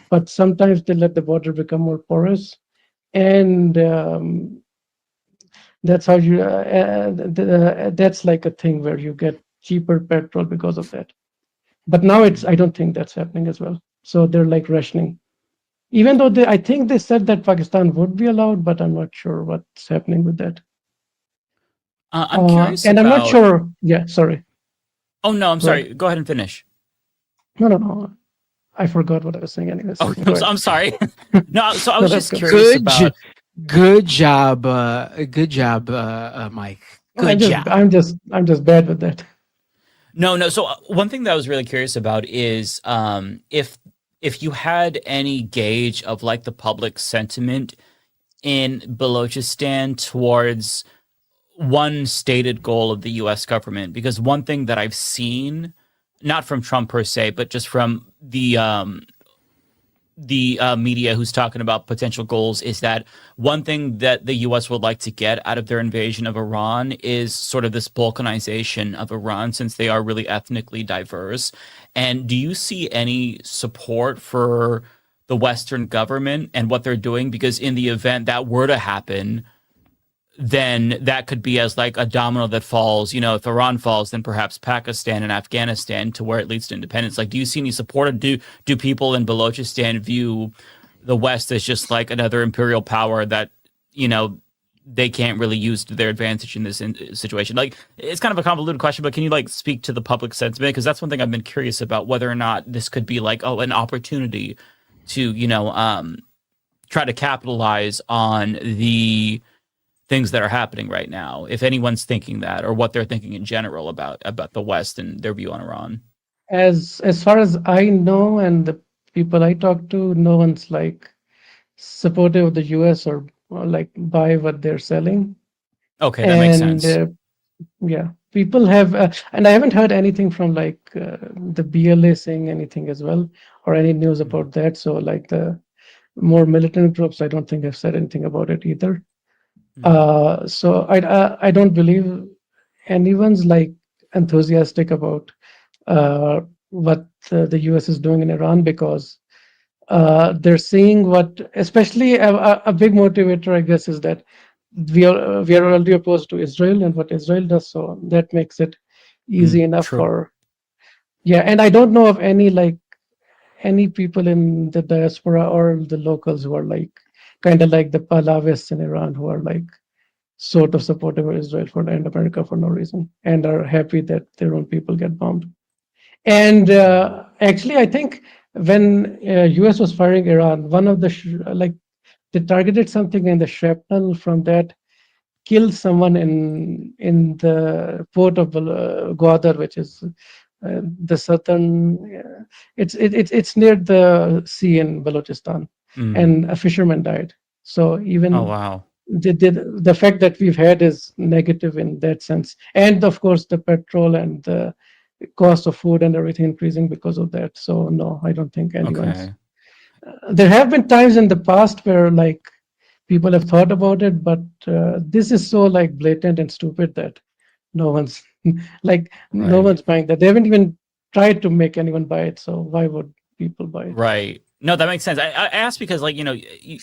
but sometimes they let the border become more porous, and that's how that's like a thing where you get cheaper petrol because of that. But now I don't think that's happening as well. So they're like rationing. Even though I think they said that Pakistan would be allowed, but I'm not sure what's happening with that. I'm curious and I'm not about- sure. Yeah, sorry. Oh no, I'm Go sorry. ahead. Go ahead and finish. No. I forgot what I was saying anyways. Oh, Go ahead. I'm sorry. No, so I No, was that's just good. curious about. Good job, Mike. Good job. I'm just bad with that. No. So one thing that I was really curious about is if you had any gauge of like the public sentiment in Balochistan towards one stated goal of the U.S. government, because one thing that I've seen, not from Trump per se, but just from the media who's talking about potential goals, is that one thing that the U.S. would like to get out of their invasion of Iran is sort of this balkanization of Iran, since they are really ethnically diverse. And do you see any support for the Western government and what they're doing? Because in the event that were to happen, then that could be as like a domino that falls. You know, if Iran falls, then perhaps Pakistan and Afghanistan, to where it leads to independence. Like, do you see any support? Or do people in Balochistan view the West as just like another imperial power that, you know, they can't really use to their advantage in this situation? Like, it's kind of a convoluted question, but can you like speak to the public sentiment? Because that's one thing I've been curious about, whether or not this could be like, an opportunity to, you know, try to capitalize on the things that are happening right now, if anyone's thinking that, or what they're thinking in general about the West and their view on Iran. As far as I know, and the people I talk to, no one's like supportive of the US or like buy what they're selling. Okay, that makes sense. Yeah, people have, and I haven't heard anything from like the BLA saying anything as well, or any news about that. So like the more militant groups, I don't think have said anything about it either. So I don't believe anyone's like enthusiastic about what the US is doing in Iran, because they're seeing what, especially a big motivator, I guess, is that we are already opposed to Israel and what Israel does, so that makes it easy enough true. for. Yeah, and I don't know of any people in the diaspora or the locals who are like kind of like the Pahlavists in Iran, who are like sort of supportive of Israel and America for no reason, and are happy that their own people get bombed. And actually, I think when US was firing Iran, one of the they targeted something, and the shrapnel from that killed someone in the port of Gwadar, which is the southern. It's near the sea in Balochistan, and a fisherman died. So even Oh wow. the fact that we've had is negative in that sense, and of course the petrol and the cost of food and everything increasing because of that. So no, I don't think anyone's. Okay. There have been times in the past where like people have thought about it, but this is so like blatant and stupid that no one's no one's buying that. They haven't even tried to make anyone buy it, so why would people buy it? Right. No, that makes sense. I asked because, like, you know,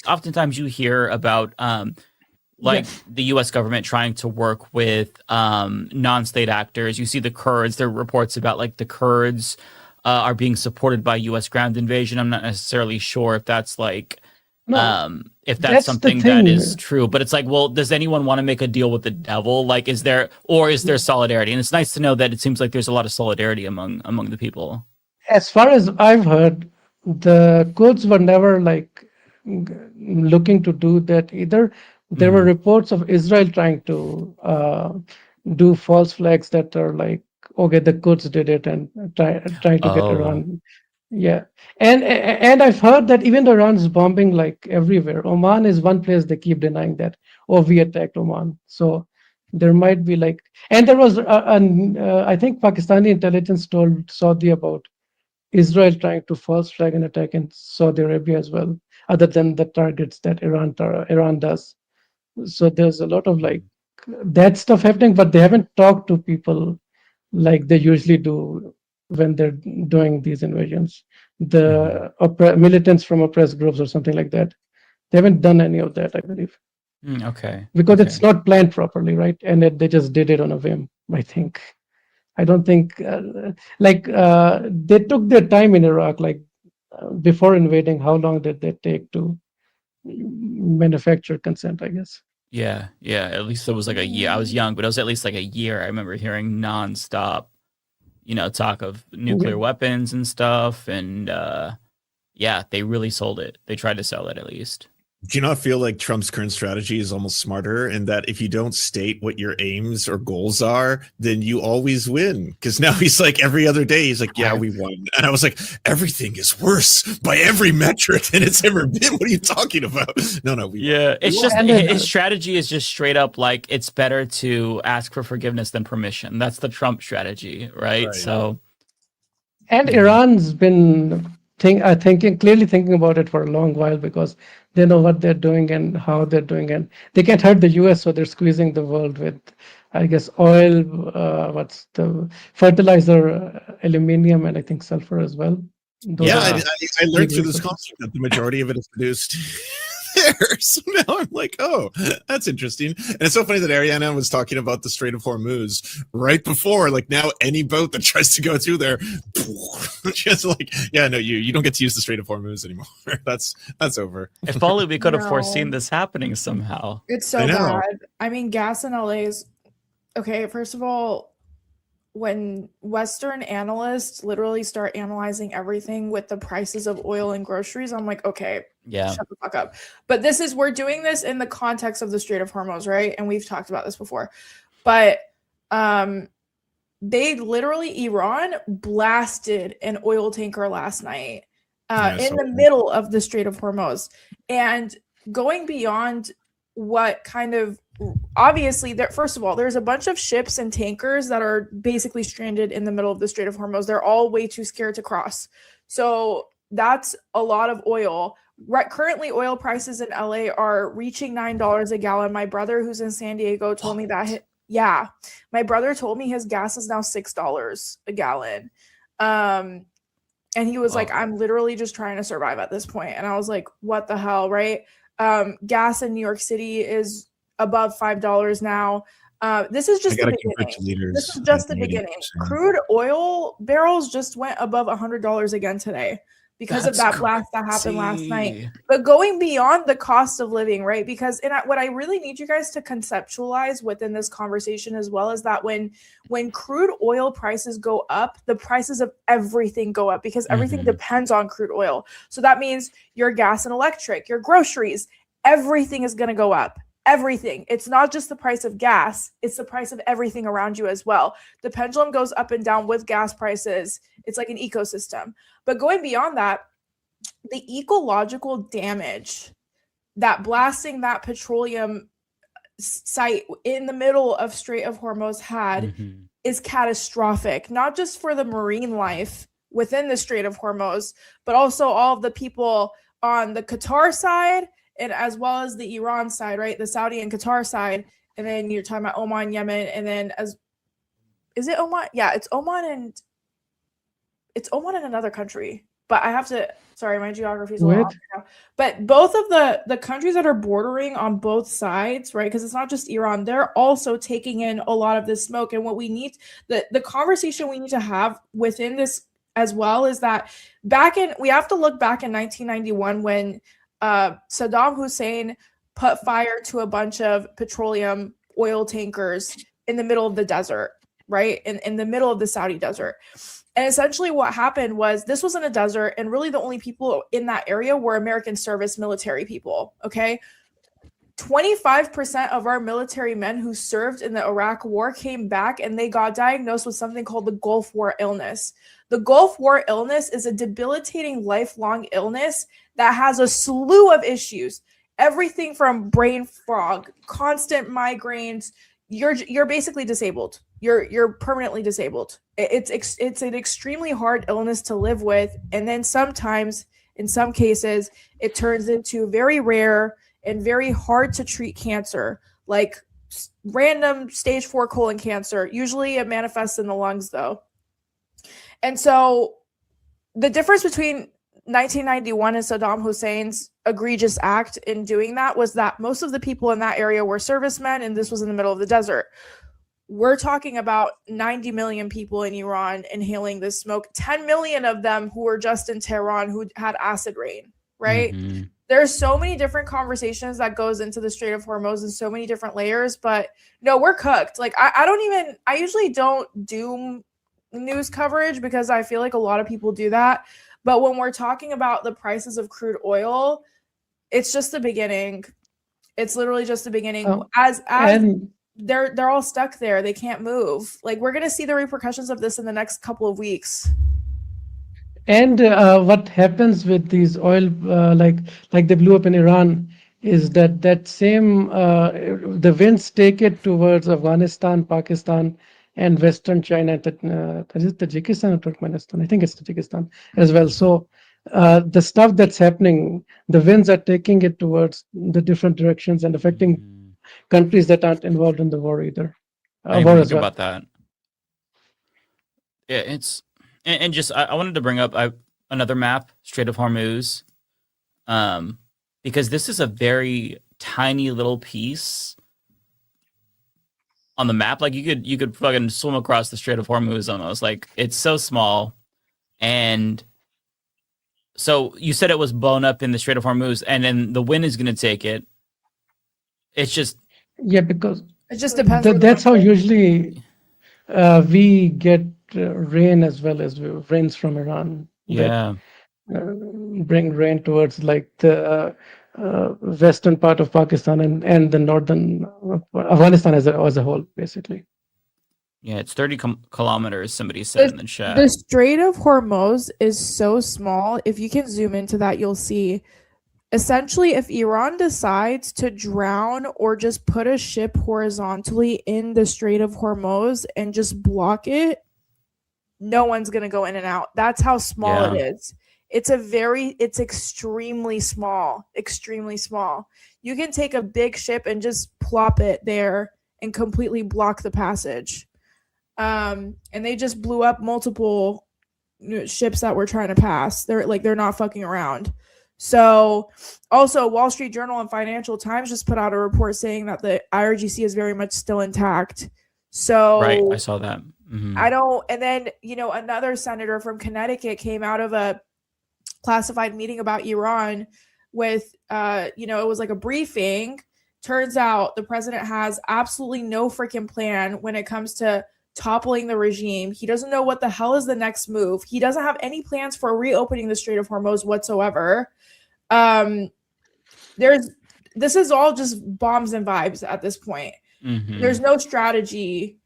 oftentimes you hear about the U.S. government trying to work with non-state actors. You see the Kurds. There are reports about like the Kurds are being supported by U.S. ground invasion. I'm not necessarily sure if that's like if that's something that is true, but it's like, well, does anyone want to make a deal with the devil? Like, is there solidarity? And it's nice to know that it seems like there's a lot of solidarity among the people. As far as I've heard, the Kurds were never like looking to do that either. There were reports of Israel trying to do false flags that are like, okay, the Kurds did it, and trying to get Iran. Yeah, and I've heard that even Iran's bombing like everywhere. Oman is one place they keep denying that. Oh, we attacked Oman. So there might be like, and there was I think Pakistani intelligence told Saudi about Israel trying to false flag an attack in Saudi Arabia as well, other than the targets that Iran does. So there's a lot of like that stuff happening, but they haven't talked to people like they usually do when they're doing these invasions. The militants from oppressed groups or something like that. They haven't done any of that, I believe. Okay. Because it's not planned properly, right? And they just did it on a whim, I think. I don't think, they took their time in Iraq, before invading, how long did they take to manufacture consent, I guess? Yeah. At least it was like a year. I was young, but it was at least like a year. I remember hearing nonstop, talk of nuclear weapons and stuff. And they really sold it. They tried to sell it at least. Do you not feel like Trump's current strategy is almost smarter in that if you don't state what your aims or goals are, then you always win? Because now he's like every other day, he's like, yeah, we won. And I was like, everything is worse by every metric than it's ever been. What are you talking about? No. It's just his strategy is just straight up like it's better to ask for forgiveness than permission. That's the Trump strategy, right? So, and Iran's been clearly thinking about it for a long while because they know what they're doing and how they're doing, and they can't hurt the US, so they're squeezing the world with, I guess, oil, what's the fertilizer, aluminium, and I think sulfur as well. I learned through this concept that the majority of it is produced there. So now I'm like, oh, that's interesting. And it's so funny that Ariana was talking about the Strait of Hormuz right before, like now any boat that tries to go through there, just like, yeah, no, you don't get to use the Strait of Hormuz anymore. That's over. If only we could have foreseen this happening somehow. It's so bad. I mean, gas in LA is okay. First of all, when Western analysts literally start analyzing everything with the prices of oil and groceries, I'm like, okay, shut the fuck up. But we're doing this in the context of the Strait of Hormuz, right? And we've talked about this before. But they literally, Iran blasted an oil tanker last night in the middle of the Strait of Hormuz. And going beyond what kind of, obviously, first of all, there's a bunch of ships and tankers that are basically stranded in the middle of the Strait of Hormuz. They're all way too scared to cross. So that's a lot of oil. Currently, oil prices in LA are reaching $9 a gallon. My brother, who's in San Diego, told me that. My brother told me his gas is now $6 a gallon. And he was like, I'm literally just trying to survive at this point. And I was like, what the hell, right? Gas in New York City is above $5 now. This is just the beginning. This is just the beginning. Crude oil barrels just went above $100 again today because of that blast that happened last night. But going beyond the cost of living, right? Because what I really need you guys to conceptualize within this conversation as well is that when crude oil prices go up, the prices of everything go up because everything depends on crude oil. So that means your gas and electric, your groceries, everything is going to go up. Everything. It's not just the price of gas, it's the price of everything around you as well. The pendulum goes up and down with gas prices. It's like an ecosystem. But going beyond that, the ecological damage that blasting that petroleum site in the middle of Strait of Hormuz had is catastrophic, not just for the marine life within the Strait of Hormuz, but also all of the people on the Qatar side and as well as the Iran side, right? The Saudi and Qatar side. And then you're talking about Oman, Yemen, and then is it Oman? Yeah, it's Oman and another country. But I have to, sorry, my geography is a little off right now. But both of the countries that are bordering on both sides, right? Because it's not just Iran, they're also taking in a lot of this smoke. And what we need, the conversation we need to have within this as well is that we have to look back in 1991 when Saddam Hussein put fire to a bunch of petroleum oil tankers in the middle of the desert, right? In the middle of the Saudi desert. And essentially what happened was this was in a desert and really the only people in that area were American service military people, okay? 25% of our military men who served in the Iraq war came back and they got diagnosed with something called the Gulf War illness. The Gulf War illness is a debilitating lifelong illness that has a slew of issues. Everything from brain fog, constant migraines, you're basically disabled. You're permanently disabled. It's an extremely hard illness to live with, and then sometimes, in some cases, it turns into very rare and very hard to treat cancer, like random stage 4 colon cancer. Usually, it manifests in the lungs, though. And so, the difference between 1991 and Saddam Hussein's egregious act in doing that was that most of the people in that area were servicemen, and this was in the middle of the desert. We're talking about 90 million people in Iran inhaling this smoke, 10 million of them who were just in Tehran who had acid rain, right? Mm-hmm. There's so many different conversations that goes into the Strait of Hormuz and so many different layers, but no, we're cooked. Like I usually don't do news coverage because I feel like a lot of people do that. But when we're talking about the prices of crude oil, it's just the beginning. It's literally just the beginning. And they're all stuck there. They can't move. Like, we're gonna see the repercussions of this in the next couple of weeks. And what happens with these oil, like they blew up in Iran, is that same the winds take it towards Afghanistan, Pakistan, and Western China. Is it Tajikistan or Turkmenistan? I think it's Tajikistan as well. So the stuff that's happening, the winds are taking it towards the different directions and affecting countries that aren't involved in the war either. I War didn't as think well. about that. Yeah, it's and just I wanted to bring up another map, Strait of Hormuz, because this is a very tiny little piece on the map. Like you could fucking swim across the Strait of Hormuz almost. Like, it's so small. And so you said it was blown up in the Strait of Hormuz, and then the wind is going to take it. It's just Because it just depends. That's how usually we get rain as well as rains from Iran. Yeah. Bring rain towards like the western part of Pakistan and the northern Afghanistan as a whole, basically. Yeah, it's 30 kilometers, somebody said in the chat. The Strait of Hormuz is so small. If you can zoom into that, you'll see. Essentially, if Iran decides to drown or just put a ship horizontally in the Strait of Hormuz and just block it, no one's going to go in and out. That's how small it is. It's extremely small, extremely small. You can take a big ship and just plop it there and completely block the passage. And they just blew up multiple ships that were trying to pass. They're not fucking around. So also, Wall Street Journal and Financial Times just put out a report saying that the IRGC is very much still intact. So right, I saw that. Mm-hmm. And then, another senator from Connecticut came out of a classified meeting about Iran with, it was like a briefing. Turns out the president has absolutely no freaking plan when it comes to toppling the regime. He doesn't know what the hell is the next move. He doesn't have any plans for reopening the Strait of Hormuz whatsoever. This is all just bombs and vibes at this point. Mm-hmm. There's no strategy.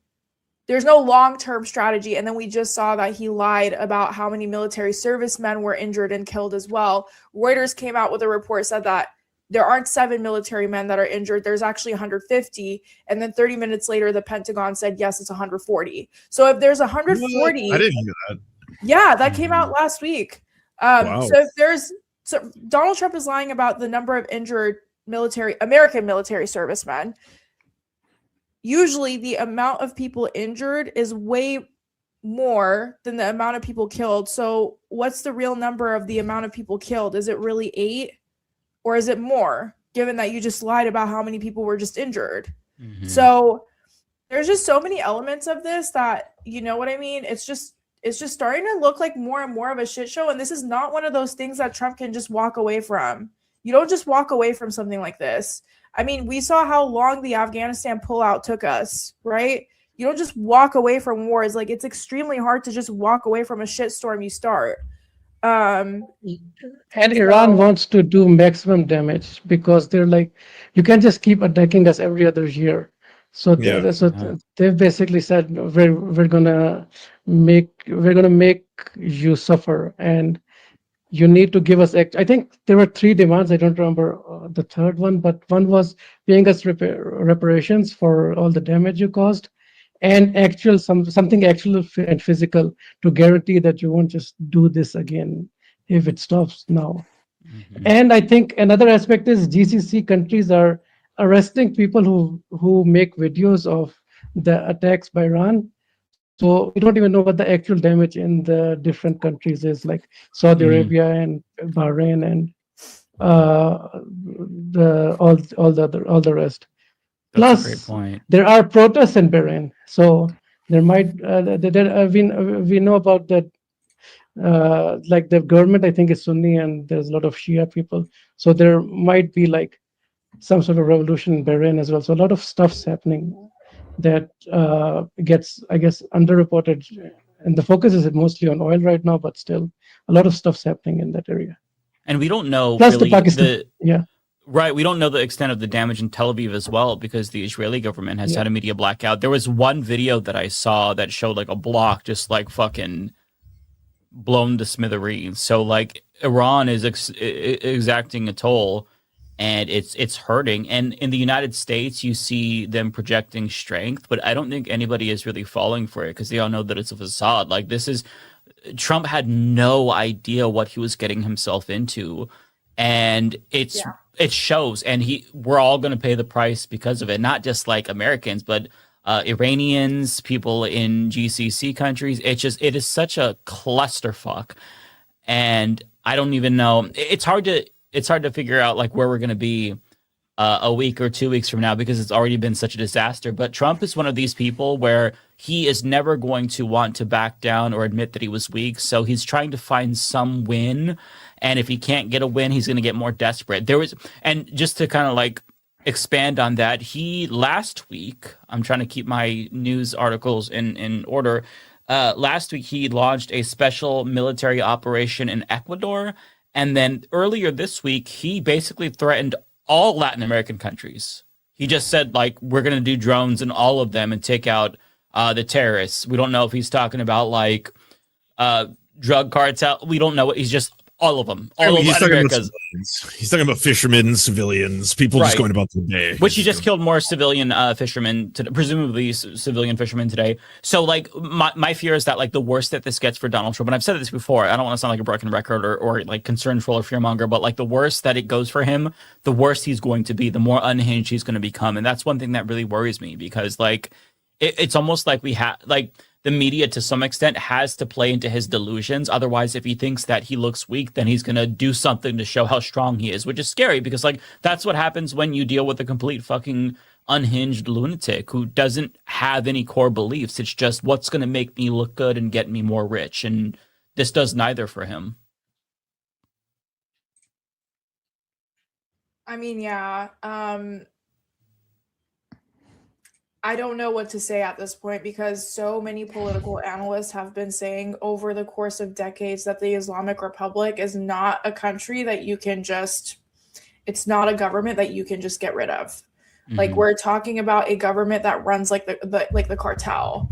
There's no long-term strategy. And then we just saw that he lied about how many military servicemen were injured and killed as well. Reuters came out with a report, said that there aren't 7 military men that are injured. There's actually 150. And then 30 minutes later, the Pentagon said, yes, it's 140. So if there's 140... I didn't hear that. Yeah, that came out last week. Wow. So Donald Trump is lying about the number of injured American military servicemen. Usually the amount of people injured is way more than the amount of people killed. So what's the real number of the amount of people killed? Is it really 8? Or is it more, given that you just lied about how many people were just injured? Mm-hmm. So there's just so many elements of this that, you know what I mean? It's just starting to look like more and more of a shit show. And this is not one of those things that Trump can just walk away from. You don't just walk away from something like this. I mean, we saw how long the Afghanistan pullout took us, right? You don't just walk away from wars. Like, it's extremely hard to just walk away from a shitstorm you start. And Iran wants to do maximum damage because they're like, you can't just keep attacking us every other year. So they've basically said we're gonna make you suffer, and you need to give us. I think there were 3 demands. I don't remember the third one, but one was paying us reparations for all the damage you caused, and actual something actual and physical to guarantee that you won't just do this again if it stops now. And I think another aspect is GCC countries are arresting people who make videos of the attacks by Iran. So we don't even know what the actual damage in the different countries is, like Saudi Arabia and Bahrain and all the rest. That's a Plus, great point. there are protests in Bahrain, so there might we know about that. Like the government, I think, is Sunni, and there's a lot of Shia people, so there might be like some sort of revolution in Bahrain as well. So a lot of stuff's happening that gets, I guess, underreported, and the focus is mostly on oil right now, but still a lot of stuff's happening in that area. And we don't know Plus really the Pakistan, right. We don't know the extent of the damage in Tel Aviv as well, because the Israeli government has had a media blackout. There was one video that I saw that showed like a block just like fucking blown to smithereens. So like Iran is exacting a toll, and it's hurting. And in the United States, you see them projecting strength, but I don't think anybody is really falling for it because they all know that it's a facade. Like Trump had no idea what he was getting himself into, and it shows. And we're all going to pay the price because of it. Not just like Americans, but Iranians, people in GCC countries. It is such a clusterfuck, and I don't even know. It's hard to figure out like where we're going to be a week or 2 weeks from now, because it's already been such a disaster. But Trump is one of these people where he is never going to want to back down or admit that he was weak. So he's trying to find some win, and if he can't get a win, he's going to get more desperate. And just to kind of like expand on that, last week, I'm trying to keep my news articles in order. Last week, he launched a special military operation in Ecuador. And then earlier this week, he basically threatened all Latin American countries. He just said, like, we're going to do drones in all of them and take out the terrorists. We don't know if he's talking about, like, drug cartel. We don't know what he's just all of them. All of Latin America's. He's talking about fishermen, civilians, people just going about their day. Which he just killed more civilian fishermen, presumably civilian fishermen today. So, like, my fear is that, like, the worse that this gets for Donald Trump, and I've said this before, I don't want to sound like a broken record or like concerned troll or fearmonger, but, like, the worse that it goes for him, the worse he's going to be, the more unhinged he's going to become. And that's one thing that really worries me, because, like, it's almost like we have, like, the media to some extent has to play into his delusions. Otherwise, if he thinks that he looks weak, then he's going to do something to show how strong he is, which is scary, because like that's what happens when you deal with a complete fucking unhinged lunatic who doesn't have any core beliefs. It's just what's going to make me look good and get me more rich. And this does neither for him. I mean, I don't know what to say at this point, because so many political analysts have been saying over the course of decades that the Islamic Republic is not a country that you can just, it's not a government that you can just get rid of. Mm-hmm. Like, we're talking about a government that runs like the cartel.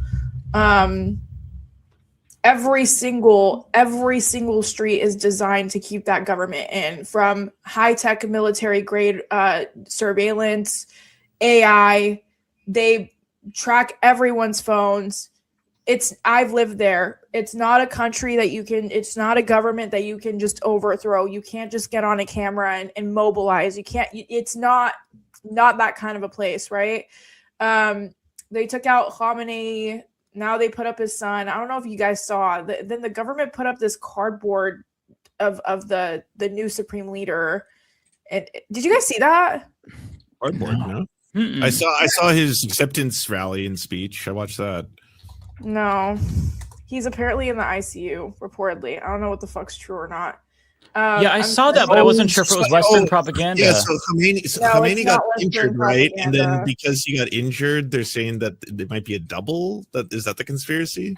Every single street is designed to keep that government in, from high-tech military grade surveillance, AI. They track everyone's phones. I've lived there. It's not a country that it's not a government that you can just overthrow. You can't just get on a camera and mobilize. It's not that kind of a place, right? They took out Khamenei. Now they put up his son. I don't know if you guys saw. Then the government put up this cardboard of the new supreme leader. And did you guys see that? Cardboard, no. I saw his acceptance rally and speech. I watched that. No, he's apparently in the ICU. Reportedly, I don't know what the fuck's true or not. I saw that, but I wasn't sure if it was Western propaganda. Yeah, so Khamenei got injured, right? And then because he got injured, they're saying that it might be a double. Is that the conspiracy?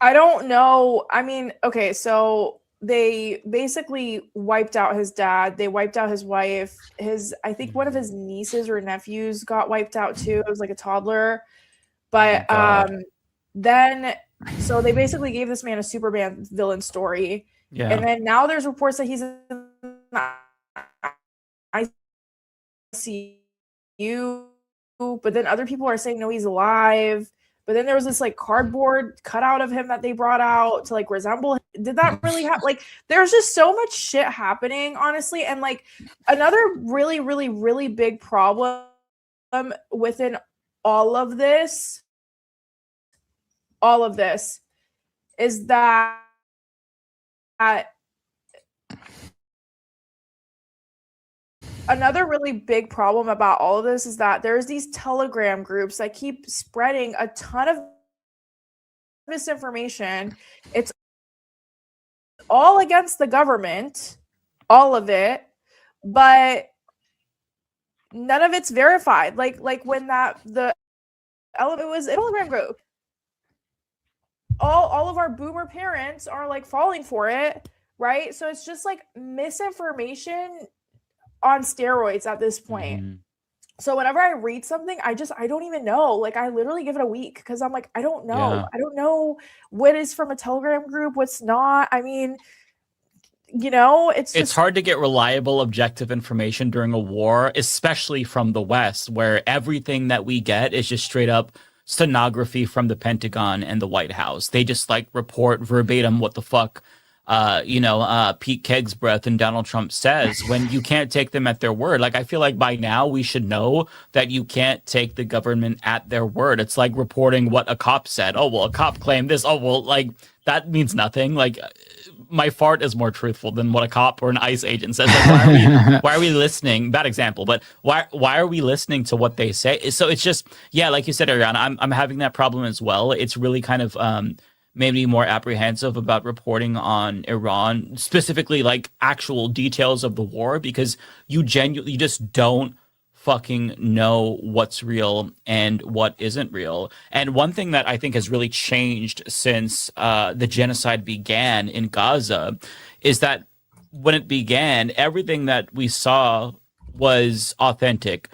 I don't know. I mean, okay, so they basically wiped out his dad. They wiped out his wife. I think one of his nieces or nephews got wiped out too. It was like a toddler. But then, so they basically gave this man a Superman villain story. Yeah. And then now there's reports that he's in the ICU, but then other people are saying no, he's alive. But then there was this like cardboard cutout of him that they brought out to like resemble him. Did that really happen? Like, there's just so much shit happening, honestly. And like another really, really, really big problem within all of this is that another really big problem about all of this is that there's these Telegram groups that keep spreading a ton of misinformation. It's all against the government, all of it, but none of it's verified. Like when it was a Telegram group. All of our boomer parents are like falling for it, right? So it's just like misinformation on steroids at this point. Mm-hmm. So whenever I read something, I don't even know. Like, I literally give it a week because I'm like, I don't know. Yeah. I don't know what is from a Telegram group, what's not. I mean, you know, it's hard to get reliable, objective information during a war, especially from the West, where everything that we get is just straight up stenography from the Pentagon and the White House. They just like report verbatim what the fuck Pete Kegsbreath and Donald Trump says, when you can't take them at their word. Like, I feel like by now we should know that you can't take the government at their word. It's like reporting what a cop said. Oh, well, a cop claimed this. Oh, well, like, that means nothing. Like, my fart is more truthful than what a cop or an ICE agent says. Like, why are we listening? Bad example, but why are we listening to what they say? So it's just, yeah, like you said, Ariana, I'm having that problem as well. It's really kind of made me more apprehensive about reporting on Iran, specifically like actual details of the war, because you just don't fucking know what's real and what isn't real. And one thing that I think has really changed since the genocide began in Gaza is that when it began, everything that we saw was authentic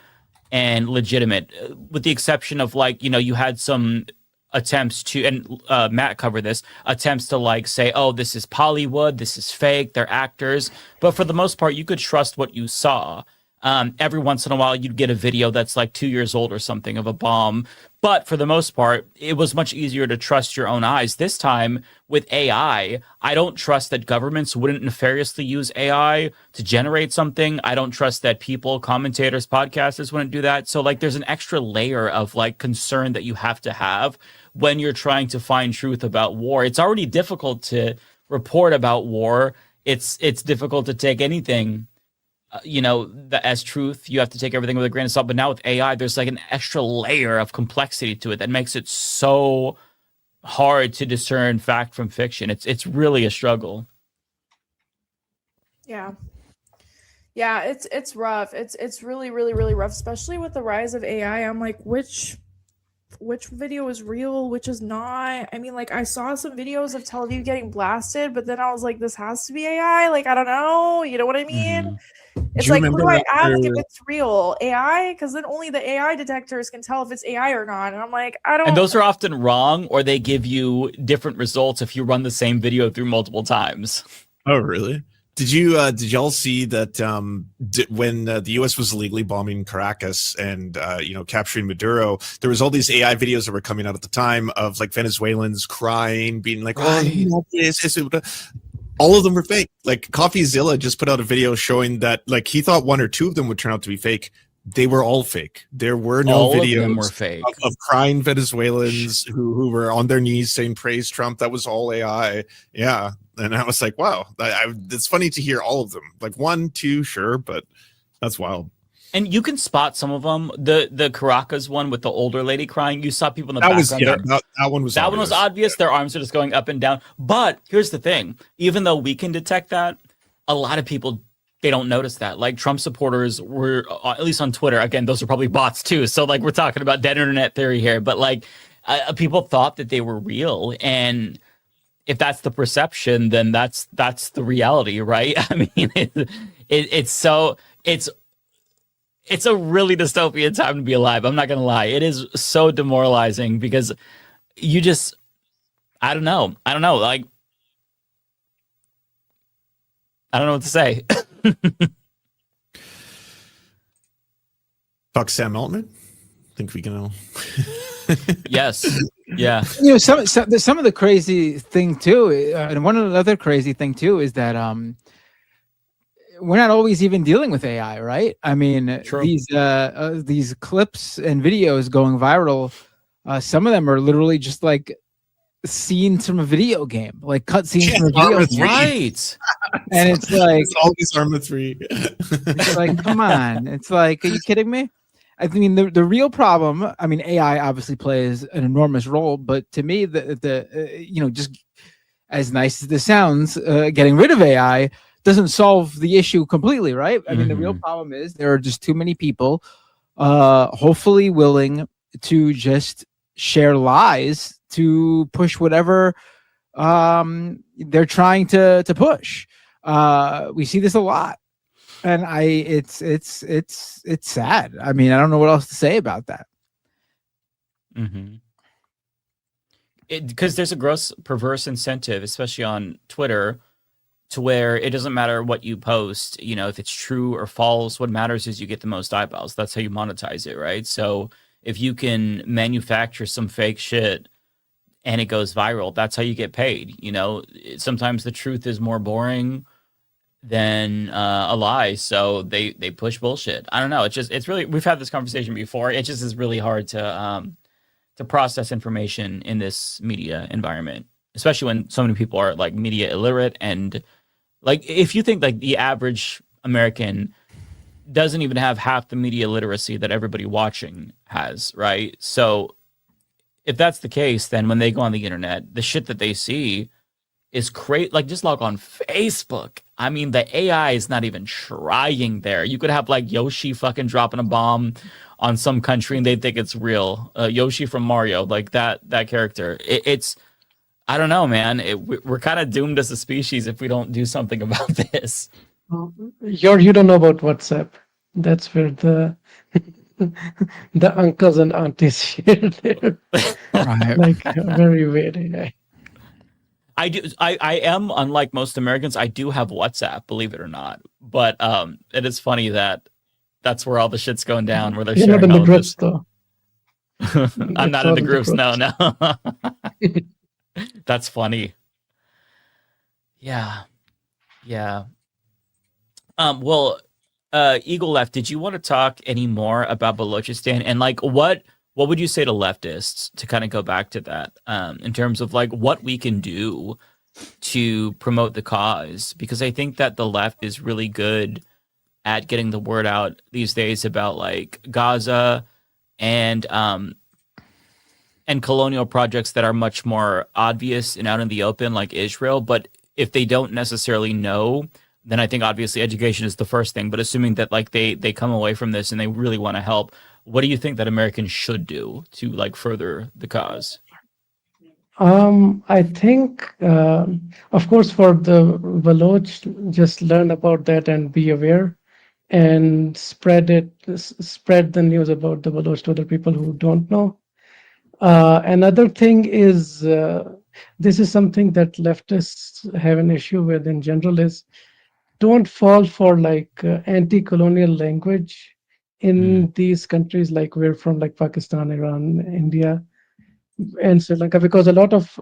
and legitimate, with the exception of like, you had some attempts to, and Matt covered this, attempts to like say, oh, this is Hollywood, this is fake, they're actors. But for the most part, you could trust what you saw. Every once in a while, you'd get a video that's like 2 years old or something of a bomb. But for the most part, it was much easier to trust your own eyes. This time with AI, I don't trust that governments wouldn't nefariously use AI to generate something. I don't trust that people, commentators, podcasters wouldn't do that. So like there's an extra layer of like concern that you have to have when you're trying to find truth about war. It's already difficult to report about war. It's difficult to take anything as truth. You have to take everything with a grain of salt. But now with AI, there's like an extra layer of complexity to it that makes it so hard to discern fact from fiction. It's really a struggle. Yeah, it's rough. It's really, really, really rough, especially with the rise of AI. I'm like, which video is real, which is not? I mean, like, I saw some videos of Tel Aviv getting blasted, but then I was like, this has to be AI. Like, I don't know. You know what I mean? Mm-hmm. It's like, who do I ask if it's real? AI? Because then only the AI detectors can tell if it's AI or not. And I'm like, I don't. And those are often wrong, or they give you different results if you run the same video through multiple times. Oh, really? Did y'all see that when the U.S. was illegally bombing Caracas and capturing Maduro, there was all these AI videos that were coming out at the time of like Venezuelans crying, being like, right. "Oh, all of them were fake." Like CoffeeZilla just put out a video showing that like he thought one or two of them would turn out to be fake. They were all fake. There were no all videos of them were fake. Of crying Venezuelans who were on their knees saying praise Trump. That was all AI. Yeah. And I was like, wow, it's funny to hear all of them. Like 1, 2, sure, but that's wild. And you can spot some of them. The Caracas one with the older lady crying, you saw people in the background. That one was obvious. Their arms are just going up and down. But here's the thing. Even though we can detect that, a lot of people, they don't notice that. Like Trump supporters were, at least on Twitter, again, those are probably bots too. So like we're talking about dead internet theory here. But like people thought that they were real. And if that's the perception, then that's the reality, right? I mean, it's a really dystopian time to be alive. I'm not gonna lie. It is so demoralizing because you just, I don't know. Like I don't know what to say. Fuck Sam Altman. Think we can all. Yes. Yeah. You know, some of the crazy thing too, and one other crazy thing too is that we're not always even dealing with AI, right? I mean, True. these clips and videos going viral, some of them are literally just like scenes from a video game, like cut scenes from a video game. Right. And it's like It's always Arma 3. it's like, come on. It's like, are you kidding me? I mean, the real problem, I mean, AI obviously plays an enormous role, but to me, just as nice as this sounds, getting rid of AI doesn't solve the issue completely, right? I mean, the real problem is there are just too many people, hopefully willing to just share lies to push whatever they're trying to push. We see this a lot. And it's sad. I mean, I don't know what else to say about that. Because there's a gross perverse incentive, especially on Twitter, to where it doesn't matter what you post, you know, if it's true or false. What matters is you get the most eyeballs. That's how you monetize it, right? So if you can manufacture some fake shit and it goes viral, that's how you get paid. You know, sometimes the truth is more boring than a lie, so they push bullshit. I don't know. It's really, we've had this conversation before. It just is really hard to process information in this media environment, especially when so many people are like media illiterate. And like, if you think like the average American doesn't even have half the media literacy that everybody watching has, right? So if that's the case, then when they go on the internet, the shit that they see is great. Like, just log on Facebook. I mean, the AI is not even trying there. You could have like Yoshi fucking dropping a bomb on some country and they think it's real. Yoshi from Mario, like that character. It's, I don't know, man. We're kind of doomed as a species if we don't do something about this. You don't know about WhatsApp. That's where the uncles and aunties share their like very weird AI. I do. I am, unlike most Americans, I do have WhatsApp, believe it or not. But it is funny that that's where all the shit's going down, where they're You're sharing not in the all groups, this. though. I'm not in the groups. No. That's funny. Yeah. Well, Eagle Left, did you want to talk any more about Balochistan and like what would you say to leftists, to kind of go back to that, in terms of like what we can do to promote the cause? Because I think that the left is really good at getting the word out these days about like Gaza and colonial projects that are much more obvious and out in the open, like Israel. But if they don't necessarily know, then I think obviously education is the first thing. But assuming that like they come away from this and they really want to help, what do you think that Americans should do to like further the cause? I think, of course, for the Baloch, just learn about that and be aware and spread the news about the Baloch to other people who don't know. Another thing is, this is something that leftists have an issue with in general, is don't fall for like anti-colonial language in these countries like we're from, like Pakistan, Iran, India, and Sri Lanka, because a lot of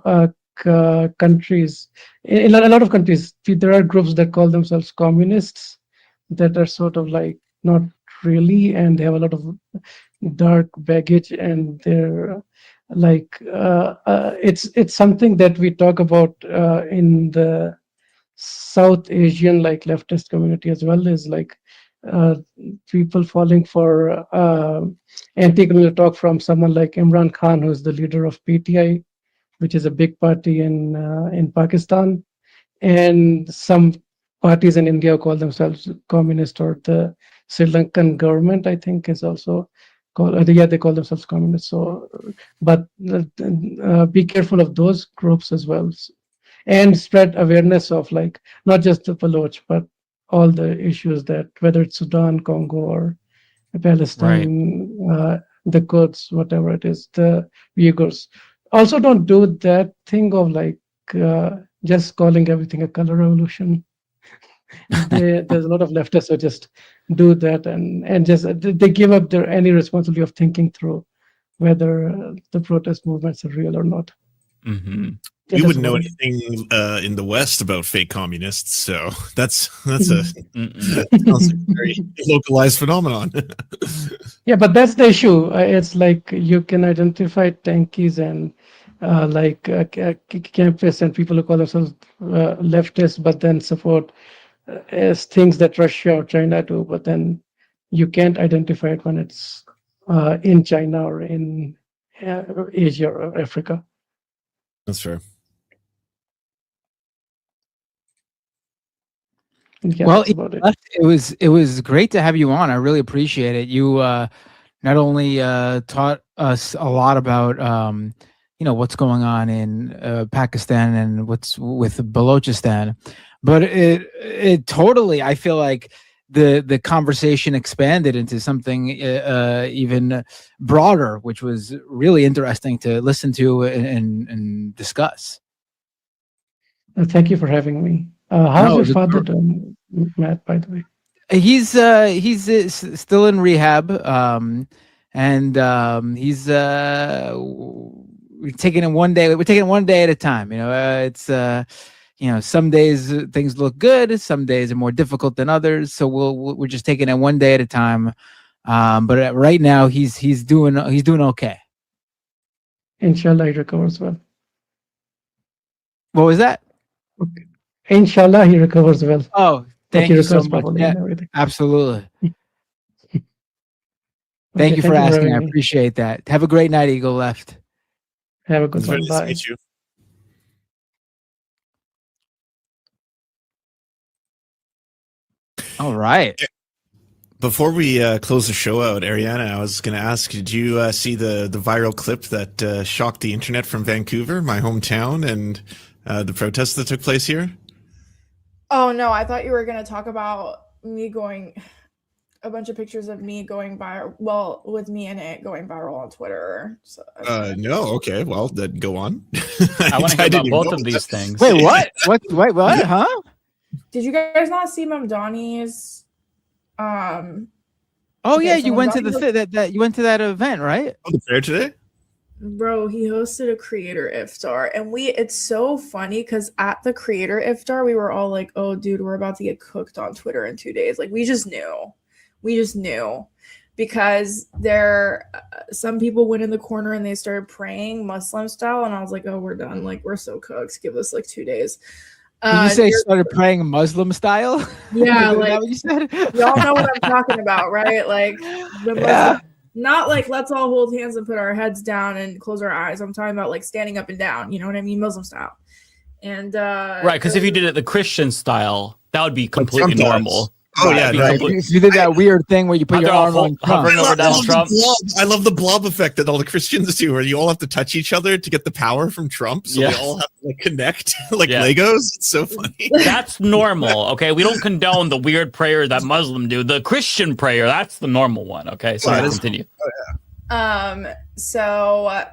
countries, in a lot of countries, there are groups that call themselves communists that are sort of like not really, and they have a lot of dark baggage, and they're like it's something that we talk about in the South Asian like leftist community as well, is like people falling for anti-colonial talk from someone like Imran Khan, who's the leader of PTI, which is a big party in Pakistan, and some parties in India call themselves communist, or the Sri Lankan government, I think, is also called. They call themselves communists. So, but be careful of those groups as well, and spread awareness of like not just the Baloch, but all the issues that, whether it's Sudan, Congo, or Palestine, the Kurds, whatever it is, the Uyghurs. Also, don't do that thing of like just calling everything a color revolution. There's a lot of leftists who just do that and just they give up their any responsibility of thinking through whether the protest movements are real or not. Mm-hmm. You wouldn't know anything in the West about fake communists, so that's a that sounds like a very localized phenomenon. Yeah, but that's the issue. It's like you can identify tankies and campists and people who call themselves leftists, but then support as things that Russia or China do. But then you can't identify it when it's in China or in Asia or Africa. That's fair. Yeah, Well, that's it was great to have you on. I really appreciate it. You not only taught us a lot about what's going on in Pakistan and what's with Balochistan, but it totally, I feel like the conversation expanded into something even broader, which was really interesting to listen to and discuss. Thank you for having me. How's your father doing, Matt, by the way? He's still in rehab, and he's we're taking it one day. We're taking it one day at a time. It's some days things look good, some days are more difficult than others. So we're just taking it one day at a time. But right now he's doing okay. Inshallah, he recovers well. What was that? Okay. Inshallah, he recovers well. Oh, thank you so much. Yeah, absolutely. Thank you for asking. I appreciate that. Have a great night, Eagle Left. Have a good one. Nice Bye. to meet you. All right. Before we close the show out, Ariana, I was going to ask, did you see the viral clip that shocked the internet from Vancouver, my hometown, and the protests that took place here? Oh no, I thought you were going to talk about me going, a bunch of pictures of me going viral, well, with me in it going viral on Twitter. So, no, okay, well, then go on. I want to hear about both of these things. Wait, what? Wait, what? Huh? Did you guys not see Mamdani's? Oh yeah, you went to you went to that event, right? Oh, the fair today? Bro, he hosted a creator iftar, and it's so funny because at the creator iftar, we were all like, "Oh, dude, we're about to get cooked on Twitter in 2 days." Like, we just knew, because some people went in the corner and they started praying Muslim style, and I was like, "Oh, we're done. Like, we're so cooked. Give us like 2 days." Did you say started praying Muslim style? Yeah, Is like that what you said? y'all know what I'm talking about, right? Like the Muslim, not like let's all hold hands and put our heads down and close our eyes. I'm talking about like standing up and down. You know what I mean, Muslim style. And right, because if you did it the Christian style, that would be completely normal. Oh yeah, right. You did that weird thing where you put your arm on Trump. I love the blob effect that all the Christians do, where you all have to touch each other to get the power from Trump. So they all have to like connect like Legos. It's so funny. That's normal. Okay, we don't condone the weird prayer that Muslim do. The Christian prayer, that's the normal one. Okay, so continue. So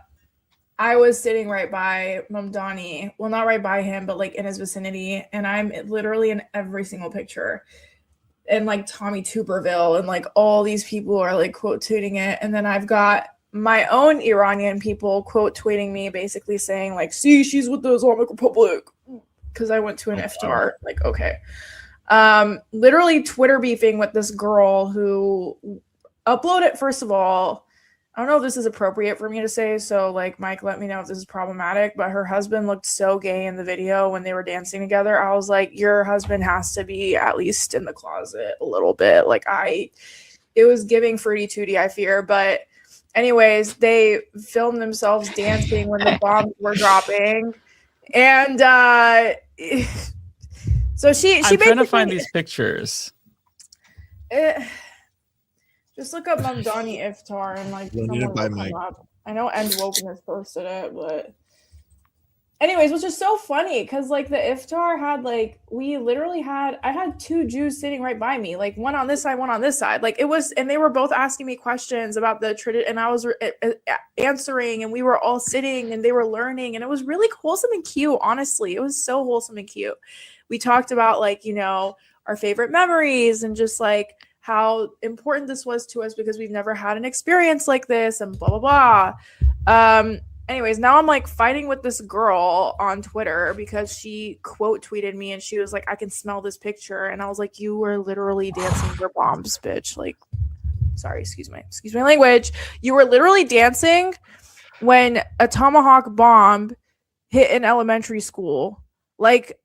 I was sitting right by Mamdani. Well, not right by him, but like in his vicinity, and I'm literally in every single picture. And like Tommy Tuberville and like all these people are like quote tweeting it. And then I've got my own Iranian people quote tweeting me basically saying like, see, she's with the Islamic Republic. Because I went to an iftar. Like, okay. Literally Twitter beefing with this girl who uploaded, first of all, I don't know if this is appropriate for me to say, so like Mike, let me know if this is problematic, but her husband looked so gay in the video when they were dancing together. I was like, your husband has to be at least in the closet a little bit. Like it was giving fruity tooty, I fear. But anyways, they filmed themselves dancing when the bombs were dropping. And so she I'm trying to find these pictures. Just look up Mamdani iftar and like someone will come up. I know End Wokeness posted it, but anyways, which is so funny because like the iftar had like I had two Jews sitting right by me, like one on this side, one on this side. Like it was, and they were both asking me questions about the tradition, and I was answering, and we were all sitting and they were learning, and it was really wholesome and cute. Honestly, it was so wholesome and cute. We talked about like, our favorite memories and just like how important this was to us because we've never had an experience like this and blah blah blah. Anyways, now I'm like fighting with this girl on Twitter because she quote tweeted me and she was like, I can smell this picture. And I was like, you were literally dancing for bombs, bitch. Like, sorry, excuse my language. You were literally dancing when a tomahawk bomb hit an elementary school. Like,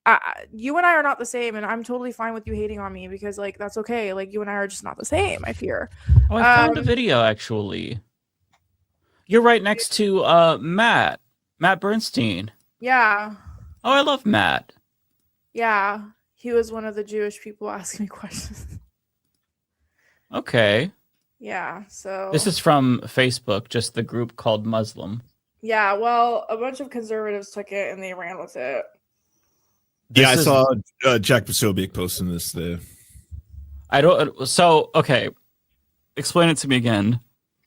you and I are not the same, and I'm totally fine with you hating on me because, like, that's okay. Like, you and I are just not the same, I fear. Oh, I found a video, actually. You're right next to Matt Bernstein. Yeah. Oh, I love Matt. Yeah. He was one of the Jewish people asking me questions. Okay. Yeah, so... This is from Facebook, just the group called Muslim. Yeah, well, a bunch of conservatives took it and they ran with it. I saw Jack Posobiec posting this there. Okay. Explain it to me again.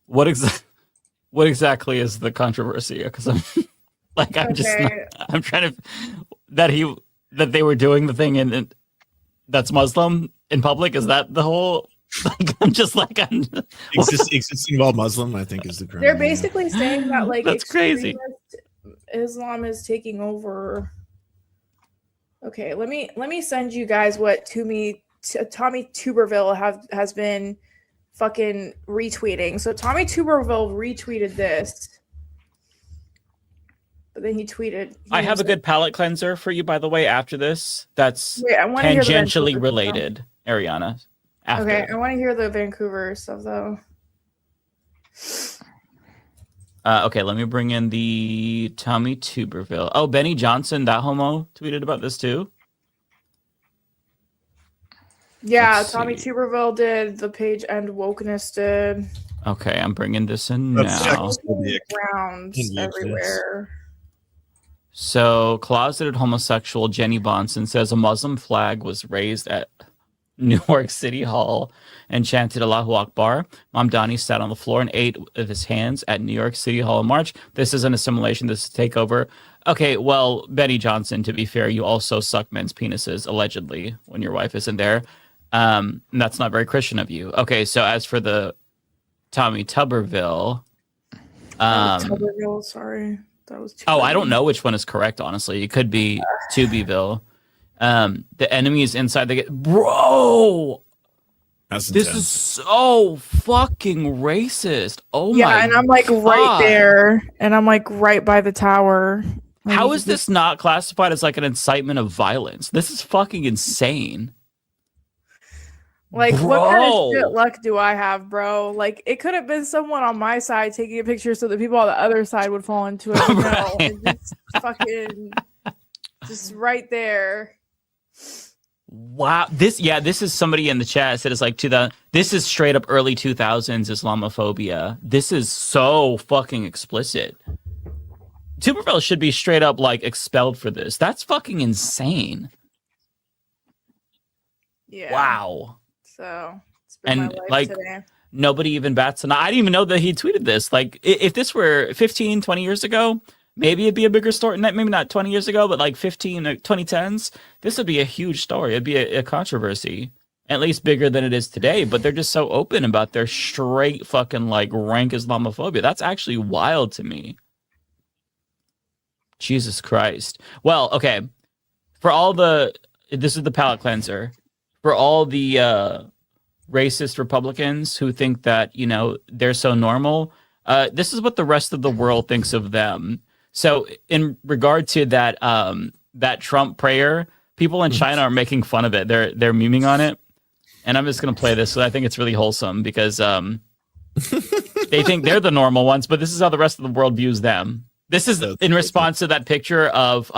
What exactly is the controversy? Because I'm like, I'm trying to that they were doing the thing and that's Muslim in public. Is that the whole? Like, I'm just like existing while Muslim, I think is the correct. They're basically saying that like that's crazy. Islam is taking over. Okay, let me send you guys what Tommy Tuberville has been fucking retweeting. So Tommy Tuberville retweeted this, but then he tweeted. I have a good palate cleanser for you, by the way. After this, that's I wanna hear the tangentially Vancouver related, Ariana. After. Okay, I want to hear the Vancouver stuff though. Okay, let me bring in the Tommy Tuberville. Oh, Benny Johnson, that homo, tweeted about this too. Yeah, Tommy Tuberville did. The Page End Wokeness did. Okay, I'm bringing this in now. Rounds everywhere. So, closeted homosexual Jenny Bonson says a Muslim flag was raised at New York City Hall and chanted Allahu Akbar. Mamdani sat on the floor and ate with his hands at New York City Hall in March. This isn't assimilation, this is takeover. Okay, well, Benny Johnson, to be fair, you also suck men's penises, allegedly, when your wife isn't there. That's not very Christian of you. Okay, so as for the Tommy Tuberville... Tuberville, sorry. That was too I don't know which one is correct, honestly. It could be Tubyville. The enemy is inside the bro. This is so fucking racist. Oh my! Yeah, and I'm like right there, and I'm like right by the tower. How is this not classified as like an incitement of violence? This is fucking insane. Like, what kind of shit luck do I have, bro? Like, it could have been someone on my side taking a picture so that people on the other side would fall into it. No, it's fucking just right there. Wow. This is somebody in the chat said it's like this is straight up early 2000s Islamophobia. This is so fucking explicit. Tuberville should be straight up like expelled for this. That's fucking insane. Yeah. Wow. So it's been my life like today. Nobody even bats an eye. I didn't even know that he tweeted this. Like if this were 15, 20 years ago, maybe it'd be a bigger story. Maybe not 20 years ago, but like 2010s, this would be a huge story. It'd be a controversy, at least bigger than it is today. But they're just so open about their straight fucking like rank Islamophobia. That's actually wild to me. Jesus Christ. Well, okay. This is the palate cleanser. For all the racist Republicans who think that, they're so normal, this is what the rest of the world thinks of them. So in regard to that Trump prayer, people in China are making fun of it. They're memeing on it. And I'm just going to play this. So I think it's really wholesome because they think they're the normal ones, but this is how the rest of the world views them. This is in response to that picture of,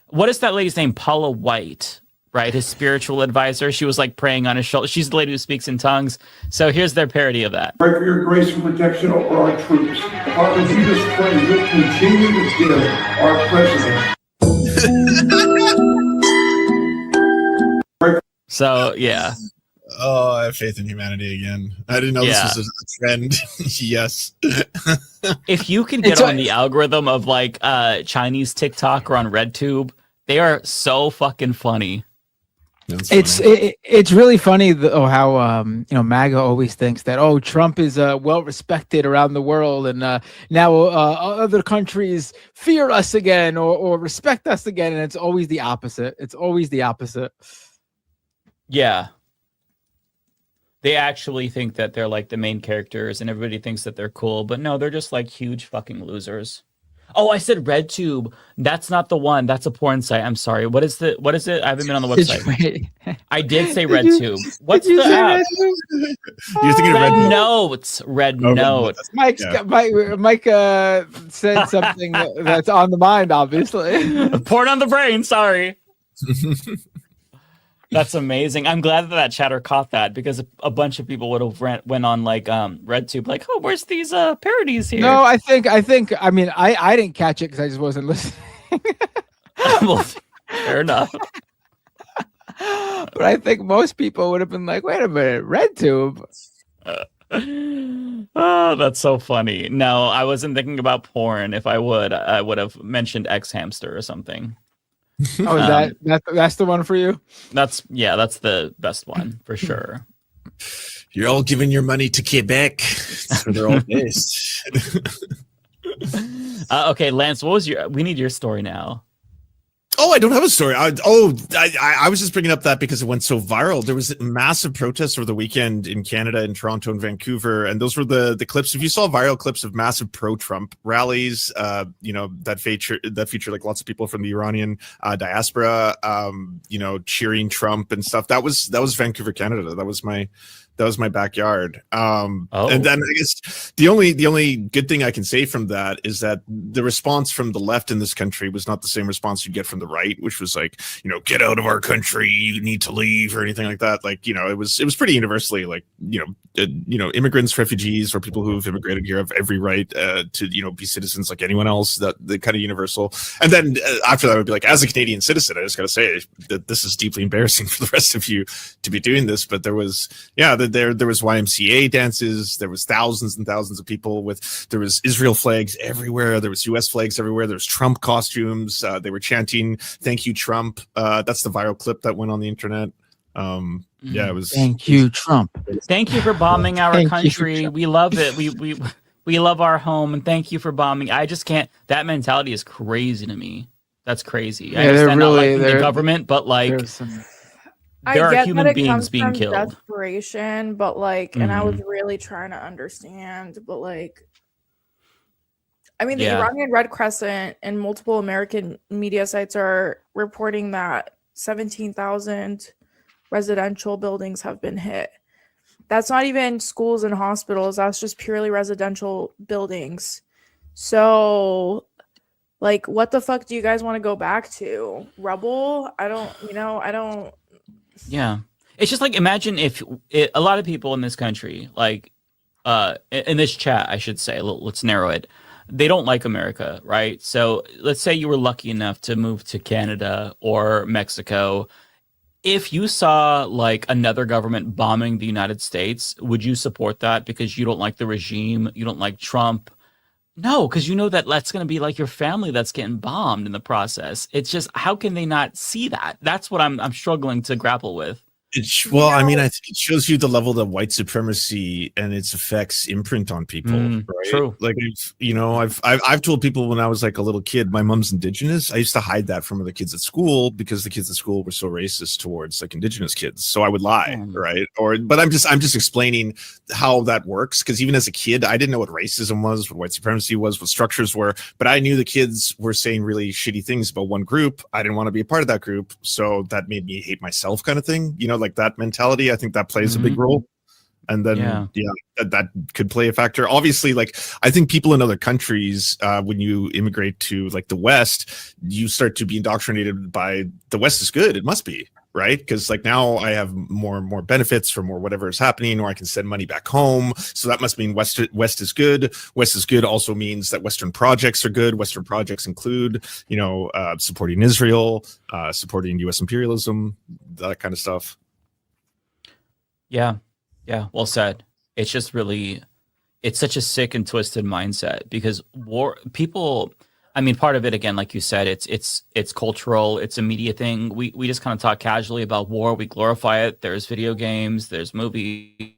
what is that lady's name? Paula White, right? His spiritual advisor. She was like praying on his shoulder. She's the lady who speaks in tongues. So here's their parody of that. Pray for your grace and protection over our troops. Father, we just pray you'll continue to give our president. So, yeah. Oh, I have faith in humanity again. I didn't know this was a trend. Yes. If you can get on the algorithm of like Chinese TikTok or on RedTube, they are so fucking funny. It's really funny how MAGA always thinks that Trump is well respected around the world, and now other countries fear us again or respect us again, and it's always the opposite. It's always the opposite. Yeah. They actually think that they're like the main characters and everybody thinks that they're cool, but no, they're just like huge fucking losers. Oh, I said RedTube. That's not the one. That's a porn site. I'm sorry. What is it? I haven't been on the website. I did say RedTube. What's the app? You're thinking Red Red Notes. Red Notes. Mike said something that's on the mind, obviously. Porn on the brain. Sorry. That's amazing. I'm glad that chatter caught that, because a bunch of people would have went on like RedTube, like, oh, where's these parodies here? No, I mean, I didn't catch it because I just wasn't listening. Well, fair enough. But I think most people would have been like, wait a minute, RedTube. Oh, that's so funny. No, I wasn't thinking about porn. If I would have mentioned X Hamster or something. Oh, that's the one for you? That's the best one for sure. You're all giving your money to Quebec. That's where they're all based. Okay, Lance, we need your story now. Oh, I don't have a story. I was just bringing up that because it went so viral. There was massive protests over the weekend in Canada, in Toronto and Vancouver, and those were the clips. If you saw viral clips of massive pro-Trump rallies, that feature like lots of people from the Iranian diaspora, cheering Trump and stuff. That was Vancouver, Canada. That was my backyard. And then I guess the only good thing I can say from that is that the response from the left in this country was not the same response you get from the right, which was like, get out of our country, you need to leave, or anything like that. Like, it was pretty universally like, immigrants, refugees, or people who've immigrated here have every right to be citizens like anyone else. That the kind of universal. And then after that, I would be like, as a Canadian citizen, I just got to say that this is deeply embarrassing for the rest of you to be doing this. But there was, there was YMCA dances. There was thousands and thousands of people there was Israel flags everywhere. There was US flags everywhere. There was Trump costumes. They were chanting, "Thank you, Trump." That's the viral clip that went on the internet. It was. Thank you, Trump. Thank you for bombing our country. We love it. We love our home, and thank you for bombing. I just can't. That mentality is crazy to me. That's crazy. Yeah, I understand not liking the government, but like. There are human beings being killed. Desperation, but like, and I was really trying to understand, but like, I mean, the Iranian Red Crescent and multiple American media sites are reporting that 17,000 residential buildings have been hit. That's not even schools and hospitals. That's just purely residential buildings. So, like, what the fuck do you guys want to go back to? Rubble? I don't. Yeah. It's just like, imagine if a lot of people in this country, like in this chat, I should say, let's narrow it. They don't like America, right? So let's say you were lucky enough to move to Canada or Mexico. If you saw like another government bombing the United States, would you support that because you don't like the regime? You don't like Trump? No, because you know that that's going to be like your family that's getting bombed in the process. It's just, how can they not see that? That's what I'm struggling to grapple with. I mean, I think it shows you the level that white supremacy and its effects imprint on people. Right? True. Like, I've told people when I was like a little kid, my mom's Indigenous. I used to hide that from other kids at school because the kids at school were so racist towards like Indigenous kids. So I would lie, right? But I'm just explaining how that works, because even as a kid, I didn't know what racism was, what white supremacy was, what structures were. But I knew the kids were saying really shitty things about one group. I didn't want to be a part of that group, so that made me hate myself, kind of thing. Like that mentality, I think that plays a big role. And then that could play a factor. Obviously, like, I think people in other countries, when you immigrate to like the West, you start to be indoctrinated by the West is good, it must be, right? Because like now I have more benefits from or whatever is happening, or I can send money back home, so that must mean West is good. West is good also means that Western projects are good. Western projects include supporting Israel, supporting US imperialism, that kind of stuff. Yeah, well said. It's just really, it's such a sick and twisted mindset, because I mean, part of it, again, like you said, it's cultural, it's a media thing. We just kind of talk casually about war. We glorify it. There's video games, there's movies.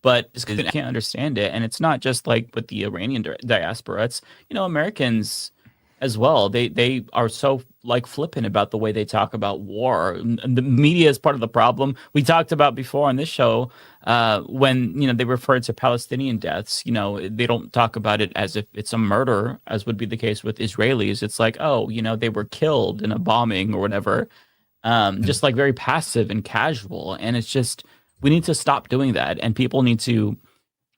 But it's because I can't understand it, and it's not just like with the Iranian diaspora. It's, you know, Americans as well. They are so like flippant about the way they talk about war. And the media is part of the problem. We talked about before on this show when, you know, they refer to Palestinian deaths. You know, they don't talk about it as if it's a murder, as would be the case with Israelis. It's like, oh, you know, they were killed in a bombing or whatever. Just like very passive and casual. And it's just, we need to stop doing that. And people need to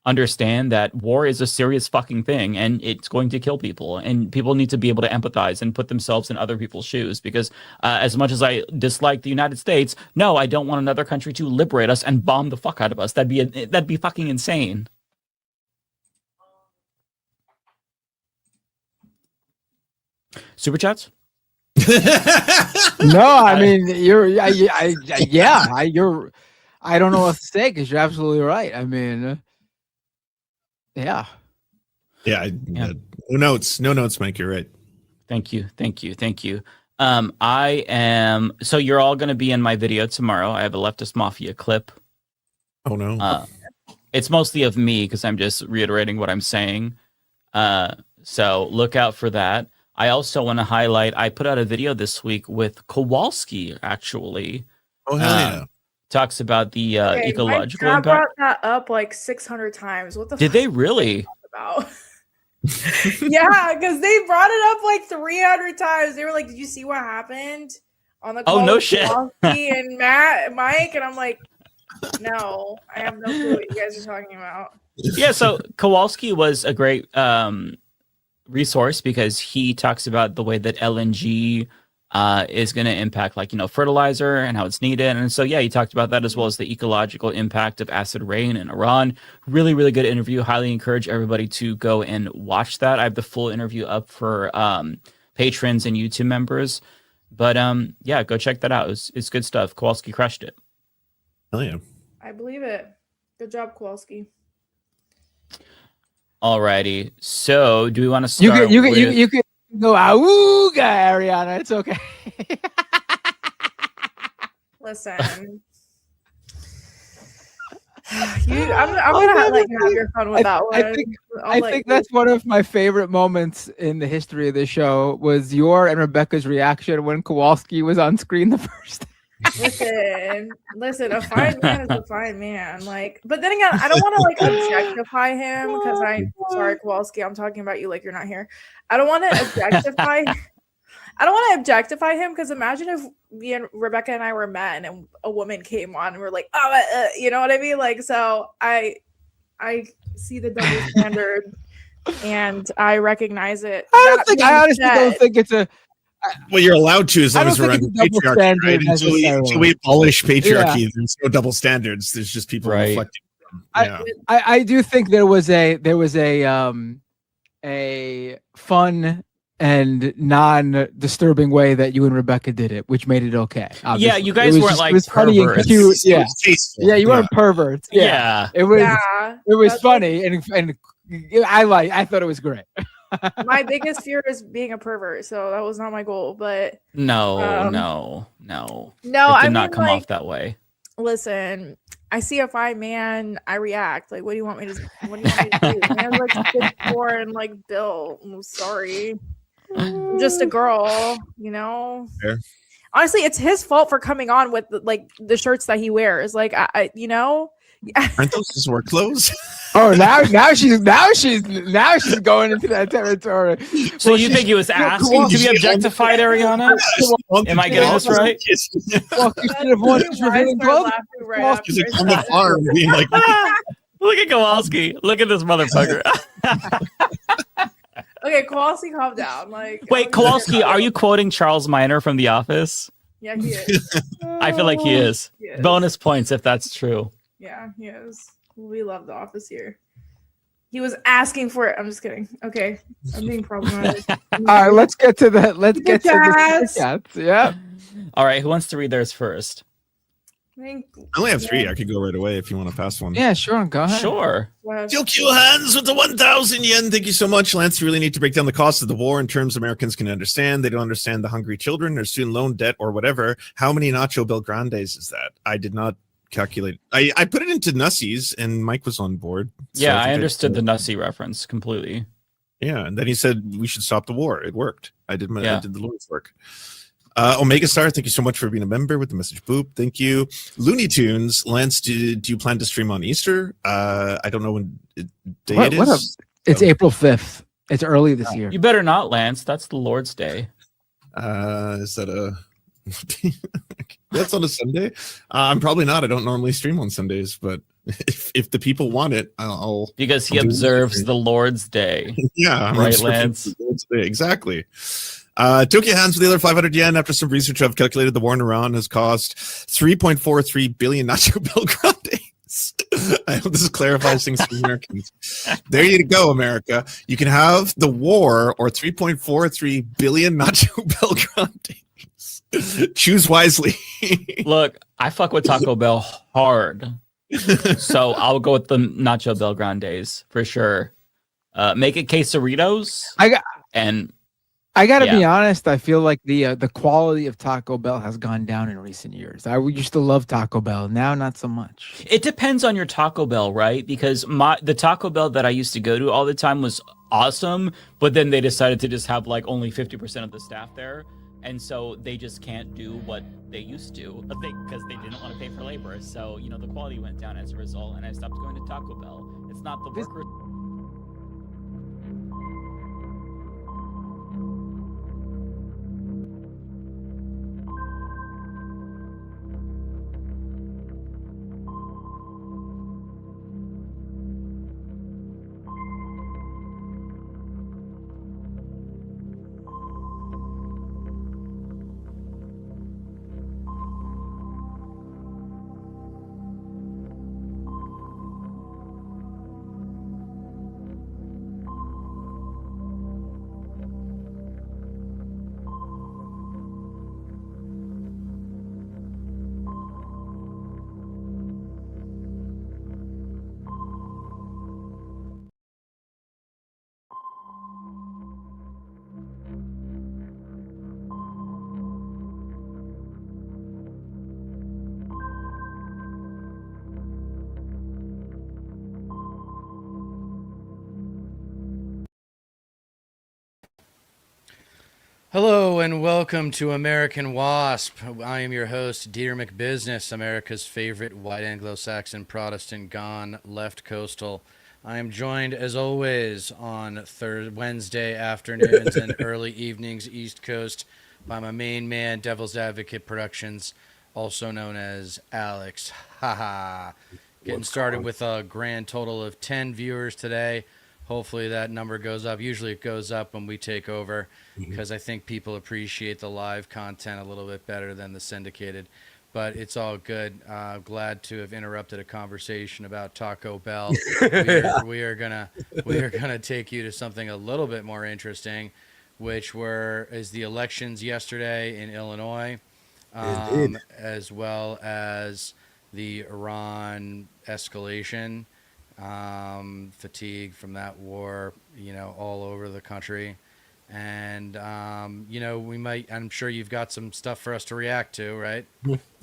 understand that war is a serious fucking thing and it's going to kill people. And people need to be able to empathize and put themselves in other people's shoes. Because as much as I dislike the United States, no, I don't want another country to liberate us and bomb the fuck out of us. That'd be fucking insane. Super chats? No, I mean I don't know what to say because you're absolutely right. I mean, yeah. No notes, Mike. You're right. Thank you. So you're all going to be in my video tomorrow. I have a Leftist Mafia clip. Oh no. It's mostly of me because I'm just reiterating what I'm saying. So look out for that. I also want to highlight, I put out a video this week with Kowalski, actually. Oh, hell yeah. Talks about the ecological I impact. brought that up like 600 times. What the Did they really? About? Yeah, because they brought it up like 300 times. They were like, did you see what happened on the call? Oh, no with shit. Kowalski and Mike? And I'm like, no, I have no clue what you guys are talking about. Yeah, so Kowalski was a great resource because he talks about the way that LNG is going to impact, like, you know, fertilizer and how it's needed. And so, yeah, he talked about that as well as the ecological impact of acid rain in Iran. Really, really good interview. Highly encourage everybody to go and watch that. I have the full interview up for patrons and YouTube members. But yeah, go check that out. It's good stuff. Kowalski crushed it. Hell yeah. I believe it. Good job, Kowalski. Alrighty. So, do we want to start? You could go awooga, Ariana. It's okay. Listen, I'm gonna let you have your fun with that one. I think that's one of my favorite moments in the history of the show was your and Rebecca's reaction when Kowalski was on screen the first time. Listen, a fine man is a fine man. Like, but then again, I don't want to like objectify him because sorry, Kowalski, I'm talking about you like you're not here. I don't want to objectify him because imagine if me and Rebecca and I were men and a woman came on and we're like, you know what I mean? Like, so I see the double standard and I recognize it. I honestly don't think it's a. Well, you're allowed to as long as we're under patriarchy, right? Until we abolish patriarchy, there's no double standards. There's just people reflecting. Yeah. I do think there was a fun and non-disturbing way that you and Rebecca did it, which made it okay. Obviously. Yeah, you guys weren't like perverts. Yeah, you weren't perverts. Yeah, it was. Yeah, it was funny and I thought it was great. My biggest fear is being a pervert, so that was not my goal. But no, it did not come off that way. Listen, I see a fine man, I react. Like, what do you want me to do? Man, like 6'4" and like Bill. I'm sorry, I'm just a girl, you know. Fair. Honestly, it's his fault for coming on with like the shirts that he wears. Like, I you know. Aren't those his work clothes? Oh, now she's going into that territory. So you think he was asking to be objectified, Ariana? Am I getting this right? Well, you should have wanted to reveal clothes. He's like on the farm being like, Look at Kowalski. Look at this motherfucker. Okay, Kowalski, calm down. Like, Wait, Kowalski, are you quoting Charles Minor from The Office? Yeah, he is. I feel like he is. He is. Bonus points if that's true. Yeah, he is. We love The Office here. He was asking for it. I'm just kidding. Okay, I'm being problematic. All right, let's get to the Cats. cats. Yeah. All right, who wants to read theirs first? I only have 3. I could go right away if you want to pass one. Yeah, sure. Go ahead. Sure. Tokyo hands with the 1,000 yen. Thank you so much, Lance. You really need to break down the cost of the war in terms Americans can understand. They don't understand the hungry children or student loan debt or whatever. How many Nacho Belgrandes is that? I did not calculate. I put it into Nussies and Mike was on board. So Yeah, I think understood the Nussie reference completely. Yeah, and then he said we should stop the war. It worked. I did Yeah. the Lord's work. Omega Star, thank you so much for being a member with the message boop. Thank you. Looney Tunes, Lance, do you plan to stream on Easter? I don't know when day it is. It's April 5th. It's early this year. You better not, Lance. That's the Lord's Day. Is that a that's on a Sunday? I'm probably not. I don't normally stream on Sundays, but if the people want it, I'll because he observes the Lord's Day. Yeah, I'm right, observing Lance. the Lord's Day, exactly. Tokyo hands with the other 500 yen. After some research, I've calculated the war in Iran has cost 3.43 billion Nacho Belgrandes. I hope this clarifies things for Americans. There you go, America. You can have the war or 3.43 billion Nacho Belgrandes. Choose wisely. Look, I fuck with Taco Bell hard. So I'll go with the Nacho Belgrandes for sure. Make it quesaritos. I gotta be honest. I feel like the quality of Taco Bell has gone down in recent years. I used to love Taco Bell. Now, not so much. It depends on your Taco Bell, right? Because the Taco Bell that I used to go to all the time was awesome, but then they decided to just have like only 50% of the staff there, and so they just can't do what they used to because they didn't want to pay for labor. So the quality went down as a result, and I stopped going to Taco Bell. It's not the workers. Hello and welcome to American Wasp. I am your host, Deter McBizness, America's favorite white Anglo-Saxon Protestant gone left coastal. I am joined, as always, on Wednesday afternoons and early evenings East Coast by my main man, Devil's Advocate Productions, also known as Alex. Haha. Getting started with a grand total of 10 viewers today. Hopefully that number goes up. Usually it goes up when we take over because I think people appreciate the live content a little bit better than the syndicated. But it's all good. Glad to have interrupted a conversation about Taco Bell. we are gonna take you to something a little bit more interesting, which is the elections yesterday in Illinois, as well as the Iran escalation. Fatigue from that war, all over the country. And, I'm sure you've got some stuff for us to react to, right?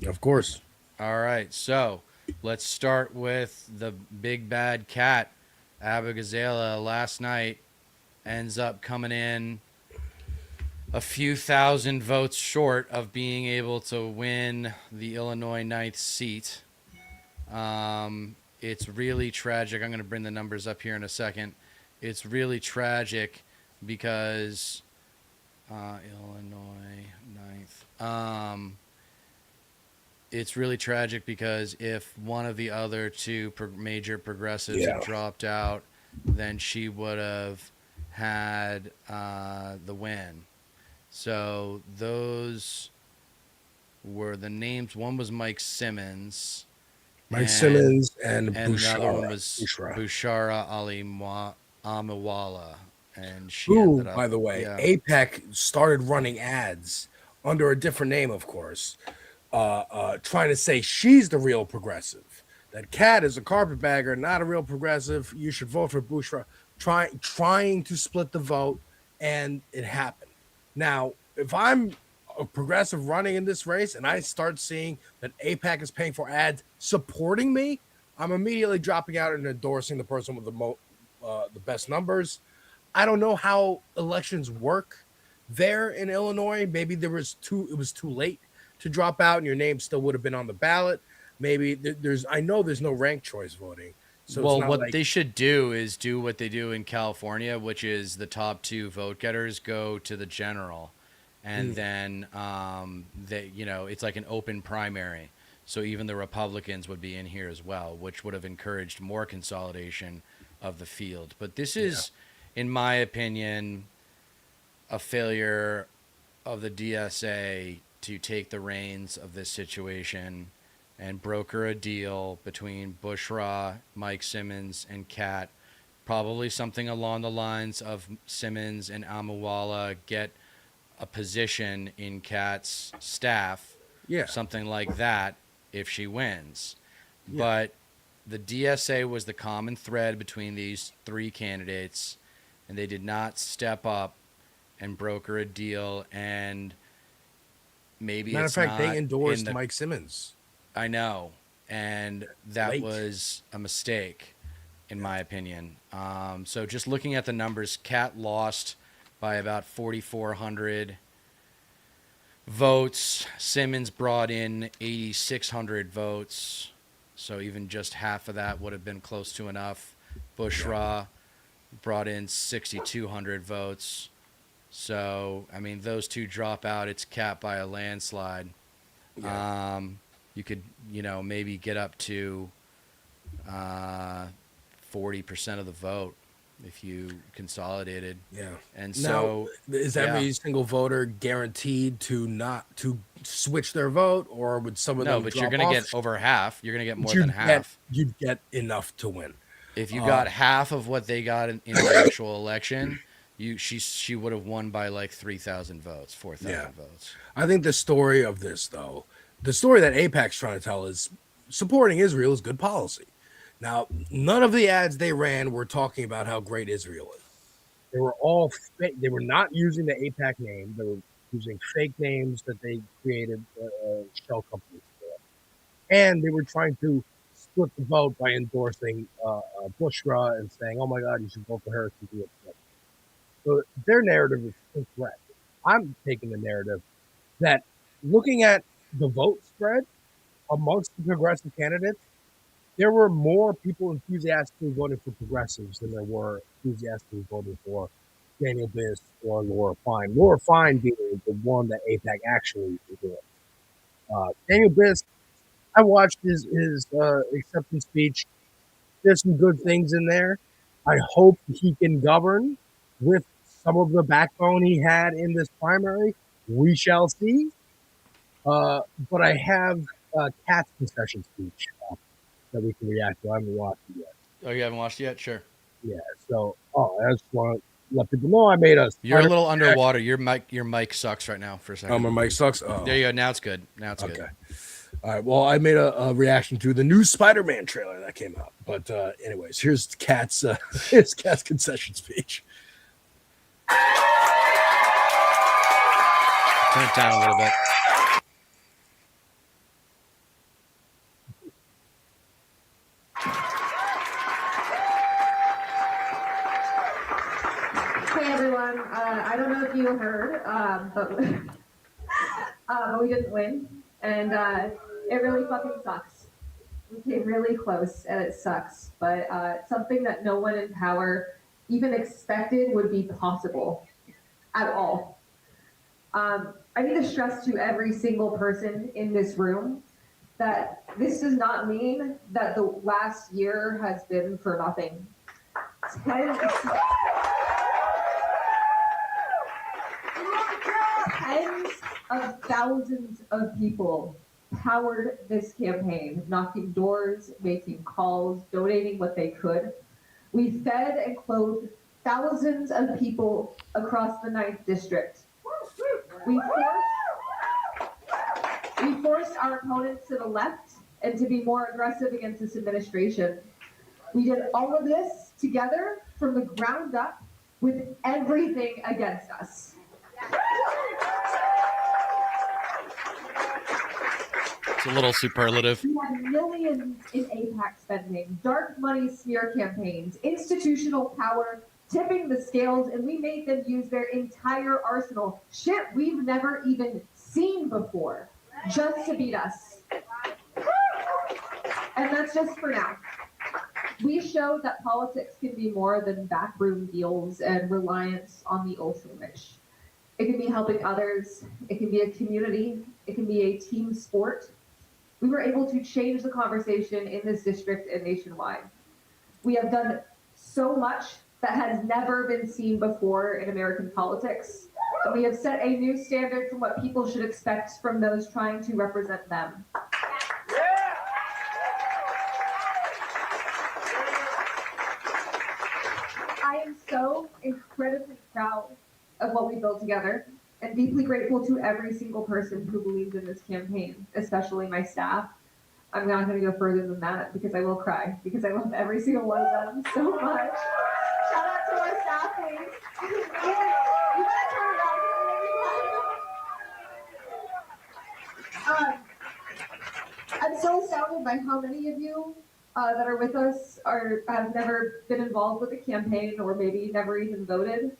Of course. All right. So let's start with the big bad cat. Abba last night ends up coming in a few thousand votes short of being able to win the Illinois 9th seat. it's really tragic. I'm going to bring the numbers up here in a second. It's really tragic because Illinois 9th. It's really tragic because if one of the other two major progressives had dropped out, then she would have had the win. So those were the names. One was Mike Simmons. Simmons and another one was Bushara Ali Amawala. And she ended up, by the way, AIPAC started running ads under a different name, of course, trying to say she's the real progressive. That Kat is a carpetbagger, not a real progressive. You should vote for Bushra. Trying to split the vote, and it happened. Now, if I'm a progressive running in this race and I start seeing that AIPAC is paying for ads supporting me, I'm immediately dropping out and endorsing the person with the best numbers. I don't know how elections work there in Illinois. Maybe it was too late to drop out and your name still would have been on the ballot. Maybe I know there's no ranked choice voting. So well, what they should do is do what they do in California, which is the top two vote getters go to the general. And then it's like an open primary. So even the Republicans would be in here as well, which would have encouraged more consolidation of the field. But this is, in my opinion, a failure of the DSA to take the reins of this situation and broker a deal between Bushra, Mike Simmons, and Kat. Probably something along the lines of Simmons and Amawala get a position in Kat's staff, something like that, if she wins. But the DSA was the common thread between these three candidates, and they did not step up and broker a deal. And maybe matter of fact, they endorsed Mike Simmons. I know, and that was a mistake, in my opinion. So just looking at the numbers, Kat lost by about 4,400 votes. Simmons brought in 8,600 votes. So even just half of that would have been close to enough. Bushra brought in 6,200 votes. So, I mean, those two drop out. It's Kat by a landslide. You could, maybe get up to 40% of the vote if you consolidated. And so now, is every single voter guaranteed to switch their vote, or would some of them but drop you're going to off? get over half. You're going to get more than half. You'd get enough to win. If you got half of what they got in the actual election, she would have won by like 3,000 votes, 4,000 votes. I think the story of this, though, the story that AIPAC's trying to tell is supporting Israel is good policy. Now, none of the ads they ran were talking about how great Israel is. They were all fake. They were not using the AIPAC name. They were using fake names that they created shell companies for. And they were trying to split the vote by endorsing Bushra and saying, oh my God, you should vote for her to do it. So their narrative is incorrect. I'm taking the narrative that looking at the vote spread amongst the progressive candidates, there were more people enthusiastically voting for progressives than there were enthusiastically voting for Daniel Biss or Laura Fine. Laura Fine being the one that AIPAC actually did. Daniel Biss, I watched his acceptance speech. There's some good things in there. I hope he can govern with some of the backbone he had in this primary. We shall see. But I have Kat's concession speech that we can react to. I haven't watched it yet. Oh, you haven't watched it yet? Sure. Yeah. So, I just want to let people know I made a. You're a little underwater. Your mic sucks right now for a second. Oh, my mic sucks. Oh. There you go. Now it's good. Good. All right. Well, I made a reaction to the new Spider-Man trailer that came out. But anyways, here's Kat's concession speech. Turn it down a little bit. Hey everyone, I don't know if you heard, but we didn't win, and it really fucking sucks. We came really close, and it sucks, but something that no one in power even expected would be possible at all. I need to stress to every single person in this room that this does not mean that the last year has been for nothing. Tens of thousands of people powered this campaign, knocking doors, making calls, donating what they could. We fed and clothed thousands of people across the 9th District. We forced our opponents to the left and to be more aggressive against this administration. We did all of this together from the ground up with everything against us. It's a little superlative. We had millions in APAC spending, dark money smear campaigns, institutional power, tipping the scales, and we made them use their entire arsenal. Shit we've never even seen before, just to beat us. And that's just for now. We showed that politics can be more than backroom deals and reliance on the ultra rich. It can be helping others, it can be a community, it can be a team sport. We were able to change the conversation in this district and nationwide. We have done so much that has never been seen before in American politics. And we have set a new standard for what people should expect from those trying to represent them. I am so incredibly proud of what we built together and deeply grateful to every single person who believes in this campaign, especially my staff. I'm not going to go further than that because I will cry, because I love every single one of them so much. Shout out to our staff, please. You better turn it on. I'm so astounded by how many of you that are with us have never been involved with the campaign or maybe never even voted.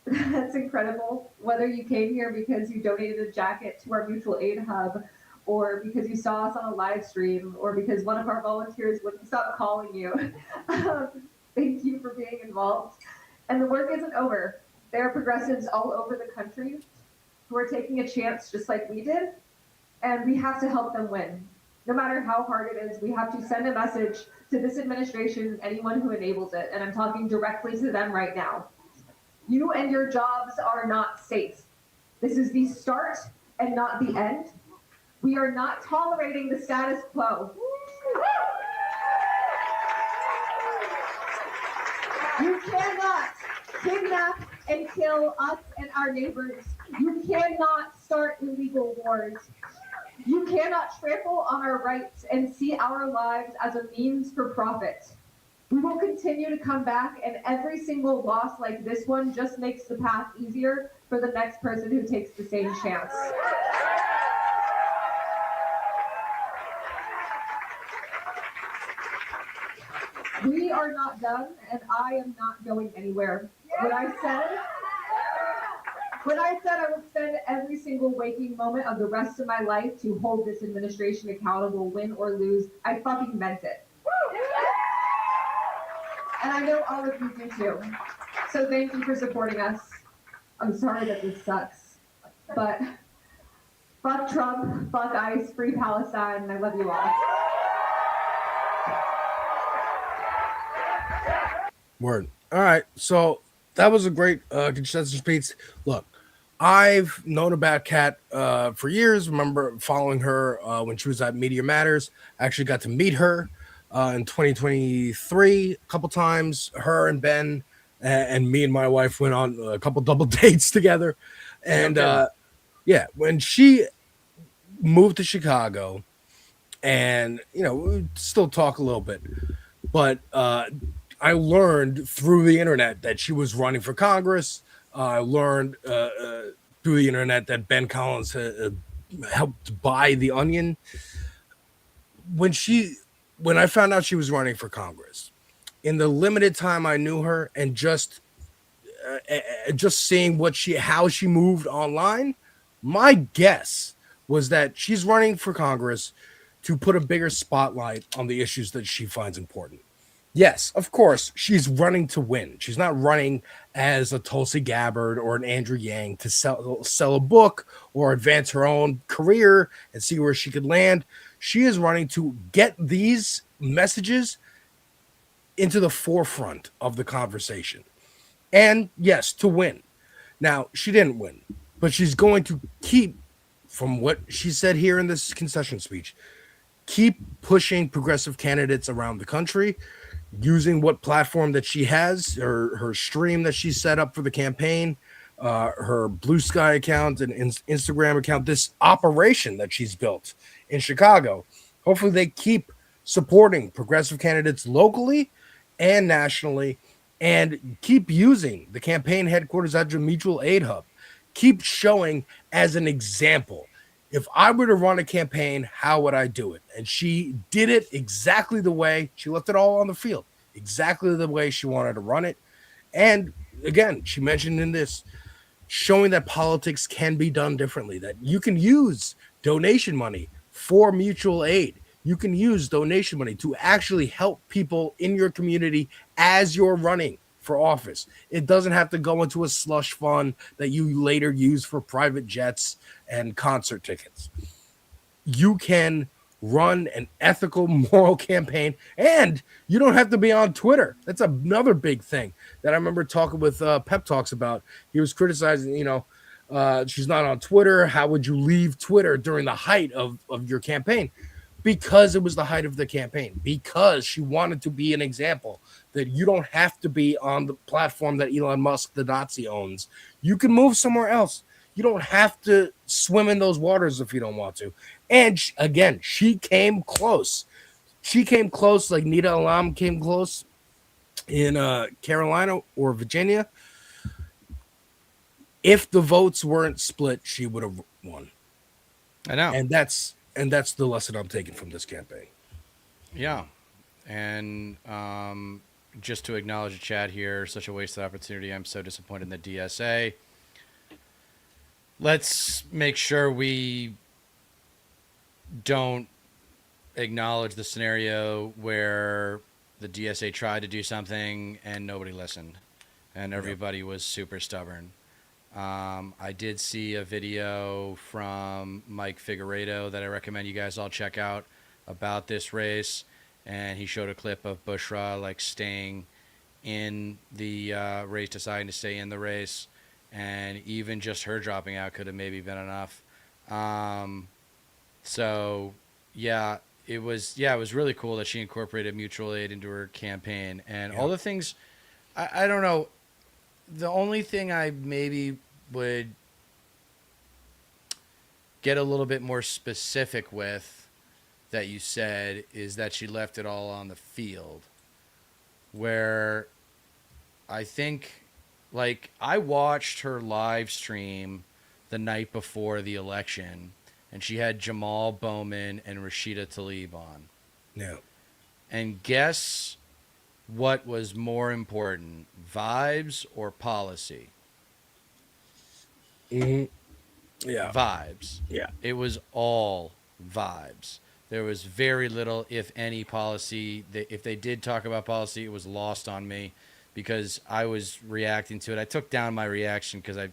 That's incredible. Whether you came here because you donated a jacket to our mutual aid hub, or because you saw us on a live stream, or because one of our volunteers wouldn't stop calling you. Thank you for being involved. And the work isn't over. There are progressives all over the country who are taking a chance just like we did, and we have to help them win. No matter how hard it is, we have to send a message to this administration and anyone who enables it, and I'm talking directly to them right now. You and your jobs are not safe. This is the start and not the end. We are not tolerating the status quo. You cannot kidnap and kill us and our neighbors. You cannot start illegal wars. You cannot trample on our rights and see our lives as a means for profit. We will continue to come back, and every single loss like this one just makes the path easier for the next person who takes the same chance. We are not done, and I am not going anywhere. When I said I would spend every single waking moment of the rest of my life to hold this administration accountable, win or lose, I fucking meant it. And I know all of you do too. So thank you for supporting us. I'm sorry that this sucks, but fuck Trump, fuck ICE, free Palestine, and I love you all. Word. All right. So that was a great consensus speech. Look, I've known about Kat for years. Remember following her when she was at Media Matters. I actually got to meet her in 2023 a couple times. Her and Ben and me and my wife went on a couple double dates together. And yeah, when she moved to Chicago, and we still talk a little bit, but I learned through the internet that she was running for Congress. I learned through the internet that Ben Collins helped buy The Onion. When I found out she was running for Congress, in the limited time I knew her, and just seeing how she moved online, my guess was that she's running for Congress to put a bigger spotlight on the issues that she finds important. Yes, of course, she's running to win. She's not running as a Tulsi Gabbard or an Andrew Yang to sell a book or advance her own career and see where she could land. She is running to get these messages into the forefront of the conversation. And yes, to win. Now, she didn't win, but she's going to keep, from what she said here in this concession speech, keep pushing progressive candidates around the country, using what platform that she has, her stream that she set up for the campaign, her Blue Sky account and Instagram account, this operation that she's built in Chicago. Hopefully they keep supporting progressive candidates locally and nationally, and keep using the campaign headquarters at the mutual aid hub. Keep showing as an example. If I were to run a campaign, how would I do it? And she did it exactly the way she left it all on the field, exactly the way she wanted to run it. And again, she mentioned in this, showing that politics can be done differently, that you can use donation money for mutual aid. You can use donation money to actually help people in your community as you're running for office. It doesn't have to go into a slush fund that you later use for private jets and concert tickets. You can run an ethical, moral campaign, and you don't have to be on Twitter. That's another big thing that I remember talking with Pep Talks about. He was criticizing, she's not on Twitter. How would you leave Twitter during the height of your campaign? Because it was the height of the campaign, because she wanted to be an example that you don't have to be on the platform that Elon Musk, the Nazi, owns. You can move somewhere else. You don't have to swim in those waters if you don't want to. And again, she came close. She came close, like Nita Alam came close in Carolina or Virginia. If the votes weren't split, she would have won. I know. And that's the lesson I'm taking from this campaign. Yeah. And just to acknowledge the chat here, such a wasted opportunity. I'm so disappointed in the DSA. Let's make sure we don't acknowledge the scenario where the DSA tried to do something and nobody listened and everybody was super stubborn. I did see a video from Mike Figueredo that I recommend you guys all check out about this race, and he showed a clip of Bushra like staying in the race, deciding to stay in the race, and even just her dropping out could have maybe been enough. So yeah, it was really cool that she incorporated mutual aid into her campaign and all the things. I don't know. The only thing I maybe would get a little bit more specific with that you said is that she left it all on the field, where I think, like, I watched her live stream the night before the election, and she had Jamal Bowman and Rashida Tlaib on. Yeah. And guess what was more important, vibes or policy? Mm-hmm. Yeah. Vibes. Yeah. It was all vibes. There was very little, if any, policy. If they did talk about policy, it was lost on me because I was reacting to it. I took down my reaction because I,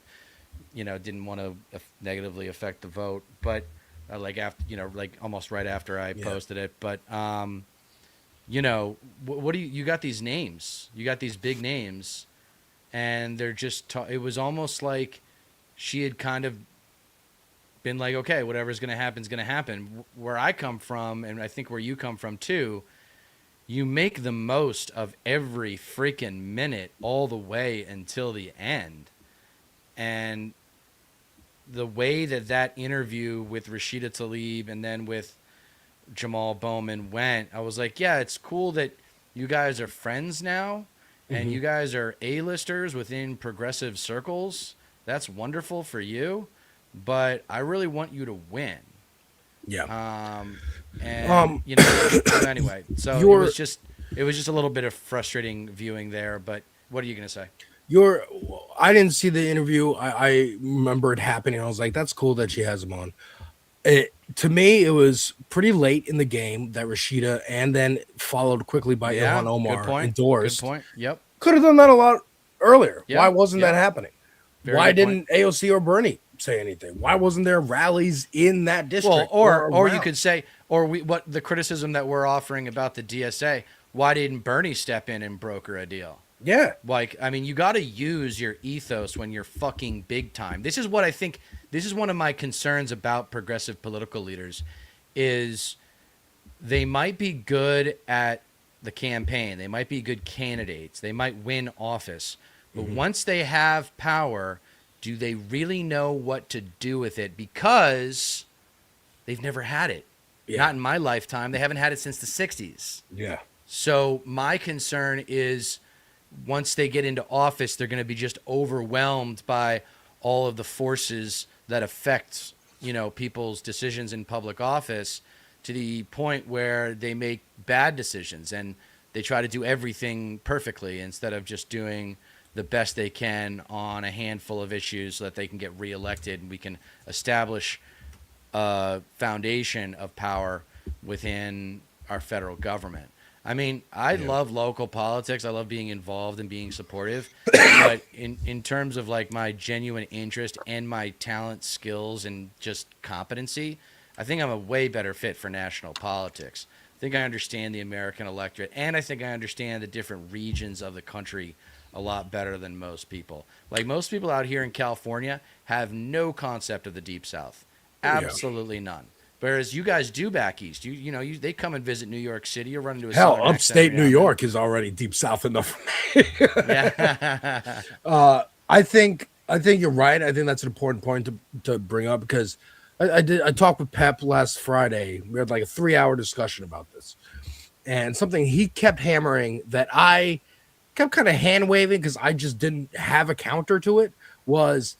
didn't want to negatively affect the vote. But like after, like almost right after I posted it. But what do you got these names? You got these big names, and they're just. It was almost like she had kind of been like, okay, whatever's going to happen is going to happen. Where I come from, and I think where you come from too, you make the most of every freaking minute all the way until the end. And the way that interview with Rashida Tlaib and then with Jamal Bowman went, I was like, yeah, it's cool that you guys are friends now and you guys are A-listers within progressive circles. That's wonderful for you, but I really want you to win. Yeah. Anyway, so it was just a little bit of frustrating viewing there, but what are you going to say? I didn't see the interview. I remember it happening. I was like, that's cool that she has him on. to me, it was pretty late in the game that Rashida and then followed quickly by Ilhan Omar good point. endorsed. Good point. Yep. Could have done that a lot earlier. Yeah, Why wasn't yeah. that happening? Very Why good didn't AOC or Bernie say anything? Why wasn't there rallies in that district? Well, or you around? could say, what the criticism that we're offering about the DSA, why didn't Bernie step in and broker a deal? Yeah. Like, I mean, you got to use your ethos when you're fucking big time. This is what I think, this is one of my concerns about progressive political leaders is they might be good at the campaign. They might be good candidates. They might win office. But once they have power, do they really know what to do with it? Because they've never had it. Yeah. Not in my lifetime. They haven't had it since the 60s. Yeah. So my concern is once they get into office, they're going to be just overwhelmed by all of the forces that affect, people's decisions in public office to the point where they make bad decisions and they try to do everything perfectly instead of just doing the best they can on a handful of issues so that they can get reelected and we can establish a foundation of power within our federal government. I mean, I love local politics. I love being involved and being supportive. But in terms of like my genuine interest and my talent, skills, and just competency, I think I'm a way better fit for national politics. I think I understand the American electorate, and I think I understand the different regions of the country a lot better than most people. Like most people out here in California have no concept of the Deep South. Absolutely none. Whereas you guys do back east. They come and visit New York City or run into a hell, Southern upstate accent New every York is already deep south enough for me. Yeah. I think you're right. I think that's an important point to bring up because I talked with Pep last Friday. We had like a 3-hour discussion about this, and something he kept hammering that I kept kind of hand waving because I just didn't have a counter to it was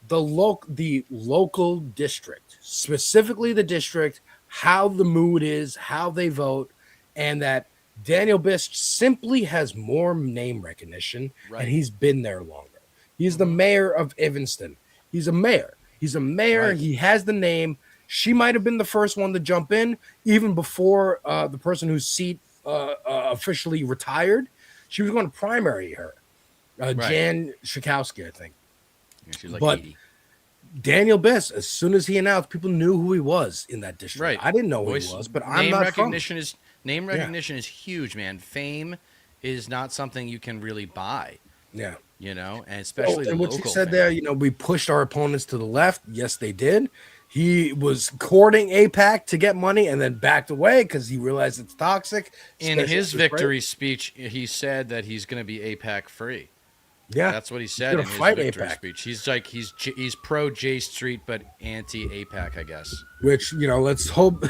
the local district, specifically the district, how the mood is, how they vote, and that Daniel Biss simply has more name recognition, and he's been there longer. He's the mayor of Evanston. He's a mayor. Right. He has the name. She might have been the first one to jump in, even before the person whose seat officially retired. She was going to primary her, Jan Schakowsky, I think. Yeah, she's like but 80. Daniel Biss, as soon as he announced, people knew who he was in that district. Right. I didn't know who he was, but I'm not recognition is name recognition is huge, man. Fame is not something you can really buy. Yeah. And especially and the what local you said fame. there, we pushed our opponents to the left. Yes, they did. He was courting AIPAC to get money and then backed away because he realized it's toxic. In his victory speech, he said that he's going to be AIPAC free. Yeah, that's what he said in his victory speech. He's like he's pro J Street but anti AIPAC, I guess. Which let's hope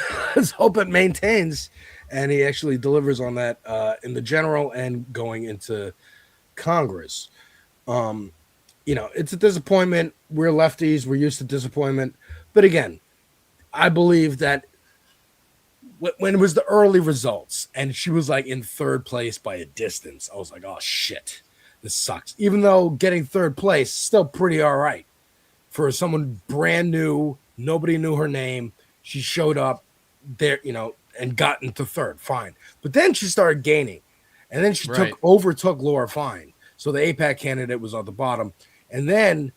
it maintains, and he actually delivers on that in the general and going into Congress. It's a disappointment. We're lefties. We're used to disappointment. But again, I believe that when it was the early results and she was like in third place by a distance, I was like, oh shit, this sucks. Even though getting third place is still pretty all right for someone brand new. Nobody knew her name. She showed up there, and got into third. Fine. But then she started gaining. And then she overtook Laura Fine. So the AIPAC candidate was on the bottom. And then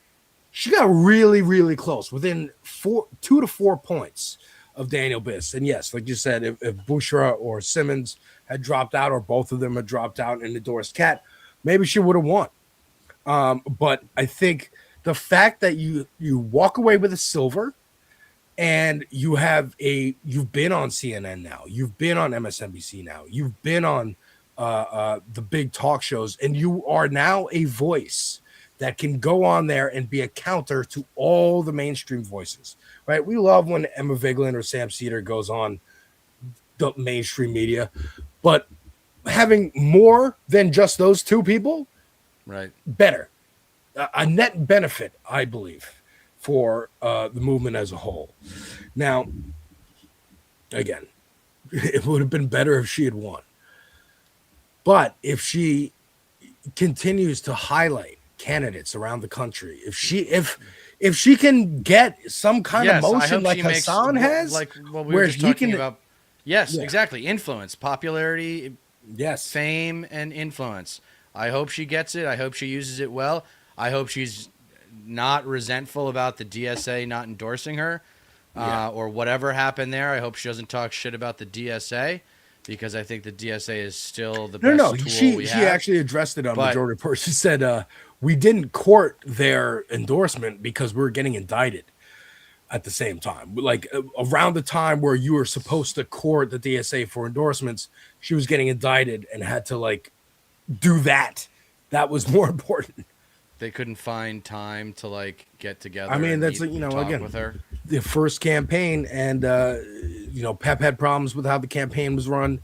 she got really, really close, within 2 to 4 points of Daniel Biss. And yes, like you said, if Bushra or Simmons had dropped out, or both of them had dropped out and endorsed Kat, maybe she would have won. But I think the fact that you walk away with a silver, and you've been on CNN now, you've been on MSNBC now, you've been on the big talk shows, and you are now a voice that can go on there and be a counter to all the mainstream voices, right? We love when Emma Vigeland or Sam Cedar goes on the mainstream media, but having more than just those two people, better. A net benefit, I believe, for the movement as a whole. Now, again, it would have been better if she had won. But if she continues to highlight candidates around the country, if if she can get some kind of Yes, I motion hope like she makes Hassan has, like what we where were just he talking can about. Yes, Yeah. exactly. Influence, popularity, yes, fame, and influence. I hope she gets it. I hope she uses it well. I hope she's not resentful about the DSA not endorsing her, or whatever happened there. I hope she doesn't talk shit about the DSA, because I think the DSA is still the best tool we she have. actually addressed it on But- Majority Report. She said, we didn't court their endorsement because we were getting indicted at the same time. Like around the time where you were supposed to court the DSA for endorsements, she was getting indicted and had to like do that. That was more important. They couldn't find time to like get together. I mean, and that's meet and talk again with her. the first campaign, and Pep had problems with how the campaign was run,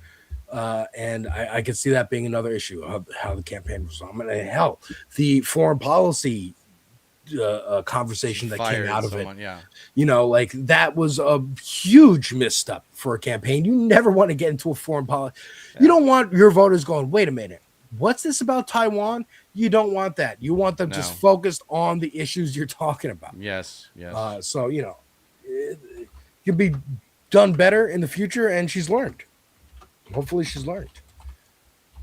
and I could see that being another issue of how the campaign was run. And hell, the foreign policy conversation that came Fired out of someone, it, yeah. like that was a huge misstep for a campaign. You never want to get into a foreign policy. You don't want your voters going, wait a minute, what's this about Taiwan? You don't want that. You want them just focused on the issues you're talking about. Yes, yes. So it can be done better in the future, and she's learned. Hopefully she's learned.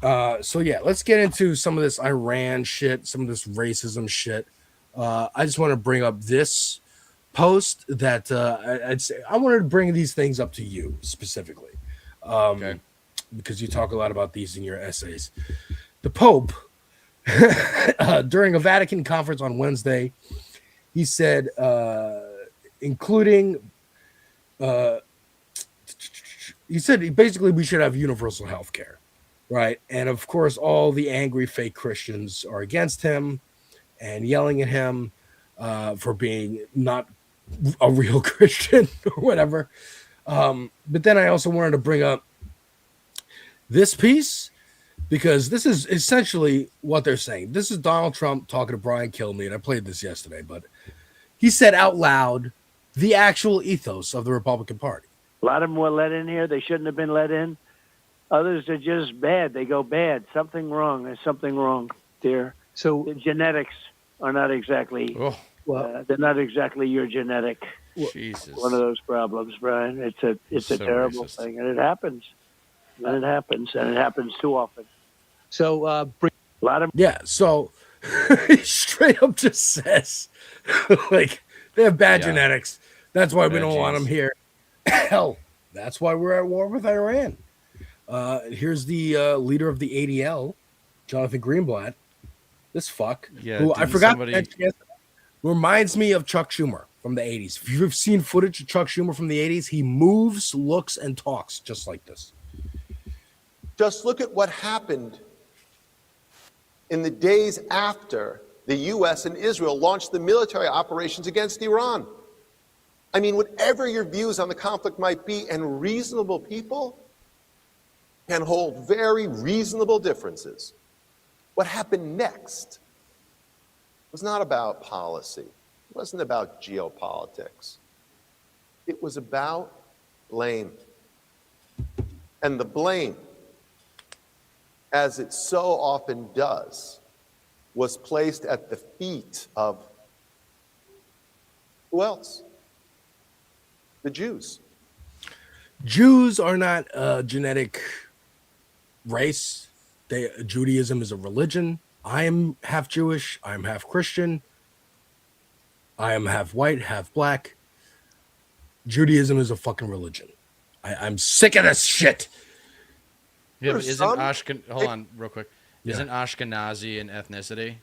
So yeah, let's get into some of this Iran shit, some of this racism shit. I just want to bring up this post that I'd say I wanted to bring these things up to you specifically, because you talk a lot about these in your essays. The Pope, during a Vatican conference on Wednesday, he said, he said basically we should have universal health care, right? And of course, all the angry fake Christians are against him and yelling at him for being not a real Christian or whatever. But then I also wanted to bring up this piece, because this is essentially what they're saying. This is Donald Trump talking to Brian Kilmeade, and I played this yesterday, but he said out loud the actual ethos of the Republican Party. A lot of them were let in here. They shouldn't have been let in. Others are just bad. They go bad. Something wrong. There's something wrong there. So the genetics are not exactly, they're not exactly your genetic. Jesus. One of those problems, Brian. It's a So terrible racist. thing, and it happens. And it happens too often. So a lot of So he straight up just says, like, they have bad genetics. That's why we don't want them here. Hell, that's why we're at war with Iran. Here's the leader of the ADL, Jonathan Greenblatt. This fuck, who I forgot to mention yesterday, reminds me of Chuck Schumer from the 80s. If you've seen footage of Chuck Schumer from the 80s, he moves, looks, and talks just like this. Just look at what happened in the days after the U.S. and Israel launched the military operations against Iran. I mean, whatever your views on the conflict might be, and reasonable people can hold very reasonable differences. What happened next was not about policy. It wasn't about geopolitics. It was about blame. And the blame, as it so often does, was placed at the feet of who else? The Jews. Jews are not a genetic race. Judaism is a religion. I am half Jewish. I am half Christian. I am half white, half black. Judaism is a fucking religion. I'm sick of this shit. Yeah, but hold on real quick. Isn't Ashkenazi an ethnicity?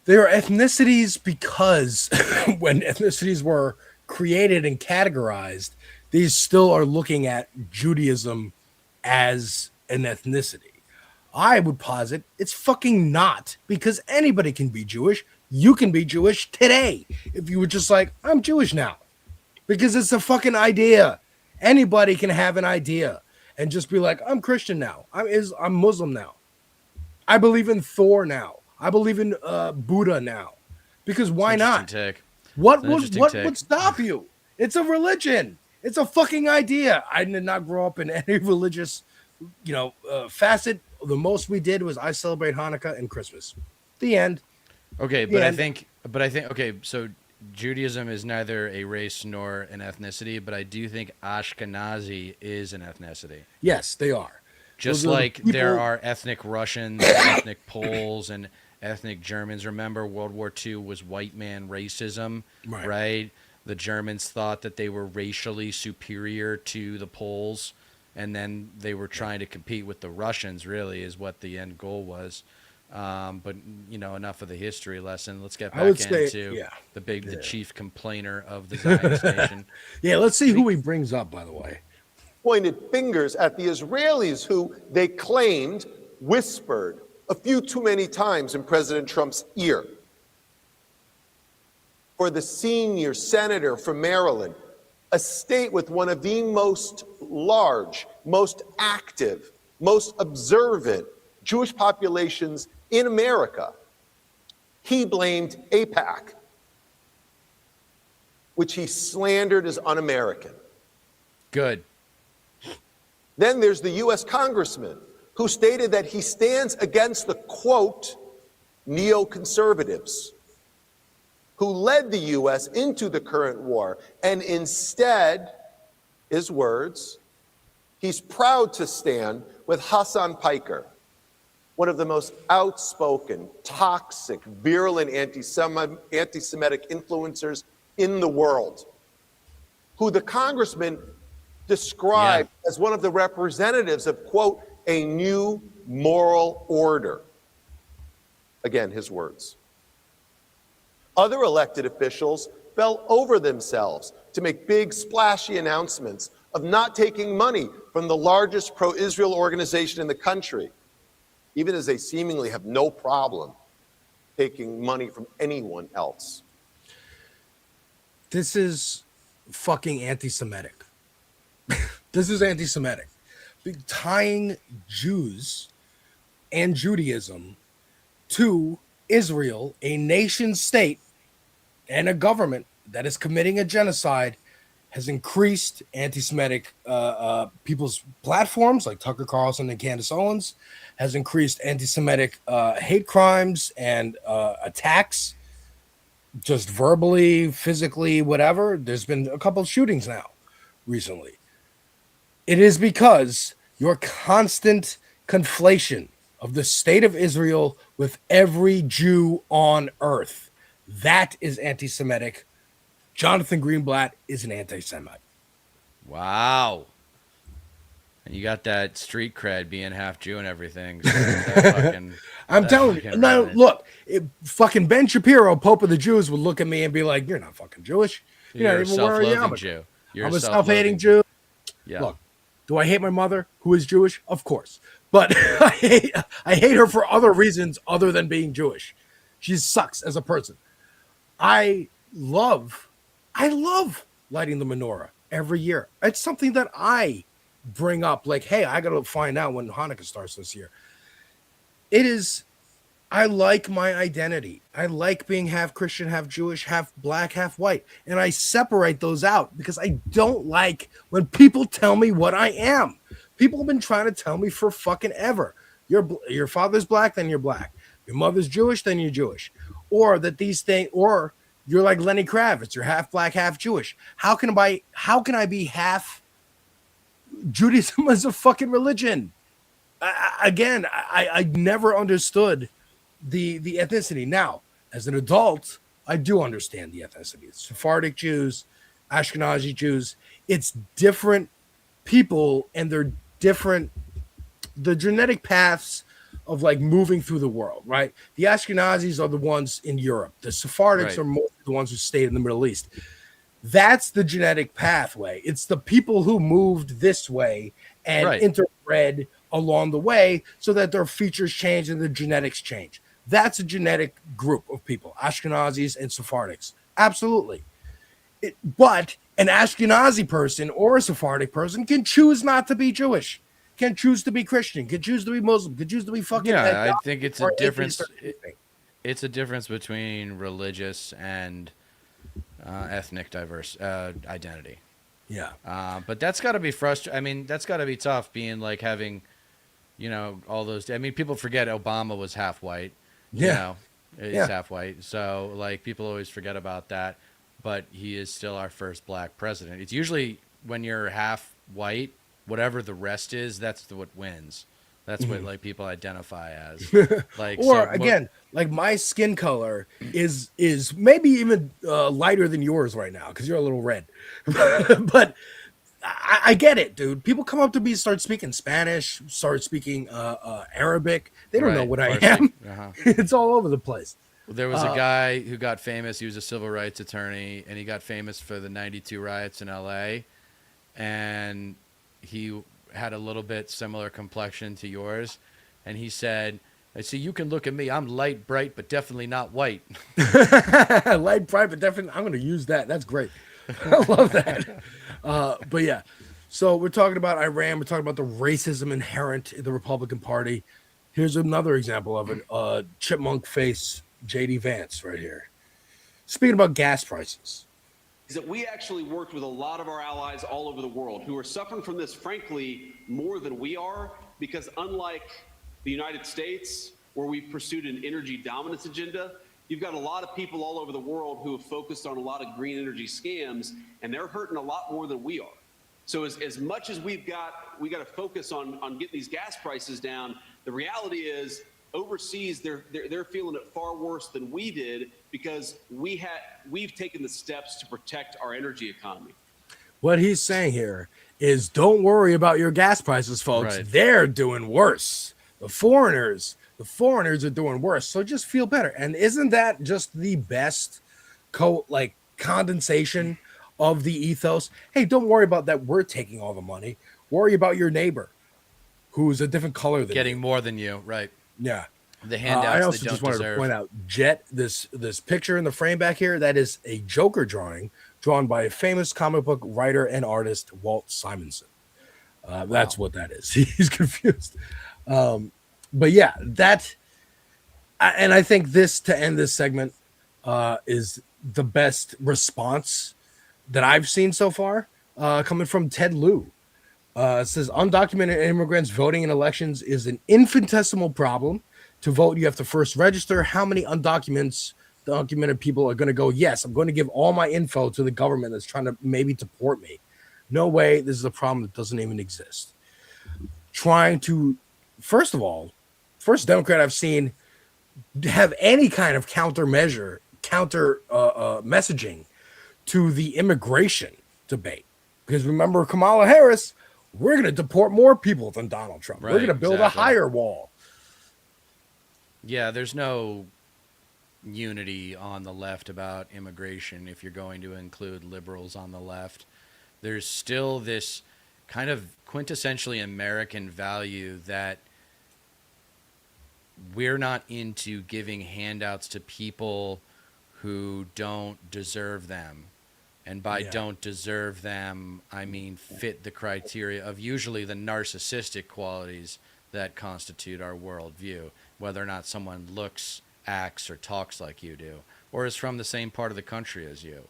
They are ethnicities because when ethnicities were created and categorized, these still are looking at Judaism as an ethnicity. I would posit it's fucking not, because anybody can be Jewish. You can be Jewish today if you were just like, I'm Jewish now, because it's a fucking idea. Anybody can have an idea and just be like, I'm Christian now. I'm Muslim now. I believe in Thor now. I believe in Buddha now, because why not? What would stop you? It's a religion. It's a fucking idea. I did not grow up in any religious, facet. The most we did was I celebrate Hanukkah and Christmas. The end. Okay, but I think okay, so Judaism is neither a race nor an ethnicity, but I do think Ashkenazi is an ethnicity. Yes, they are. Just Those are the like there people- are ethnic Russians, ethnic Poles, and ethnic Germans. Remember, World War II was white man racism, right? The Germans thought that they were racially superior to the Poles, and then they were trying to compete with the Russians, really, is what the end goal was. But, you know, enough of the history lesson. Let's get I would back say, into yeah. the chief complainer of the Zionist nation. Yeah, let's see who he brings up, by the way. Pointed fingers at the Israelis who they claimed whispered a few too many times in President Trump's ear. For the senior senator from Maryland, a state with one of the most large, most active, most observant Jewish populations in America, he blamed AIPAC, which he slandered as un-American. Good. Then there's the U.S. congressman who stated that he stands against the, quote, neoconservatives who led the U.S. into the current war. And instead, his words, he's proud to stand with Hassan Piker, one of the most outspoken, toxic, virulent anti-Semitic influencers in the world, who the congressman described as one of the representatives of, quote, a new moral order. Again, his words. Other elected officials fell over themselves to make big, splashy announcements of not taking money from the largest pro-Israel organization in the country, even as they seemingly have no problem taking money from anyone else. This is fucking anti-Semitic. This is anti-Semitic. Tying Jews and Judaism to Israel, a nation state and a government that is committing a genocide, has increased anti-Semitic people's platforms like Tucker Carlson and Candace Owens, has increased anti-Semitic hate crimes and attacks, just verbally, physically, whatever. There's been a couple of shootings now recently. It is because your constant conflation of the state of Israel with every Jew on earth. That is anti-Semitic. Jonathan Greenblatt is an anti-Semite. Wow. And you got that street cred being half Jew and everything. So that fucking, I'm that telling you. fucking Now, runs. look, fucking Ben Shapiro, Pope of the Jews, would look at me and be like, "You're not fucking Jewish. You're not You're a even wearing a self-loathing yarmulke." Jew. You're I'm a a self-hating self-loathing Jew. Yeah. Look, do I hate my mother, who is Jewish? Of course. But I hate her for other reasons other than being Jewish. She sucks as a person. I love lighting the menorah every year. It's something that I bring up, like, hey, I got to find out when Hanukkah starts this year. It is, I like my identity. I like being half Christian, half Jewish, half black, half white. And I separate those out because I don't like when people tell me what I am. People have been trying to tell me for fucking ever. Your father's black, then you're black. Your mother's Jewish, then you're Jewish. Or that these things, or you're like Lenny Kravitz, you're half black, half Jewish. How can I be half Judaism as a fucking religion? I never understood the ethnicity. Now, as an adult, I do understand the ethnicity. Sephardic Jews, Ashkenazi Jews, it's different people and they're different, the genetic paths of like moving through the world, right? The Ashkenazis are the ones in Europe. The Sephardics are more the ones who stayed in the Middle East. That's the genetic pathway. It's the people who moved this way and interbred along the way so that their features change and the genetics change. That's a genetic group of people, Ashkenazis and Sephardics. Absolutely. But an Ashkenazi person or a Sephardic person can choose not to be Jewish, can choose to be Christian, can choose to be Muslim, can choose to be fucking. Yeah, I think it's a difference. It's a difference between religious and ethnic diverse identity. Yeah. But that's got to be frustrating. I mean, that's got to be tough being like having, you know, all those. I mean, people forget Obama was half white. Yeah. You know, he's half white. So like people always forget about that. but he is still our first black president. It's usually when you're half white, whatever the rest is, that's what wins. That's what like people identify as. Like, or again, like my skin color is maybe even lighter than yours right now because you're a little red. But I get it, dude. People come up to me, start speaking Spanish, start speaking Arabic. They don't know what I am. It's all over the place. There was a guy who got famous. He was a civil rights attorney, and he got famous for the '92 riots in L.A. And he had a little bit similar complexion to yours, and he said, "I see you can look at me. I'm light, bright, but definitely not white." Light, bright, but definitely. I'm going to use that. That's great. I love that. But yeah, so we're talking about Iran. We're talking about the racism inherent in the Republican Party. Here's another example of it. Chipmunk face J.D. Vance right here. Speaking about gas prices. Is that we actually worked with a lot of our allies all over the world who are suffering from this, frankly, more than we are, because unlike the United States, where we've pursued an energy dominance agenda, you've got a lot of people all over the world who have focused on a lot of green energy scams, and they're hurting a lot more than we are. So as much as we got to focus on getting these gas prices down, the reality is overseas they're feeling it far worse than we did because we've taken the steps to protect our energy economy. What he's saying here is don't worry about your gas prices, folks. Right. They're doing worse. The foreigners are doing worse. So just feel better. And isn't that just the best condensation of the ethos? Hey, don't worry about that. We're taking all the money. Worry about your neighbor who's a different color than getting you. more than you, right? Yeah. The handouts I also they don't just wanted deserve. to point out, Jet, this picture in the frame back here, that is a Joker drawing drawn by a famous comic book writer and artist, Walt Simonson. That's what that is. He's confused. But yeah, and I think this, to end this segment, is the best response that I've seen so far, coming from Ted Lieu. It says, undocumented immigrants voting in elections is an infinitesimal problem. To vote, you have to first register. How many undocumented people are going to go, yes, I'm going to give all my info to the government that's trying to maybe deport me? No way. This is a problem that doesn't even exist. Trying to, first Democrat I've seen have any kind of counter messaging to the immigration debate. Because remember, Kamala Harris, we're going to deport more people than Donald Trump. Right, we're going to build a higher wall. Yeah, there's no unity on the left about immigration if you're going to include liberals on the left. There's still this kind of quintessentially American value that we're not into giving handouts to people who don't deserve them. And by don't deserve them, I mean fit the criteria of usually the narcissistic qualities that constitute our worldview, whether or not someone looks, acts, or talks like you do, or is from the same part of the country as you.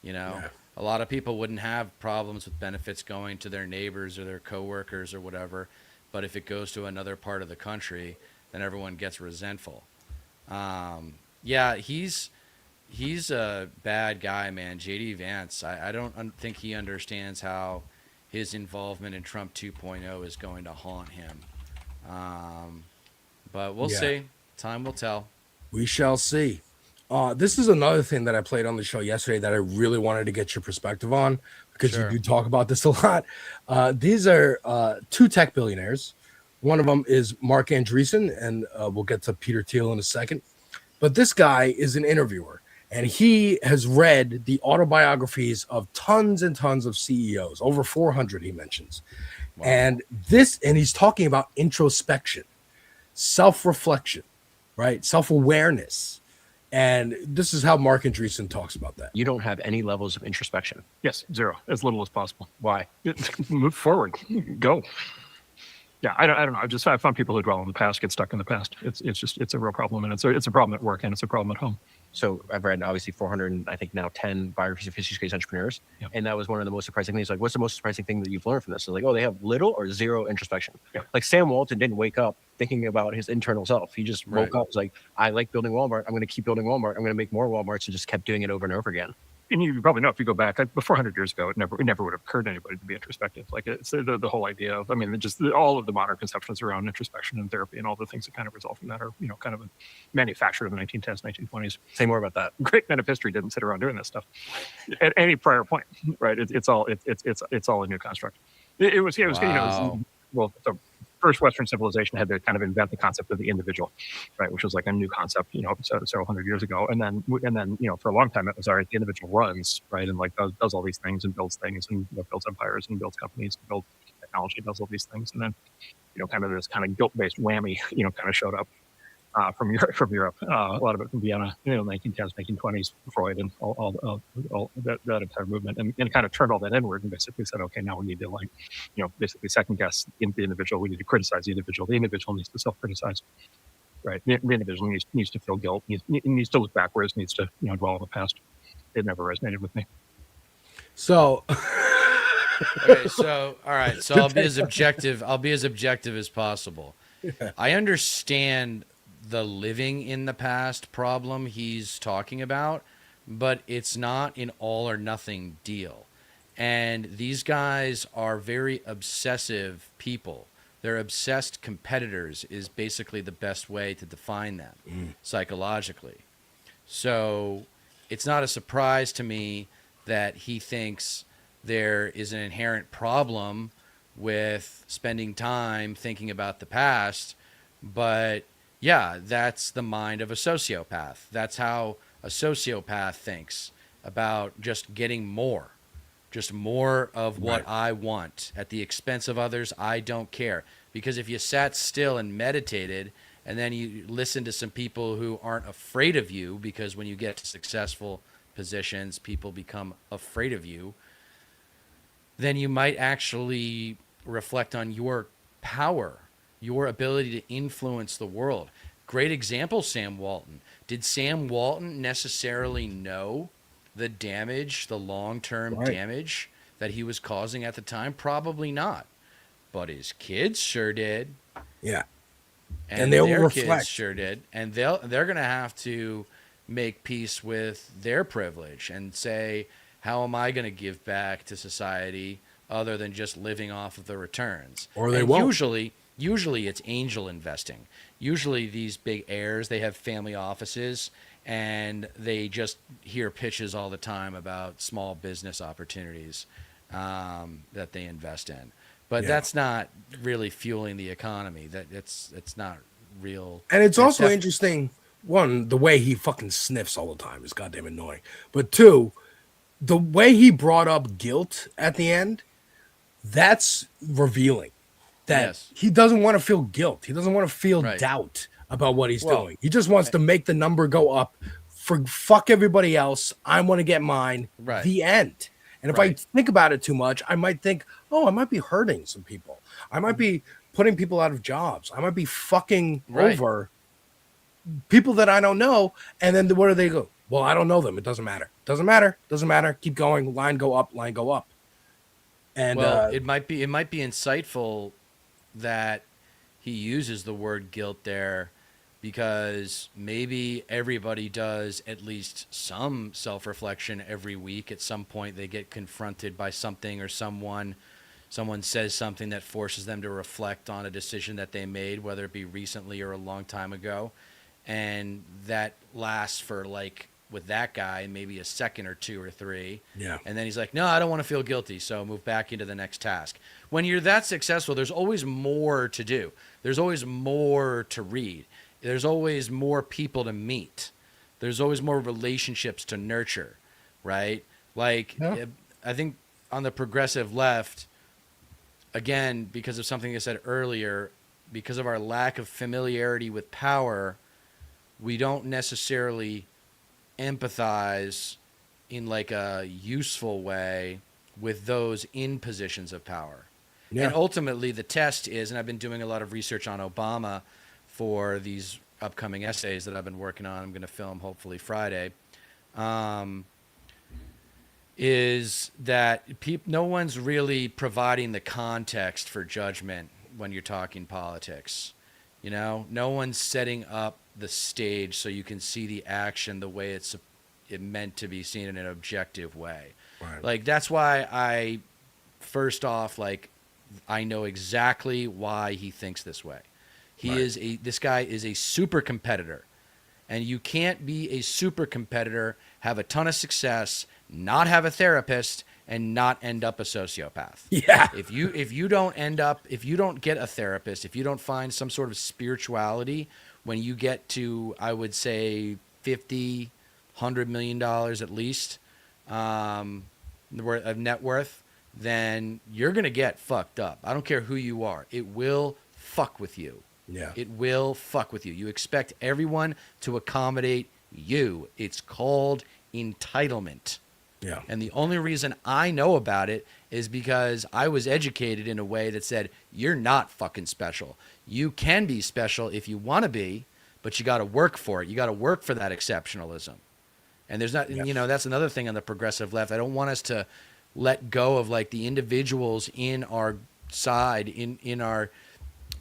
You know, a lot of people wouldn't have problems with benefits going to their neighbors or their coworkers or whatever, but if it goes to another part of the country, then everyone gets resentful. Yeah, he's a bad guy, man. J.D. Vance, I don't think he understands how his involvement in Trump 2.0 is going to haunt him. But we'll see. Time will tell. We shall see. This is another thing that I played on the show yesterday that I really wanted to get your perspective on, because you do talk about this a lot. These are two tech billionaires. One of them is Mark Andreessen, and we'll get to Peter Thiel in a second. But this guy is an interviewer, and he has read the autobiographies of tons and tons of CEOs, over 400 he mentions. Wow. And he's talking about introspection, self-reflection, right? Self-awareness. And this is how Mark Andreessen talks about that. You don't have any levels of introspection. Yes, zero, as little as possible. Why? Move forward, go. Yeah, I don't know. I found people who dwell in the past get stuck in the past. It's a real problem, and it's a problem at work, and it's a problem at home. So I've read obviously 400, I think now 10 biographies of history-based entrepreneurs, and that was one of the most surprising things. Like, what's the most surprising thing that you've learned from this? So like, oh, they have little or zero introspection. Yeah. Like Sam Walton didn't wake up thinking about his internal self. He just woke up, was like, I like building Walmart. I'm going to keep building Walmart. I'm going to make more Walmarts, and just kept doing it over and over again. and you probably know if you go back like, before 100 years ago, it never would have occurred to anybody to be introspective. Like it's the whole idea of, I mean, just all of the modern conceptions around introspection and therapy and all the things that kind of result from that are, you know, kind of manufactured in the 1910s, 1920s. Say more about that. Great men of history didn't sit around doing this stuff at any prior point, right? It's all a new construct. It was you know, well, the first Western civilization had to kind of invent the concept of the individual, right, which was like a new concept, you know, several hundred years ago. And then, you know, for a long time, it was all right. The individual runs, right, and like does all these things and builds things and, you know, builds empires and builds companies and builds technology, does all these things. And then, you know, kind of this kind of guilt-based whammy, you know, kind of showed up from Europe. A lot of it from Vienna, you know, 1910s, 1920s, Freud, and all that entire movement, and kind of turned all that inward and basically said, okay, now we need to, like, you know, basically second guess the individual. We need to criticize the individual. The individual needs to self-criticize, right? The individual needs to feel guilt. Needs to look backwards. Needs to, you know, dwell on the past. It never resonated with me. So. Okay, so all right, so I'll be as objective as possible. I understand the living in the past problem he's talking about, but it's not an all or nothing deal. And these guys are very obsessive people. They're obsessed competitors is basically the best way to define them psychologically. So it's not a surprise to me that he thinks there is an inherent problem with spending time thinking about the past, but yeah, that's the mind of a sociopath. That's how a sociopath thinks about just getting more of what I want at the expense of others. I don't care. Because if you sat still and meditated and then you listen to some people who aren't afraid of you, because when you get to successful positions, people become afraid of you, then you might actually reflect on your power, your ability to influence the world. Great example, Sam Walton. Did Sam Walton necessarily know the damage, the long-term damage that he was causing at the time? Probably not. But his kids sure did. Yeah. And they will their reflect. kids sure did. And they're going to have to make peace with their privilege and say, how am I going to give back to society other than just living off of the returns? Or they won't. Usually it's angel investing. Usually these big heirs, they have family offices and they just hear pitches all the time about small business opportunities that they invest in. But that's not really fueling the economy. That it's not real. And it's also interesting, one, the way he fucking sniffs all the time is goddamn annoying. But two, the way he brought up guilt at the end, that's revealing. That he doesn't want to feel guilt. He doesn't want to feel doubt about what he's doing. He just wants to make the number go up. Fuck everybody else. I want to get mine. Right. The end. And if I think about it too much, I might think, oh, I might be hurting some people. I might be putting people out of jobs. I might be fucking over people that I don't know. And then where do they go? Well, I don't know them. It doesn't matter. Doesn't matter. Doesn't matter. Keep going. Line go up. Line go up. And it might be insightful that he uses the word guilt there, because maybe everybody does at least some self-reflection every week. At some point they get confronted by something or someone says something that forces them to reflect on a decision that they made, whether it be recently or a long time ago. And that lasts for, like, with that guy, maybe a second or two or three. Yeah. And then he's like, no, I don't want to feel guilty, so move back into the next task. When you're that successful, there's always more to do. There's always more to read. There's always more people to meet. There's always more relationships to nurture, right? Like, I think on the progressive left, again, because of something I said earlier, because of our lack of familiarity with power, we don't necessarily empathize in like a useful way with those in positions of power. Yeah. And ultimately the test is, and I've been doing a lot of research on Obama for these upcoming essays that I've been working on, I'm going to film hopefully Friday, is that no one's really providing the context for judgment when you're talking politics. No one's setting up the stage so you can see the action the way it's meant to be seen in an objective way. Right. Like, that's why first off, like, I know exactly why he thinks this way. This guy is a super competitor, and you can't be a super competitor, have a ton of success, not have a therapist, and not end up a sociopath. Yeah. If you don't get a therapist, if you don't find some sort of spirituality when you get to, I would say, $50, $100 million at least of net worth, then you're going to get fucked up. I don't care who you are. It will fuck with you. Yeah. It will fuck with you. You expect everyone to accommodate you. It's called entitlement. Yeah. And the only reason I know about it is because I was educated in a way that said, you're not fucking special. You can be special if you want to be, but you got to work for it. You got to work for that exceptionalism. And there's not, that's another thing on the progressive left. I don't want us to let go of like the individuals in our side, in our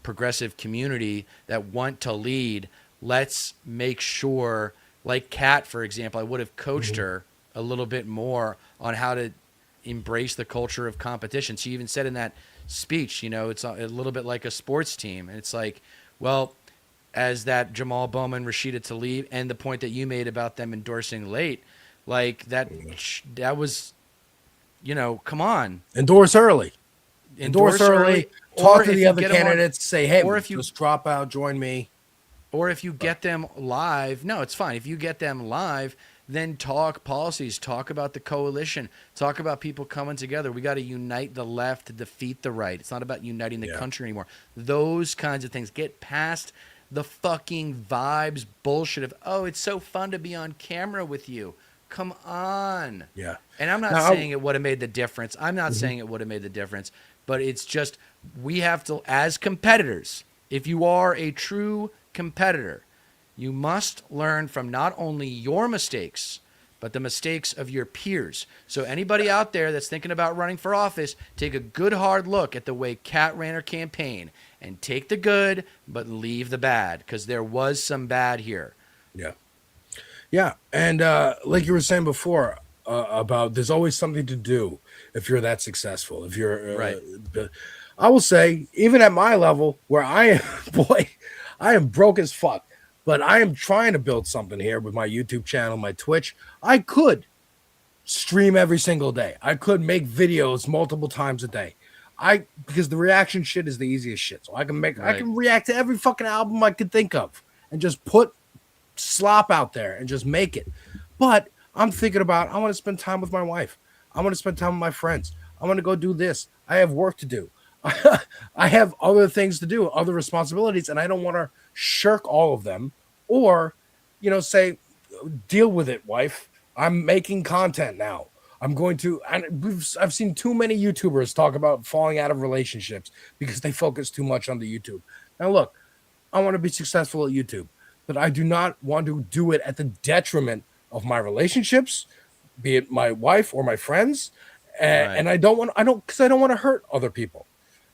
progressive community that want to lead. Let's make sure, like Kat, for example, I would have coached her a little bit more on how to embrace the culture of competition. She even said in that speech, it's a little bit like a sports team. And it's like, well, as that Jamal Bowman, Rashida Tlaib, and the point that you made about them endorsing late, like that was, come on. Endorse early. Talk to the other candidates. Say, hey, or if you just drop out, join me. Or if you get them live, no, it's fine. If you get them live, then talk policies, talk about the coalition, talk about people coming together. We got to unite the left to defeat the right. It's not about uniting the country anymore. Those kinds of things. Get past the fucking vibes bullshit of, oh, it's so fun to be on camera with you. Come on. Yeah. And I'm not saying it would have made the difference. I'm not saying it would have made the difference, but it's just, we have to, as competitors, if you are a true competitor, you must learn from not only your mistakes, but the mistakes of your peers. So anybody out there that's thinking about running for office, take a good hard look at the way Kat ran her campaign and take the good, but leave the bad, because there was some bad here. Yeah. Yeah. And like you were saying before, about there's always something to do if you're that successful. If you're right. I will say, even at my level where I am, boy, I am broke as fuck. But I am trying to build something here with my YouTube channel, my Twitch. I could stream every single day. I could make videos multiple times a day. Because the reaction shit is the easiest shit. So I can react to every fucking album I could think of and just put slop out there and just make it. But I'm thinking about, I want to spend time with my wife. I want to spend time with my friends. I want to go do this. I have work to do. I have other things to do, other responsibilities, and I don't want to shirk all of them or, say, deal with it, wife. I'm making content now. I'm going to, and I've seen too many YouTubers talk about falling out of relationships because they focus too much on the YouTube. Now, look, I want to be successful at YouTube, but I do not want to do it at the detriment of my relationships, be it my wife or my friends. And I don't want to hurt other people.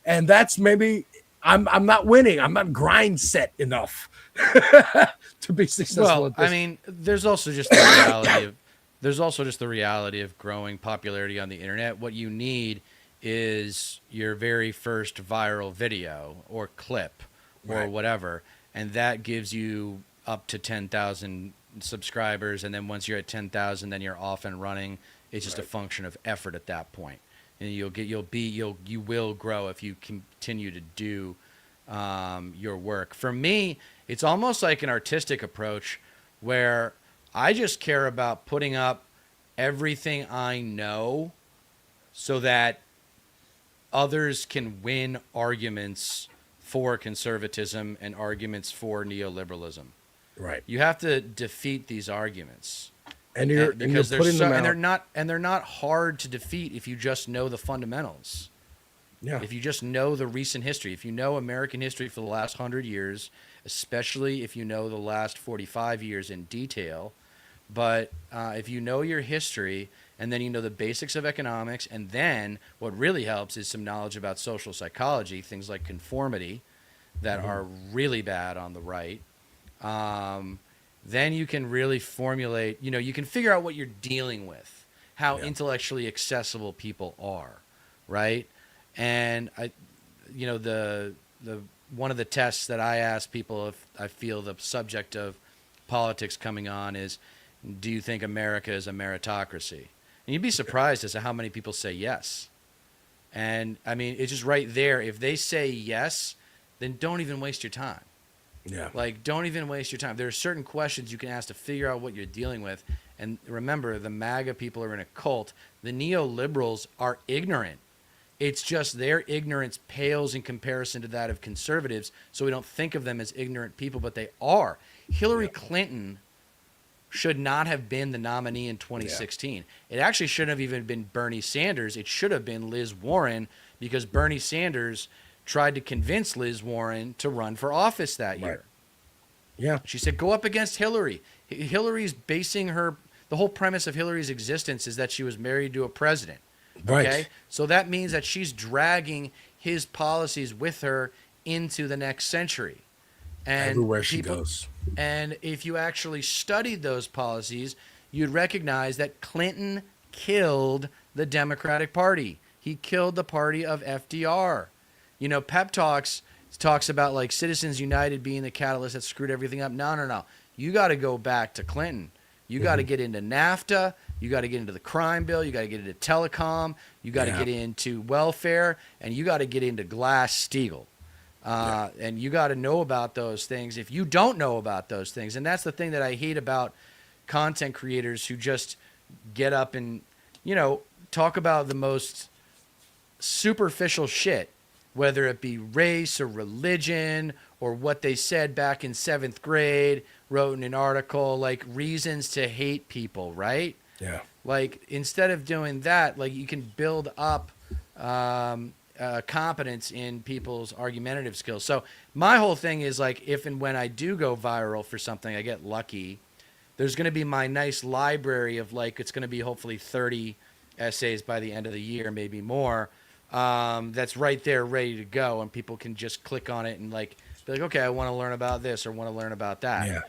And that's maybe I'm not winning. I'm not grind set enough to be successful at this. I mean, there's also just the reality of growing popularity on the internet. What you need is your very first viral video or clip or whatever, and that gives you up to 10,000 subscribers, and then once you're at 10,000, then you're off and running. It's just a function of effort at that point. And you will grow if you continue to do your work. For me, it's almost like an artistic approach where I just care about putting up everything I know so that others can win arguments for conservatism and arguments for neoliberalism. Right. You have to defeat these arguments. And they're not hard to defeat if you just know the fundamentals. Yeah. If you just know the recent history, if you know American history for the last 100 years, especially if you know the last 45 years in detail, but if you know your history and then you know the basics of economics, and then what really helps is some knowledge about social psychology, things like conformity that are really bad on the right. then you can really formulate, you can figure out what you're dealing with, how intellectually accessible people are, right? And the one of the tests that I ask people if I feel the subject of politics coming on is, do you think America is a meritocracy? And you'd be surprised as to how many people say yes. And I mean, it's just right there. If they say yes, then don't even waste your time. Yeah. Like, don't even waste your time. There are certain questions you can ask to figure out what you're dealing with. And remember, the MAGA people are in a cult. The neoliberals are ignorant. It's just their ignorance pales in comparison to that of conservatives, so we don't think of them as ignorant people, but they are. Hillary Clinton should not have been the nominee in 2016. It actually shouldn't have even been Bernie Sanders. It should have been Liz Warren, because Bernie Sanders tried to convince Liz Warren to run for office that year. Yeah. She said, go up against Hillary. Hillary's basing the whole premise of Hillary's existence is that she was married to a president. Right. Okay? So that means that she's dragging his policies with her into the next century. And everywhere she goes. And if you actually studied those policies, you'd recognize that Clinton killed the Democratic Party. He killed the party of FDR. Pep Talks talks about like Citizens United being the catalyst that screwed everything up. No. You got to go back to Clinton. You got to get into NAFTA. You got to get into the crime bill. You got to get into telecom. You got to get into welfare. And you got to get into Glass-Steagall. And you got to know about those things if you don't know about those things. And that's the thing that I hate about content creators who just get up and, talk about the most superficial shit, whether it be race or religion or what they said back in 7th grade, wrote in an article, like reasons to hate people, right? Yeah. Like, instead of doing that, like, you can build up competence in people's argumentative skills. So my whole thing is, like, if and when I do go viral for something, I get lucky, there's going to be my nice library of, like, it's going to be hopefully 30 essays by the end of the year, maybe more. That's right there, ready to go, and people can just click on it and like be like, okay, I want to learn about this or want to learn about that. Yeah.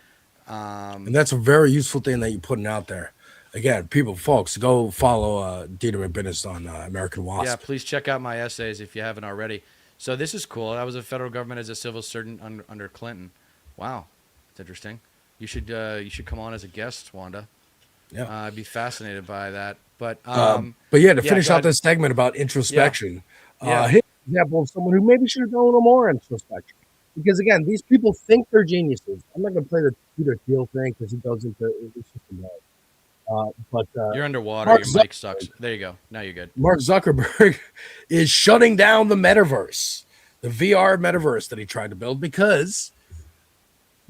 And that's a very useful thing that you're putting out there. Again, folks, go follow Deter McBizness on American Wasp. Yeah, please check out my essays if you haven't already. So this is cool. I was in federal government as a civil servant under Clinton. Wow, that's interesting. You should come on as a guest, Wanda. Yeah, I'd be fascinated by that. But yeah, to finish out this segment about introspection, here's an example of someone who maybe should have done a little more introspection. Because again, these people think they're geniuses. I'm not going to play the Peter Thiel thing because he goes into it's just a no. But you're underwater. Your mic sucks. There you go. Now you're good. Mark Zuckerberg is shutting down the metaverse, the VR metaverse that he tried to build, because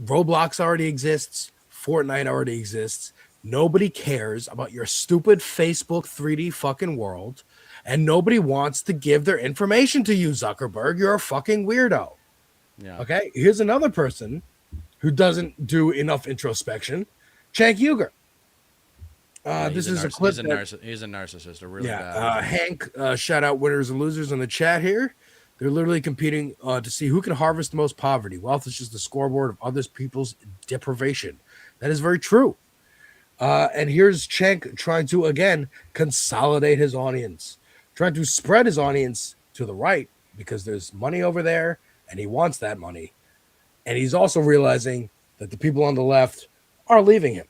Roblox already exists, Fortnite already exists. Nobody cares about your stupid Facebook 3D fucking world, and nobody wants to give their information to you, Zuckerberg. You're a fucking weirdo. Yeah. Okay. Here's another person who doesn't do enough introspection, Cenk Uygur. This is a clip. He's a narcissist. A really bad. Hank, shout out winners and losers in the chat here. They're literally competing to see who can harvest the most poverty. Wealth is just the scoreboard of other people's deprivation. That is very true. And here's Cenk trying to, again, consolidate his audience, trying to spread his audience to the right because there's money over there and he wants that money. And he's also realizing that the people on the left are leaving him.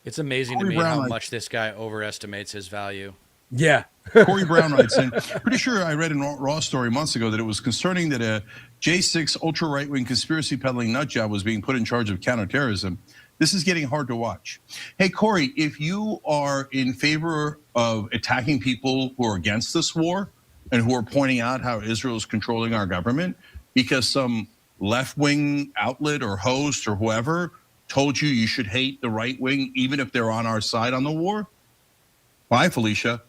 It's amazing to me how much this guy overestimates his value. Yeah. Corey Brown writes in, pretty sure I read in Raw Story months ago that it was concerning that a J6 ultra right-wing conspiracy peddling nutjob was being put in charge of counterterrorism. This is getting hard to watch. Hey, Corey, if you are in favor of attacking people who are against this war and who are pointing out how Israel is controlling our government because some left-wing outlet or host or whoever told you should hate the right wing even if they're on our side on the war, bye, Felicia.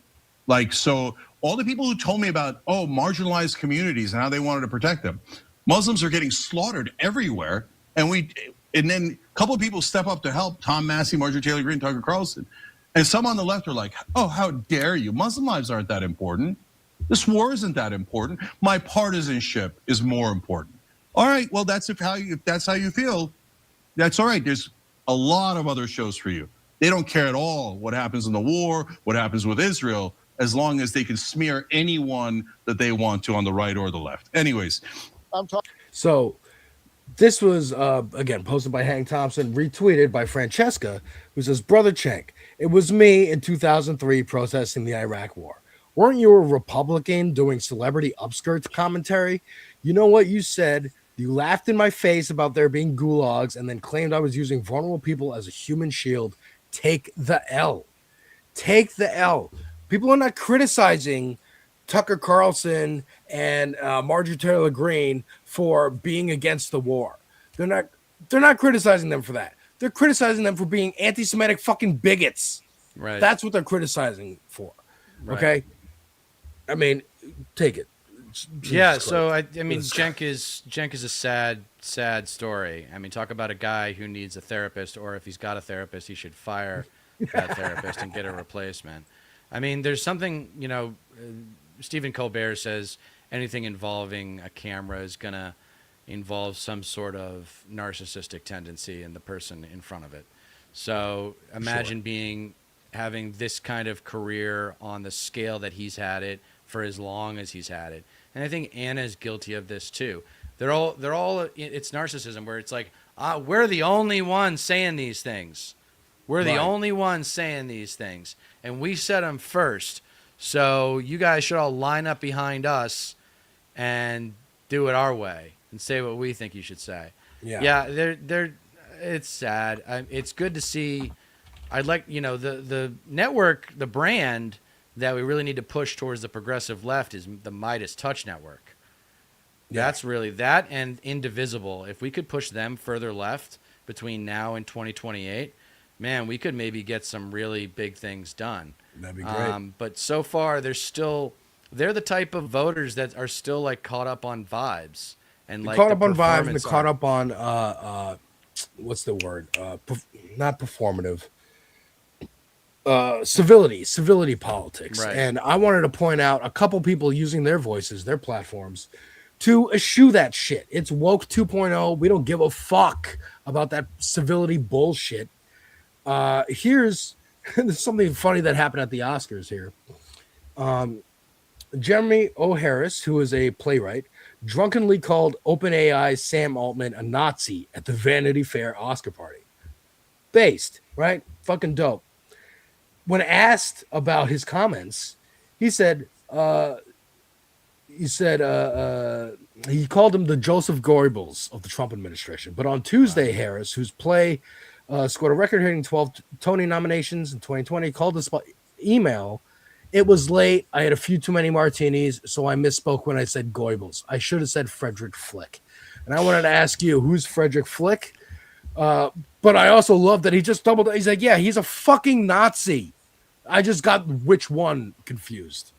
Like, so all the people who told me about, marginalized communities and how they wanted to protect them, Muslims are getting slaughtered everywhere. And then a couple of people step up to help, Tom Massey, Marjorie Taylor Greene, Tucker Carlson. And some on the left are like, oh, how dare you? Muslim lives aren't that important. This war isn't that important. My partisanship is more important. All right, well, if that's how you feel, that's all right. There's a lot of other shows for you. They don't care at all what happens in the war, what happens with Israel, as long as they can smear anyone that they want to on the right or the left. Anyways, So this was, again, posted by Hank Thompson, retweeted by Francesca, who says, Brother Cenk, it was me in 2003 protesting the Iraq war. Weren't you a Republican doing celebrity upskirts commentary? You know what you said? You laughed in my face about there being gulags and then claimed I was using vulnerable people as a human shield. Take the L. Take the L. People are not criticizing Tucker Carlson and Marjorie Taylor Greene for being against the war. They're not criticizing them for that. They're criticizing them for being anti-Semitic fucking bigots. Right. That's what they're criticizing for. Right. Okay. I mean, take it. Jesus Yeah. Christ. So I mean, Cenk is a sad story. I mean, talk about a guy who needs a therapist, or if he's got a therapist, he should fire that therapist and get a replacement. I mean, there's something, Stephen Colbert says anything involving a camera is going to involve some sort of narcissistic tendency in the person in front of it. So imagine having this kind of career on the scale that he's had it for as long as he's had it. And I think Anna's guilty of this too. They're all, it's narcissism where it's like, we're the only ones saying these things. We're the only ones saying these things. And we said them first. So you guys should all line up behind us and do it our way and say what we think you should say. Yeah. It's sad. It's good to see. I'd like, the network, the brand that we really need to push towards the progressive left is the Midas Touch Network. Yeah. That's really that and Indivisible. If we could push them further left between now and 2028, man, we could maybe get some really big things done. That'd be great. But so far, they're the type of voters that are still like caught up on vibes and like caught up on vibes and caught up on what's the word? Not performative. Civility politics. Right. And I wanted to point out a couple people using their voices, their platforms, to eschew that shit. It's woke 2.0. We don't give a fuck about that civility bullshit. Here's something funny that happened at the Oscars here. Jeremy O. Harris, who is a playwright, drunkenly called OpenAI's Sam Altman a Nazi at the Vanity Fair Oscar party. Based, right? Fucking dope. When asked about his comments, he said he called him the Joseph Goebbels of the Trump administration. But on Tuesday, Harris, whose play scored a record-hitting 12 Tony nominations in 2020, called this email, "It was late. I had a few too many martinis, so I misspoke when I said Goebbels. I should have said Frederick Flick." And I wanted to ask you, who's Frederick Flick? But I also love that he just doubled. He's like, yeah, he's a fucking Nazi. I just got which one confused.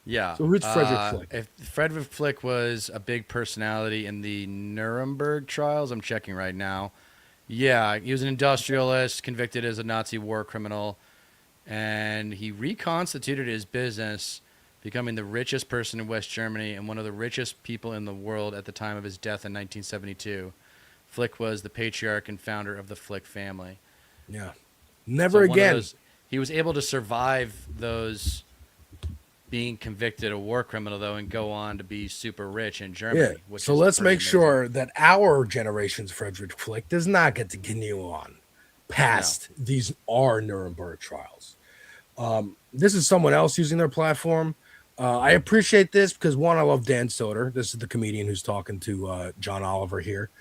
Yeah. So who's Frederick Flick? If Frederick Flick was a big personality in the Nuremberg trials, I'm checking right now. Yeah, he was an industrialist, convicted as a Nazi war criminal, and he reconstituted his business, becoming the richest person in West Germany and one of the richest people in the world at the time of his death in 1972. Flick was the patriarch and founder of the Flick family. Yeah. Never again. He was able to survive those being convicted a war criminal, though, and go on to be super rich in Germany. Yeah. So let's make sure that our generation's Frederick Flick does not get to continue on past these Nuremberg trials. This is someone else using their platform. I appreciate this because, one, I love Dan Soder. This is the comedian who's talking to John Oliver here.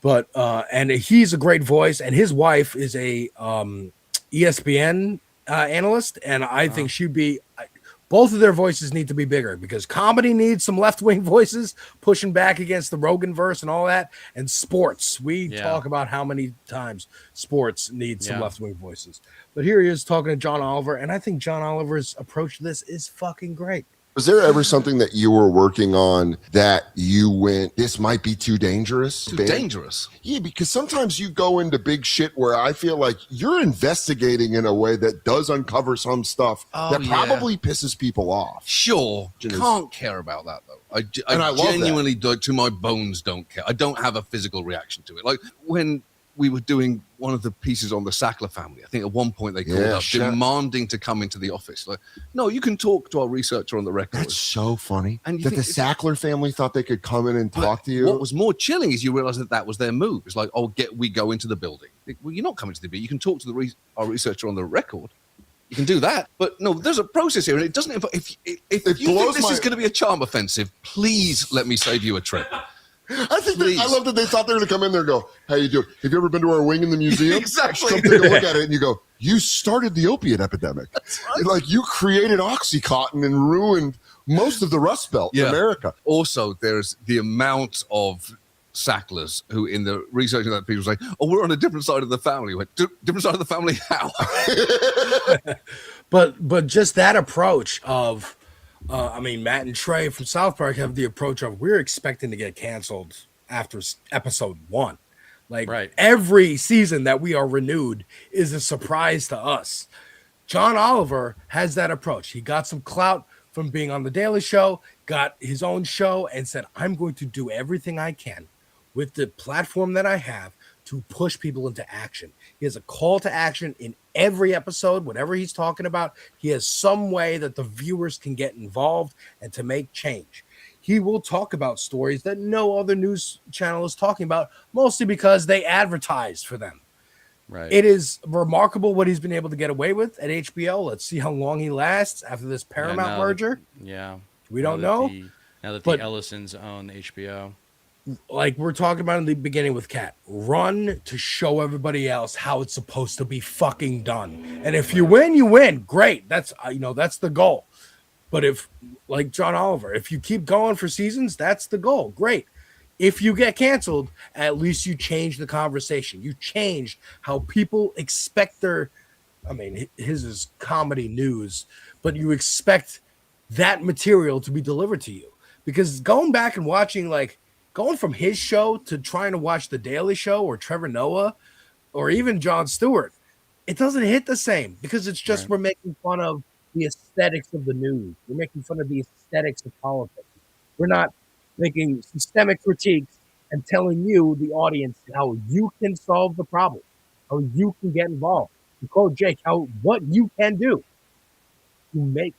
But and he's a great voice, and his wife is a ESPN analyst, and I think she'd be. Both of their voices need to be bigger because comedy needs some left-wing voices pushing back against the Rogan verse and all that, and sports. We talk about how many times sports needs some left-wing voices. But here he is talking to John Oliver, and I think John Oliver's approach to this is fucking great. Was there ever something that you were working on that you went, this might be too dangerous? Too dangerous? Yeah, because sometimes you go into big shit where I feel like you're investigating in a way that does uncover some stuff that probably pisses people off. Sure. Can't care about that, though. I genuinely, to my bones, don't care. I don't have a physical reaction to it. Like when we were doing one of the pieces on the Sackler family. I think at one point they called up demanding to come into the office. Like, no, you can talk to our researcher on the record. That's so funny. And that the Sackler family thought they could come in and talk to you. What was more chilling is you realize that was their move. It's like, we go into the building. Well, you're not coming to the building. You can talk to our researcher on the record. You can do that, but no, there's a process here, and it doesn't. If you think this is going to be a charm offensive, please let me save you a trip. I love that they thought they were going to come in there and go, "How you doing? Have you ever been to our wing in the museum? Exactly. Come take a look at it." And you go, "You started the opiate epidemic. Right. Like you created OxyContin and ruined most of the Rust Belt in America." Also, there's the amount of Sacklers who, in the research of that, people say, "Oh, we're on a different side of the family." Went, different side of the family? How? but just that approach of. I mean, Matt and Trey from South Park have the approach of we're expecting to get canceled after episode 1. Like every season that we are renewed is a surprise to us. John Oliver has that approach. He got some clout from being on The Daily Show, got his own show, and said, I'm going to do everything I can with the platform that I have to push people into action. He has a call to action in every episode. Whatever he's talking about, he has some way that the viewers can get involved and to make change. He will talk about stories that no other news channel is talking about, mostly because they advertise for them. Right. It is remarkable what he's been able to get away with at HBO. Let's see how long he lasts after this Paramount merger. We don't know. Now that the Ellisons own HBO. Like we're talking about in the beginning with Kat, run to show everybody else how it's supposed to be fucking done. And if you win, you win. Great. That's that's the goal. But if, like John Oliver, if you keep going for seasons, that's the goal. Great. If you get canceled, at least you change the conversation. You change how people expect their, his is comedy news, but you expect that material to be delivered to you. Because going back and watching, going from his show to trying to watch The Daily Show or Trevor Noah or even Jon Stewart, it doesn't hit the same because it's just we're making fun of the aesthetics of the news. We're making fun of the aesthetics of politics. We're not making systemic critiques and telling you, the audience, how you can solve the problem, how you can get involved. To quote Jake, what you can do to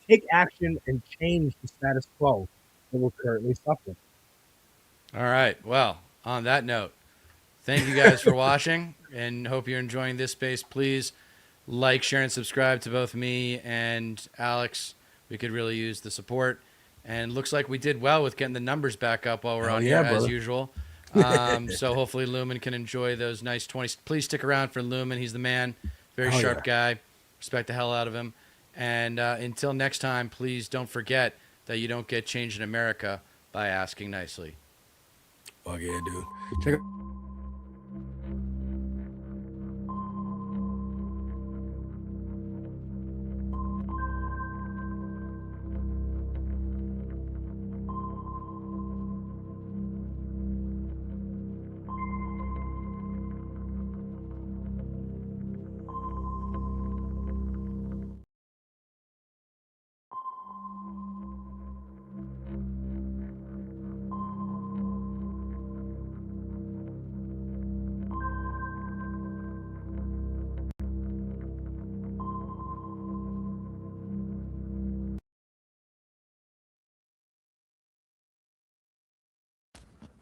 take action and change the status quo that we're currently suffering. All right. Well, on that note, thank you guys for watching and hope you're enjoying this space. Please like, share, and subscribe to both me and Alex. We could really use the support. And looks like we did well with getting the numbers back up while we're on here as usual. So hopefully Lumen can enjoy those nice 20s. Please stick around for Lumen. He's the man. Very sharp guy. Respect the hell out of him. And until next time, please don't forget that you don't get change in America by asking nicely. Fuck yeah, dude. Check it.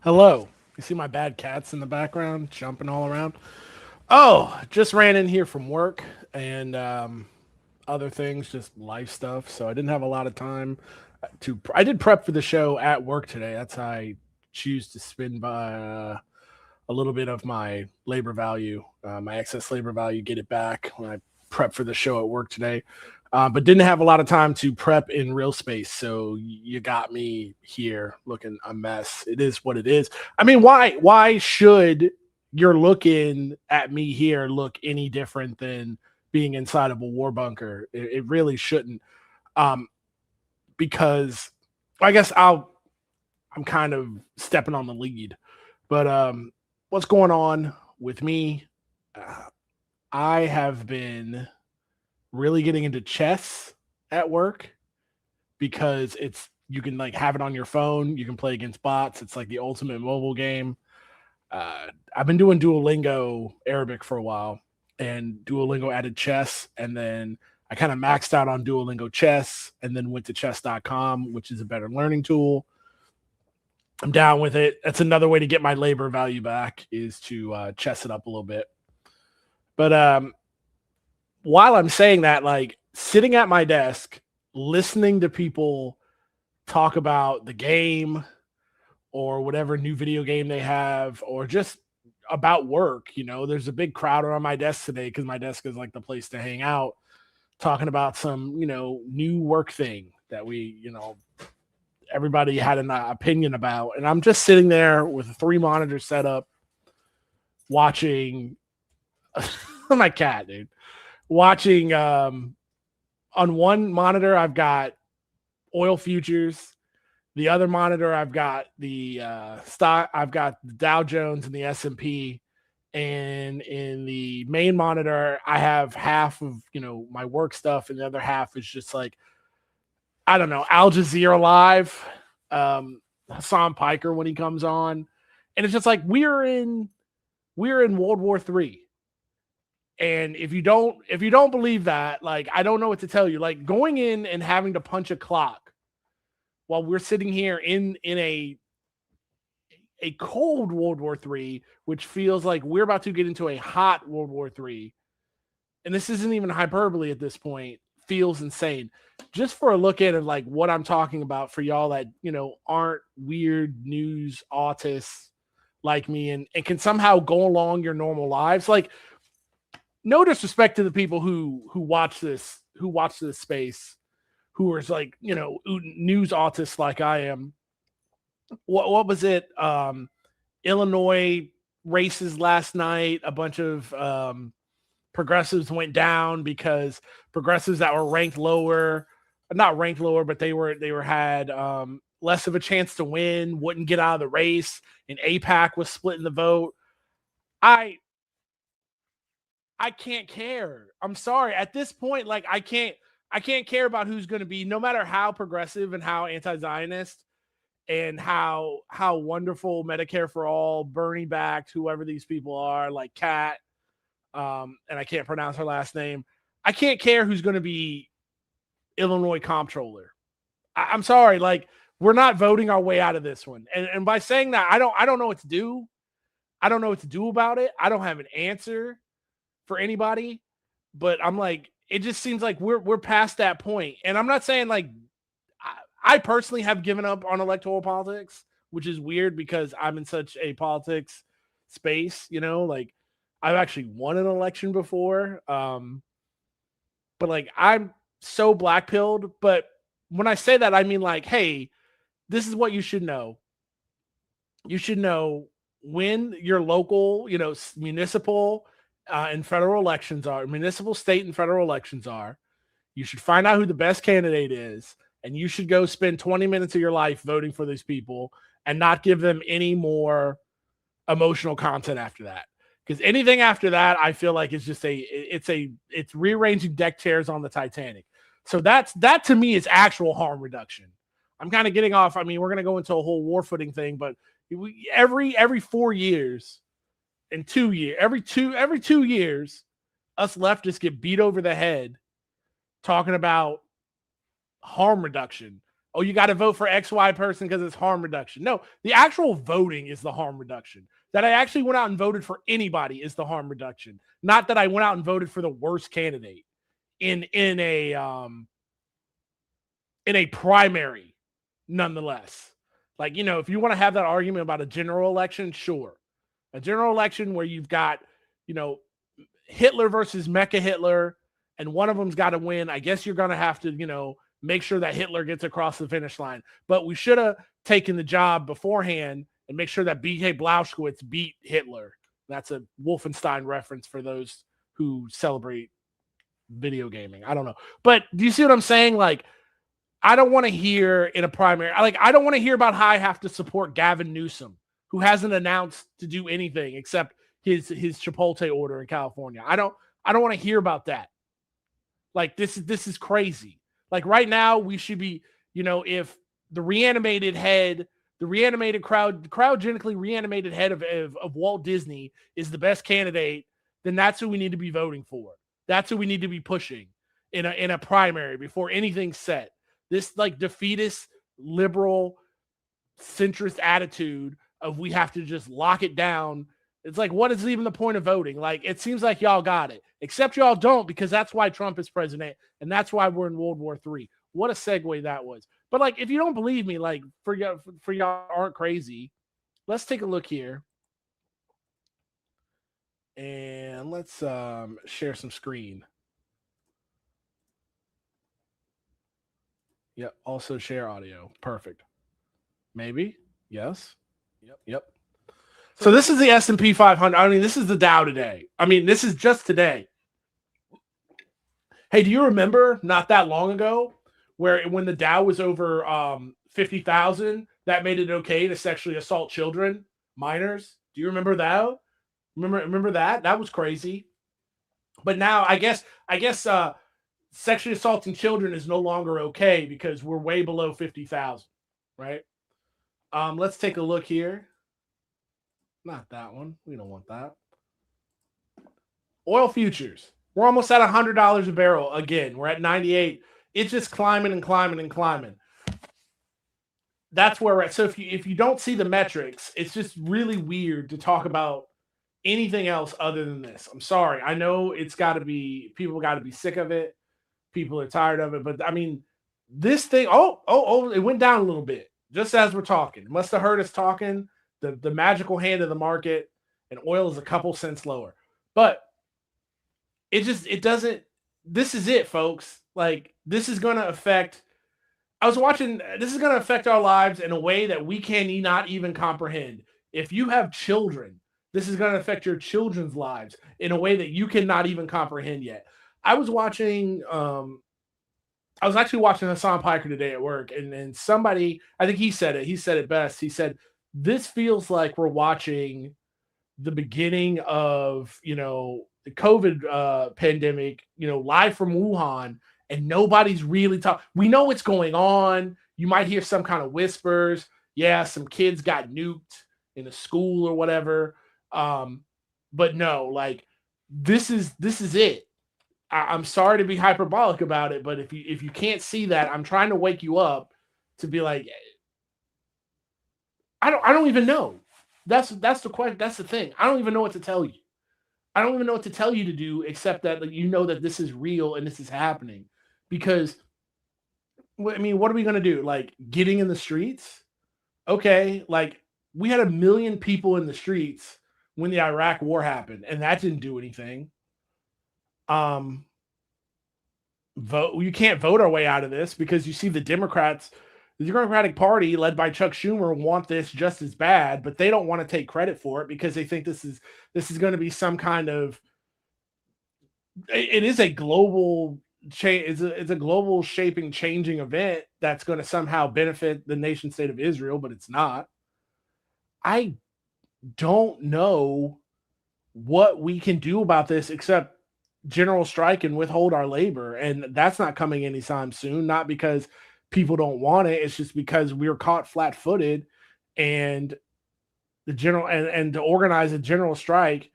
Hello. You see my bad cats in the background jumping all around? Oh, just ran in here from work and other things, just life stuff. So I didn't have a lot of time I did prep for the show at work today. That's how I choose to spend by a little bit of my labor value, my excess labor value, get it back when I prep for the show at work today. But didn't have a lot of time to prep in real space. So you got me here looking a mess. It is what it is. I mean, why should you're looking at me here look any different than being inside of a war bunker? It really shouldn't. Because I guess I'm kind of stepping on the lead. But what's going on with me? I have been really getting into chess at work because you can have it on your phone. You can play against bots. It's like the ultimate mobile game. I've been doing Duolingo Arabic for a while, and Duolingo added chess, and then I kind of maxed out on Duolingo chess, and then went to chess.com, which is a better learning tool. I'm down with it. That's another way to get my labor value back, is to chess it up a little bit. But while I'm saying that, like sitting at my desk, listening to people talk about the game or whatever new video game they have, or just about work, there's a big crowd around my desk today because my desk is like the place to hang out, talking about some, new work thing that we, everybody had an opinion about. And I'm just sitting there with a 3-monitor setup watching my cat, dude, watching, on one monitor, I've got oil futures. The other monitor, I've got the stock. I've got the Dow Jones and the S&P, and in the main monitor, I have half of my work stuff, and the other half is just like, I don't know, Al Jazeera Live, Hassan Piker when he comes on, and it's just like we're in World War III. And if you don't believe that, like, I don't know what to tell you. Like, going in and having to punch a clock while we're sitting here in a cold World War III, which feels like we're about to get into a hot World War III, and this isn't even hyperbole at this point, feels insane. Just for a look at it, like what I'm talking about for y'all that aren't weird news autists like me and can somehow go along your normal lives. Like, no disrespect to the people who watch this space, who are like, news autists like I am. What was it? Illinois races last night. A bunch of progressives went down because progressives that were not ranked lower, but they had less of a chance to win, wouldn't get out of the race, and AIPAC was splitting the vote. I can't care. I'm sorry. At this point, like, I can't care about who's going to be, no matter how progressive and how anti-Zionist and how wonderful Medicare for all, Bernie backed, whoever these people are, like Kat, and I can't pronounce her last name. I can't care who's going to be Illinois comptroller. I'm sorry. Like, we're not voting our way out of this one. And by saying that, I don't know what to do. I don't know what to do about it. I don't have an answer for anybody, but I'm like, it just seems like we're past that point. And I'm not saying, like, I personally have given up on electoral politics, which is weird because I'm in such a politics space, like I've actually won an election before. But like, I'm so black-pilled. But when I say that, I mean, like, hey, this is what you should know. You should know when your local, municipal and federal elections are, municipal, state, and federal elections are. You should find out who the best candidate is, and you should go spend 20 minutes of your life voting for these people and not give them any more emotional content after that. Because anything after that, I feel like it's just it's rearranging deck chairs on the Titanic. So that to me is actual harm reduction. I'm kind of getting off. I mean, we're going to go into a whole war footing thing, but every 4 years, in 2 years, every 2 years, us leftists get beat over the head talking about harm reduction. Oh, you got to vote for XY person because it's harm reduction. No, the actual voting is the harm reduction. That I actually went out and voted for anybody is the harm reduction. Not that I went out and voted for the worst candidate in a primary, nonetheless. Like, if you want to have that argument about a general election, sure. A general election where you've got, Hitler versus Mecha Hitler, and one of them's got to win. I guess you're going to have to, make sure that Hitler gets across the finish line. But we should have taken the job beforehand and make sure that BK Blauschwitz beat Hitler. That's a Wolfenstein reference for those who celebrate video gaming. I don't know. But do you see what I'm saying? Like, I don't want to hear in a primary, I don't want to hear about how I have to support Gavin Newsom, who hasn't announced to do anything except his Chipotle order in California. I don't want to hear about that. Like, this is crazy. Like, right now we should be, if the reanimated head the reanimated cryogenically reanimated head of Walt Disney is the best candidate, then that's who we need to be voting for. That's who we need to be pushing in a primary before anything's set. This like defeatist, liberal, centrist attitude of we have to just lock it down. It's like, what is even the point of voting? Like, it seems like y'all got it, except y'all don't, because that's why Trump is president, and that's why we're in World War III. What a segue that was. But like, if you don't believe me, like for y'all aren't crazy, let's take a look here. And let's share some screen. Yep. Also share audio. Perfect. Maybe. Yes. Yep. So this is the S&P 500. I mean, this is the Dow today. I mean, this is just today. Hey, do you remember not that long ago when the Dow was over 50,000, that made it okay to sexually assault children, minors? Do you remember that? Remember that? That was crazy. But now I guess sexually assaulting children is no longer okay because we're way below 50,000, right? Let's take a look here. Not that one. We don't want that. Oil futures. We're almost at $100 a barrel again. We're at 98. It's just climbing and climbing and climbing. That's where we're at. So if you don't see the metrics, it's just really weird to talk about anything else other than this. I'm sorry. I know it's got to be, people got to be sick of it. People are tired of it. But I mean, this thing, it went down a little bit just as we're talking. It must have heard us talking, the magical hand of the market, and oil is a couple cents lower. But it doesn't, this is it, folks. Like, this is going to affect, this is going to affect our lives in a way that we cannot even comprehend. If you have children, this is going to affect your children's lives in a way that you cannot even comprehend yet. I was actually watching Hassan Piker today at work, and somebody, I think he said it best. He said, this feels like we're watching the beginning of, the COVID pandemic, live from Wuhan, and nobody's really talking. We know what's going on. You might hear some kind of whispers. Yeah, some kids got nuked in a school or whatever. But no, like, this is it. I'm sorry to be hyperbolic about it, but if you can't see that, I'm trying to wake you up to be like, I don't even know. That's the question. That's the thing. I don't even know what to tell you. I don't even know what to tell you to do, except that that this is real and this is happening. Because, I mean, what are we going to do? Like, getting in the streets? Okay, like, we had 1 million people in the streets when the Iraq war happened, and that didn't do anything. You can't vote our way out of this, because you see the Democratic Party led by Chuck Schumer want this just as bad, but they don't want to take credit for it because they think this is going to be some kind of, it is a global change. It's a global changing event that's going to somehow benefit the nation state of Israel, but it's not. I don't know what we can do about this except general strike and withhold our labor. And that's not coming anytime soon, not because people don't want it. It's just because we were caught flat-footed, and the general and to organize a general strike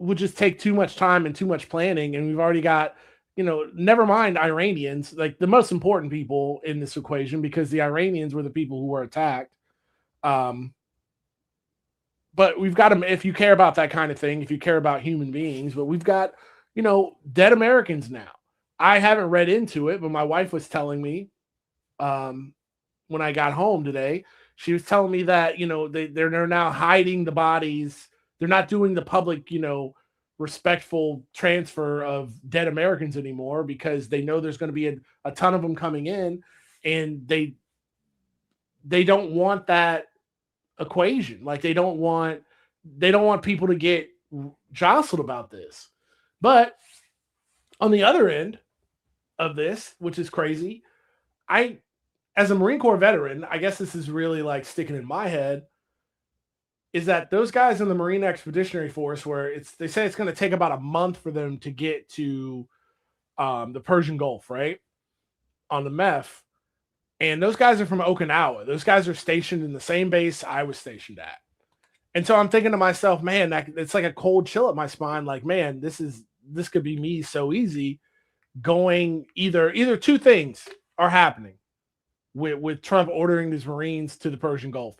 would just take too much time and too much planning. And we've already got, never mind Iranians, like the most important people in this equation, because the Iranians were the people who were attacked. But we've got them, if you care about that kind of thing, if you care about human beings, but we've got, dead Americans now. I haven't read into it, but my wife was telling me when I got home today, she was telling me that, they're now hiding the bodies. They're not doing the public, respectful transfer of dead Americans anymore, because they know there's going to be a ton of them coming in, and they don't want that equation. Like, they don't want people to get jostled about this. But on the other end of this, which is crazy, as a Marine Corps veteran, I guess this is really like sticking in my head, is that those guys in the Marine Expeditionary Force, where they say it's going to take about a month for them to get to the Persian Gulf, right? On the MEF, And those guys are from Okinawa. Those guys are stationed in the same base I was stationed at. And so I'm thinking to myself, man, it's like a cold chill up my spine. Like, man, this could be me so easy. Going either two things are happening with Trump ordering these Marines to the Persian Gulf.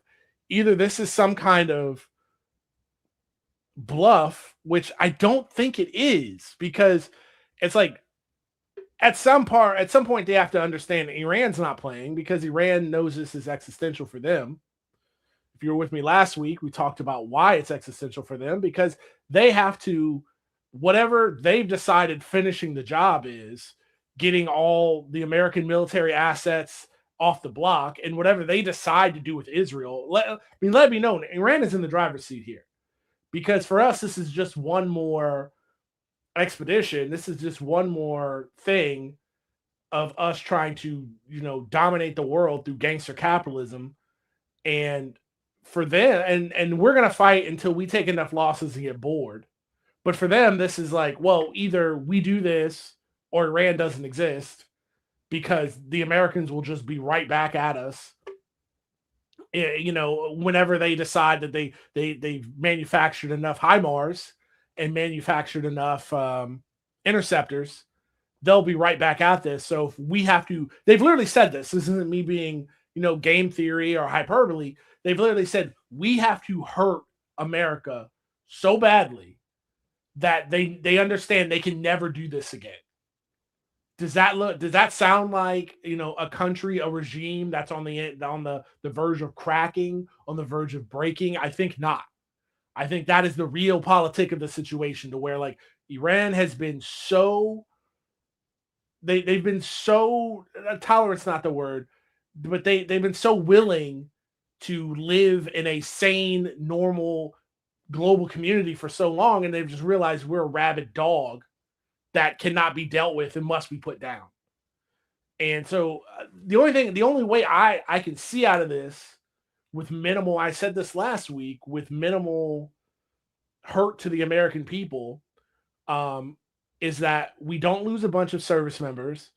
Either this is some kind of bluff, which I don't think it is, because it's like at some point they have to understand that Iran's not playing, because Iran knows this is existential for them. If you were with me last week, we talked about why it's existential for them, because they have to, whatever they've decided finishing the job is, getting all the American military assets off the block, and whatever they decide to do with Israel, let it be known, Iran is in the driver's seat here. Because for us, this is just one more expedition. This is just one more thing of us trying to, dominate the world through gangster capitalism. And for them, and we're going to fight until we take enough losses to get bored. But for them, this is like, well, either we do this or Iran doesn't exist, because the Americans will just be right back at us. Whenever they decide that they've manufactured enough HIMARS and manufactured enough interceptors, they'll be right back at this. So if we have to, they've literally said this isn't me being, game theory or hyperbole. They've literally said, we have to hurt America so badly that they understand they can never do this again. Does that sound like, a country, a regime that's on the verge of cracking, on the verge of breaking? I think not. I think that is the real politic of the situation, to where like Iran has been so, they've been so, tolerance not the word, but they've been so willing to live in a sane, normal global community for so long, and they've just realized we're a rabid dog that cannot be dealt with and must be put down. And so the only way I can see out of this with minimal, I said this last week, with minimal hurt to the American people, is that we don't lose a bunch of service members,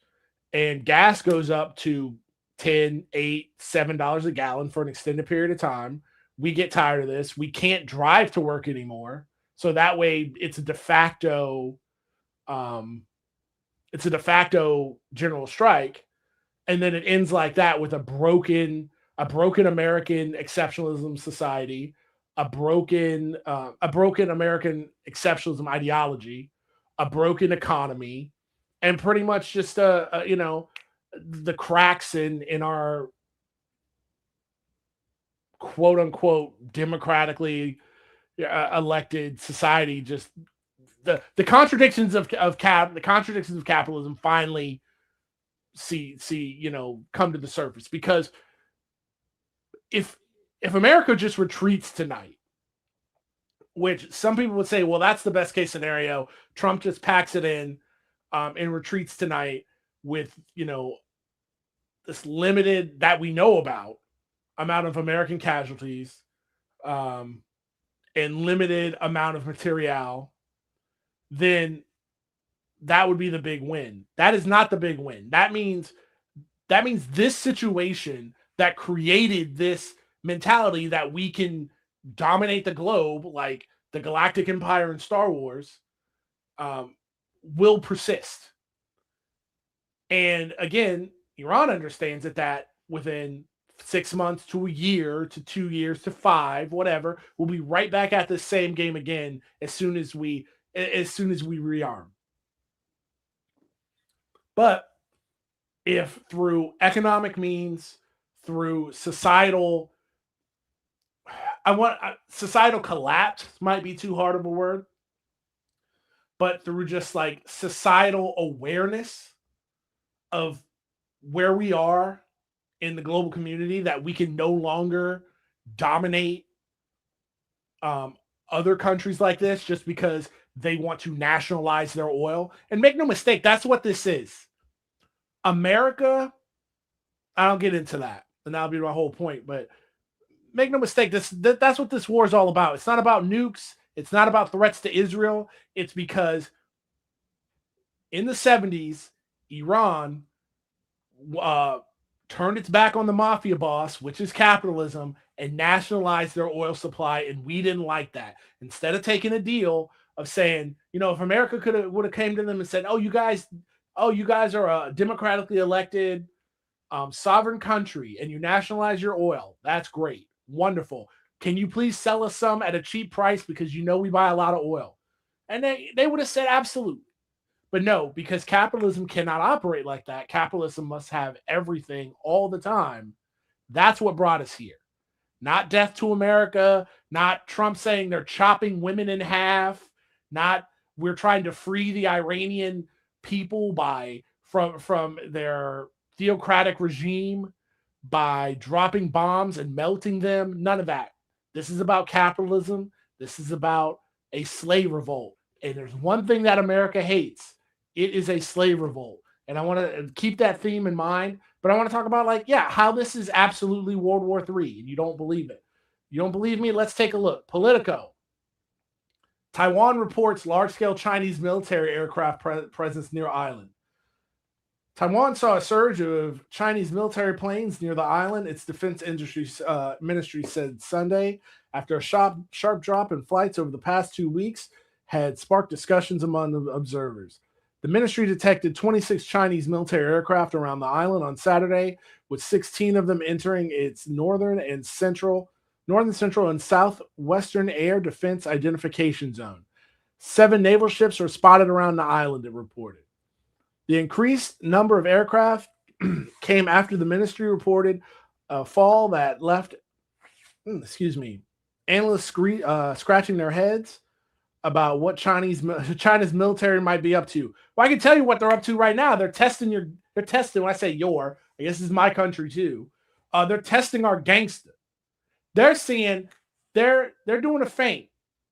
and gas goes up to $10, $8, $7 a gallon for an extended period of time. We get tired of this. We can't drive to work anymore. So that way it's a de facto general strike, and then it ends like that with a broken American exceptionalism society, a broken American exceptionalism ideology, a broken economy, and pretty much just the cracks in our quote unquote democratically elected society, just the contradictions of capitalism finally come to the surface. Because if America just retreats tonight, which some people would say, well, that's the best case scenario, Trump just packs it in and retreats tonight with this limited, that we know about, amount of American casualties and limited amount of material, then that would be the big win. That is not the big win. That means this situation that created this mentality that we can dominate the globe like the Galactic Empire in Star Wars will persist. And again, Iran understands that within 6 months to a year to 2 years to 5, whatever, we'll be right back at the same game again as soon as we rearm. But if through economic means, through societal collapse might be too hard of a word, but through just like societal awareness of where we are in the global community, that we can no longer dominate other countries like this just because they want to nationalize their oil. And make no mistake, that's what this is. America, I don't get into that, and that'll be my whole point, but make no mistake, that's what this war is all about. It's not about nukes. It's not about threats to Israel. It's because in the 70s, Iran turned its back on the mafia boss, which is capitalism, and nationalized their oil supply, and we didn't like that. Instead of taking a deal of saying, if America would have came to them and said, you guys are a democratically elected sovereign country and you nationalize your oil, that's great, wonderful. Can you please sell us some at a cheap price because we buy a lot of oil? And they would have said absolutely. But no, because capitalism cannot operate like that. Capitalism must have everything all the time. That's what brought us here. Not death to America, not Trump saying they're chopping women in half, not we're trying to free the Iranian people from their theocratic regime by dropping bombs and melting them. None of that. This is about capitalism. This is about a slave revolt. And there's one thing that America hates. It is a slave revolt. And I want to keep that theme in mind. But I want to talk about how this is absolutely World War III. And you don't believe it. You don't believe me? Let's take a look. Politico. Taiwan reports large-scale Chinese military aircraft presence near island. Taiwan saw a surge of Chinese military planes near the island, its defense ministry said Sunday, after a sharp drop in flights over the past 2 weeks had sparked discussions among the observers. The ministry detected 26 Chinese military aircraft around the island on Saturday, with 16 of them entering its northern, central, and southwestern air defense identification zone. 7 naval ships were spotted around the island, it reported. The increased number of aircraft came after the ministry reported a fall that left, analysts scratching their heads about what China's military might be up to. Well, I can tell you what they're up to right now. They're testing when I say I guess this is my country too. They're testing our gangster. They're seeing, they're doing a feint.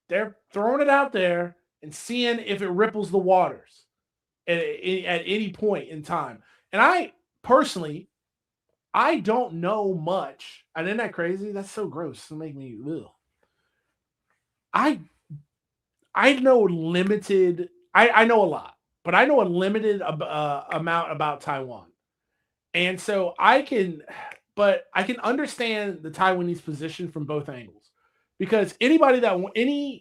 They're throwing it out there and seeing if it ripples the waters at any point in time. And I personally, I don't know much. And isn't that crazy? That's so gross. It'll make me ugh. I know limited. I know a lot, but I know a limited amount about Taiwan, and so I can understand the Taiwanese position from both angles, because any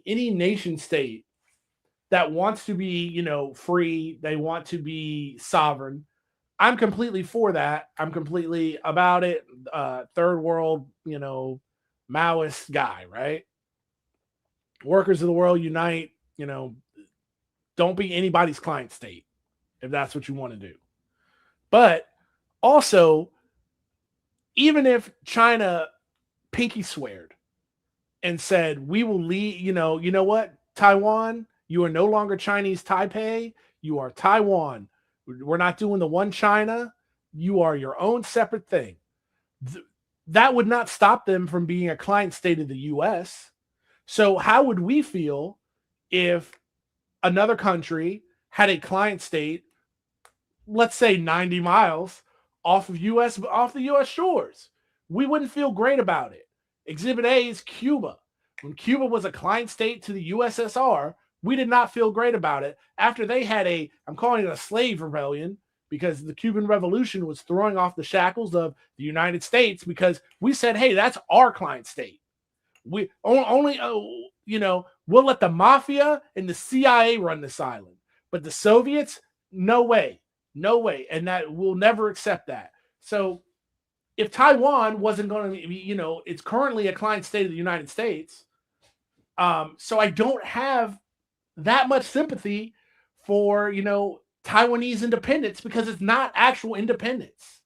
nation state that wants to be free, they want to be sovereign. I'm completely for that. I'm completely about it. Third world, Maoist guy, right? Workers of the world unite, don't be anybody's client state if that's what you want to do. But also, even if China pinky sweared and said, we will leave, you know what, Taiwan, you are no longer Chinese Taipei, you are Taiwan. We're not doing the one China. You are your own separate thing. That would not stop them from being a client state of the U.S., so how would we feel if another country had a client state, let's say 90 miles off the U.S. shores? We wouldn't feel great about it. Exhibit A is Cuba. When Cuba was a client state to the USSR, we did not feel great about it after they had I'm calling it a slave rebellion, because the Cuban Revolution was throwing off the shackles of the United States, because we said, hey, that's our client state. We only, we'll let the mafia and the CIA run this island, but the Soviets, no way, and that we'll never accept that. So, if Taiwan wasn't going to be, it's currently a client state of the United States. So I don't have that much sympathy for Taiwanese independence, because it's not actual independence.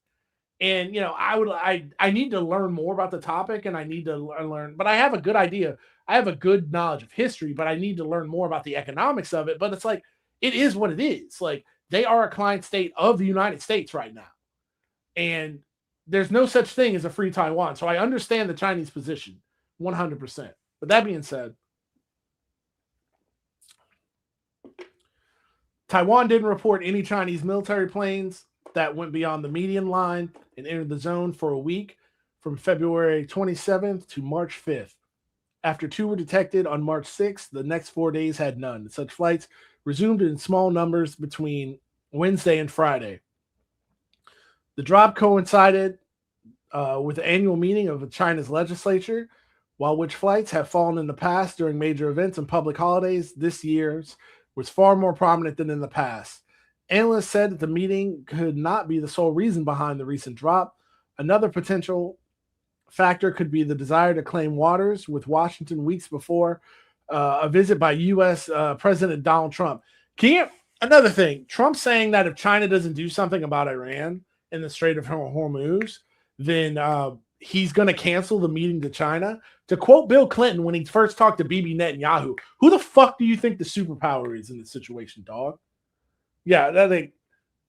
And, I need to learn more about the topic, and I need to learn, but I have a good idea. I have a good knowledge of history, but I need to learn more about the economics of it. But it's like, it is what it is. Like, they are a client state of the United States right now. And there's no such thing as a free Taiwan. So I understand the Chinese position 100%. But that being said, Taiwan didn't report any Chinese military planes that went beyond the median line and entered the zone for a week from February 27th to March 5th. After 2 were detected on March 6th, the next 4 days had none. Such flights resumed in small numbers between Wednesday and Friday. The drop coincided with the annual meeting of China's legislature. While which flights have fallen in the past during major events and public holidays, this year's was far more prominent than in the past. Analysts said that the meeting could not be the sole reason behind the recent drop. Another potential factor could be the desire to claim waters with Washington weeks before a visit by U.S. President Donald Trump. Another thing, Trump saying that if China doesn't do something about Iran in the Strait of Hormuz, then he's going to cancel the meeting to China. To quote Bill Clinton when he first talked to Bibi Netanyahu, who the fuck do you think the superpower is in this situation, dog? Yeah,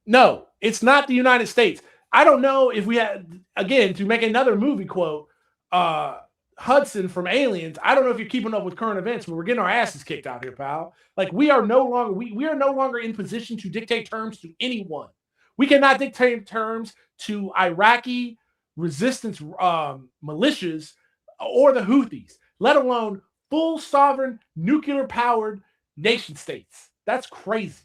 no, it's not the United States. I don't know if we had, again, to make another movie quote, Hudson from Aliens, I don't know if you're keeping up with current events, but we're getting our asses kicked out here, pal. Like, we are no longer in position to dictate terms to anyone. We cannot dictate terms to Iraqi resistance militias or the Houthis, let alone full sovereign nuclear-powered nation states. That's crazy.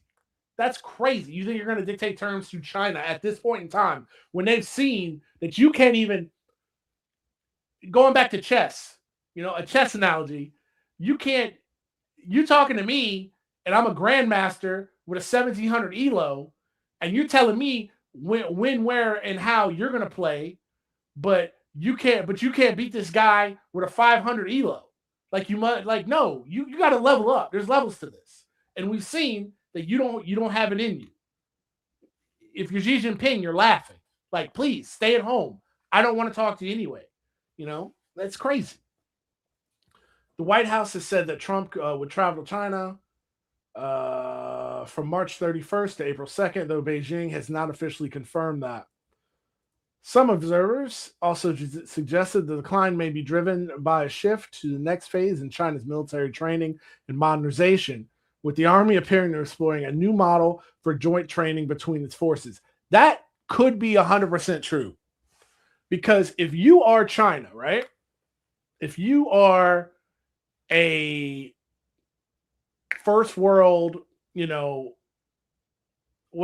That's crazy. You think you're going to dictate terms to China at this point in time when they've seen that you can't even, going back to chess, a chess analogy, you talking to me and I'm a grandmaster with a 1700 ELO and you're telling me when, where, and how you're going to play, but you can't beat this guy with a 500 ELO. No, you got to level up. There's levels to this. And we've seen that you don't have it in you. If you're Xi Jinping, you're laughing. Like, please stay at home. I don't want to talk to you anyway. That's crazy. The White House has said that Trump would travel to China from March 31st to April 2nd, though Beijing has not officially confirmed that. Some observers also suggested the decline may be driven by a shift to the next phase in China's military training and modernization, with the army appearing to be exploring a new model for joint training between its forces. That could be 100% true. Because if you are China, right? If you are a first world, what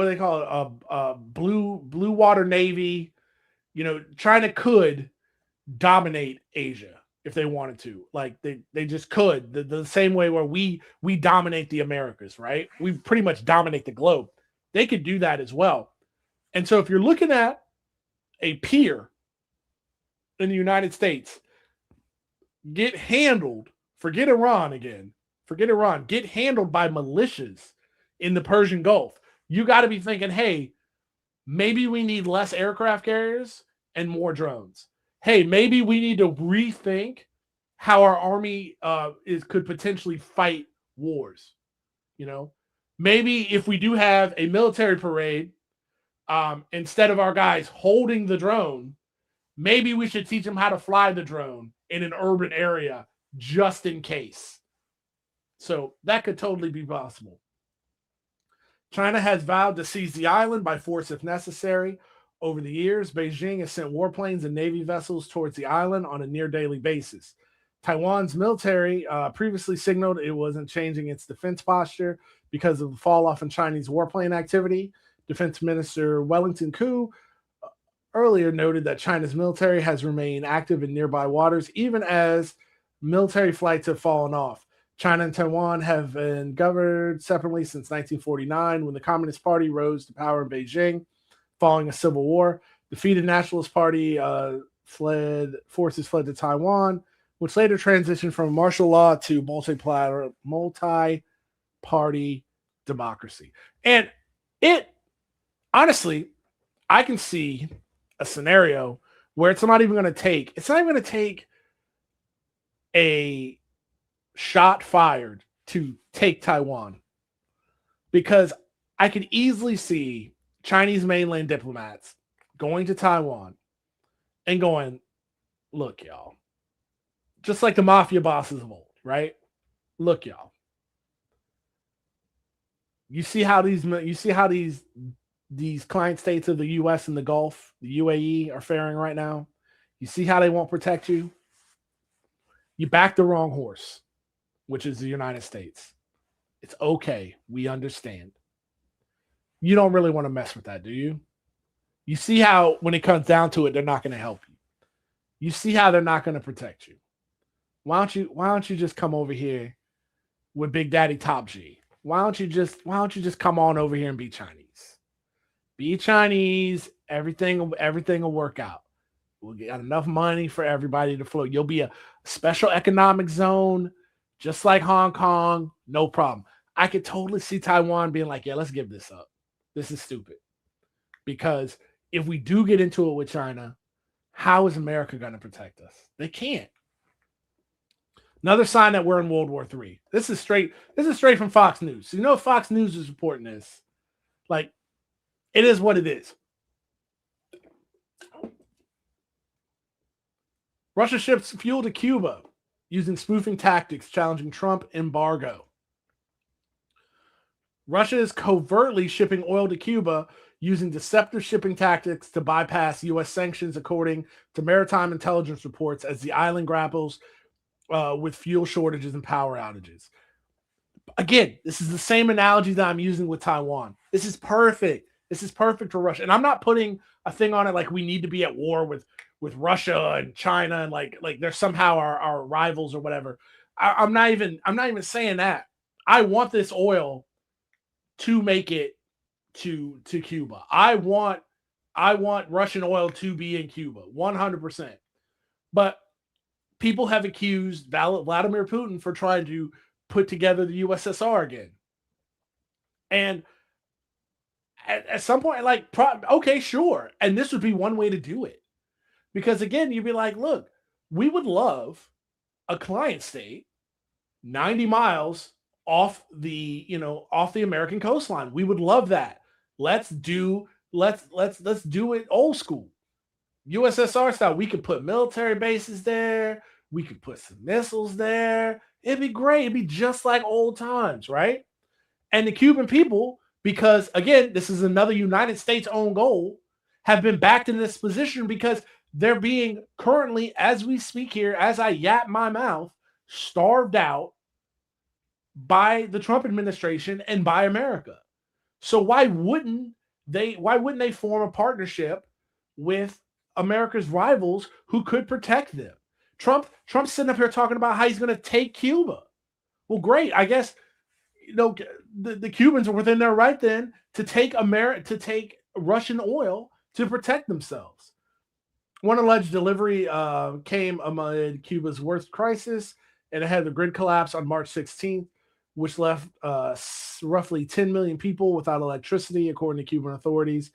do they call it? A blue water navy, China could dominate Asia if they wanted to. Like they just could. The same way where we dominate the Americas, right? We pretty much dominate the globe. They could do that as well. And so if you're looking at a peer in the United States get handled, forget Iran, get handled by militias in the Persian Gulf, you got to be thinking, hey, maybe we need less aircraft carriers and more drones. Hey, maybe we need to rethink how our army could potentially fight wars. Maybe if we do have a military parade, instead of our guys holding the drone, maybe we should teach them how to fly the drone in an urban area just in case. So that could totally be possible. China has vowed to seize the island by force if necessary. Over the years, Beijing has sent warplanes and Navy vessels towards the island on a near daily basis. Taiwan's military previously signaled it wasn't changing its defense posture because of the fall off in Chinese warplane activity. Defense Minister Wellington Koo earlier noted that China's military has remained active in nearby waters, even as military flights have fallen off. China and Taiwan have been governed separately since 1949, when the Communist Party rose to power in Beijing following a civil war. Defeated Nationalist Party forces fled to Taiwan, which later transitioned from martial law to multi-party democracy. And honestly, I can see a scenario where it's not even going to take a shot fired to take Taiwan, because I could easily see Chinese mainland diplomats going to Taiwan and going, look, y'all, just like the mafia bosses of old, right? Look, y'all, you see how these client states of the U.S. and the Gulf, the UAE, are faring right now? You see how they won't protect you? You backed the wrong horse, which is the United States. It's okay. We understand. You don't really want to mess with that, do you? You see how when it comes down to it, they're not going to help you. You see how they're not going to protect you. Why don't you just come over here with Big Daddy Top G? Why don't you just come on over here and be Chinese? Be Chinese. Everything will work out. We'll get enough money for everybody to float. You'll be a special economic zone, just like Hong Kong. No problem. I could totally see Taiwan being like, yeah, let's give this up. This is stupid. Because if we do get into it with China, how is America going to protect us? They can't. Another sign that we're in World War III. This is straight from Fox News. So you know Fox News is reporting this. Like, it is what it is. Russia ships fuel to Cuba using spoofing tactics, challenging Trump embargo. Russia is covertly shipping oil to Cuba using deceptive shipping tactics to bypass U.S. sanctions, according to maritime intelligence reports, as the island grapples with fuel shortages and power outages. Again, this is the same analogy that I'm using with Taiwan. This is perfect. This is perfect for Russia. And I'm not putting a thing on it like we need to be at war with Russia and China and like they're somehow our rivals or whatever. I'm not even saying that. I want this oil to make it to Cuba. I want Russian oil to be in Cuba, 100%. But people have accused Vladimir Putin for trying to put together the USSR again. And at some point, like, okay, sure. And this would be one way to do it. Because again, you'd be like, look, we would love a client state 90 miles off the American coastline. We would love that. Let's do it old school. USSR style. We could put military bases there. We could put some missiles there. It'd be great. It'd be just like old times, right? And the Cuban people, because again, this is another United States own goal, have been backed in this position because they're being currently, as we speak here, as I yap my mouth, starved out by the Trump administration and by America. So why wouldn't they form a partnership with America's rivals who could protect them? Trump's sitting up here talking about how he's going to take Cuba. Well, great. I guess the Cubans are within their right then to take Russian oil to protect themselves. One alleged delivery came amid Cuba's worst crisis and ahead of the grid collapse on March 16th, which left roughly 10 million people without electricity, according to Cuban authorities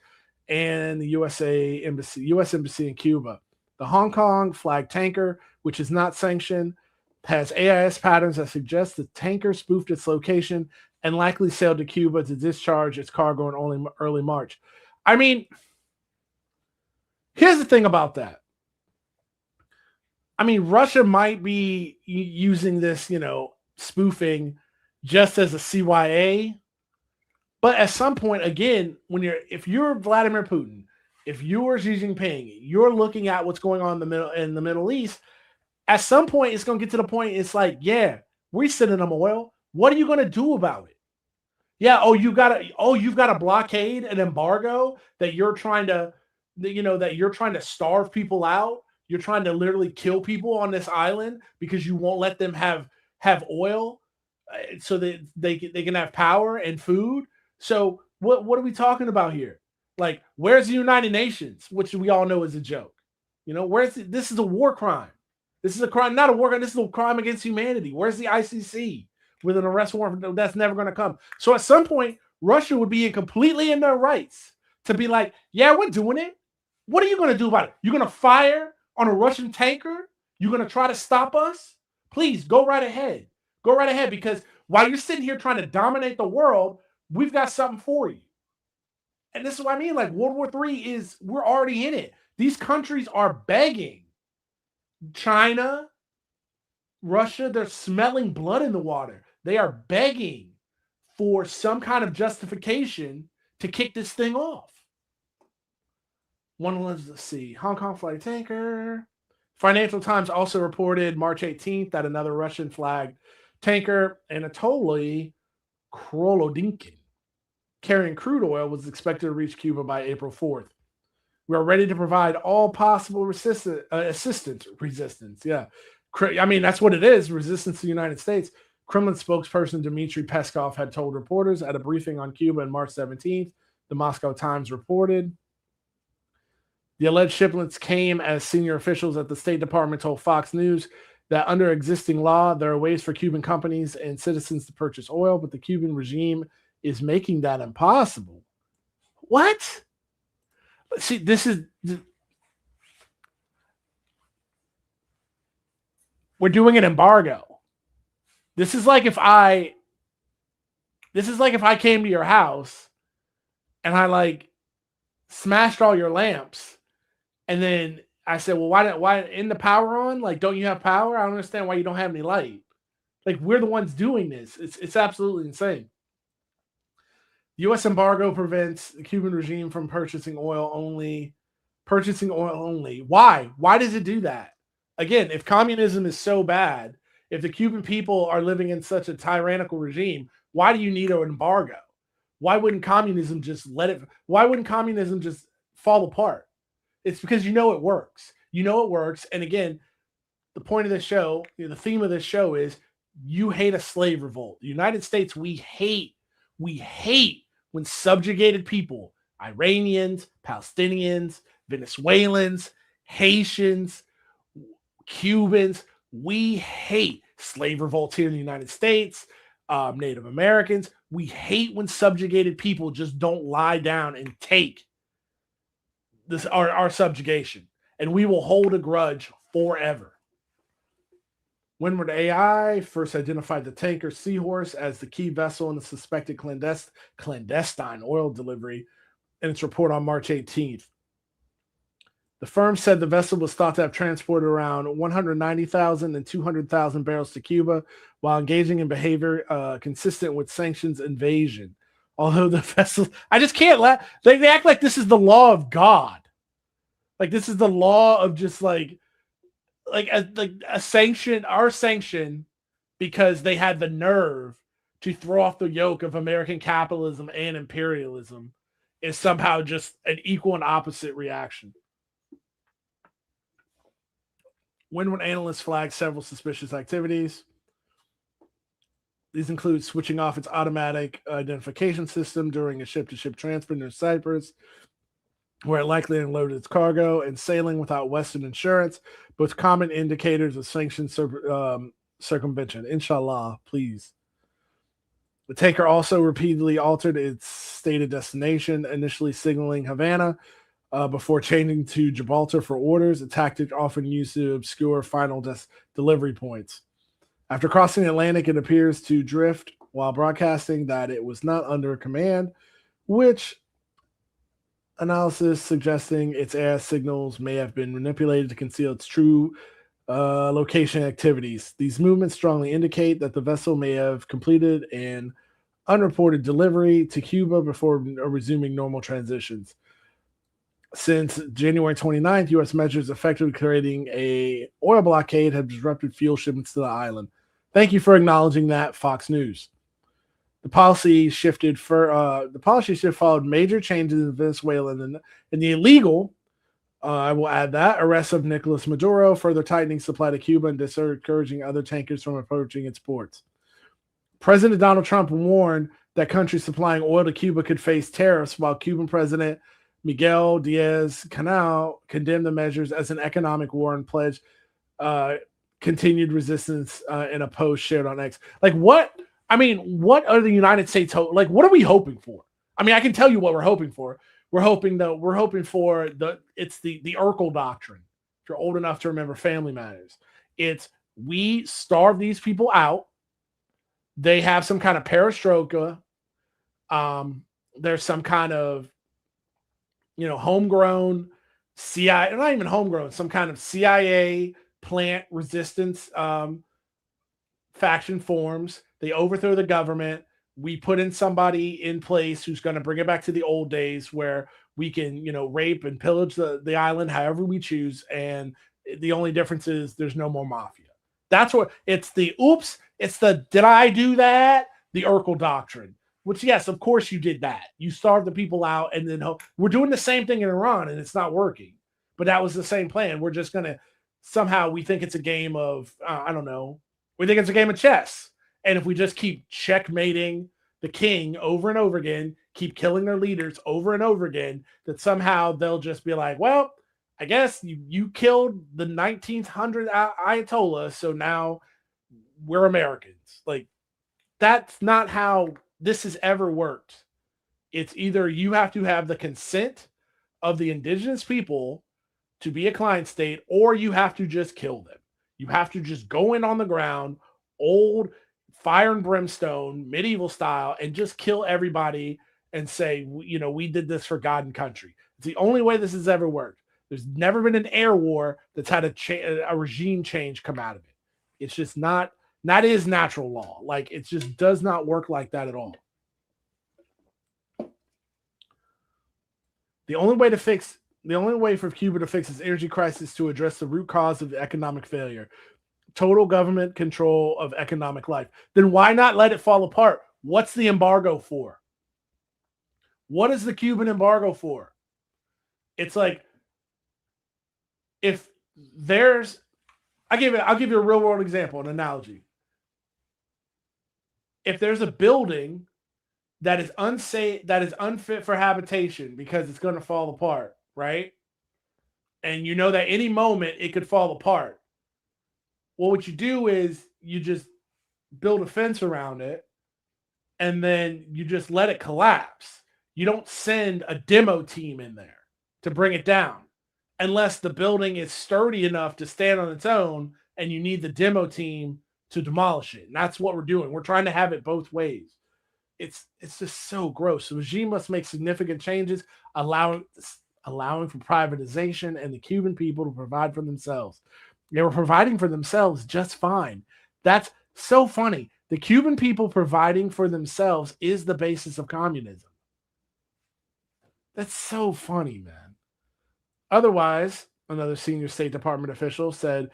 and the U.S. Embassy in Cuba. The Hong Kong flag tanker, which is not sanctioned, has AIS patterns that suggest the tanker spoofed its location and likely sailed to Cuba to discharge its cargo in early March. I mean, here's the thing about that. I mean, Russia might be using this, spoofing just as a CYA. But at some point, again, if you're Vladimir Putin, if you're Xi Jinping, you're looking at what's going on in the Middle East, at some point, it's going to get to the point, it's like, yeah, we're sending them oil. What are you going to do about it? Yeah, you've got a blockade, an embargo that you're trying to, that you're trying to starve people out. You're trying to literally kill people on this island because you won't let them have oil so that they can have power and food. So what are we talking about here? Like, where's the United Nations, which we all know is a joke? This is a war crime. This is a crime, not a war crime. This is a crime against humanity. Where's the ICC with an arrest warrant? That's never going to come. So at some point, Russia would be completely in their rights to be like, yeah, we're doing it. What are you going to do about it? You're going to fire on a Russian tanker? You're going to try to stop us? Please go right ahead. Go right ahead, because while you're sitting here trying to dominate the world, we've got something for you. And this is what I mean. Like, World War III we're already in it. These countries are begging. China, Russia, they're smelling blood in the water. They are begging for some kind of justification to kick this thing off. Let's see. Hong Kong flag tanker. Financial Times also reported March 18th that another Russian flag tanker, Anatoly Krolodinkin, carrying crude oil, was expected to reach Cuba by April 4th. We are ready to provide all possible resistance. Yeah. I mean, that's what it is, resistance to the United States. Kremlin spokesperson Dmitry Peskov had told reporters at a briefing on Cuba on March 17th, the Moscow Times reported. The alleged shipments came as senior officials at the State Department told Fox News that under existing law, there are ways for Cuban companies and citizens to purchase oil, but the Cuban regime is making that impossible. What? See, this is... We're doing an embargo. This is like if I came to your house and I like smashed all your lamps, and then I said, well, why isn't the power on? Like, don't you have power? I don't understand why you don't have any light. Like, we're the ones doing this. It's absolutely insane. The U.S. embargo prevents the Cuban regime from purchasing oil only. Why? Why does it do that? Again, if communism is so bad, if the Cuban people are living in such a tyrannical regime, why do you need an embargo? Why wouldn't communism just why wouldn't communism just fall apart? It's because you know it works. You know it works. And again, the point of this show, the theme of this show is you hate a slave revolt. The United States, we hate when subjugated people, Iranians, Palestinians, Venezuelans, Haitians, Cubans, we hate slave revolts here in the United States, Native Americans. We hate when subjugated people just don't lie down and take this our subjugation, and we will hold a grudge forever. Windward AI first identified the tanker Seahorse as the key vessel in the suspected clandestine oil delivery in its report on March 18th. The firm said the vessel was thought to have transported around 190,000 and 200,000 barrels to Cuba while engaging in behavior consistent with sanctions invasion. Although the vessel, I just can't let, they act like this is the law of God. Like this is the law of just like a sanction, our sanction, because they had the nerve to throw off the yoke of American capitalism and imperialism is somehow just an equal and opposite reaction. Windward analysts flagged several suspicious activities. These include switching off its automatic identification system during a ship-to-ship transfer near Cyprus, where it likely unloaded its cargo, and sailing without Western insurance, both common indicators of sanction circumvention. Inshallah, please. The tanker also repeatedly altered its stated destination, initially signaling Havana, before changing to Gibraltar for orders, a tactic often used to obscure final delivery points. After crossing the Atlantic, it appears to drift while broadcasting that it was not under command, which analysis suggesting its air signals may have been manipulated to conceal its true location activities. These movements strongly indicate that the vessel may have completed an unreported delivery to Cuba before resuming normal transitions. Since January 29th, U.S. measures effectively creating an oil blockade have disrupted fuel shipments to the island. Thank you for acknowledging that, Fox News. The policy shift followed major changes in Venezuela and the illegal, I will add that, arrest of Nicolas Maduro, further tightening supply to Cuba and discouraging other tankers from approaching its ports. President Donald Trump warned that countries supplying oil to Cuba could face tariffs, while Cuban President Miguel Diaz-Canel condemned the measures as an economic war and pledged continued resistance in a post shared on X. Like what? I mean, what are the United States like? What are we hoping for? I mean, I can tell you what we're hoping for. We're hoping for the Urkel doctrine. If you're old enough to remember Family Matters, it's we starve these people out. They have some kind of perestroika. There's some kind of homegrown CIA, not even homegrown, some kind of CIA plant resistance faction forms. They overthrow the government. We put in somebody in place who's going to bring it back to the old days where we can, rape and pillage the island however we choose. And the only difference is there's no more mafia. That's what it's the did I do that? The Urkel doctrine. Which, yes, of course you did that. You starved the people out, and then we're doing the same thing in Iran, and it's not working. But that was the same plan. We're just going to somehow, we think it's a game of, I don't know, we think it's a game of chess. And if we just keep checkmating the king over and over again, keep killing their leaders over and over again, that somehow they'll just be like, well, I guess you killed the 1900 Ayatollah, so now we're Americans. Like, that's not how this has ever worked. It's either you have to have the consent of the indigenous people to be a client state, or you have to just kill them. You have to just go in on the ground, old fire and brimstone, medieval style, and just kill everybody and say, you know, we did this for God and country. It's the only way this has ever worked. There's never been an air war that's had a regime change come out of it. It's just not, that is natural law. Like, it just does not work like that at all. The only way for Cuba to fix its energy crisis is to address the root cause of economic failure. Total government control of economic life. Then why not let it fall apart? What's the embargo for? What is the Cuban embargo for? It's like, if there's, I'll give you a real world example, an analogy. If there's a building that is unsafe, that is unfit for habitation because it's going to fall apart, right? And you know that any moment it could fall apart. Well, what you do is you just build a fence around it, and then you just let it collapse. You don't send a demo team in there to bring it down unless the building is sturdy enough to stand on its own and you need the demo team to demolish it. And that's what we're doing. We're trying to have it both ways. It's just so gross. The regime must make significant changes, allowing for privatization and the Cuban people to provide for themselves. They were providing for themselves just fine. That's so funny. The Cuban people providing for themselves is the basis of communism. That's so funny, man. Otherwise, another senior State Department official said,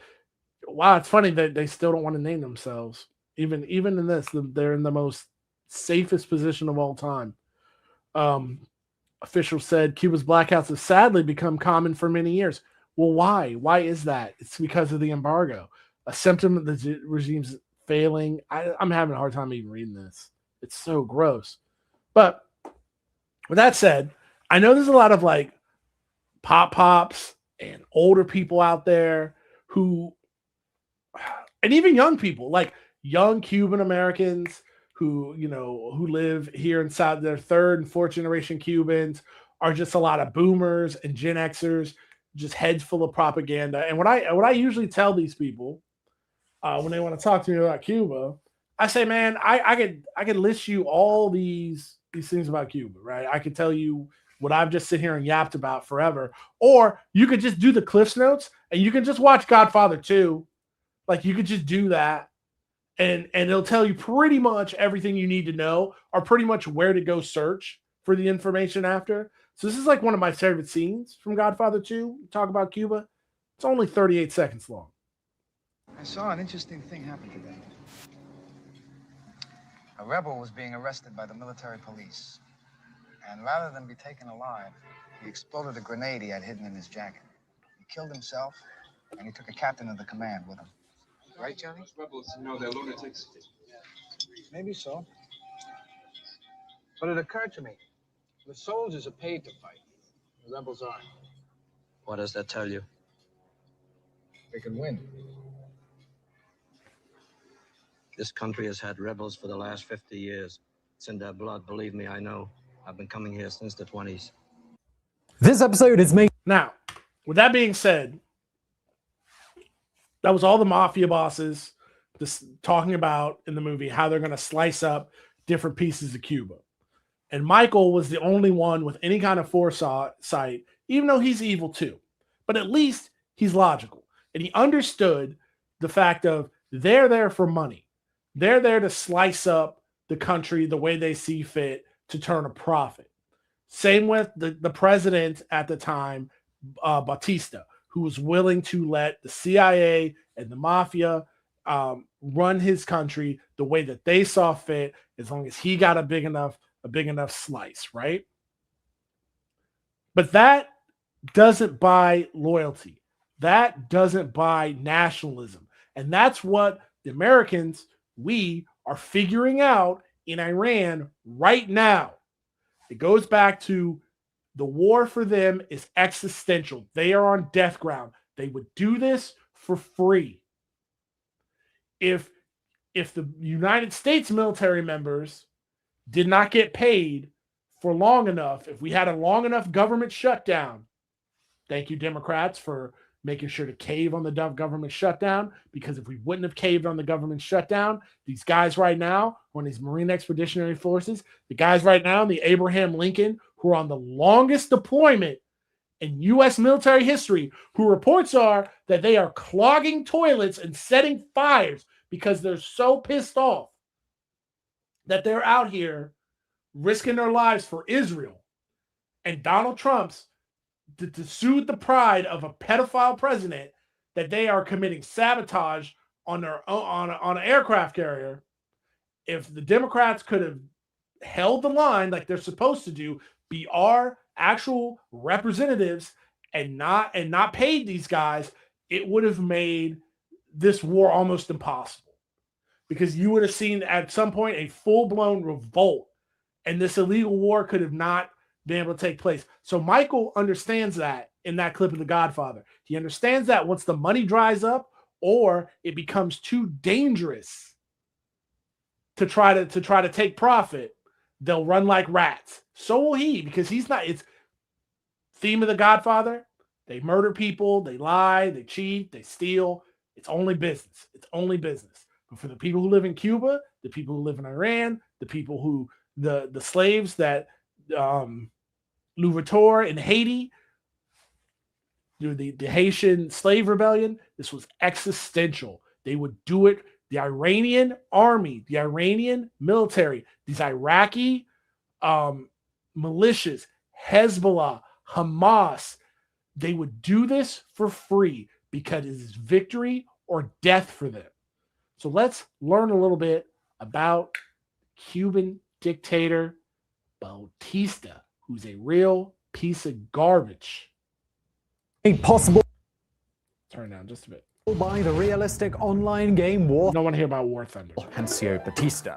wow, it's funny that they still don't want to name themselves. Even in this, they're in the most safest position of all time. Officials said Cuba's blackouts have sadly become common for many years. Well, why? Why is that? It's because of the embargo. A symptom of the regime's failing. I'm having a hard time even reading this. It's so gross. But with that said, I know there's a lot of like pops and older people out there who, and even young people, like young Cuban Americans who live here inside, their third and fourth generation Cubans, are just a lot of boomers and Gen Xers, just heads full of propaganda. And what I usually tell these people when they want to talk to me about Cuba, I say, man, I could list you all these things about Cuba, right? I could tell you what I've just sit here and yapped about forever. Or you could just do the Cliffs Notes and you can just watch Godfather 2. Like, you could just do that. And it'll tell you pretty much everything you need to know, or pretty much where to go search for the information after. So this is like one of my favorite scenes from Godfather 2. Talk about Cuba. It's only 38 seconds long. I saw an interesting thing happen today. A rebel was being arrested by the military police. And rather than be taken alive, he exploded a grenade he had hidden in his jacket. He killed himself, and he took a captain of the command with him. Right, Johnny? Rebels know they're lunatics. Maybe so. But it occurred to me, the soldiers are paid to fight. The rebels aren't. What does that tell you? They can win. This country has had rebels for the last 50 years. It's in their blood, believe me, I know. I've been coming here since the 20s. This episode is made. Now, with that being said, that was all the mafia bosses just talking about in the movie how they're going to slice up different pieces of Cuba. And Michael was the only one with any kind of foresight, even though he's evil too. But at least he's logical. And he understood the fact of they're there for money. They're there to slice up the country the way they see fit to turn a profit. Same with the president at the time, Batista, who was willing to let the CIA and the mafia run his country the way that they saw fit, as long as he got a big enough slice, right? But that doesn't buy loyalty. That doesn't buy nationalism. And that's what the Americans, we are figuring out in Iran right now. It goes back to the war for them is existential. They are on death ground. They would do this for free. If the United States military members did not get paid for long enough, if we had a long enough government shutdown, thank you, Democrats, for making sure to cave on the government shutdown, because if we wouldn't have caved on the government shutdown, these guys right now, on these Marine Expeditionary Forces, the guys right now in the Abraham Lincoln, who are on the longest deployment in U.S. military history, who reports are that they are clogging toilets and setting fires because they're so pissed off that they're out here risking their lives for Israel. And Donald Trump's to soothe the pride of a pedophile president that they are committing sabotage on their own, on an aircraft carrier. If the Democrats could have held the line like they're supposed to do, be our actual representatives and not paid these guys, it would have made this war almost impossible, because you would have seen at some point a full-blown revolt, and this illegal war could have not been able to take place. So Michael understands that in that clip of The Godfather. He understands that once the money dries up or it becomes too dangerous to try to take profit, they'll run like rats. So will he, because he's not. It's theme of The Godfather. They murder people, they lie, they cheat, they steal. It's only business. It's only business. But for the people who live in Cuba, the people who live in Iran, the people who the slaves that Louverture in Haiti, the Haitian slave rebellion, this was existential. They would do it. The Iranian army, the Iranian military, these Iraqi militias, Hezbollah, Hamas, they would do this for free because it is victory or death for them. So let's learn a little bit about Cuban dictator Batista, who's a real piece of garbage. A possible turn down just a bit. By the realistic online game War. No one hear about War Thunder. Hencio Batista.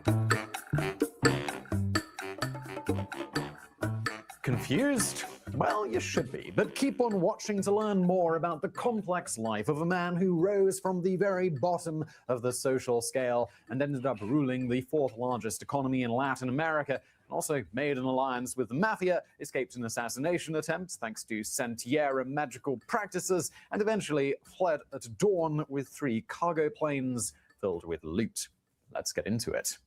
Confused? Well, you should be, but keep on watching to learn more about the complex life of a man who rose from the very bottom of the social scale and ended up ruling the fourth largest economy in Latin America, and also made an alliance with the Mafia, escaped an assassination attempt thanks to Santiera magical practices, and eventually fled at dawn with 3 cargo planes filled with loot. Let's get into it.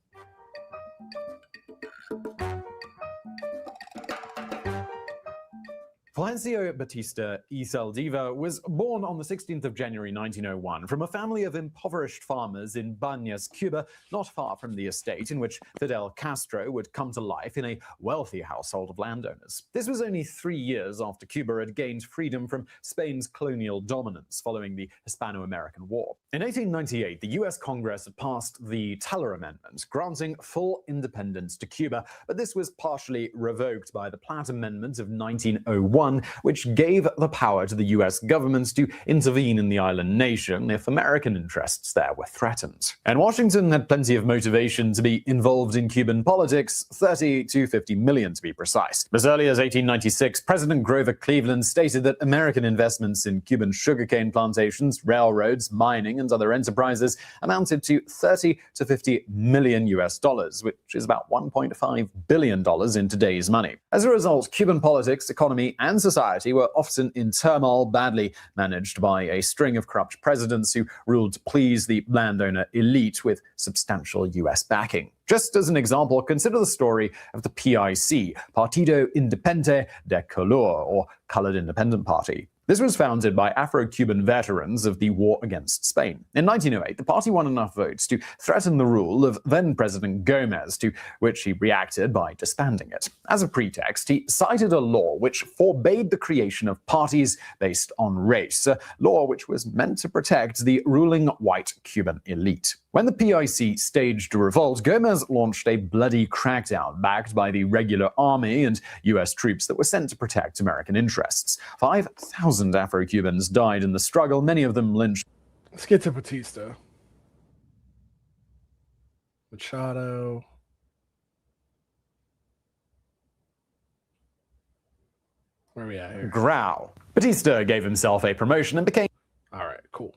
Fulgencio Batista y Saldiva was born on the 16th of January 1901 from a family of impoverished farmers in Bañas, Cuba, not far from the estate in which Fidel Castro would come to life in a wealthy household of landowners. This was only 3 years after Cuba had gained freedom from Spain's colonial dominance following the Hispano-American War. In 1898, the US Congress had passed the Teller Amendment, granting full independence to Cuba, but this was partially revoked by the Platt Amendment of 1901, which gave the power to the US government to intervene in the island nation if American interests there were threatened. And Washington had plenty of motivation to be involved in Cuban politics, 30 to 50 million to be precise. As early as 1896, President Grover Cleveland stated that American investments in Cuban sugarcane plantations, railroads, mining, and other enterprises amounted to 30 to 50 million US dollars, which is about $1.5 billion in today's money. As a result, Cuban politics, economy, and society were often in turmoil, badly managed by a string of corrupt presidents who ruled to please the landowner elite with substantial US backing. Just as an example, consider the story of the PIC, Partido Independiente de Color, or Colored Independent Party. This was founded by Afro-Cuban veterans of the war against Spain. In 1908, the party won enough votes to threaten the rule of then-President Gomez, to which he reacted by disbanding it. As a pretext, he cited a law which forbade the creation of parties based on race, a law which was meant to protect the ruling white Cuban elite. When the PIC staged a revolt, Gomez launched a bloody crackdown backed by the regular army and U.S. troops that were sent to protect American interests. 5,000 Afro-Cubans died in the struggle, many of them lynched. Let's get to Batista. Machado. Where are we at here? Grau. Batista gave himself a promotion and became all right, cool.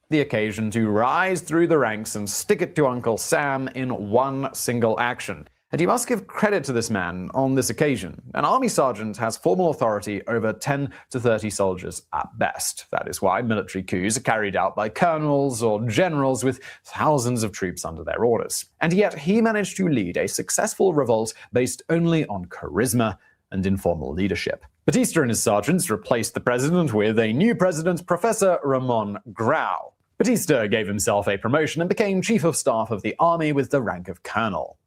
The occasion to rise through the ranks and stick it to Uncle Sam in one single action. And you must give credit to this man on this occasion. An army sergeant has formal authority over 10 to 30 soldiers at best. That is why military coups are carried out by colonels or generals with thousands of troops under their orders. And yet he managed to lead a successful revolt based only on charisma and informal leadership. Batista and his sergeants replaced the president with a new president, Professor Ramon Grau. Batista gave himself a promotion and became chief of staff of the army with the rank of colonel.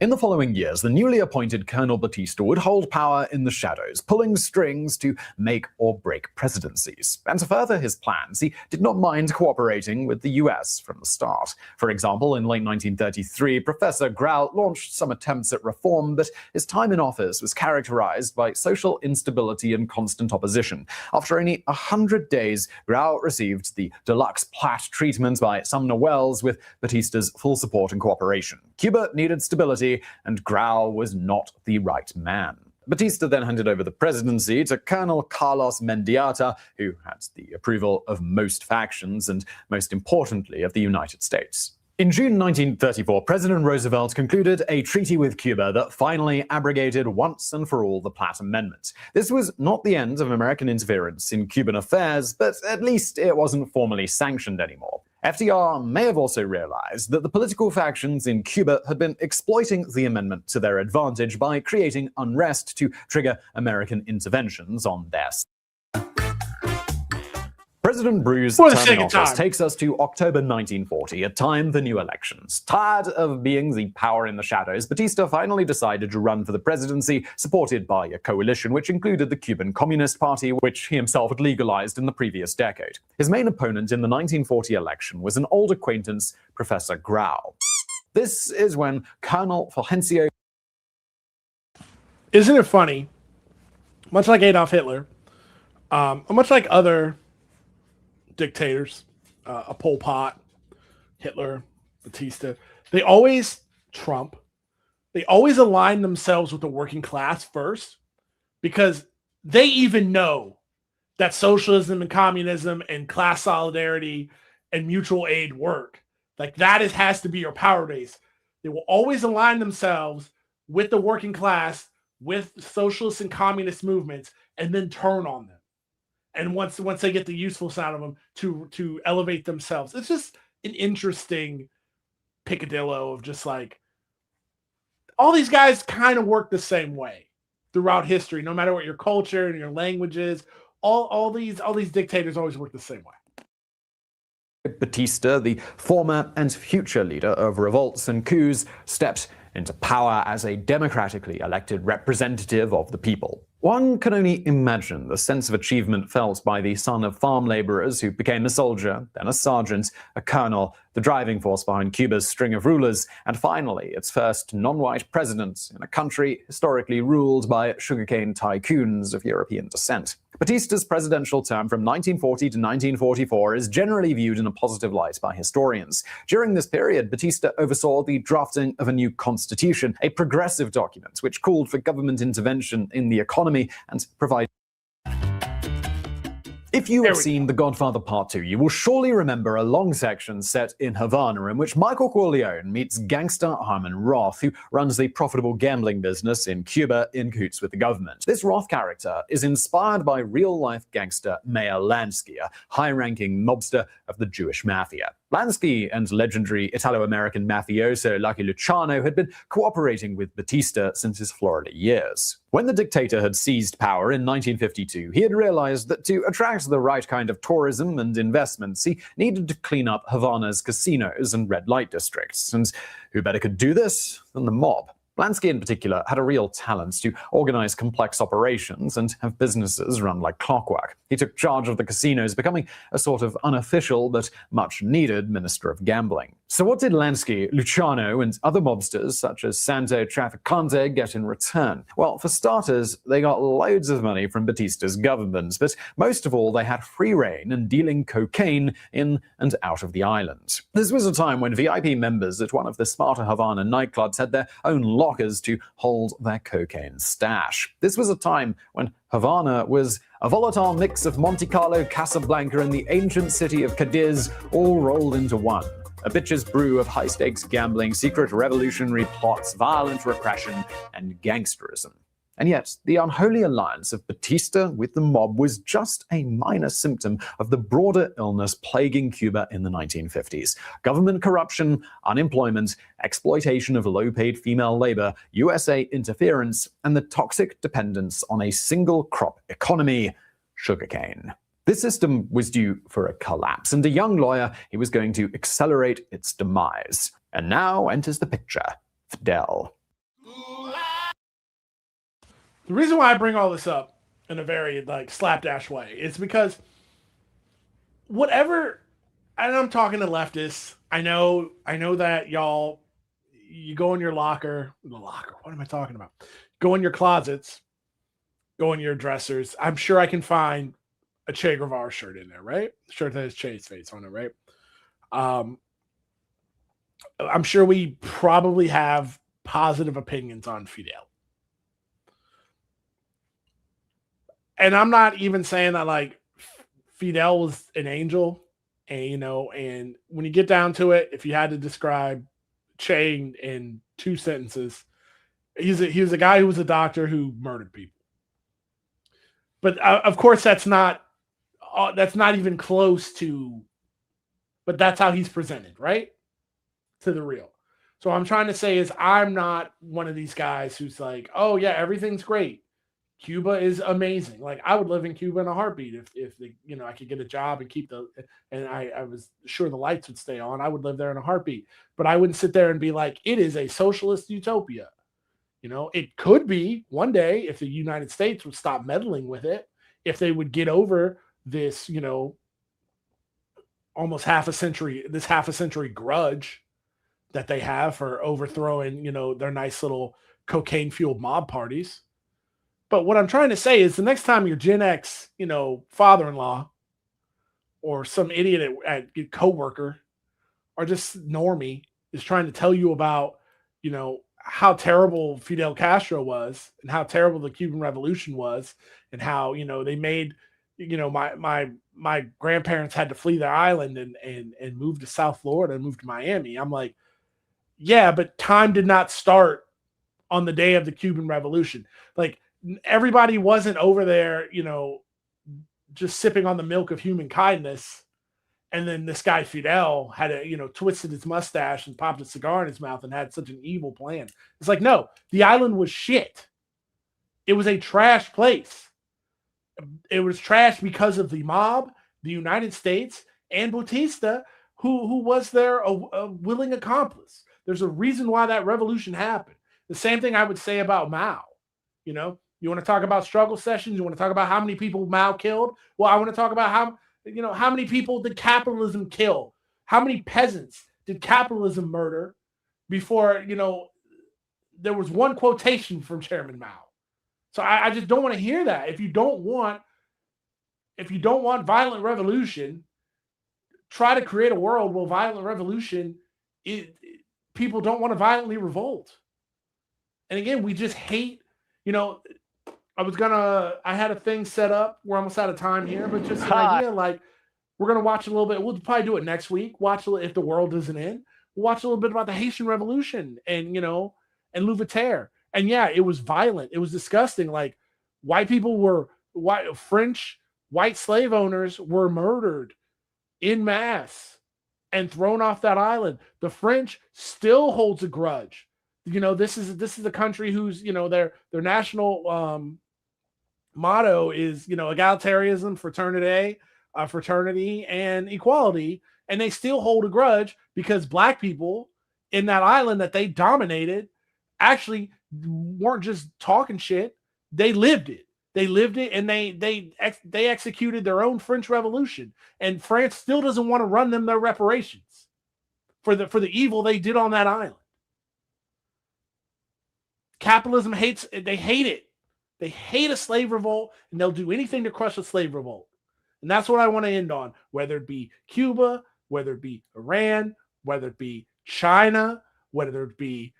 In the following years, the newly appointed Colonel Batista would hold power in the shadows, pulling strings to make or break presidencies. And to further his plans, he did not mind cooperating with the US from the start. For example, in late 1933, Professor Grau launched some attempts at reform, but his time in office was characterized by social instability and constant opposition. After only 100 days, Grau received the deluxe Platt treatment by Sumner Wells with Batista's full support and cooperation. Cuba needed stability, and Grau was not the right man. Batista then handed over the presidency to Colonel Carlos Mendieta, who had the approval of most factions and, most importantly, of the United States. In June 1934, President Roosevelt concluded a treaty with Cuba that finally abrogated once and for all the Platt Amendment. This was not the end of American interference in Cuban affairs, but at least it wasn't formally sanctioned anymore. FDR may have also realized that the political factions in Cuba had been exploiting the amendment to their advantage by creating unrest to trigger American interventions on their side. President Bruce's term in office takes us to October 1940, a time for new elections. Tired of being the power in the shadows, Batista finally decided to run for the presidency, supported by a coalition which included the Cuban Communist Party, which he himself had legalized in the previous decade. His main opponent in the 1940 election was an old acquaintance, Professor Grau. This is when Colonel Fulgencio... Isn't it funny? Much like Adolf Hitler, much like other dictators, a Pol Pot, Hitler, Batista, they always align themselves with the working class first, because they even know that socialism and communism and class solidarity and mutual aid work. Like that has to be your power base. They will always align themselves with the working class, with socialist and communist movements, and then turn on them. And once they get the usefulness out of them to elevate themselves. It's just an interesting picadillo of just like all these guys kind of work the same way throughout history, no matter what your culture and your language is. All these dictators always work the same way. Batista, the former and future leader of revolts and coups, stepped into power as a democratically elected representative of the people. One can only imagine the sense of achievement felt by the son of farm laborers who became a soldier, then a sergeant, a colonel, the driving force behind Cuba's string of rulers, and finally its first non-white president in a country historically ruled by sugarcane tycoons of European descent. Batista's presidential term from 1940 to 1944 is generally viewed in a positive light by historians. During this period, Batista oversaw the drafting of a new constitution, a progressive document which called for government intervention in the economy and provided. If you have seen The Godfather Part 2, you will surely remember a long section set in Havana in which Michael Corleone meets gangster Harmon Roth, who runs the profitable gambling business in Cuba in cahoots with the government. This Roth character is inspired by real-life gangster Meyer Lansky, a high-ranking mobster of the Jewish Mafia. Lansky and legendary Italo-American mafioso Lucky Luciano had been cooperating with Batista since his Florida years. When the dictator had seized power in 1952, he had realized that to attract the right kind of tourism and investments, he needed to clean up Havana's casinos and red light districts. And who better could do this than the mob? Lansky in particular had a real talent to organize complex operations and have businesses run like clockwork. He took charge of the casinos, becoming a sort of unofficial but much needed minister of gambling. So what did Lansky, Luciano, and other mobsters such as Santo Trafficante get in return? Well, for starters, they got loads of money from Batista's government, but most of all, they had free rein in dealing cocaine in and out of the island. This was a time when VIP members at one of the smarter Havana nightclubs had their own lockers to hold their cocaine stash. This was a time when Havana was a volatile mix of Monte Carlo, Casablanca, and the ancient city of Cadiz all rolled into one. A bitch's brew of high-stakes gambling, secret revolutionary plots, violent repression, and gangsterism. And yet, the unholy alliance of Batista with the mob was just a minor symptom of the broader illness plaguing Cuba in the 1950s. Government corruption, unemployment, exploitation of low-paid female labor, USA interference, and the toxic dependence on a single-crop economy, sugarcane. This system was due for a collapse, and a young lawyer, he was going to accelerate its demise. And now enters the picture, Fidel. The reason why I bring all this up in a very slapdash way is because whatever, and I'm talking to leftists, I know that y'all, you go in your locker, what am I talking about? Go in your closets, go in your dressers. I'm sure I can find a Che Guevara shirt in there, right? The shirt that has Che's face on it, right? I'm sure we probably have positive opinions on Fidel. And I'm not even saying that Fidel was an angel, and and when you get down to it, if you had to describe Che in 2 sentences, he was a guy who was a doctor who murdered people. But of course, that's not even close to. But that's how he's presented, right? To the real. So what I'm trying to say is I'm not one of these guys who's like, oh yeah, everything's great. Cuba is amazing. I would live in Cuba in a heartbeat if I could get a job and I was sure the lights would stay on. I would live there in a heartbeat. But I wouldn't sit there and be like, it is a socialist utopia. It could be one day if the United States would stop meddling with it, if they would get over this, almost half a century grudge that they have for overthrowing, their nice little cocaine-fueled mob parties. But what I'm trying to say is the next time your Gen X, father-in-law or some idiot at your coworker or just normie is trying to tell you about, how terrible Fidel Castro was and how terrible the Cuban Revolution was and how, they made, my grandparents had to flee their island and move to South Florida and move to Miami. I'm like, yeah, but time did not start on the day of the Cuban Revolution. Everybody wasn't over there, just sipping on the milk of human kindness. And then this guy Fidel had twisted his mustache and popped a cigar in his mouth and had such an evil plan. It's like, no, the island was shit. It was a trash place. It was trash because of the mob, the United States, and Batista, who was there a willing accomplice. There's a reason why that revolution happened. The same thing I would say about Mao. You want to talk about struggle sessions? You want to talk about how many people Mao killed? Well, I want to talk about how many people did capitalism kill? How many peasants did capitalism murder before, there was one quotation from Chairman Mao. So I just don't want to hear that. If you don't want violent revolution, try to create a world where violent revolution, people don't want to violently revolt. And again, we just hate, I had a thing set up. We're almost out of time here, but just an idea, we're going to watch a little bit. We'll probably do it next week. Watch if the world isn't in. We'll watch a little bit about the Haitian Revolution and Louveterre. And yeah, it was violent. It was disgusting. French white slave owners were murdered en masse and thrown off that island. The French still holds a grudge. This is a country whose their national motto is egalitarianism, fraternity, and equality, and they still hold a grudge because black people in that island that they dominated actually weren't just talking shit. They lived it. And they executed their own French Revolution. And France still doesn't want to run them their reparations for the evil they did on that island. Capitalism hates it. They hate it. They hate a slave revolt, and they'll do anything to crush a slave revolt. And that's what I want to end on, whether it be Cuba, whether it be Iran, whether it be China, whether it be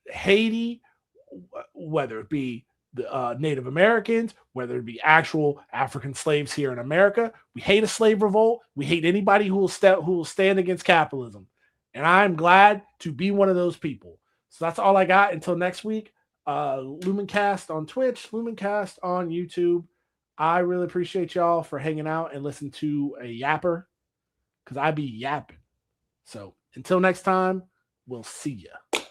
Haiti, whether it be the Native Americans, whether it be actual African slaves here in America. We hate a slave revolt. We hate anybody who will stand against capitalism. And I'm glad to be one of those people. So that's all I got until next week. Lumencast on Twitch, Lumencast on YouTube. I really appreciate y'all for hanging out and listening to a yapper, because I be yapping. So until next time, we'll see ya.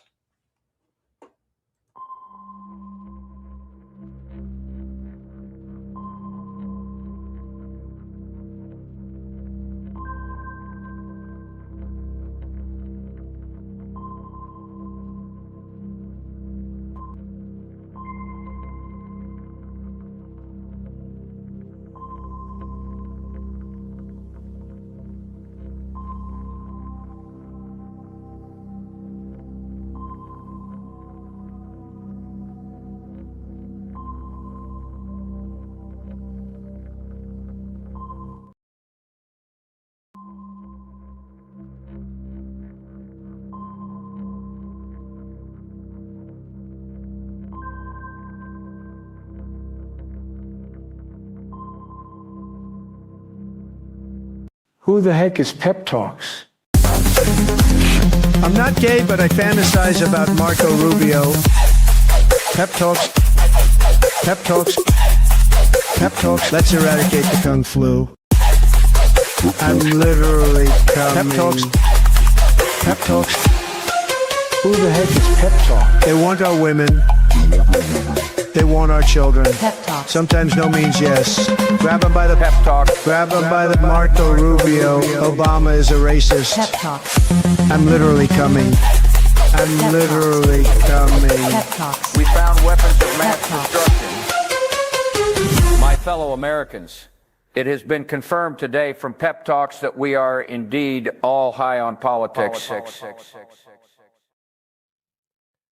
Who the heck is Pep Talks? I'm not gay, but I fantasize about Marco Rubio. Pep Talks. Pep Talks. Pep Talks. Let's eradicate the Kung Flu. I'm literally coming. Pep Talks. Pep Talks. Who the heck is Pep Talk? They want our women. They want our children. Pep Talk. Sometimes no means yes. Grab them by the pep talk. Grab them by the Marco Rubio. Obama is a racist. Pep Talk. I'm literally coming. I'm literally coming. Pep Talks. We found weapons of mass destruction. My fellow Americans, it has been confirmed today from Pep Talks that we are indeed all high on politics.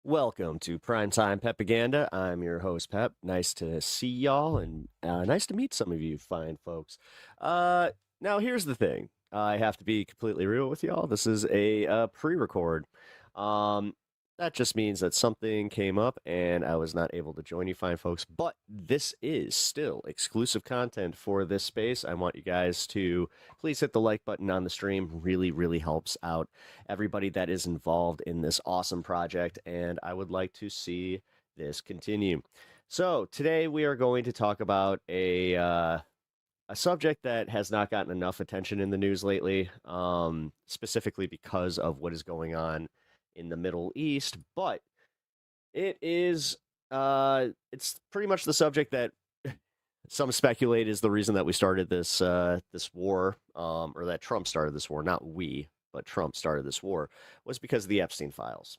Welcome to Primetime Pepaganda. I'm your host, Pep. Nice to see y'all, and nice to meet some of you fine folks. Now, here's the thing. I have to be completely real with y'all. This is a pre-record. That just means that something came up, and I was not able to join you fine folks. But this is still exclusive content for this space. I want you guys to please hit the like button on the stream. Really, really helps out everybody that is involved in this awesome project, and I would like to see this continue. So today we are going to talk about a subject that has not gotten enough attention in the news lately, specifically because of what is going on in the Middle East, but it is it's pretty much the subject that some speculate is the reason that we started this this war, or that Trump started this war. Not we, but Trump started this war, was because of the Epstein files.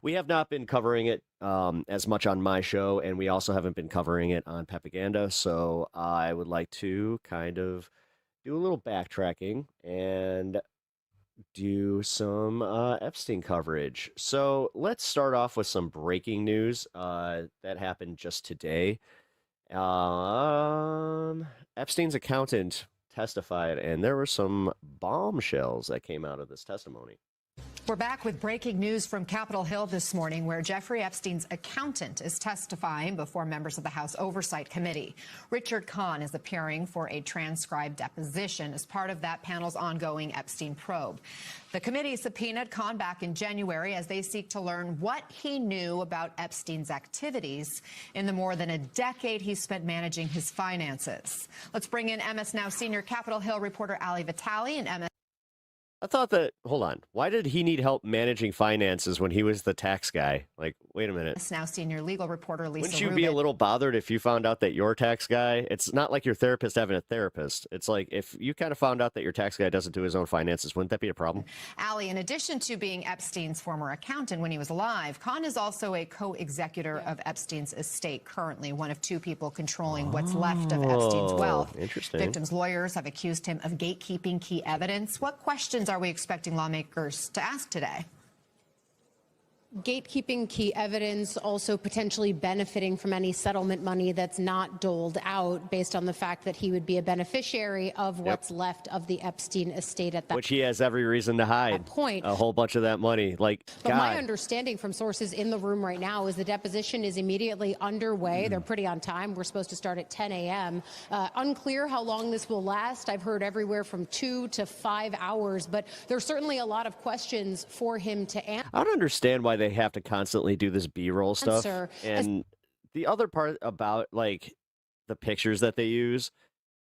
We have not been covering it as much on my show, and we also haven't been covering it on Pepaganda, so I would like to kind of do a little backtracking and do some Epstein coverage. So let's start off with some breaking news that happened just today. Epstein's accountant testified, and there were some bombshells that came out of this testimony. We're back with breaking news from Capitol Hill this morning, where Jeffrey Epstein's accountant is testifying before members of the House Oversight Committee. Richard Kahn is appearing for a transcribed deposition as part of that panel's ongoing Epstein probe. The committee subpoenaed Kahn back in January as they seek to learn what he knew about Epstein's activities in the more than a decade he spent managing his finances. Let's bring in MS Now senior Capitol Hill reporter Ali Vitale and MS. I thought that, hold on, why did he need help managing finances when he was the tax guy? Like, wait a minute. Now senior legal reporter Lisa Wouldn't you Rubin. be a little bothered if you found out that your tax guy, it's not like your therapist having a therapist. It's like if you kind of found out that your tax guy doesn't do his own finances, wouldn't that be a problem? Ali, in addition to being Epstein's former accountant when he was alive, Kahn is also a co-executor of Epstein's estate, currently one of two people controlling what's left of Epstein's wealth. Interesting. Victims' lawyers have accused him of gatekeeping key evidence. What questions are we expecting lawmakers to ask today? Gatekeeping key evidence, also potentially benefiting from any settlement money that's not doled out based on the fact that he would be a beneficiary of what's left of the Epstein estate at that Which he has every reason to hide. point. A whole bunch of that money. Like, But my God. understanding from sources in the room right now is the deposition is immediately underway. Mm. They're pretty on time. We're supposed to start at 10 a.m. Unclear how long this will last. I've heard everywhere from 2 to 5 hours, but there's certainly a lot of questions for him to answer. I don't understand why they have to constantly do this B-roll stuff. Answer. And the other part about like the pictures that they use,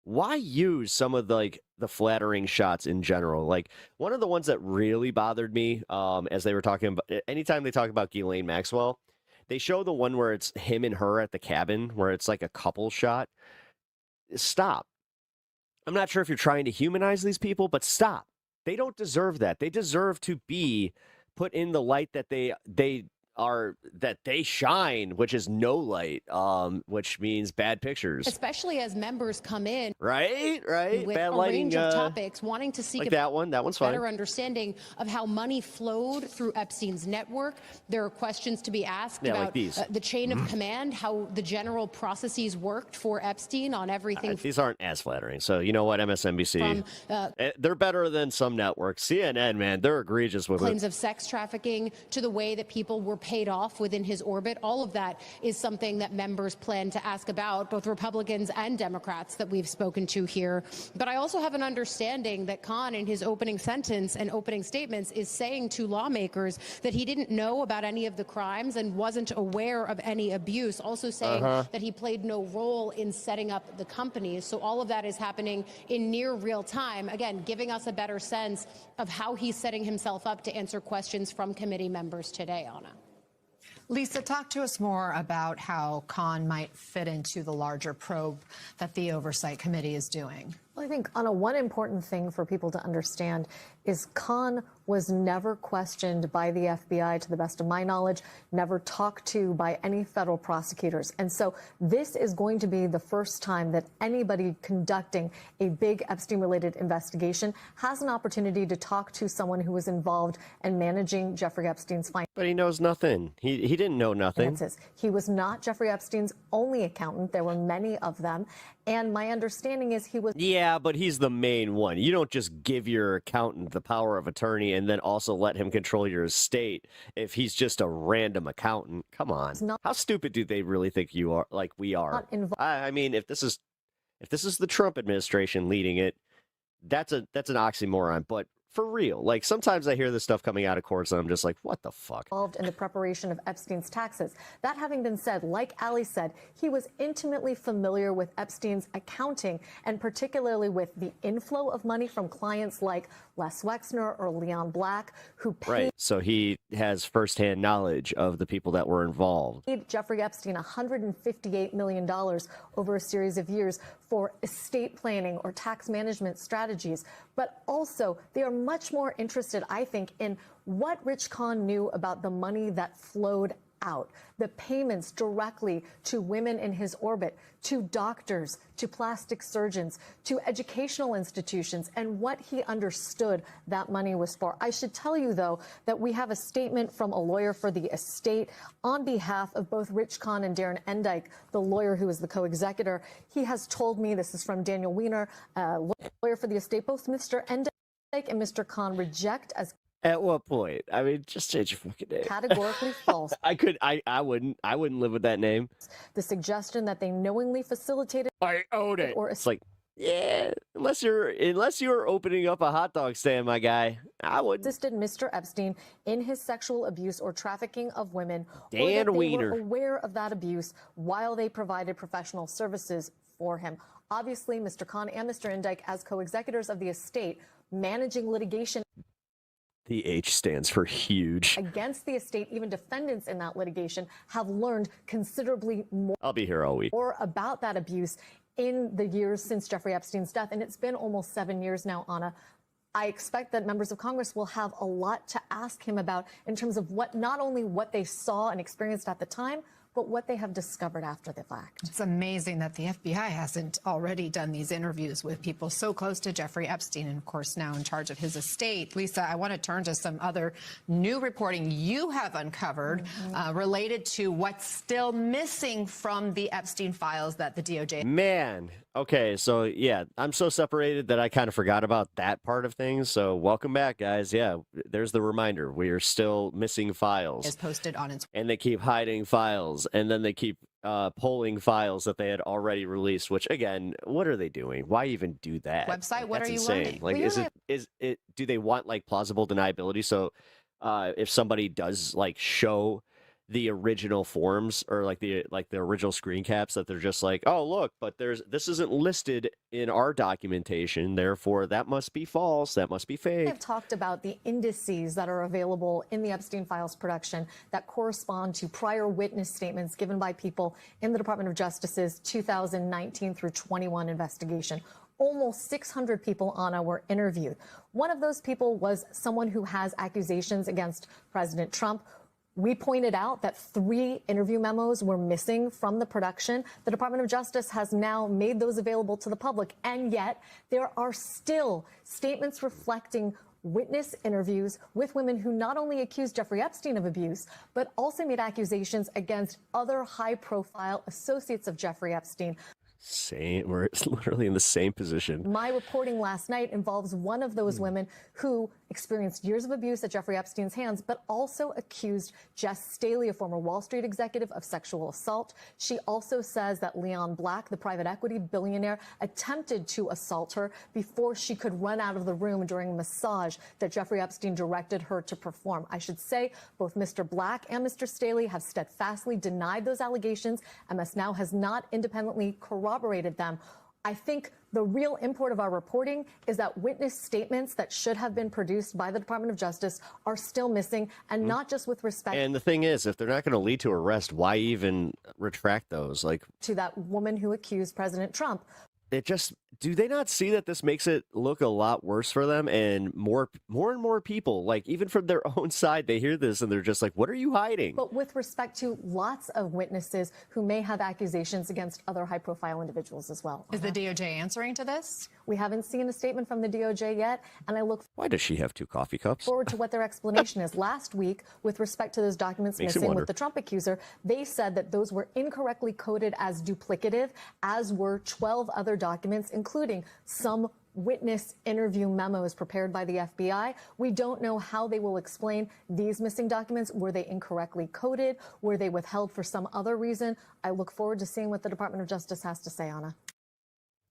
why use some of the flattering shots in general? Like one of the ones that really bothered me as they were talking about, anytime they talk about Ghislaine Maxwell, they show the one where it's him and her at the cabin where it's like a couple shot. Stop. I'm not sure if you're trying to humanize these people, but stop. They don't deserve that. They deserve to be put in the light that they shine, which is no light, which means bad pictures. Especially as members come in. Right. With Bad a lighting, range of topics, wanting to seek like a that one. That one's fine. better understanding of how money flowed through Epstein's network. There are questions to be asked Yeah, like about these. The chain of command, how the general processes worked for Epstein on everything. These aren't as flattering. So you know what, MSNBC, they're better than some networks. CNN, man, they're egregious with claims it. of sex trafficking to the way that people were paid off within his orbit. All of that is something that members plan to ask about, both Republicans and Democrats that we've spoken to here. But I also have an understanding that Kahn, in his opening sentence and opening statements, is saying to lawmakers that he didn't know about any of the crimes and wasn't aware of any abuse, also saying that he played no role in setting up the companies. So all of that is happening in near real time, again, giving us a better sense of how he's setting himself up to answer questions from committee members today, Anna. Lisa, talk to us more about how Kahn might fit into the larger probe that the Oversight Committee is doing. Well, I think, Anna, one important thing for people to understand is Kahn was never questioned by the FBI, to the best of my knowledge, never talked to by any federal prosecutors. And so this is going to be the first time that anybody conducting a big Epstein-related investigation has an opportunity to talk to someone who was involved in managing Jeffrey Epstein's finances. But he knows nothing. He didn't know nothing. He was not Jeffrey Epstein's only accountant. There were many of them. And my understanding is he was... Yeah, but he's the main one. You don't just give your accountant the power of attorney and then also let him control your estate if he's just a random accountant. Come on. How stupid do they really think you are? Like we are. I mean, if this is the Trump administration leading it, that's an oxymoron. But for real, like sometimes I hear this stuff coming out of courts and I'm just like, what the fuck? Involved in the preparation of Epstein's taxes. That having been said, like Ali said, he was intimately familiar with Epstein's accounting and particularly with the inflow of money from clients like Les Wexner or Leon Black, who paid Right. So he has firsthand knowledge of the people that were involved. Jeffrey Epstein $158 million over a series of years for estate planning or tax management strategies. But also, they are much more interested, I think, in what Rich Kahn knew about the money that flowed out, the payments directly to women in his orbit, to doctors, to plastic surgeons, to educational institutions, and what he understood that money was for. I should tell you, though, that we have a statement from a lawyer for the estate on behalf of both Rich Kahn and Darren Endyke, the lawyer who is the co-executor. He has told me, this is from Daniel Weiner, lawyer for the estate, both Mr. Endyke and Mr. Kahn reject as At what point? I mean, just change your fucking name. Categorically false. I wouldn't live with that name. The suggestion that they knowingly facilitated. I own it. Or It's like, yeah, unless you're opening up a hot dog stand, my guy, I wouldn't. Assisted Mr. Epstein in his sexual abuse or trafficking of women, or Dan that they Wiener. were aware of that abuse while they provided professional services for him. Obviously, Mr. Khan and Mr. Indike, as co-executors of the estate, managing litigation. The H stands for huge. Against the estate, even defendants in that litigation have learned considerably more. I'll be here all week. Or about that abuse in the years since Jeffrey Epstein's death, and it's been almost 7 years now, Anna. I expect that members of Congress will have a lot to ask him about in terms of what, not only what they saw and experienced at the time, but what they have discovered after the fact. It's amazing that the FBI hasn't already done these interviews with people so close to Jeffrey Epstein and, of course, now in charge of his estate. Lisa, I want to turn to some other new reporting you have uncovered related to what's still missing from the Epstein files that the DOJ... Man, okay, so yeah, I'm so separated that I kind of forgot about that part of things. So welcome back, guys. Yeah, there's the reminder. We are still missing files. ...is posted on its... And they keep hiding files. And then they keep pulling files that they had already released, which again, what are they doing? Why even do that? Website, like, what are you insane. learning? Like, Well, do they want like plausible deniability? So if somebody does like show the original forms or like the original screen caps, that they're just like, oh look, but this isn't listed in our documentation, therefore that must be false, that must be fake. I've talked about the indices that are available in the Epstein files production that correspond to prior witness statements given by people in the Department of Justice's 2019 through 21 investigation. Almost 600 people, Anna, were interviewed. One of those people was someone who has accusations against President Trump. We pointed out that 3 interview memos were missing from the production. The Department of Justice has now made those available to the public, and yet there are still statements reflecting witness interviews with women who not only accused Jeffrey Epstein of abuse, but also made accusations against other high-profile associates of Jeffrey Epstein. We're literally in the same position. My reporting last night involves one of those women who experienced years of abuse at Jeffrey Epstein's hands, but also accused Jess Staley, a former Wall Street executive, of sexual assault. She also says that Leon Black, the private equity billionaire, attempted to assault her before she could run out of the room during a massage that Jeffrey Epstein directed her to perform. I should say both Mr. Black and Mr. Staley have steadfastly denied those allegations. MS Now has not independently corroborated them. I think the real import of our reporting is that witness statements that should have been produced by the Department of Justice are still missing, and not just with respect. And the thing is, if they're not going to lead to arrest, why even retract those? Like, to that woman who accused President Trump. Do they not see that this makes it look a lot worse for them, and more and more people, like even from their own side, they hear this and they're just like, what are you hiding? But with respect to lots of witnesses who may have accusations against other high-profile individuals as well. Is the DOJ answering to this? We haven't seen a statement from the DOJ yet, and I look Why does she have 2 coffee cups? forward to what their explanation is. Last week, with respect to those documents Makes you missing wonder. with the Trump accuser, they said that those were incorrectly coded as duplicative, as were 12 other documents, including some witness interview memos prepared by the FBI. We don't know how they will explain these missing documents. Were they incorrectly coded? Were they withheld for some other reason? I look forward to seeing what the Department of Justice has to say, Anna.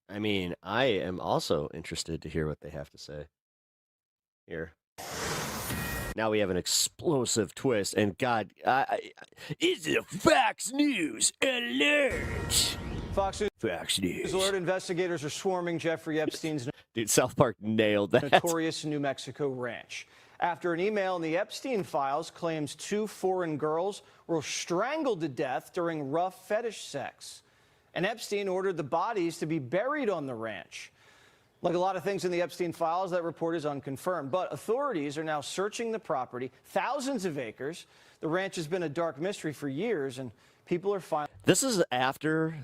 I mean, I am also interested to hear what they have to say. Here. Now we have an explosive twist, and God, it's a Fox News alert! Fox Fox News alert, investigators are swarming Jeffrey Epstein's Dude, South Park nailed that. notorious New Mexico ranch. After an email in the Epstein files claims 2 foreign girls were strangled to death during rough fetish sex. And Epstein ordered the bodies to be buried on the ranch. Like a lot of things in the Epstein files, that report is unconfirmed. But authorities are now searching the property, thousands of acres. The ranch has been a dark mystery for years, and people are finally... This is after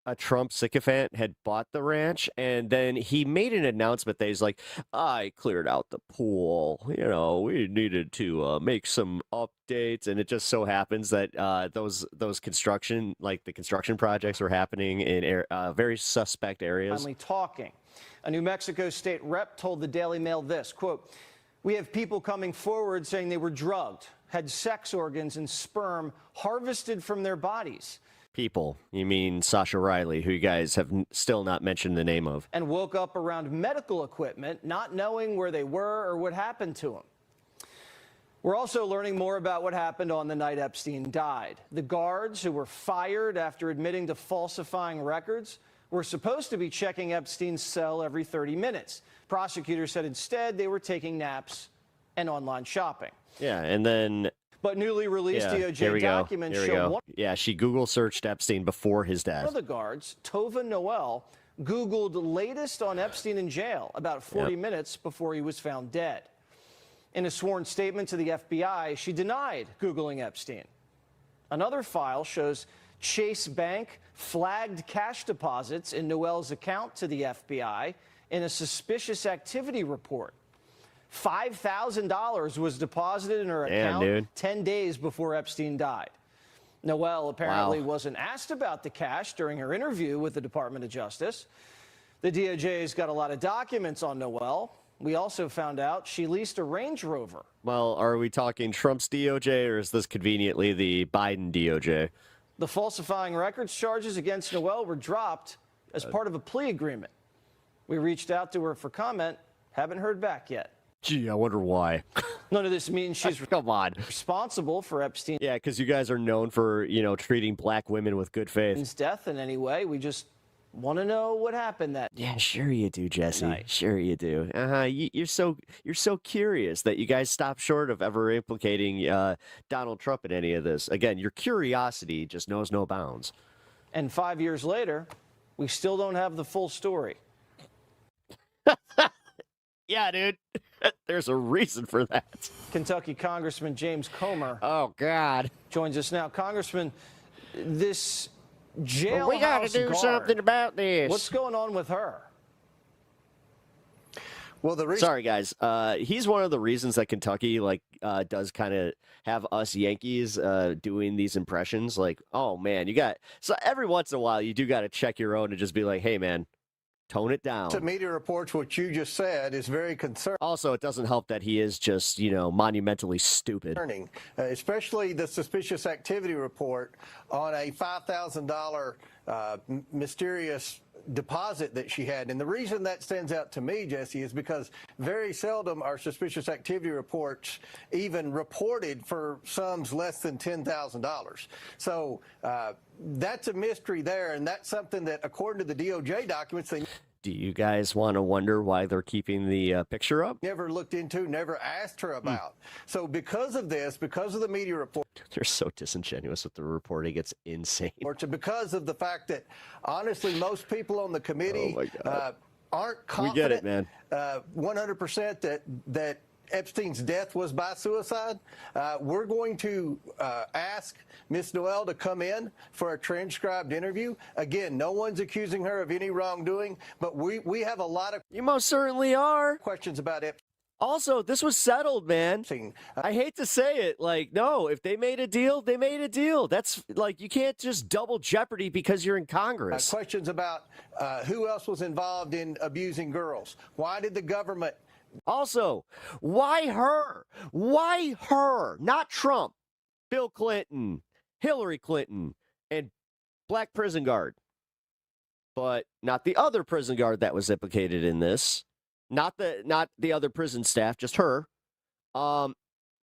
a Trump sycophant had bought the ranch, and then he made an announcement that he's like, I cleared out the pool. You know, we needed to make some updates, and it just so happens that those construction, like the construction projects, were happening in very suspect areas. Finally talking. A New Mexico state rep told the Daily Mail this, quote, We have people coming forward saying they were drugged, had sex organs and sperm harvested from their bodies. People, you mean Sasha Riley, who you guys have still not mentioned the name of. And woke up around medical equipment, not knowing where they were or what happened to them. We're also learning more about what happened on the night Epstein died. The guards who were fired after admitting to falsifying records were supposed to be checking Epstein's cell every 30 minutes. Prosecutors said instead they were taking naps and online shopping. Yeah, and then... But newly released here DOJ we go. documents Here we show go. Yeah, she Google searched Epstein before his death. one of the guards, Tova Noel, Googled latest on Epstein in jail about 40 minutes before he was found dead. In a sworn statement to the FBI, she denied Googling Epstein. Another file shows Chase Bank flagged cash deposits in Noel's account to the FBI in a suspicious activity report. $5,000 was deposited in her account 10 days before Epstein died. Noel apparently wasn't asked about the cash during her interview with the Department of Justice. The DOJ's got a lot of documents on Noel. We also found out she leased a Range Rover. Well, are we talking Trump's DOJ, or is this conveniently the Biden DOJ? The falsifying records charges against Noel were dropped as part of a plea agreement. We reached out to her for comment, haven't heard back yet. Gee, I wonder why. None of this means she's come on responsible for Epstein. Yeah, because you guys are known for, you know, treating black women with good faith. His death in any way. We just want to know what happened that. Yeah, sure you do, Jesse. Sure you do. You're so curious that you guys stop short of ever implicating Donald Trump in any of this. Again, your curiosity just knows no bounds. And 5 years later, we still don't have the full story. Yeah, dude. There's a reason for that. Kentucky Congressman James Comer. Oh, God. Joins us now. Congressman, this jailhouse Well, we got to do guard, something about this. What's going on with her? Well, sorry, guys. He's one of the reasons that Kentucky does kind of have us Yankees doing these impressions. Like, oh man, so every once in a while you do got to check your own and just be like, hey man, tone it down. To media reports, what you just said is very concerning. Also, it doesn't help that he is just, monumentally stupid. Especially the suspicious activity report on a $5,000 mysterious deposit that she had. And the reason that stands out to me, Jesse, is because very seldom are suspicious activity reports even reported for sums less than $10,000. So that's a mystery there, and that's something that, according to the DOJ documents, they Do you guys want to wonder why they're keeping the picture up? never looked into, never asked her about. So because of this, because of the media report, They're so disingenuous with the reporting. It's insane. because of the fact that, honestly, most people on the committee aren't confident We get it, man. 100% that Epstein's death was by suicide. We're going to ask Ms. Doel to come in for a transcribed interview. Again, no one's accusing her of any wrongdoing, but we have a lot of You most certainly are. questions about Epstein. Also, this was settled, man. I hate to say it. No, if they made a deal, they made a deal. That's you can't just double jeopardy because you're in Congress. Questions about who else was involved in abusing girls. Why did the government... Also, why her? Why her? Not Trump, Bill Clinton, Hillary Clinton, and black prison guard. But not the other prison guard that was implicated in this. Not the other prison staff, just her.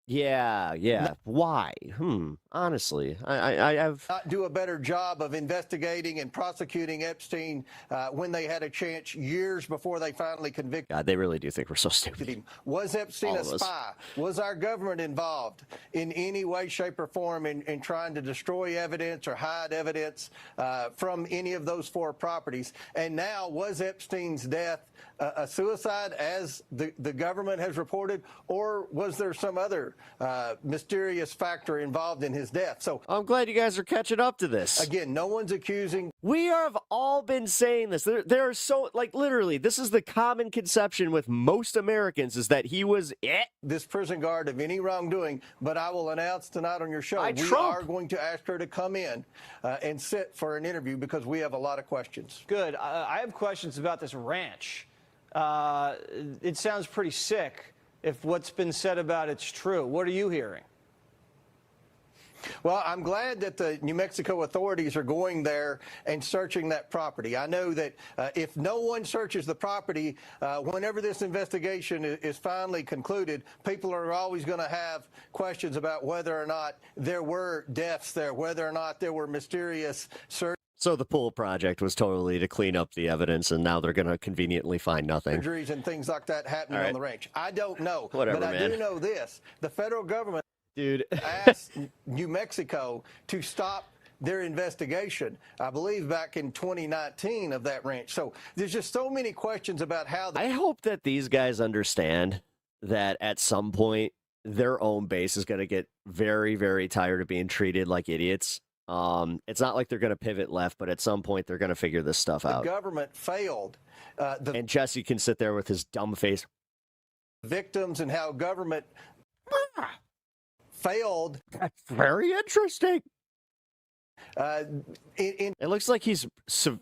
Yeah. Why? Honestly, I have not do a better job of investigating and prosecuting Epstein when they had a chance years before they finally convicted God, they really do think we're so stupid. him. Was Epstein All a of us. spy? Was our government involved in any way, shape, or form in trying to destroy evidence or hide evidence from any of those four properties? And now, was Epstein's death a suicide, as the government has reported, or was there some other mysterious factor involved in his death? So I'm glad you guys are catching up to this. Again, no one's accusing. We have all been saying this. There are so, literally, this is the common conception with most Americans, is that he was this prison guard of any wrongdoing, but I will announce tonight on your show, we are going to ask her to come in and sit for an interview because we have a lot of questions. Good. I have questions about this ranch. It sounds pretty sick. if what's been said about it's true. What are you hearing? Well, I'm glad that the New Mexico authorities are going there and searching that property. I know that if no one searches the property, whenever this investigation is finally concluded, people are always going to have questions about whether or not there were deaths there, whether or not there were mysterious surgeries. So the pool project was totally to clean up the evidence, and now they're going to conveniently find nothing. Surgeries and things like that happening on the ranch. I don't know. Whatever, but I man. do know this. The federal government asked New Mexico to stop their investigation, I believe back in 2019 of that ranch. So there's just so many questions about how... I hope that these guys understand that at some point their own base is going to get very, very tired of being treated like idiots. It's not like they're going to pivot left, but at some point they're going to figure this stuff out. The government failed. And Jesse can sit there with his dumb face. Victims and how government failed. That's very interesting. It looks like he's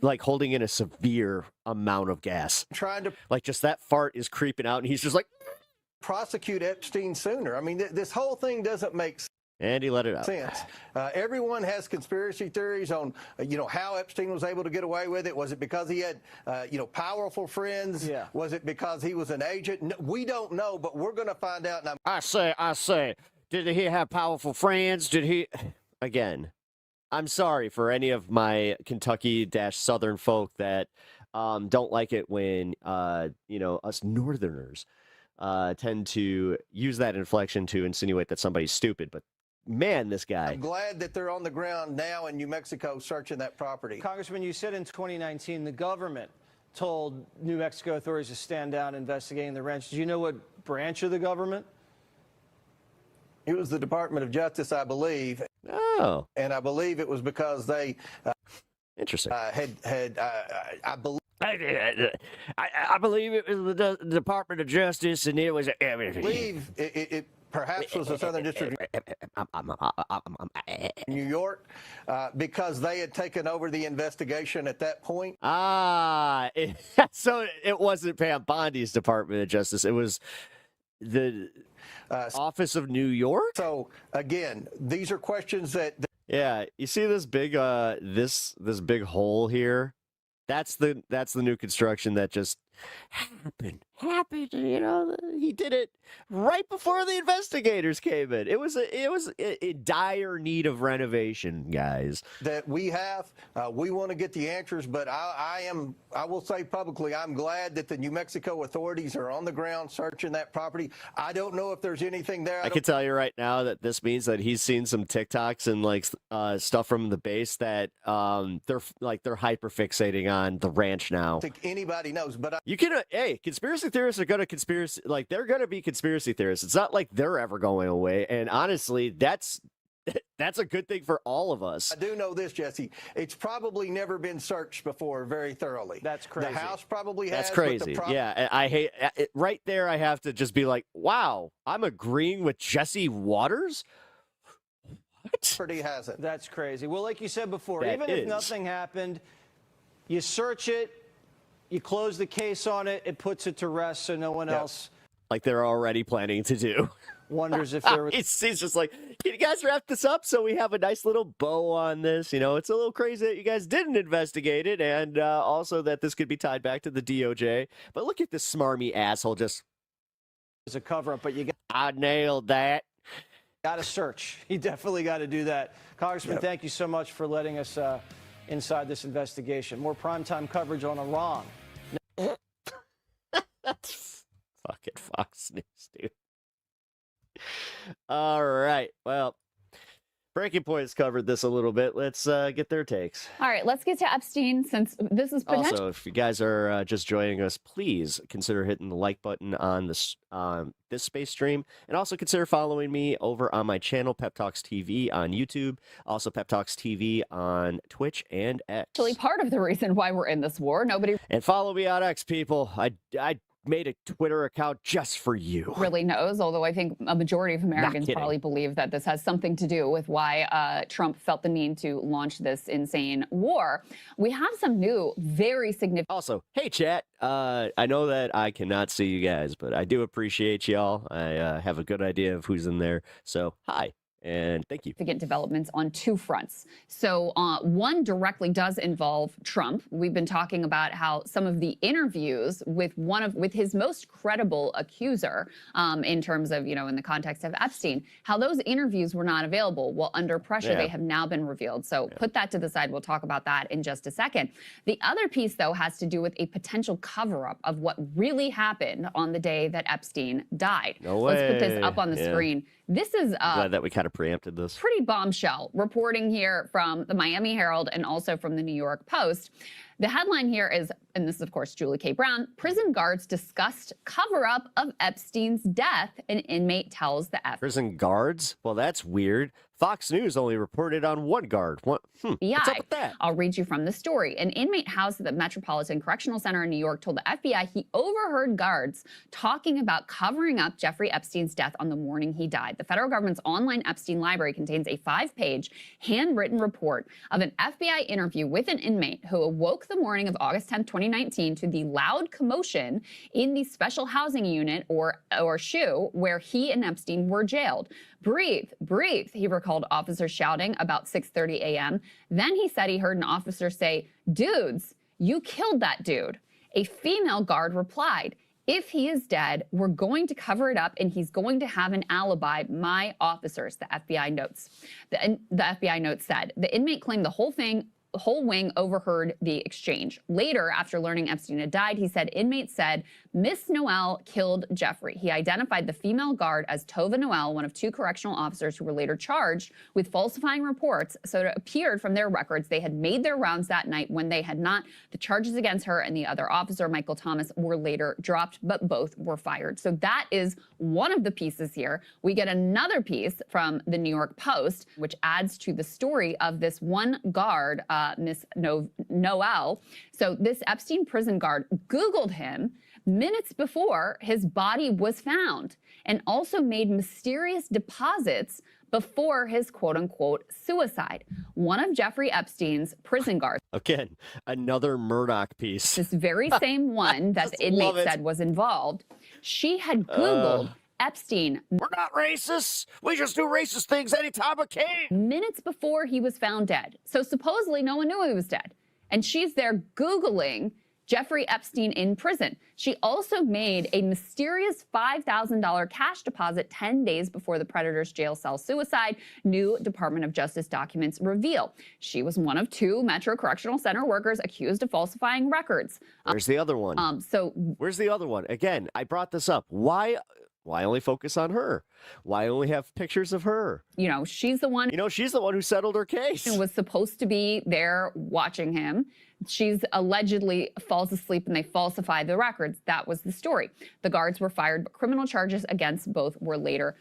like holding in a severe amount of gas. Trying to like just that fart is creeping out, and he's just like prosecute Epstein sooner. I mean, this whole thing doesn't make sense. And he let it out. Everyone has conspiracy theories on, how Epstein was able to get away with it. Was it because he had, powerful friends? Yeah. Was it because he was an agent? No, we don't know, but we're going to find out. And I say, did he have powerful friends? Did he? Again, I'm sorry for any of my Kentucky-Southern folk that don't like it when, us Northerners tend to use that inflection to insinuate that somebody's stupid, but man, this guy. I'm glad that they're on the ground now in New Mexico searching that property. Congressman, you said in 2019 the government told New Mexico authorities to stand down investigating the ranch. Do you know what branch of the government? It was the Department of Justice, I believe. Oh. And I believe it was because they interesting I believe. I believe it was the Department of Justice, and it was. I believe it perhaps was the Southern District New York, because they had taken over the investigation at that point. So it wasn't Pam Bondi's Department of Justice. It was the Office of New York. So again, these are questions that. Yeah, you see this big this big hole here. That's the new construction that just happened. He did it right before the investigators came in. It was in dire need of renovation, guys. That we have, we want to get the answers, but I will say publicly, I'm glad that the New Mexico authorities are on the ground searching that property. I don't know if there's anything there. I can tell you right now that this means that he's seen some TikToks and stuff from the base that they're hyper fixating on the ranch now. I don't think anybody knows, but you can conspiracy theorists are going to they're going to be conspiracy theorists. It's not like they're ever going away, and honestly, that's a good thing for all of us. I do know this, Jesse. It's probably never been searched before very thoroughly. That's crazy. The House probably has. That's crazy. Yeah, I hate it. Right there. I have to just be like, wow, I'm agreeing with Jesse Waters. What? Pretty hasn't. That's crazy. Well, like you said before, That even is. if nothing happened, you search it, you close the case on it, it puts it to rest so no one else like they're already planning to do. Wonders if there was. It's just like, can you guys wrap this up so we have a nice little bow on this? It's a little crazy that you guys didn't investigate it, and also that this could be tied back to the DOJ. But look at this smarmy asshole just. It's a cover-up, but I nailed that. Got to search. You definitely got to do that. Congressman, thank you so much for letting us inside this investigation. More primetime coverage on Iran. That's fucking Fox News, dude. All right. Well, Breaking Point's covered this a little bit. Let's get their takes. All right, let's get to Epstein, since this is potential. Also, if you guys are just joining us, please consider hitting the like button on this space stream, and also consider following me over on my channel, Pep Talks TV on YouTube, also Pep Talks TV on Twitch and X. Actually, part of the reason why we're in this war. And follow me on X, people. I made a Twitter account just for you. Really knows, although I think a majority of Americans kidding. probably believe that this has something to do with why Trump felt the need to launch this insane war. We have some new, very significant. Also, hey, chat. I know that I cannot see you guys, but I do appreciate y'all. I have a good idea of who's in there. So, hi. And thank you. Significant developments on two fronts. So one directly does involve Trump. We've been talking about how some of the interviews with his most credible accuser, in terms of, in the context of Epstein, how those interviews were not available. Well, under pressure, they have now been revealed. So put that to the side. We'll talk about that in just a second. The other piece, though, has to do with a potential cover-up of what really happened on the day that Epstein died. No way. Let's put this up on the screen. This is glad that we kind of preempted this. Pretty bombshell reporting here from the Miami Herald and also from the New York Post. The headline here is, and this is, of course, Julie K. Brown, prison guards discussed cover-up of Epstein's death. An inmate tells the FBI. Prison guards? Well, that's weird. Fox News only reported on one guard. What's up with that? I'll read you from the story. An inmate housed at the Metropolitan Correctional Center in New York told the FBI he overheard guards talking about covering up Jeffrey Epstein's death on the morning he died. The federal government's online Epstein library contains a 5-page handwritten report of an FBI interview with an inmate who awoke the morning of August 10, 2019 to the loud commotion in the special housing unit, or SHU, where he and Epstein were jailed. Breathe, breathe, he recalled officers shouting about 6:30 a.m. Then he said he heard an officer say, "Dudes, you killed that dude." A female guard replied, "If he is dead, we're going to cover it up and he's going to have an alibi, my officers," the FBI notes. The FBI notes said the inmate claimed the whole wing overheard the exchange. Later, after learning Epstein had died, he said inmates said Miss Noel killed Jeffrey. He identified the female guard as Tova Noel, one of 2 correctional officers who were later charged with falsifying reports. So it appeared from their records they had made their rounds that night when they had not. The charges against her and the other officer, Michael Thomas, were later dropped, but both were fired. So that is one of the pieces here. We get another piece from the New York Post, which adds to the story of this one guard, Miss Noel. So this Epstein prison guard Googled him minutes before his body was found and also made mysterious deposits before his quote-unquote suicide. One of JeffreyEpstein's prison guards. Again, another Murdoch piece. This very same one that the inmate said was involved. She had Googled Epstein. We're not racists. We just do racist things anytime we can. Minutes before he was found dead. So supposedly no one knew he was dead. And she's there Googling Jeffrey Epstein in prison. She also made a mysterious $5,000 cash deposit 10 days before the Predator's jail cell suicide, new Department of Justice documents reveal. She was one of 2 Metro Correctional Center workers accused of falsifying records. Where's the other one? Where's the other one? Again, I brought this up. Why only focus on her? Why only have pictures of her? She's the one. She's the one who settled her case. Who was supposed to be there watching him. She's allegedly falls asleep and they falsify the records. That was the story. The guards were fired, but criminal charges against both were later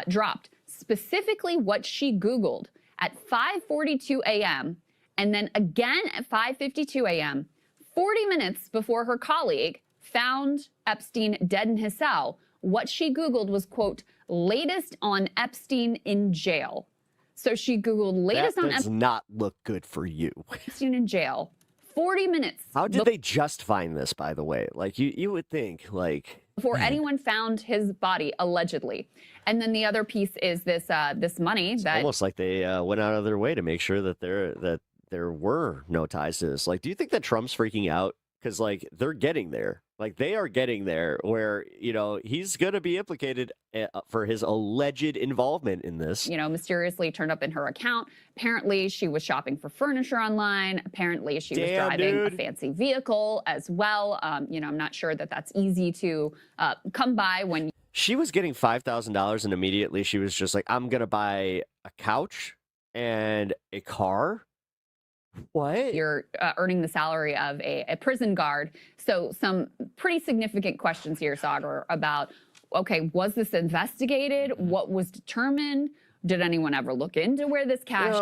dropped. Specifically what she Googled at 5:42 a.m. and then again at 5:52 a.m., 40 minutes before her colleague found Epstein dead in his cell, what she Googled was, quote, latest on Epstein in jail. So she Googled latest on Epstein. That does not look good for you. Epstein in jail. 40 minutes. How did they just find this, by the way? Like, you would think, like... Before anyone found his body, allegedly. And then the other piece is this this money that... Almost like they went out of their way to make sure that there were no ties to this. Like, do you think that Trump's freaking out? Because, like, they're getting there. Like, they are getting there where, he's going to be implicated for his alleged involvement in this. Mysteriously turned up in her account. Apparently, she was shopping for furniture online. Apparently, she was driving a fancy vehicle as well. I'm not sure that that's easy to come by when... She was getting $5,000 and immediately she was just like, I'm going to buy a couch and a car. What? You're earning the salary of a prison guard. So some pretty significant questions here, Azor, about, okay, was this investigated? What was determined? Did anyone ever look into where this cash...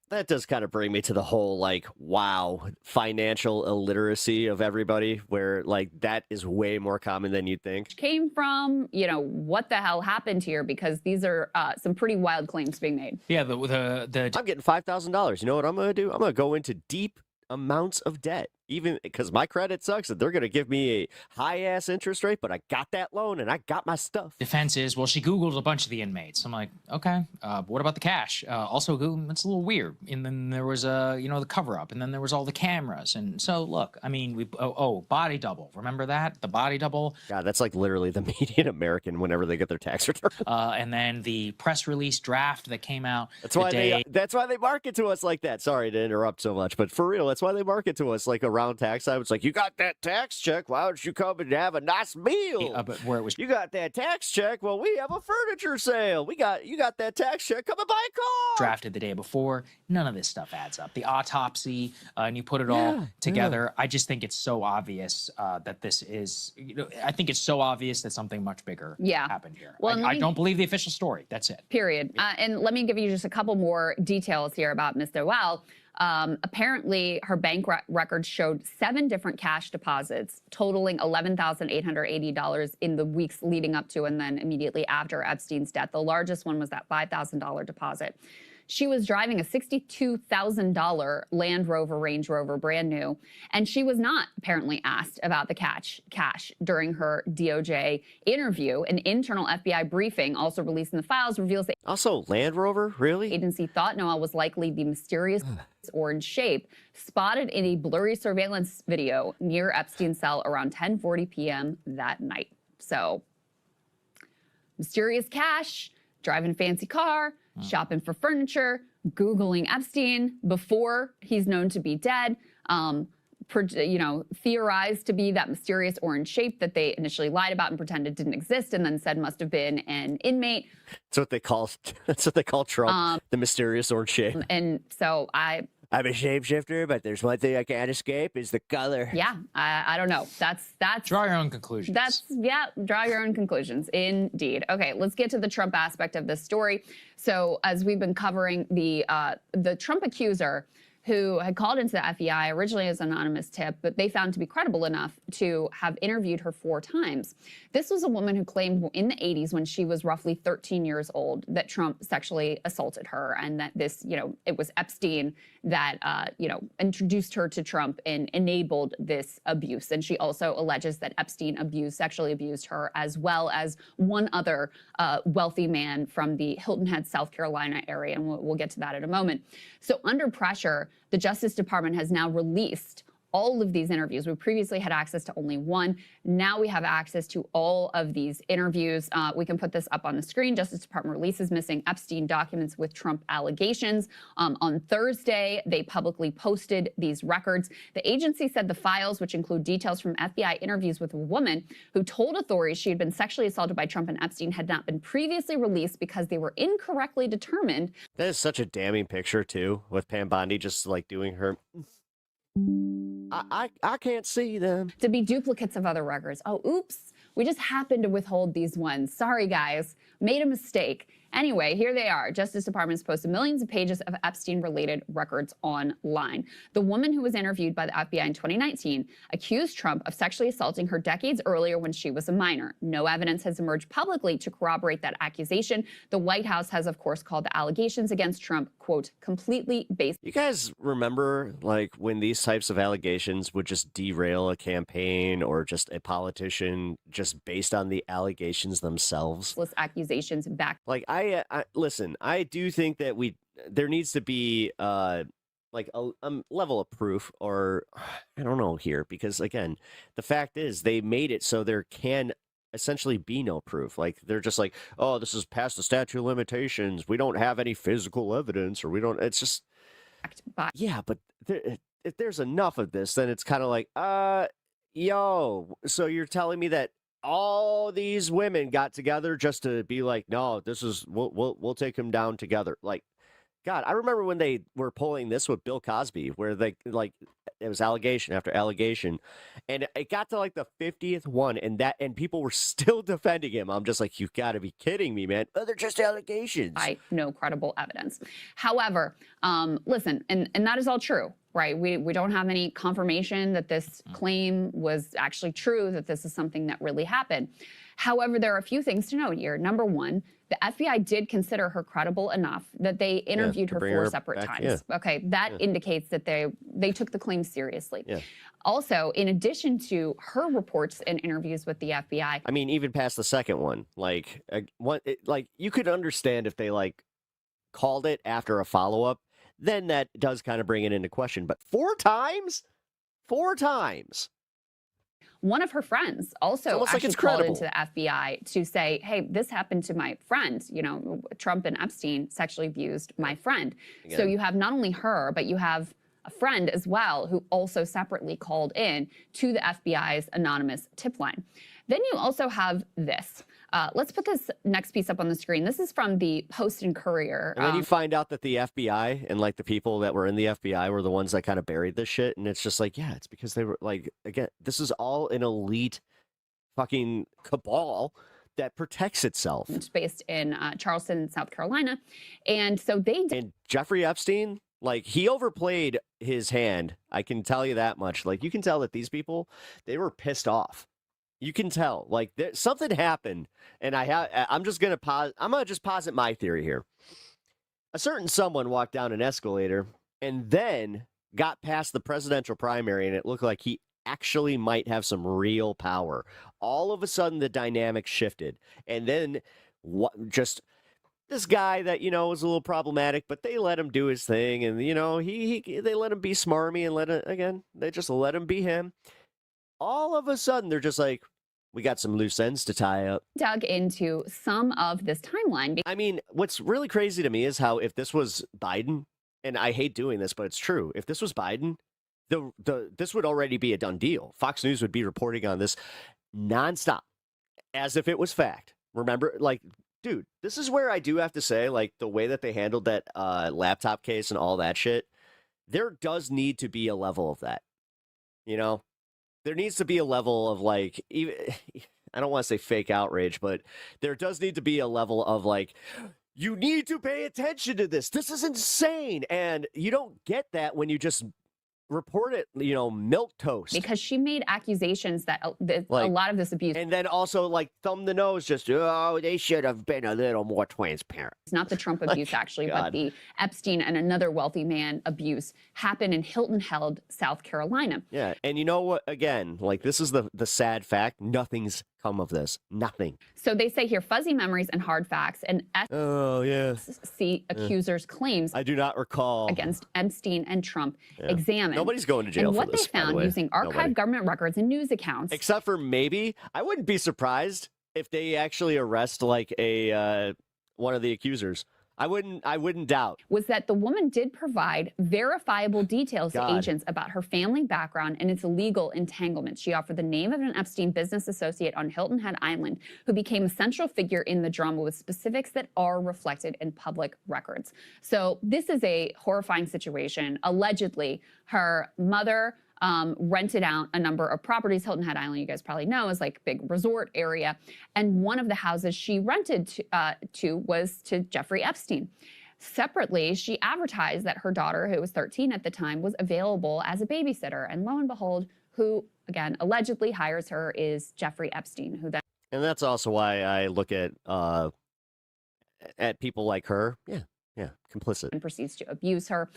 that does kind of bring me to the whole, like, wow, financial illiteracy of everybody, where, like, that is way more common than you'd think. Came from, what the hell happened here? Because these are some pretty wild claims being made. Yeah, I'm getting $5,000. You know what I'm going to do? I'm going to go into deep amounts of debt, even because my credit sucks and they're going to give me a high-ass interest rate, but I got that loan and I got my stuff. Defense is, well, she Googled a bunch of the inmates. I'm like, okay, but what about the cash? Also, Google, it's a little weird. And then there was, the cover-up, and then there was all the cameras. And so, look, I mean, body double. Remember that? The body double. God, that's like literally the median American whenever they get their tax return. And then the press release draft that came out. That's why they market to us like that. Sorry to interrupt so much, but for real, that's why they market to us like around tax time. It's like, you got that tax check. Why don't you come and have a nice meal? But where it was, you got that tax check. Well, we have a furniture sale. You got that tax check. Come and buy a car. Drafted the day before. None of this stuff adds up. The autopsy, and you put it all together. I just think it's so obvious that this is. I think it's so obvious that something much bigger happened here. Well, I don't believe the official story. That's it. Period. And let me give you just a couple more details here about Ms. Doel. Apparently, her bank records showed 7 different cash deposits totaling $11,880 in the weeks leading up to and then immediately after Epstein's death. The largest one was that $5,000 deposit. She was driving a $62,000 Land Rover Range Rover, brand new, and she was not apparently asked about the cash during her DOJ interview. An internal FBI briefing, also released in the files, reveals that also Land Rover, really? Agency thought Noel was likely the mysterious orange shape spotted in a blurry surveillance video near Epstein's cell around 10:40 p.m. that night. So, mysterious cash, driving a fancy car, shopping for furniture, Googling Epstein before he's known to be dead, theorized to be that mysterious orange shape that they initially lied about and pretended didn't exist and then said must have been an inmate. That's what they call Trump, the mysterious orange shape. And so I'm a shapeshifter, but there's one thing I can't escape is the color. Yeah, I don't know. That's draw your own conclusions. Draw your own conclusions. Indeed. Okay, let's get to the Trump aspect of this story. So as we've been covering, the Trump accuser, who had called into the FBI originally as an anonymous tip, but they found to be credible enough to have interviewed her 4 times. This was a woman who claimed in the 80s, when she was roughly 13 years old, that Trump sexually assaulted her, and that this, it was Epstein that, introduced her to Trump and enabled this abuse. And she also alleges that Epstein sexually abused her, as well as one other wealthy man from the Hilton Head, South Carolina area, and we'll get to that in a moment. So under pressure, the Justice Department has now released all of these interviews. We previously had access to only one. Now we have access to all of these interviews. We can put this up on the screen. Justice Department releases missing Epstein documents with Trump allegations. On Thursday, they publicly posted these records. The agency said the files, which include details from FBI interviews with a woman who told authorities she had been sexually assaulted by Trump and Epstein, had not been previously released because they were incorrectly determined. That is such a damning picture, too, with Pam Bondi just like doing her... I can't see them. To be duplicates of other records. Oh, oops. We just happened to withhold these ones. Sorry, guys. Made a mistake. Anyway, here they are. Justice Department's posted millions of pages of Epstein-related records online. The woman who was interviewed by the FBI in 2019 accused Trump of sexually assaulting her decades earlier when she was a minor. No evidence has emerged publicly to corroborate that accusation. The White House has, of course, called the allegations against Trump, quote, completely based. You guys remember, like, when these types of allegations would just derail a campaign or just a politician just based on the allegations themselves? Accusations back. Like, I listen, I do think that there needs to be like a level of proof, or I don't know here, because again, the fact is they made it so there can essentially be no proof. Like, they're just like, oh, this is past the statute of limitations. We don't have any physical evidence, or we don't. It's just yeah, but if there's enough of this, then it's kind of like, yo, so you're telling me that all these women got together just to be like, no, this is we'll take him down together. Like, God, I remember when they were pulling this with Bill Cosby, where they like it was allegation after allegation, and it got to like the 50th one, and people were still defending him. I'm just like, you've got to be kidding me, man. Oh, they're just allegations. No credible evidence. However, listen, and that is all true, right? We don't have any confirmation that this claim was actually true, that this is something that really happened. However, there are a few things to note here. Number one, the FBI did consider her credible enough that they interviewed her 4 separate times. Okay, that indicates that they took the claim seriously. Also, in addition to her reports and interviews with the FBI, I mean, even past the second one, like you could understand if they like called it after a follow-up, then that does kind of bring it into question. But 4 times? 4 times. one of her friends also actually called into the FBI to say, hey, this happened to my friend. You know, Trump and Epstein sexually abused my friend. So you have not only her, but you have a friend as well who also separately called in to the FBI's anonymous tip line. Then you also have this. Let's put this next piece up on the screen. This is from the Post and Courier. And then you find out that the FBI and like the people that were in the FBI were the ones that kind of buried this shit. And it's just like, yeah, it's because they were like, again, this is all an elite fucking cabal that protects itself. It's based in Charleston, South Carolina. And so and Jeffrey Epstein, like, he overplayed his hand. I can tell you that much. Like, you can tell that these people, they were pissed off. You can tell, like, something happened, and I'm gonna just posit my theory here. A certain someone walked down an escalator and then got past the presidential primary, and it looked like he actually might have some real power. All of a sudden, the dynamic shifted, and then this guy that, you know, was a little problematic, but they let him do his thing, and, you know, they let him be smarmy and they just let him be him. All of a sudden, they're just like, we got some loose ends to tie up. Dug into some of this timeline. I mean, what's really crazy to me is how if this was Biden, and I hate doing this, but it's true. If this was Biden, this would already be a done deal. Fox News would be reporting on this nonstop, as if it was fact. Remember, like, dude, this is where I do have to say, like, the way that they handled that laptop case and all that shit, there does need to be a level of that, you know? There needs to be a level of, like, even, I don't want to say fake outrage, but there does need to be a level of, like, you need to pay attention to this. This is insane. And you don't get that when you just report it, you know, milquetoast. Because she made accusations that a lot of this abuse. And then also, like, thumb the nose, just, oh, they should have been a little more transparent. It's not the Trump abuse, actually, but the Epstein and another wealthy man abuse happened in Hilton Head, South Carolina. Yeah, and you know what? Again, like, this is the sad fact. Nothing's come of this. Nothing. So they say here, fuzzy memories and hard facts, and SEC accusers' claims. I do not recall. Against Epstein and Trump examined. Nobody's going to jail and for what this, they found using archived government records and news accounts. Except for maybe, I wouldn't be surprised if they actually arrest like one of the accusers. I wouldn't doubt. Was that the woman did provide verifiable details to agents about her family background and its legal entanglements. She offered the name of an Epstein business associate on Hilton Head Island who became a central figure in the drama with specifics that are reflected in public records. So this is a horrifying situation. Allegedly, her mother rented out a number of properties. Hilton Head Island, you guys probably know, is like a big resort area. And one of the houses she rented to was to Jeffrey Epstein. Separately, she advertised that her daughter, who was 13 at the time, was available as a babysitter. And lo and behold, who, again, allegedly hires her is Jeffrey Epstein, who then... And that's also why I look at people like her. Yeah, complicit. And proceeds to abuse her,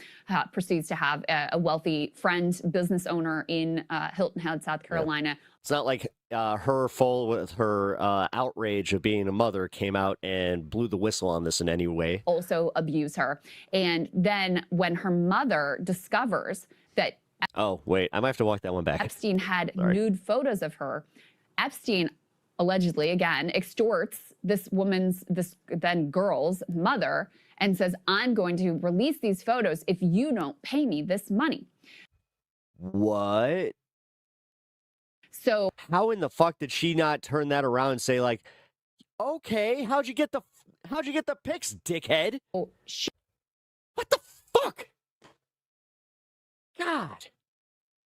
proceeds to have a wealthy friend, business owner in Hilton Head, South Carolina. Yeah. It's not like her full with her outrage of being a mother came out and blew the whistle on this in any way. Also abuse her. And then when her mother discovers that... Oh, wait, I might have to walk that one back. Epstein had nude photos of her. Epstein allegedly, again, extorts this then girl's mother and says, I'm going to release these photos if you don't pay me this money. What? So how in the fuck did she not turn that around and say, like, okay, how'd you get the pics, dickhead? Oh, What the fuck? God.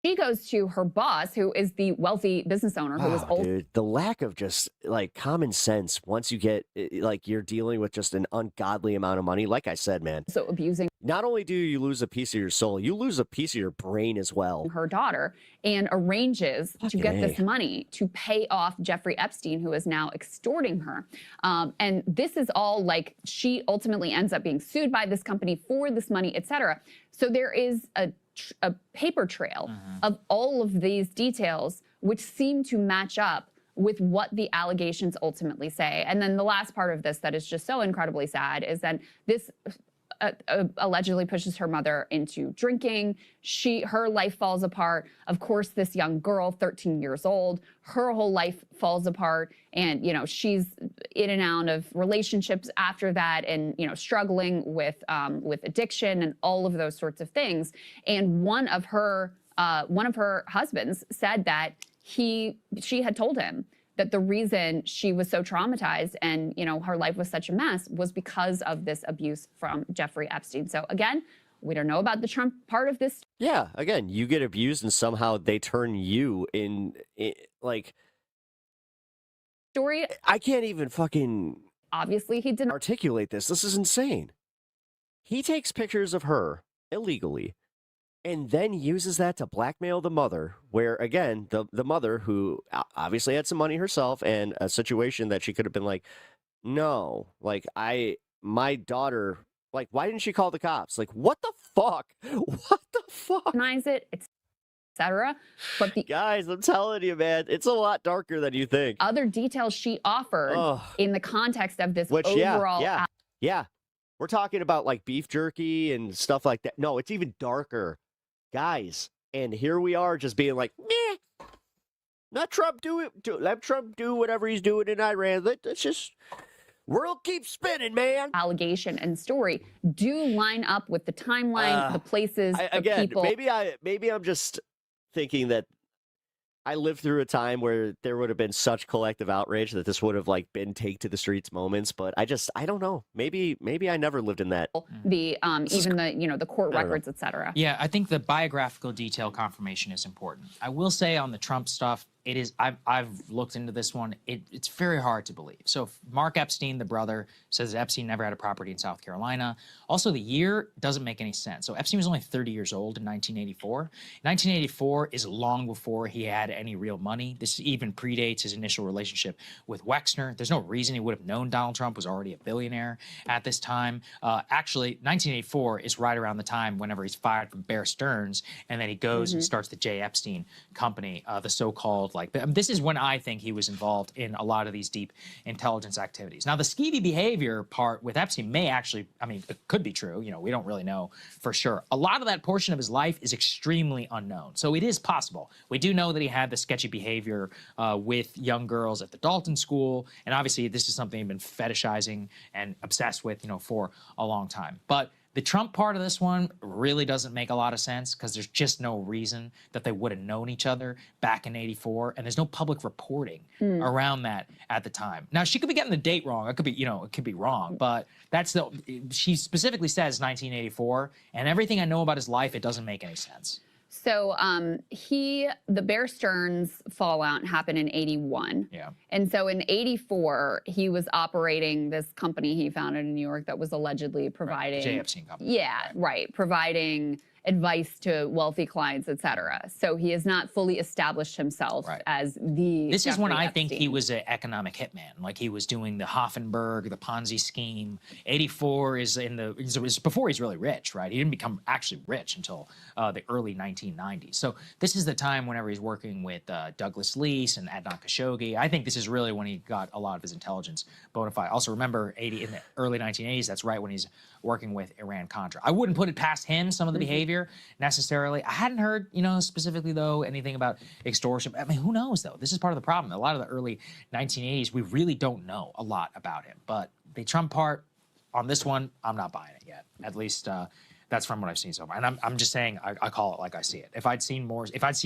She goes to her boss, who is the wealthy business owner who was old. Dude, the lack of just like common sense once you get like you're dealing with just an ungodly amount of money. Like I said, man. So abusing. Not only do you lose a piece of your soul, you lose a piece of your brain as well. Her daughter, and arranges to get this A. money to pay off Jeffrey Epstein, who is now extorting her. And this is all like she ultimately ends up being sued by this company for this money, etc. So there is a paper trail of all of these details, which seem to match up with what the allegations ultimately say. And then the last part of this that is just so incredibly sad is that this allegedly pushes her mother into drinking. Her life falls apart. Of course, this young girl, 13 years old, her whole life falls apart. And, you know, she's in and out of relationships after that and, you know, struggling with addiction and all of those sorts of things. And one of her husbands said that she had told him that the reason she was so traumatized and, you know, her life was such a mess was because of this abuse from Jeffrey Epstein. So again, we don't know about the Trump part of this. Yeah, again, you get abused and somehow they turn you in like story. I can't even fucking obviously he didn't articulate this. This is insane. He takes pictures of her illegally and then uses that to blackmail the mother, where, again, the mother, who obviously had some money herself and a situation that she could have been like, no, like, my daughter, like, why didn't she call the cops? Like, what the fuck? What the fuck? Denies it, etc. But the guys, I'm telling you, man, it's a lot darker than you think. Other details she offered in the context of this overall. Yeah. We're talking about, like, beef jerky and stuff like that. No, it's even darker. Guys, and here we are just being like, meh, let Trump do it. Let Trump do whatever he's doing in Iran. Let's just, world keeps spinning, man. Allegation and story do line up with the timeline, the places, the people. Maybe I'm just thinking that I lived through a time where there would have been such collective outrage that this would have like been take to the streets moments, but I don't know. Maybe I never lived in that. The even the, you know, the court records, etc. Yeah, I think the biographical detail confirmation is important. I will say on the Trump stuff, it is. I've looked into this one. It's very hard to believe. So Mark Epstein, the brother, says that Epstein never had a property in South Carolina. Also, the year doesn't make any sense. So Epstein was only 30 years old in 1984. 1984 is long before he had any real money. This even predates his initial relationship with Wexner. There's no reason he would have known Donald Trump was already a billionaire at this time. Actually, 1984 is right around the time whenever he's fired from Bear Stearns, and then he goes and starts the J. Epstein Company, the so-called, like, this is when I think he was involved in a lot of these deep intelligence activities. Now, the skeevy behavior part with Epstein may actually, I mean, it could be true. You know, we don't really know for sure. A lot of that portion of his life is extremely unknown. So it is possible. We do know that he had the sketchy behavior with young girls at the Dalton School. And obviously, this is something he'd been fetishizing and obsessed with, you know, for a long time. But the Trump part of this one really doesn't make a lot of sense because there's just no reason that they would have known each other back in '84, and there's no public reporting around that at the time. Now, she could be getting the date wrong. It could be, you know, it could be wrong, but she specifically says 1984, and everything I know about his life, it doesn't make any sense. So the Bear Stearns fallout happened in '81. Yeah. And so in '84, he was operating this company he founded in New York that was allegedly providing. J. Epstein Company. Yeah, right. Providing advice to wealthy clients, et cetera. So he has not fully established himself as the This is when I think Epstein. he was an economic hitman. Like he was doing the Hoffenberg, the Ponzi scheme. '84 is before he's really rich, right? He didn't become actually rich until the early 1990s. So this is the time whenever he's working with Douglas Lease and Adnan Khashoggi. I think this is really when he got a lot of his intelligence bona fide. Also remember, in the early 1980s, that's right when he's working with Iran-Contra. I wouldn't put it past him, some of the behavior necessarily. I hadn't heard, you know, specifically though, anything about extortion. I mean, who knows though? This is part of the problem. A lot of the early 1980s, we really don't know a lot about him. But the Trump part on this one, I'm not buying it yet. At least that's from what I've seen so far. And I'm just saying, I call it like I see it. If I'd seen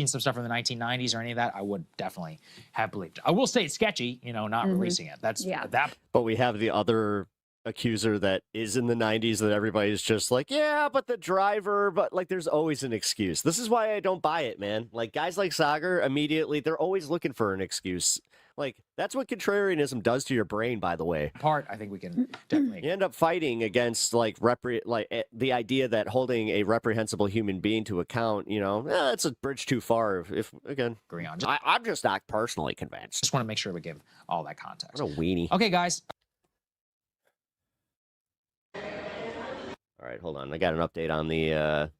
some stuff from the 1990s or any of that, I would definitely have believed it. I will say it's sketchy, you know, not releasing it. That's that. But we have the other accuser that is in the 90s that everybody's just like, yeah, but the driver, but like there's always an excuse. This is why I don't buy it, man. Like guys like Sagar immediately, they're always looking for an excuse. Like that's what contrarianism does to your brain, by the way. I think we can definitely. You end up fighting against like the idea that holding a reprehensible human being to account, it's a bridge too far. If again, agree on. I'm just not personally convinced. Just want to make sure we give all that context. What a weenie. Okay, guys. All right, hold on. I got an update on the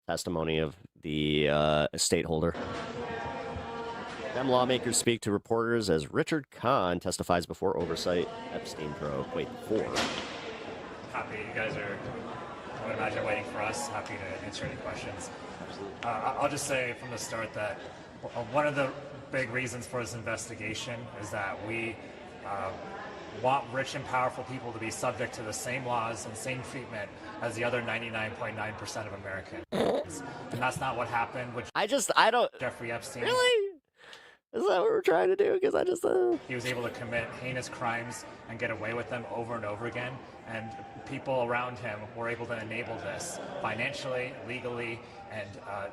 testimony of the estate holder. Them lawmakers speak to reporters as Richard Kahn testifies before oversight Epstein probe. Wait, before. Happy you guys are, I would imagine, waiting for us. Happy to answer any questions. I'll just say from the start that one of the big reasons for this investigation is that we want rich and powerful people to be subject to the same laws and same treatment as the other 99.9% of Americans. And that's not what happened with I don't Jeffrey Epstein. Really? Is that what we're trying to do? Because I just he was able to commit heinous crimes and get away with them over and over again, and people around him were able to enable this financially, legally, and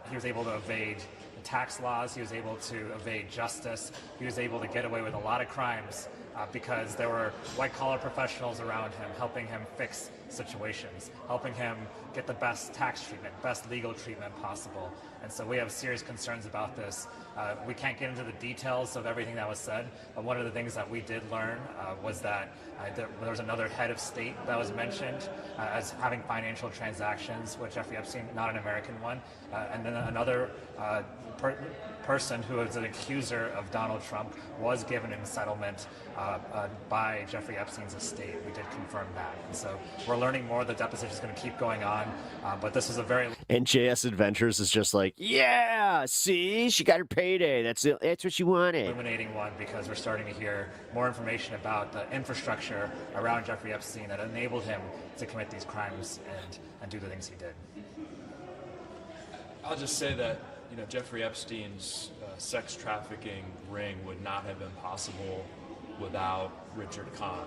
he was able to evade tax laws. He was able to evade justice. He was able to get away with a lot of crimes because there were white-collar professionals around him helping him fix situations, helping him get the best tax treatment, best legal treatment possible. And so we have serious concerns about this. We can't get into the details of everything that was said, but one of the things that we did learn was that there was another head of state that was mentioned as having financial transactions with Jeffrey Epstein, not an American one, and then another person who was an accuser of Donald Trump was given in settlement by Jeffrey Epstein's estate. We did confirm that. And so we're learning more. The deposition is going to keep going on, but this is a very... And JS Adventures is just like, yeah, see, she got her payday. That's what she wanted. Illuminating one, because we're starting to hear more information about the infrastructure around Jeffrey Epstein that enabled him to commit these crimes and do the things he did. I'll just say that Jeffrey Epstein's sex trafficking ring would not have been possible without Richard Kahn,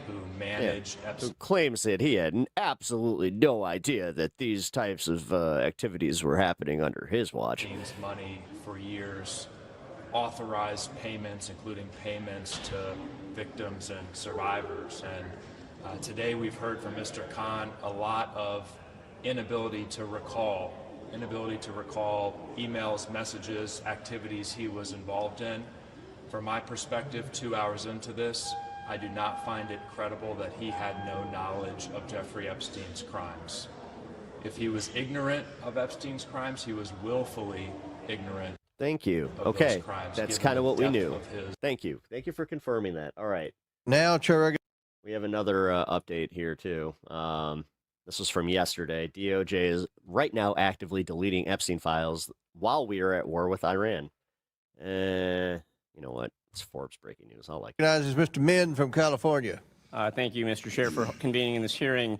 who managed Epstein. Who claims that he had absolutely no idea that these types of activities were happening under his watch. Epstein's money for years, authorized payments, including payments to victims and survivors. And today we've heard from Mr. Kahn a lot of inability to recall emails, messages, activities he was involved in. From my perspective, 2 hours into this, I do not find it credible that he had no knowledge of Jeffrey Epstein's crimes. If he was ignorant of Epstein's crimes, he was willfully ignorant. Thank you. Of Okay, those crimes, that's given kind of the what we depth knew. of his- Thank you. Thank you for confirming that. All right. Now, we have another update here, too. This was from yesterday. DOJ is right now actively deleting Epstein files while we are at war with Iran. You know what? It's Forbes breaking news. I'll like it. Recognizes Mr. Min from California. Thank you, Mr. Chair, for convening in this hearing.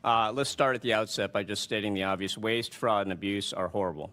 Let's start at the outset by just stating the obvious. Waste, fraud, and abuse are horrible.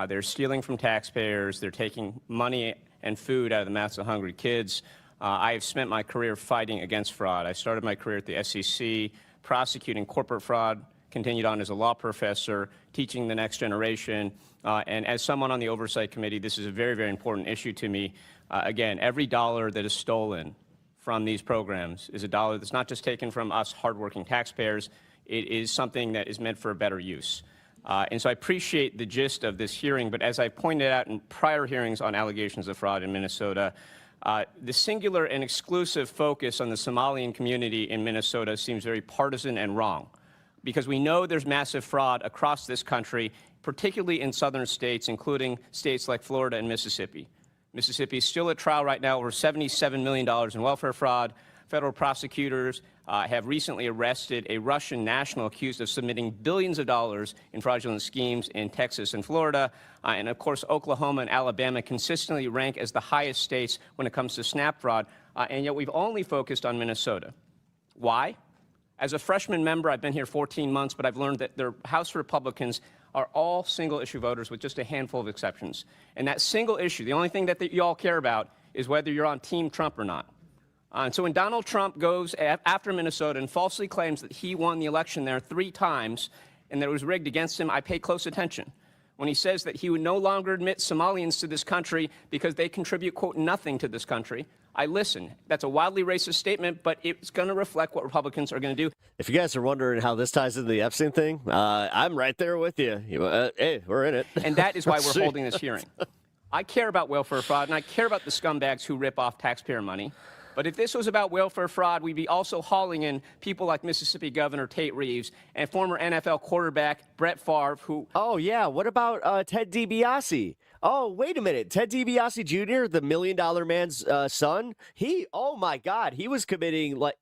They're stealing from taxpayers. They're taking money and food out of the mouths of hungry kids. I have spent my career fighting against fraud. I started my career at the SEC, prosecuting corporate fraud, continued on as a law professor, teaching the next generation. And as someone on the Oversight Committee, this is a very, very important issue to me. Again, every dollar that is stolen from these programs is a dollar that's not just taken from us hardworking taxpayers. It is something that is meant for a better use. And so I appreciate the gist of this hearing, but as I pointed out in prior hearings on allegations of fraud in Minnesota, the singular and exclusive focus on the Somalian community in Minnesota seems very partisan and wrong, because we know there's massive fraud across this country, particularly in southern states, including states like Florida and Mississippi. Mississippi is still at trial right now, over $77 million in welfare fraud. Federal prosecutors have recently arrested a Russian national accused of submitting billions of dollars in fraudulent schemes in Texas and Florida. And of course, Oklahoma and Alabama consistently rank as the highest states when it comes to SNAP fraud. And yet we've only focused on Minnesota. Why? As a freshman member, I've been here 14 months, but I've learned that their House Republicans are all single-issue voters with just a handful of exceptions. And that single issue, the only thing that you all care about is whether you're on Team Trump or not. And so when Donald Trump goes after Minnesota and falsely claims that he won the election there 3 times and that it was rigged against him, I pay close attention. When he says that he would no longer admit Somalians to this country because they contribute, quote, nothing to this country, I listen. That's a wildly racist statement, but it's going to reflect what Republicans are going to do. If you guys are wondering how this ties into the Epstein thing, I'm right there with you. Hey, we're in it. And that is why we're holding this hearing. I care about welfare fraud, and I care about the scumbags who rip off taxpayer money. But if this was about welfare fraud, we'd be also hauling in people like Mississippi Governor Tate Reeves and former NFL quarterback Brett Favre, who... Oh, yeah. What about Ted DiBiase? Oh, wait a minute. Ted DiBiase Jr., the $1 Million Man's son, oh, my God, he was committing, like,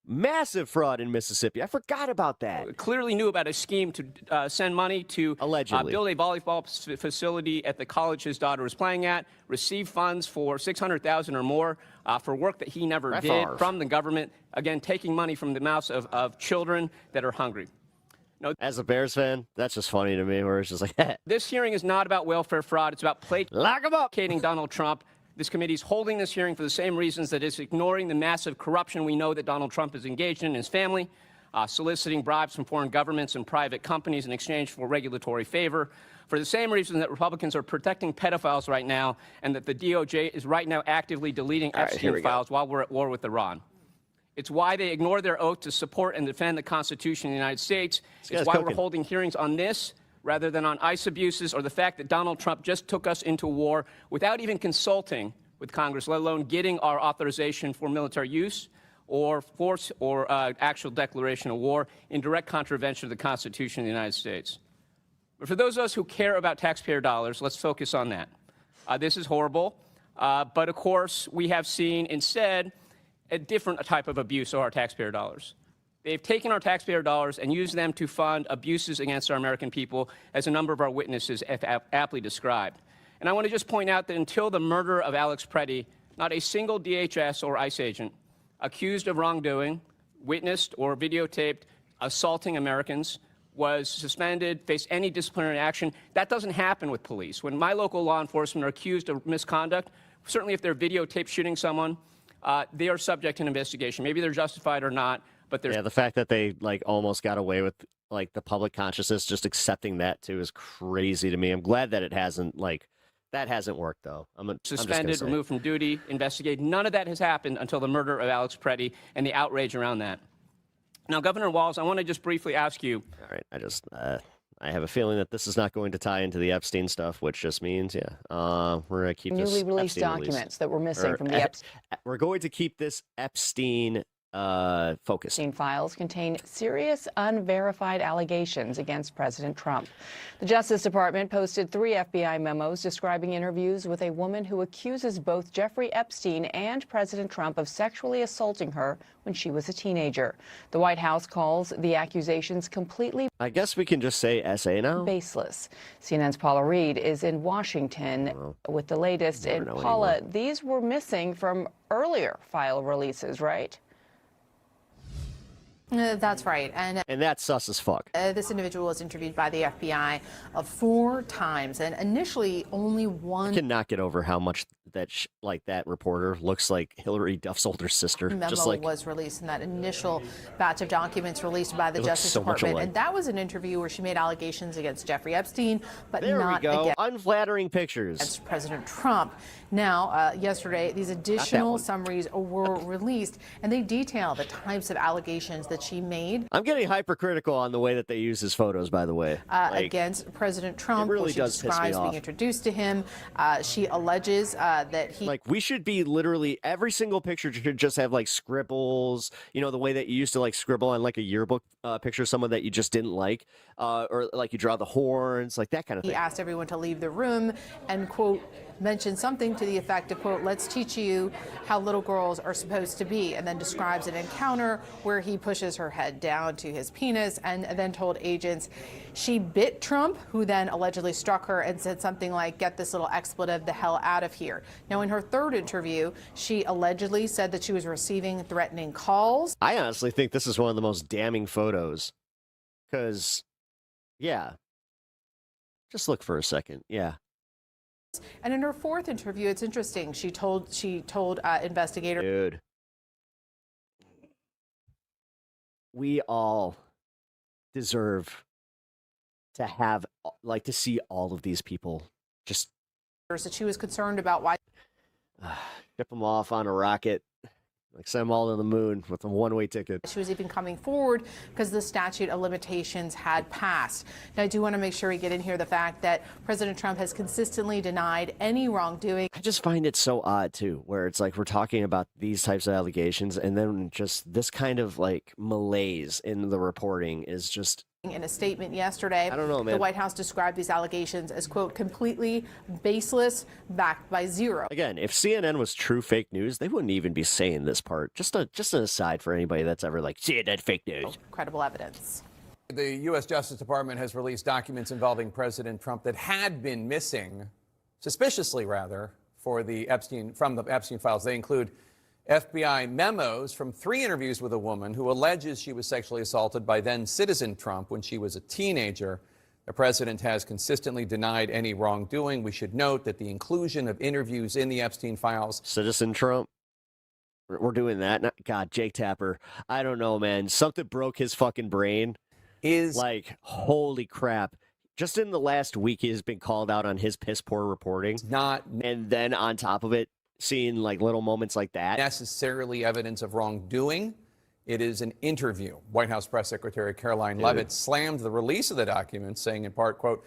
massive fraud in Mississippi. I forgot about that. Clearly knew about a scheme to send money to allegedly build a volleyball facility at the college his daughter was playing at, receive funds for $600,000 or more for work that he never did from the government, again, taking money from the mouths of children that are hungry. No, as a Bears fan, that's just funny to me, where it's just like, this hearing is not about welfare fraud. It's about placating Donald Trump. This committee is holding this hearing for the same reasons that it's ignoring the massive corruption we know that Donald Trump is engaged in his family, soliciting bribes from foreign governments and private companies in exchange for regulatory favor, for the same reason that Republicans are protecting pedophiles right now and that the DOJ is right now actively deleting Epstein files while we're at war with Iran. It's why they ignore their oath to support and defend the Constitution of the United States. It's why we're holding hearings on this rather than on ICE abuses or the fact that Donald Trump just took us into war without even consulting with Congress, let alone getting our authorization for military use or force or actual declaration of war in direct contravention of the Constitution of the United States. But for those of us who care about taxpayer dollars, let's focus on that. This is horrible, but of course we have seen instead a different type of abuse of our taxpayer dollars. They've taken our taxpayer dollars and used them to fund abuses against our American people, as a number of our witnesses have aptly described. And I want to just point out that until the murder of Alex Preddy, not a single DHS or ICE agent accused of wrongdoing, witnessed or videotaped assaulting Americans was suspended, faced any disciplinary action. That doesn't happen with police. When my local law enforcement are accused of misconduct, certainly if they're videotaped shooting someone, they are subject to an investigation. Maybe they're justified or not. But yeah, the fact that they like almost got away with like the public consciousness just accepting that too is crazy to me. I'm glad that it hasn't that hasn't worked though. Suspended, removed from duty, investigated. None of that has happened until the murder of Alex Preddy and the outrage around that. Now, Governor Walz, I want to just briefly ask you. All right, I have a feeling that this is not going to tie into the Epstein stuff, which just means, we're going to keep this newly released Epstein documents that were missing from the Epstein. We're going to keep this Epstein focus. Files contain serious unverified allegations against President Trump. The Justice Department posted 3 FBI memos describing interviews with a woman who accuses both Jeffrey Epstein and President Trump of sexually assaulting her when she was a teenager. The White House calls the accusations completely, I guess we can just say SA now, baseless. CNN's Paula Reed is in Washington with the latest. And Paula, these were missing from earlier file releases, right? That's right. And that's sus as fuck. This individual was interviewed by the FBI 4 times, and initially only one. I cannot get over how much that that reporter looks like Hillary Duff's older sister. Memo was released in that initial batch of documents released by the Justice Department, and that was an interview where she made allegations against Jeffrey Epstein, but not against unflattering pictures against President Trump. Now, yesterday, these additional summaries were released, and they detail the types of allegations that she made. I'm getting hypercritical on the way that they use his photos, by the way. Against President Trump, it really she does piss me describes off. being introduced to him. She alleges that he... we should be literally, every single picture should just have scribbles, the way that you used to scribble on a yearbook picture of someone that you just didn't like, or you draw the horns, that kind of thing. He asked everyone to leave the room and, quote, mentioned something to the effect of, quote, let's teach you how little girls are supposed to be, and then describes an encounter where he pushes her head down to his penis and then told agents she bit Trump, who then allegedly struck her and said something like, get this little expletive the hell out of here. Now, in her 3rd interview, she allegedly said that she was receiving threatening calls. I honestly think this is one of the most damning photos because, just look for a second. And in her 4th interview, it's interesting. She told investigators. Dude, we all deserve to have, like, to see all of these people just that she was concerned about why ship them off on a rocket, like send them all to the moon with a one-way ticket. she was even coming forward because the statute of limitations had passed. Now, I do want to make sure we get in here the fact that President Trump has consistently denied any wrongdoing. I just find it so odd, too, where it's like we're talking about these types of allegations, and then just this kind of, like, malaise in the reporting is just... In a statement yesterday, I don't know, man. The White House described these allegations as, quote, completely baseless, backed by zero. Again, if CNN was true fake news, they wouldn't even be saying this part. Just an aside for anybody that's ever like, CNN fake news. Credible evidence. The U.S. Justice Department has released documents involving President Trump that had been missing, suspiciously rather, from the Epstein files. They include FBI memos from 3 interviews with a woman who alleges she was sexually assaulted by then citizen Trump when she was a teenager. The president has consistently denied any wrongdoing. We should note that the inclusion of interviews in the Epstein files. Citizen Trump. We're doing that. God, Jake Tapper. I don't know, man. Something broke his fucking brain. Is like, holy crap. Just in the last week, he has been called out on his piss poor reporting. And then on top of it, seeing like little moments like that. Necessarily evidence of wrongdoing. It is an interview. White House Press Secretary Caroline Leavitt slammed the release of the documents, saying in part, quote,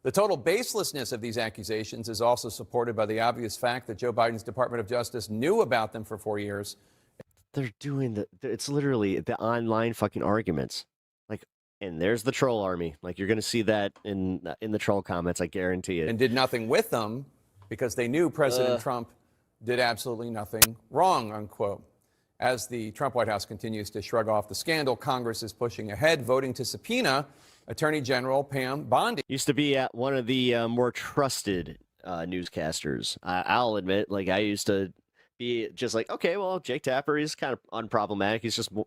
the total baselessness of these accusations is also supported by the obvious fact that Joe Biden's Department of Justice knew about them for 4 years. They're doing it's literally the online fucking arguments. Like, and there's the troll army. Like, you're going to see that in the troll comments, I guarantee it. And did nothing with them because they knew President Trump did absolutely nothing wrong, unquote. As the Trump White House continues to shrug off the scandal, Congress is pushing ahead, voting to subpoena Attorney General Pam Bondi. Used to be at one of the more trusted newscasters. I'll admit, like, I used to be just like, okay, well, Jake Tapper, he's kind of unproblematic.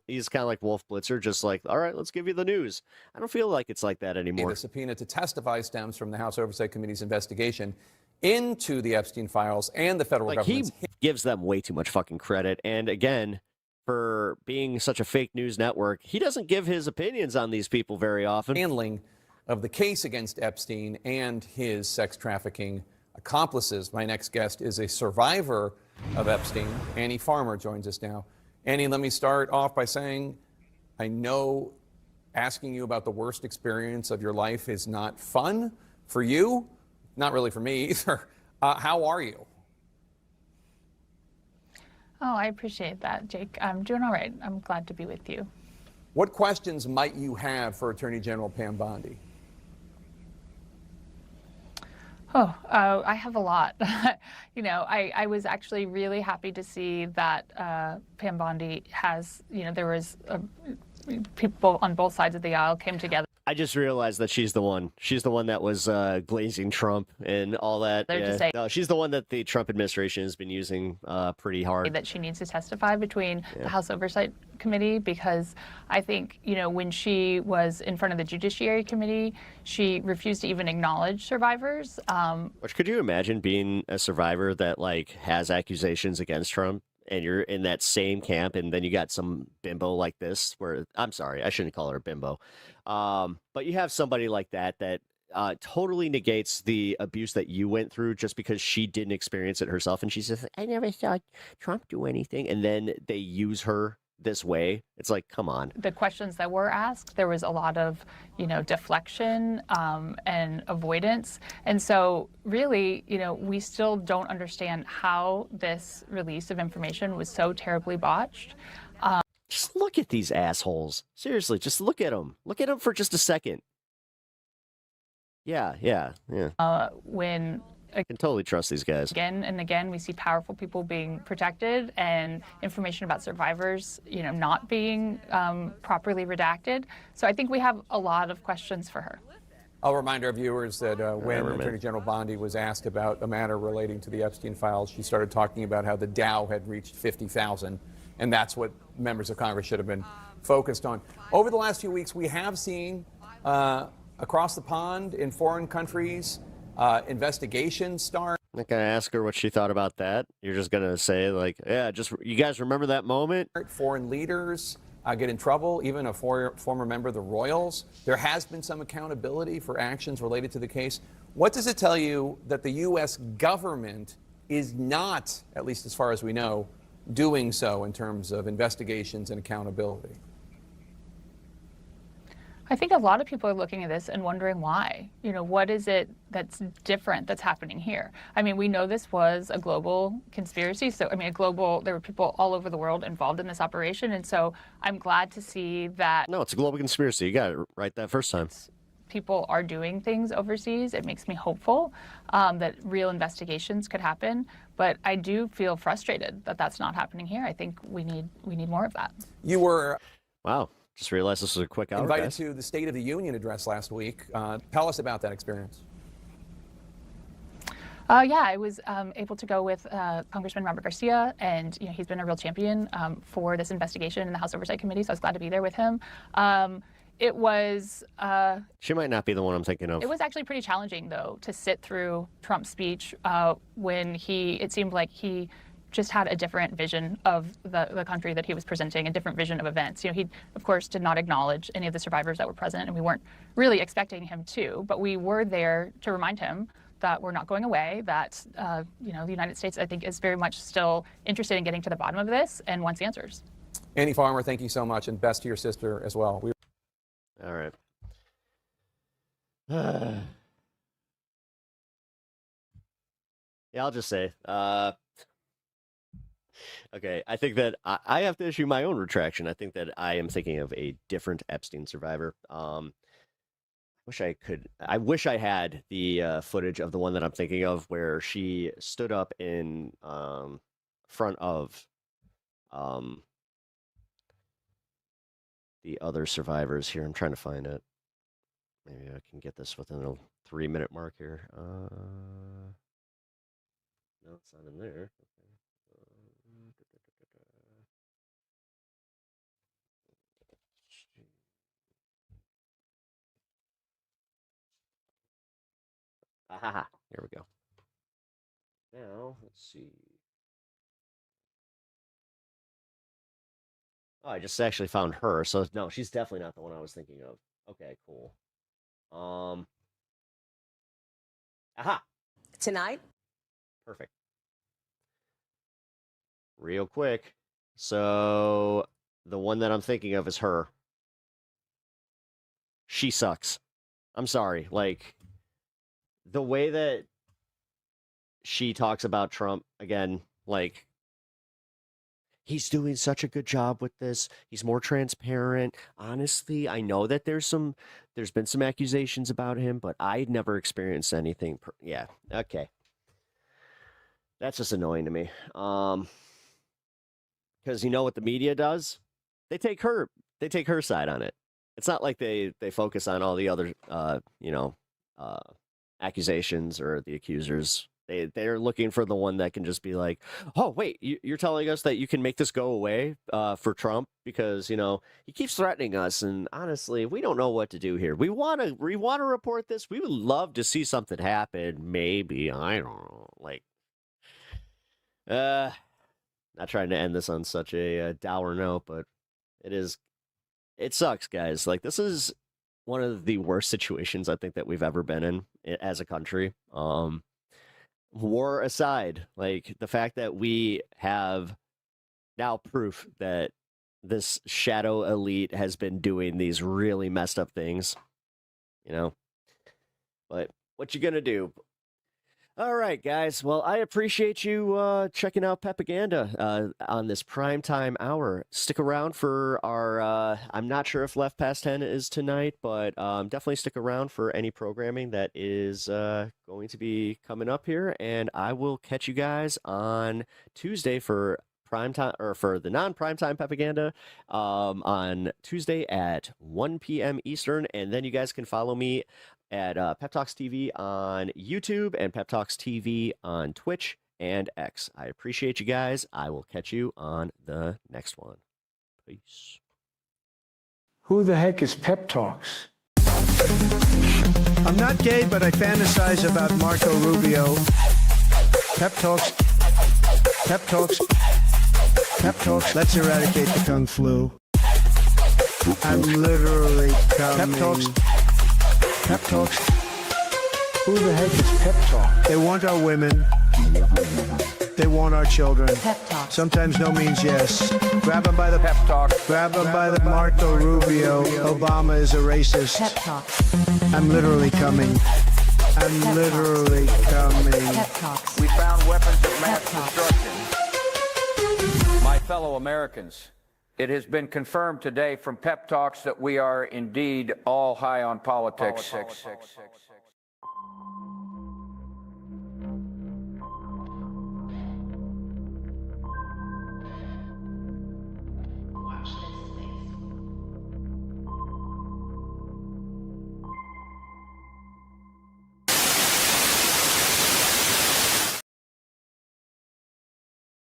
He's kind of like Wolf Blitzer, just like, all right, let's give you the news. I don't feel like it's like that anymore. The subpoena to testify stems from the House Oversight Committee's investigation into the Epstein files and the federal government's... He gives them way too much fucking credit. And again, for being such a fake news network, he doesn't give his opinions on these people very often. Handling of the case against Epstein and his sex trafficking accomplices. My next guest is a survivor of Epstein. Annie Farmer joins us now. Annie, let me start off by saying, I know asking you about the worst experience of your life is not fun for you. Not really for me either. How are you? Oh, I appreciate that, Jake. I'm doing all right. I'm glad to be with you. What questions might you have for Attorney General Pam Bondi? Oh, I have a lot. You know, I was actually really happy to see that Pam Bondi has, you know, there was people on both sides of the aisle came together. I just realized that she's the one. She's the one that was glazing Trump and all that. No, she's the one that the Trump administration has been using pretty hard. That she needs to testify between the House Oversight Committee, because I think, you know, when she was in front of the Judiciary Committee, she refused to even acknowledge survivors. Which, could you imagine being a survivor that like has accusations against Trump? And you're in that same camp, and then you got some bimbo like this, where, I'm sorry, I shouldn't call her a bimbo. But you have somebody like that totally negates the abuse that you went through just because she didn't experience it herself. And she says, I never saw Trump do anything. And then they use her this way. It's like, come on. The questions that were asked, there was a lot of, you know, deflection and avoidance. And so really, you know, we still don't understand how this release of information was so terribly botched. Just look at these assholes. Seriously, just look at them. Look at them for just a second. Yeah. When I can totally trust these guys. Again and again, we see powerful people being protected and information about survivors, you know, not being properly redacted. So I think we have a lot of questions for her. I'll remind our viewers that when Attorney General Bondi was asked about a matter relating to the Epstein files, she started talking about how the Dow had reached 50,000, and that's what members of Congress should have been focused on. Over the last few weeks, we have seen across the pond in foreign countries, investigations start. I'm not going to ask her what she thought about that. You're just going to say, like, yeah, just, you guys remember that moment? Foreign leaders get in trouble, even a former member of the Royals. There has been some accountability for actions related to the case. What does it tell you that the U.S. government is not, at least as far as we know, doing so in terms of investigations and accountability? I think a lot of people are looking at this and wondering why. You know, what is it that's different that's happening here? I mean, we know this was a global conspiracy. So, I mean, there were people all over the world involved in this operation. And so I'm glad to see that. No, it's a global conspiracy. You got it right that first time. People are doing things overseas. It makes me hopeful that real investigations could happen. But I do feel frustrated that that's not happening here. I think we need more of that. You were... Wow. Just realized this was a quick hour, invited guys. to the State of the Union address last week. Tell us about that experience. Yeah, I was able to go with Congressman Robert Garcia, and he's been a real champion for this investigation in the House Oversight Committee, so I was glad to be there with him. It was... She might not be the one I'm thinking of. It was actually pretty challenging, though, to sit through Trump's speech when it seemed like he just had a different vision of the country that he was presenting, a different vision of events. He, of course, did not acknowledge any of the survivors that were present, and we weren't really expecting him to, but we were there to remind him that we're not going away, that the United States, I think, is very much still interested in getting to the bottom of this and wants answers. Annie Farmer, thank you so much, and best to your sister as well. All right. Yeah, I'll just say, okay, I think that I have to issue my own retraction. I think that I am thinking of a different Epstein survivor. I wish I had the footage of the one that I'm thinking of where she stood up in front of the other survivors here. I'm trying to find it. Maybe I can get this within a 3-minute mark here. No, it's not in there. Aha, here we go. Now, let's see. Oh, I just actually found her. So, no, she's definitely not the one I was thinking of. Okay, cool. Aha. Tonight? Perfect. Real quick. So, the one that I'm thinking of is her. She sucks. I'm sorry. Like, the way that she talks about Trump, again, like, he's doing such a good job with this. He's more transparent. Honestly, I know that there's been some accusations about him, but I'd never experienced anything. Yeah, okay. That's just annoying to me. Because you know what the media does? They take her side on it. It's not like they focus on all the other, accusations or the accusers. They're looking for the one that can just be like, oh, wait, you're telling us that you can make this go away for Trump because, he keeps threatening us. And honestly, we don't know what to do here. We want to report this. We would love to see something happen. Maybe. I don't know. Like, not trying to end this on such a dour note, but it sucks, guys. Like, this is one of the worst situations I think that we've ever been in as a country. War aside, like the fact that we have now proof that this shadow elite has been doing these really messed up things, but what you gonna do? All right, guys. Well, I appreciate you checking out PEPAGANDA on this primetime hour. Stick around for our, I'm not sure if Left Past 10 is tonight, but definitely stick around for any programming that is going to be coming up here. And I will catch you guys on Tuesday for primetime, or for the non-primetime PEPAGANDA on Tuesday at 1 p.m. Eastern. And then you guys can follow me at Pep Talks TV on YouTube and Pep Talks TV on Twitch and X. I appreciate you guys. I will catch you on the next one. Peace. Who the heck is Pep Talks? I'm not gay, but I fantasize about Marco Rubio. Pep Talks. Pep Talks. Pep Talks. Let's eradicate the Kung Flu. I'm literally coming. Pep Talks. Pep Talks. Who the heck is Pep Talk? They want our women. They want our children. Pep Talks. Sometimes no means yes. Grab them by the Pep Talk. Grab them by the Marco Rubio. Obama is a racist. Pep Talks. I'm literally coming. I'm literally coming. Pep Talks. We found weapons of mass destruction. My fellow Americans, it has been confirmed today from Pep Talks that we are indeed all high on politics.